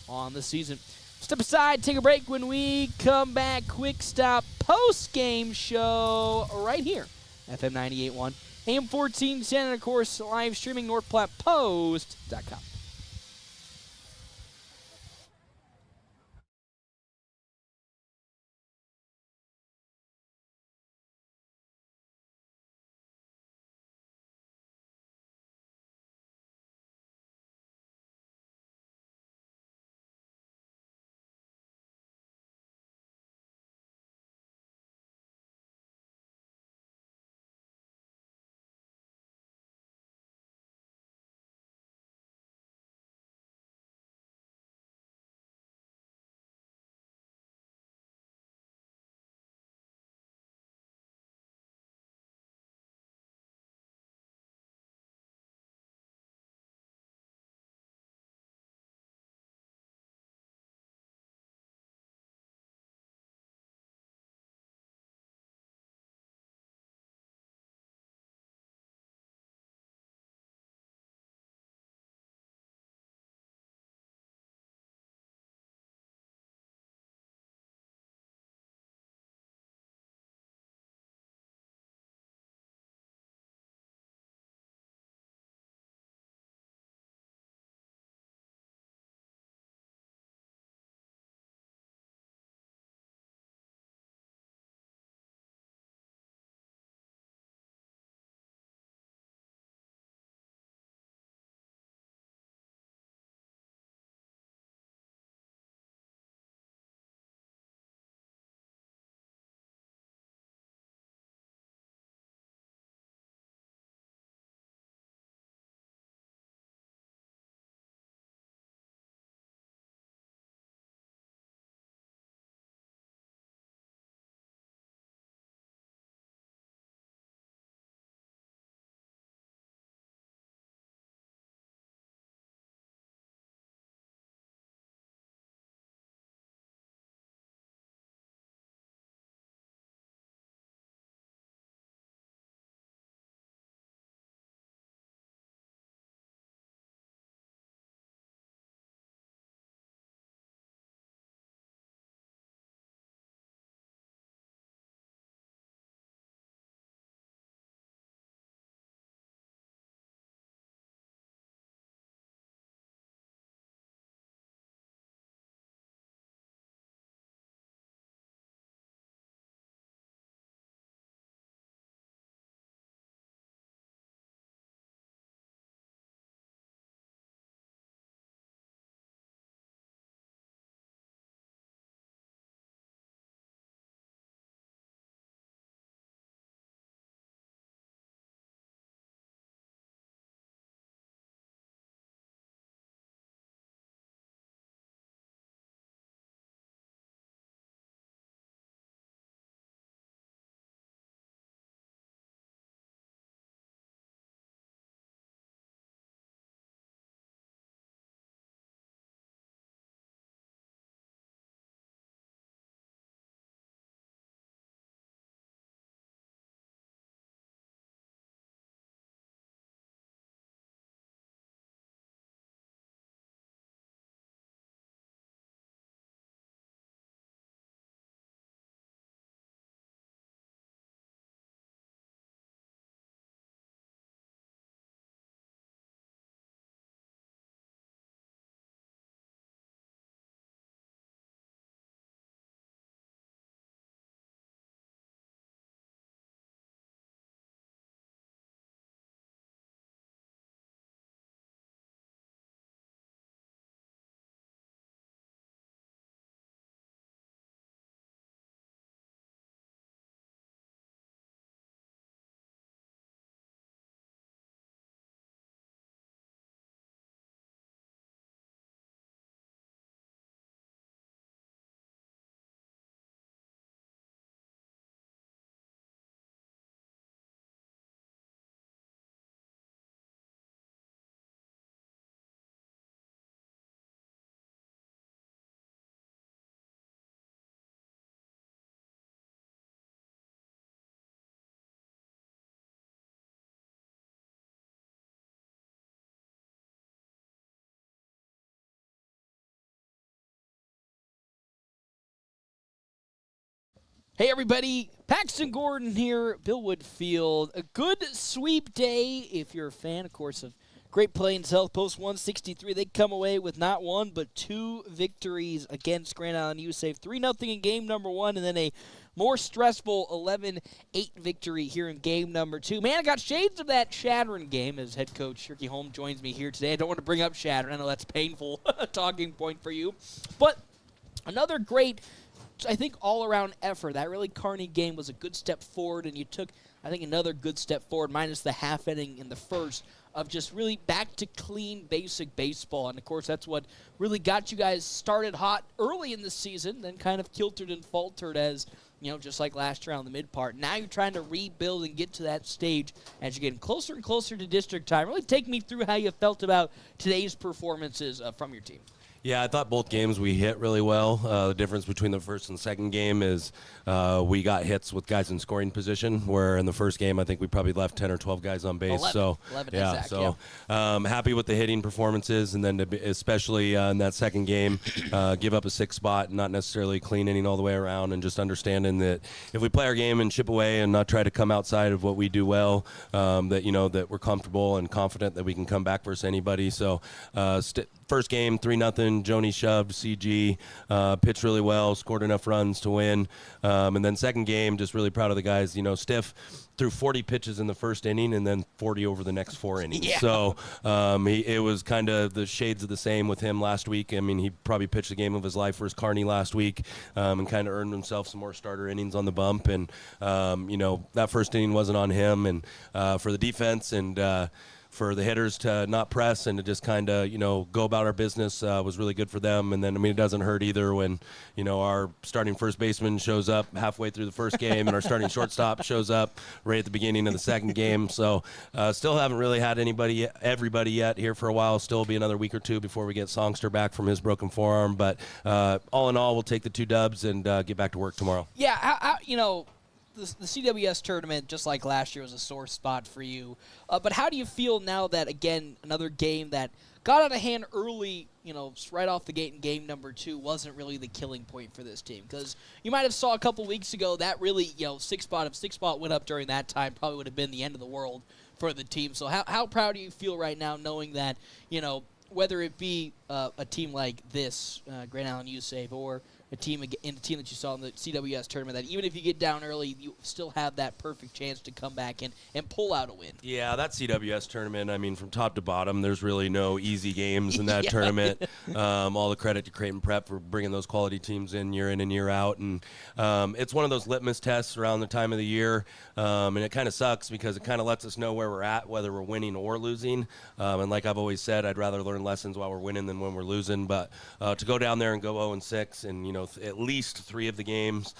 on the season. Step aside, take a break. When we come back, quick stop post-game show right here, FM 98.1 AM 1410, and of course, live streaming NorthPlattePost.com. Hey everybody, Paxton Gordon here, Billwood Field. A good sweep day if you're a fan, of course, of Great Plains Health Post 163. They come away with not one but two victories against Grand Island USave. 3-0 in game number one, and then a more stressful 11-8 victory here in game number two. Man, I got shades of that Shattern game as head coach Shirky Holm joins me here today. I don't want to bring up Shattern. I know that's a painful talking point for you. But another great, I think, all-around effort. That really Kearney game was a good step forward, and you took, I think, another good step forward, minus the half inning in the first, of just really back to clean, basic baseball. And, of course, that's what really got you guys started hot early in the season, then kind of kiltered and faltered as, you know, just like last year on the mid part. Now you're trying to rebuild and get to that stage as you're getting closer and closer to district time. Really take me through how you felt about today's performances from your team. Yeah, I thought both games we hit really well. The difference between the first and second game is we got hits with guys in scoring position, where in the first game I think we probably left 10 or 12 guys on base. 11 yeah, exact, so happy with the hitting performances, and then especially in that second game, give up a 6 spot, not necessarily clean inning all the way around, and just understanding that if we play our game and chip away and not try to come outside of what we do well, that we're comfortable and confident that we can come back versus anybody. So first game, 3-0. Joni shoved, CG pitched really well, scored enough runs to win. And then second game, just really proud of the guys. Stiff threw 40 pitches in the first inning and then 40 over the next 4 innings. Yeah. So it was kind of the shades of the same with him last week. I mean, he probably pitched the game of his life versus Kearney last week, and kind of earned himself some more starter innings on the bump. And, that first inning wasn't on him. And for the defense and for the hitters to not press and to just kind of, go about our business was really good for them. And then, it doesn't hurt either when, our starting first baseman shows up halfway through the first game and our starting shortstop shows up right at the beginning of the second game. So still haven't really had everybody yet here for a while. Still be another week or two before we get Songster back from his broken forearm. But all in all, we'll take the 2 dubs and get back to work tomorrow. Yeah, the CWS tournament, just like last year, was a sore spot for you. But how do you feel now that, again, another game that got out of hand early, right off the gate in game number 2 wasn't really the killing point for this team? Because you might have saw a couple weeks ago that really, 6 spot went up during that time, probably would have been the end of the world for the team. So how proud do you feel right now knowing that, whether it be a team like this, Grand Island USave, or a team that you saw in the CWS tournament, that even if you get down early, you still have that perfect chance to come back and pull out a win? Yeah, that CWS tournament, from top to bottom, there's really no easy games in that tournament. All the credit to Creighton Prep for bringing those quality teams in and year out. And it's one of those litmus tests around the time of the year, and it kind of sucks because it kind of lets us know where we're at, whether we're winning or losing. And like I've always said, I'd rather learn lessons while we're winning than when we're losing. But to go down there and go 0-6 and, at least 3 of the games,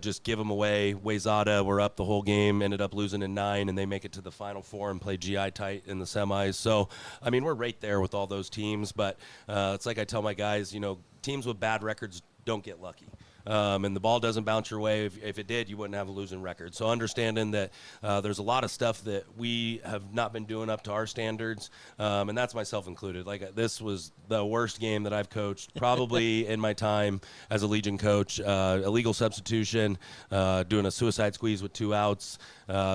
just give them away. Wayzata were up the whole game, ended up losing in 9, and they make it to the Final Four and play GI tight in the semis. So, we're right there with all those teams. But it's like I tell my guys, teams with bad records don't get lucky. And the ball doesn't bounce your way. If it did, you wouldn't have a losing record. So understanding that there's a lot of stuff that we have not been doing up to our standards, and that's myself included. Like, this was the worst game that I've coached probably in my time as a Legion coach. Illegal substitution, doing a suicide squeeze with 2 outs.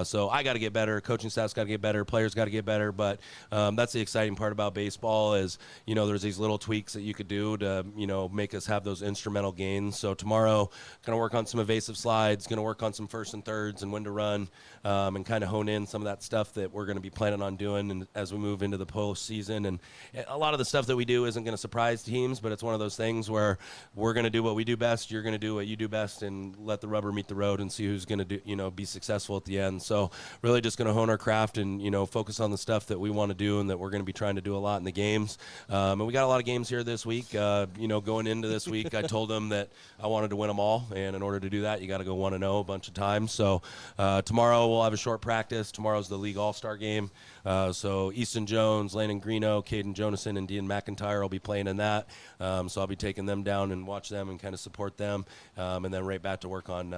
So I got to get better. Coaching staff's got to get better. Players got to get better. But that's the exciting part about baseball is, there's these little tweaks that you could do to, make us have those instrumental gains. So tomorrow, going to work on some evasive slides, going to work on some first and thirds and when to run, and kind of hone in some of that stuff that we're going to be planning on doing and as we move into the postseason. And a lot of the stuff that we do isn't going to surprise teams, but it's one of those things where we're going to do what we do best, you're going to do what you do best, and let the rubber meet the road and see who's going to do, be successful at the end. So really just going to hone our craft and, focus on the stuff that we want to do and that we're going to be trying to do a lot in the games. And we got a lot of games here this week. Going into this week, I told them that I wanted to win them all, and in order to do that, you got to go 1-0 a bunch of times. So tomorrow we'll have a short practice. Tomorrow's the league all-star game. So Easton Jones, Landon Greeno, Caden Jonason, and Dean McIntyre will be playing in that. So I'll be taking them down and watch them and kind of support them. And then right back to work on,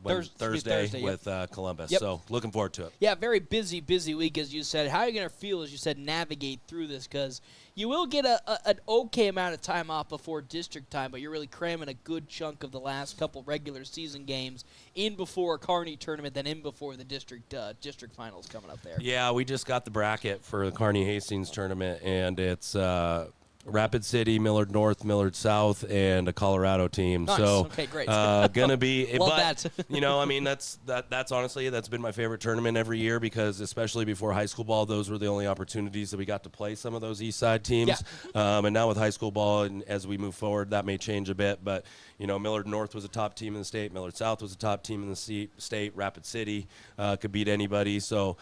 Thursday yep. with Columbus. Yep. So looking forward to it. Yeah, very busy week, as you said. How are you going to feel, as you said, navigate through this? Because you will get an okay amount of time off before district time, but you're really cramming a good chunk of the last couple regular season games in before a Kearney tournament, then in before the district finals coming up there. Yeah, we just got the bracket for the Kearney Hastings tournament, and it's Rapid City, Millard North, Millard South, and a Colorado team. Nice. So, okay, great. gonna be. Love but, that. I mean, that's honestly that's been my favorite tournament every year because especially before high school ball, those were the only opportunities that we got to play some of those East Side teams. Yeah. And now with high school ball, and as we move forward, that may change a bit. But Millard North was a top team in the state. Millard South was a top team in the state. Rapid City could beat anybody. So.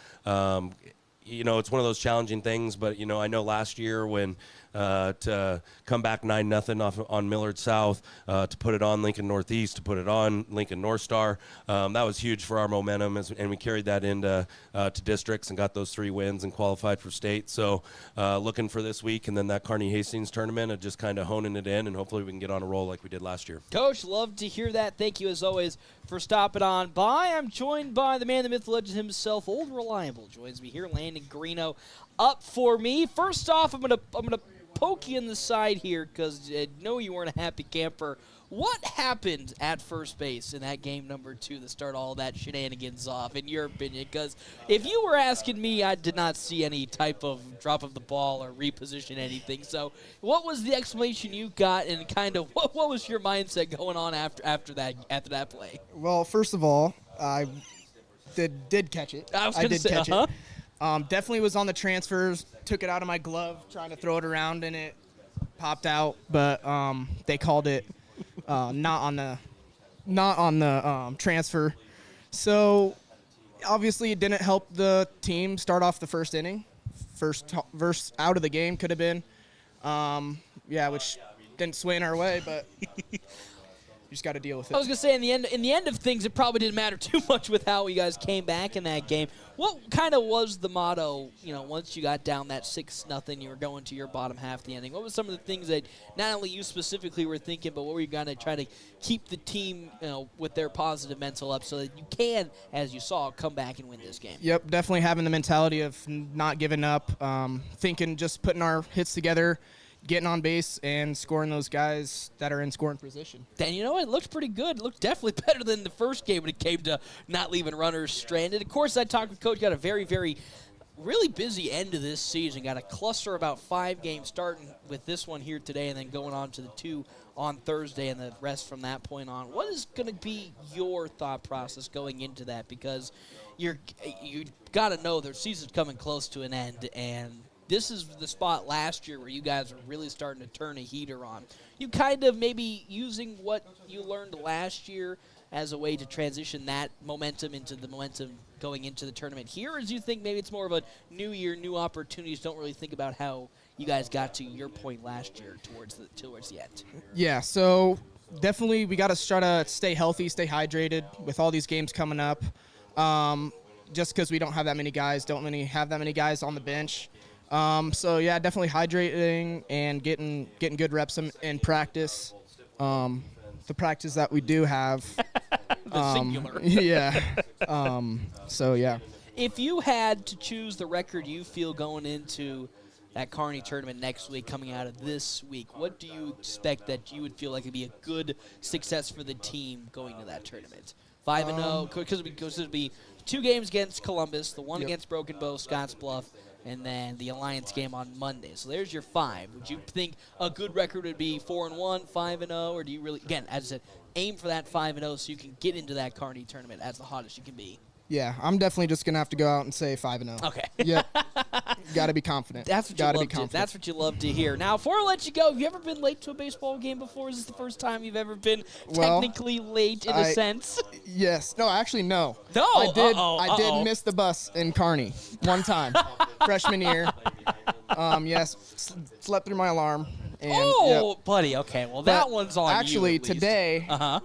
It's one of those challenging things, but I know last year when to come back 9-0 off on Millard South, to put it on Lincoln Northeast, to put it on Lincoln North Star, that was huge for our momentum, and we carried that into to districts and got those 3 wins and qualified for state. So looking for this week and then that Kearney Hastings tournament and just kind of honing it in, and hopefully we can get on a roll like we did last year. Coach, love to hear that. Thank you as always for stopping on by. I'm joined by the man, the myth, the legend himself, Old Reliable. Joins me here, Landon Greeno, up for me. First off, I'm gonna poke you in the side here because I know you weren't a happy camper. What happened at first base in that game number 2 to start all that shenanigans off, in your opinion? Because if you were asking me, I did not see any type of drop of the ball or reposition anything. So what was the explanation you got, and kind of what was your mindset going on after that play? Well, first of all, I did catch it. I did catch it. Definitely was on the transfers. Took it out of my glove, trying to throw it around, and it popped out. But they called it not on the transfer. So obviously it didn't help the team start off the first inning. First out of the game could have been, which didn't swing our way, but. You just got to deal with it. I was going to say, in the end of things, it probably didn't matter too much with how you guys came back in that game. What kind of was the motto, once you got down that 6-0, you were going to your bottom half of the inning? What was some of the things that not only you specifically were thinking, but what were you going to try to keep the team, with their positive mental up so that you can, as you saw, come back and win this game? Yep, definitely having the mentality of not giving up, thinking just putting our hits together, getting on base and scoring those guys that are in scoring position. And it looked pretty good. It looked definitely better than the first game when it came to not leaving runners stranded. Of course, I talked with Coach, got a very, very really busy end of this season. Got a cluster about 5 games starting with this one here today and then going on to the 2 on Thursday and the rest from that point on. What is going to be your thought process going into that? Because you got to know their season's coming close to an end, and this is the spot last year where you guys are really starting to turn a heater on. You kind of maybe using what you learned last year as a way to transition that momentum into the momentum going into the tournament here, or do you think maybe it's more of a new year, new opportunities, don't really think about how you guys got to your point last year towards the end? Yeah, so definitely we got to try to stay healthy, stay hydrated with all these games coming up. Just because we don't have that many guys, don't really have that many guys on the bench. So yeah, definitely hydrating and getting good reps in practice. The practice that we do have. The singular. Yeah. So yeah. If you had to choose the record you feel going into that Kearney tournament next week, coming out of this week, what do you expect that you would feel like would be a good success for the team going to that tournament? 5-0, because it would be 2 games against Columbus, the one against Broken Bow, Scottsbluff, and then the Alliance game on Monday. So there's your 5. Would you think a good record would be 4-1, 5-0, or do you really, again, as I said, aim for that 5-0 so you can get into that Kearney tournament as the hottest you can be? Yeah, I'm definitely just gonna have to go out and say 5-0. Okay. Yep. Got to be confident. That's what That's what you love to hear. Now, before I let you go, have you ever been late to a baseball game before? Is this the first time you've ever been technically late in a sense? Yes. No, actually, no. No. I did miss the bus in Kearney one time, freshman year. Yes, slept through my alarm. And, Oh, buddy. Okay, well, that But one's on actually, you at least. today, Uh-huh.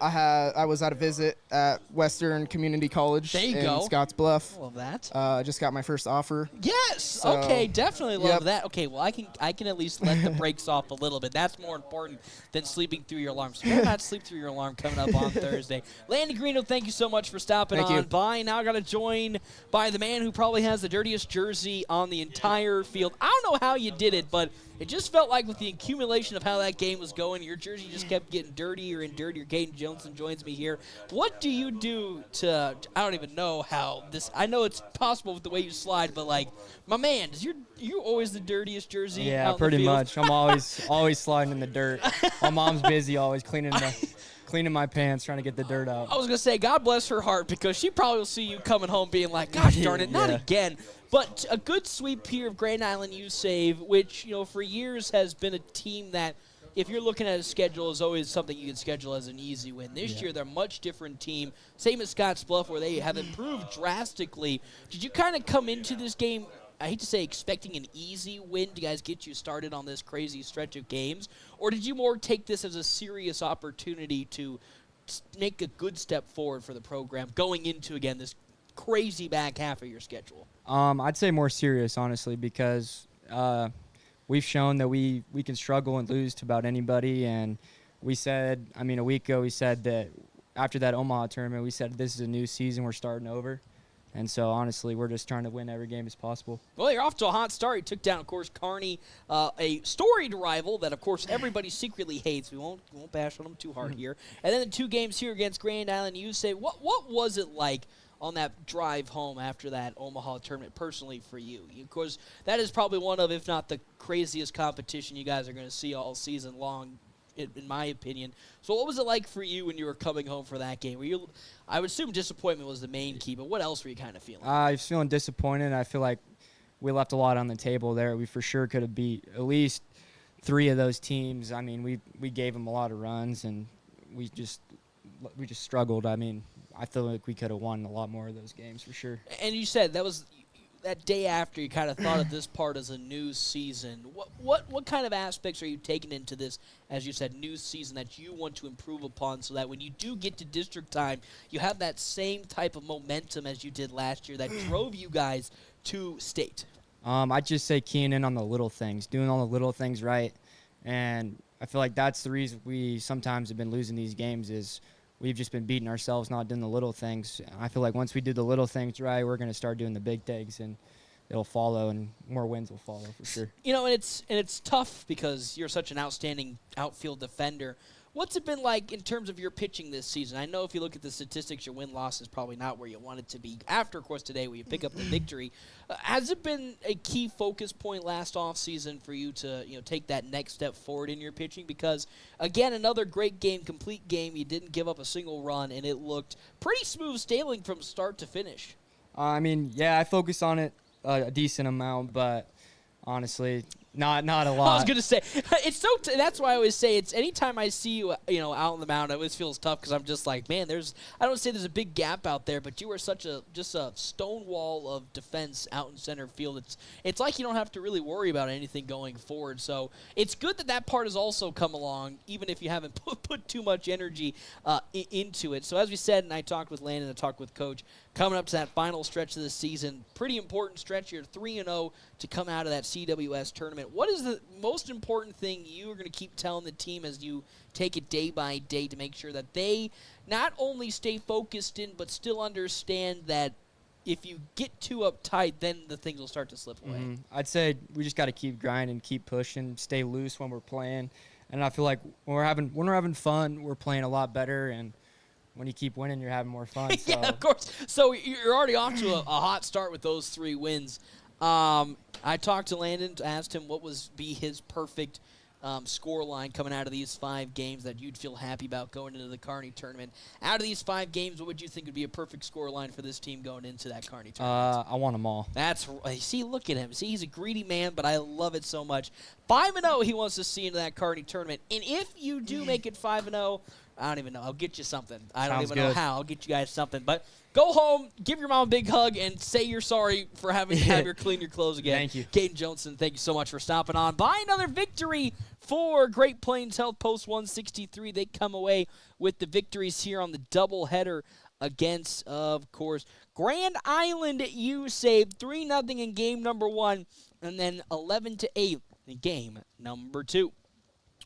I was at a visit at Western Community College There you in go. Scotts Bluff. Love that. I just got my first offer. Yes. So, Okay. Definitely love yep. that. Okay. Well, I can at least let the brakes off a little bit. That's more important than sleeping through your alarm. So better not sleep through your alarm coming up on Thursday. Landy Greeno, thank you so much for stopping Thank on you. by. Now got to join by the man who probably has the dirtiest jersey on the entire field. I don't know how you did it, but it just felt like with the accumulation of how that game was going, your jersey just kept getting dirtier and dirtier. Caden Johnson joins me here. What do you do to, I don't even know how this, I know it's possible with the way you slide, but like, my man, you always the dirtiest jersey Yeah, out in the pretty field? much. I'm always sliding in the dirt. My mom's busy always cleaning my pants, trying to get the dirt out. I was going to say, God bless her heart, because she probably will see you coming home being like, gosh darn it, not Yeah. again. But a good sweep here of Grand Island USave, which, for years has been a team that, if you're looking at a schedule, is always something you can schedule as an easy win. This year, they're a much different team. Same as Scotts Bluff, where they have improved drastically. Did you kind of come into this game, I hate to say, expecting an easy win to guys get you started on this crazy stretch of games? Or did you more take this as a serious opportunity to make a good step forward for the program going into, again, this crazy back half of your schedule? I'd say more serious, honestly, because we've shown that we can struggle and lose to about anybody. And we said, a week ago, we said that after that Omaha tournament, we said this is a new season, we're starting over. And so, honestly, we're just trying to win every game as possible. Well, you're off to a hot start. You took down, of course, Kearney, a storied rival that, of course, everybody secretly hates. We won't bash on them too hard here. And then the 2 games here against Grand Island USave. What was it like on that drive home after that Omaha tournament, personally for you? Of course, that is probably one of, if not the craziest competition you guys are going to see all season long, in my opinion. So what was it like for you when you were coming home for that game? I would assume disappointment was the main key, but what else were you kind of feeling? I was feeling disappointed. I feel like we left a lot on the table there. We for sure could have beat at least 3 of those teams. We gave them a lot of runs, and we just struggled. I feel like we could have won a lot more of those games for sure. And you said that was that day after you kind of thought of this part as a new season. What kind of aspects are you taking into this, as you said, new season that you want to improve upon, so that when you do get to district time, you have that same type of momentum as you did last year that drove you guys to state? I'd just say keying in on the little things, doing all the little things right. And I feel like that's the reason we sometimes have been losing these games is we've just been beating ourselves, not doing the little things. I feel like once we do the little things right, we're going to start doing the big things, and it'll follow, and more wins will follow for sure. And it's tough because you're such an outstanding outfield defender. What's it been like in terms of your pitching this season? I know if you look at the statistics, your win-loss is probably not where you want it to be after, of course, today where you pick up the victory. Has it been a key focus point last offseason for you to take that next step forward in your pitching? Because, again, another great game, complete game. You didn't give up a single run, and it looked pretty smooth sailing from start to finish. I focus on it a decent amount, but honestly, not a lot. I was gonna say it's that's why I always say it's anytime I see you out on the mound, it always feels tough because I'm just like, man, I don't say there's a big gap out there, but you are such a stone wall of defense out in center field. It's like you don't have to really worry about anything going forward. So it's good that part has also come along, even if you haven't put too much energy into it. So as we said, and I talked with Landon, I talked with Coach, coming up to that final stretch of the season, pretty important stretch here, 3-0 to come out of that CWS tournament. What is the most important thing you are going to keep telling the team as you take it day by day to make sure that they not only stay focused in, but still understand that if you get too uptight, then the things will start to slip away? Mm-hmm. I'd say we just got to keep grinding, keep pushing, stay loose when we're playing. And I feel like when we're having fun, we're playing a lot better, and when you keep winning, you're having more fun. So. Yeah, of course. So you're already off to a hot start with those 3 wins. I talked to Landon, asked him what be his perfect score line coming out of these 5 games that you'd feel happy about going into the Kearney tournament. Out of these 5 games, what would you think would be a perfect score line for this team going into that Kearney tournament? I want them all. See, look at him. See, he's a greedy man, but I love it so much. 5-0 he wants to see into that Kearney tournament. And if you do make it 5-0, I don't even know. I'll get you something. I don't Sounds even know good. how. I'll get you guys something. But go home, give your mom a big hug, and say you're sorry for having to have her clean your clothes again. Thank you. Caden Johnson, thank you so much for stopping on. By another victory for Great Plains Health Post 163. They come away with the victories here on the doubleheader against, of course, Grand Island USave 3-0 in game number 1, and then 11-8 in game number 2.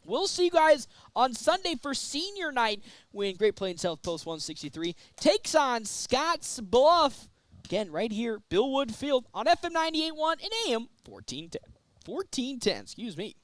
We'll see you guys on Sunday for senior night when Great Plains Health Post 163 takes on Scotts Bluff. Again, right here, Bill Wood Field on FM 98.1 and AM 1410. 1410, excuse me.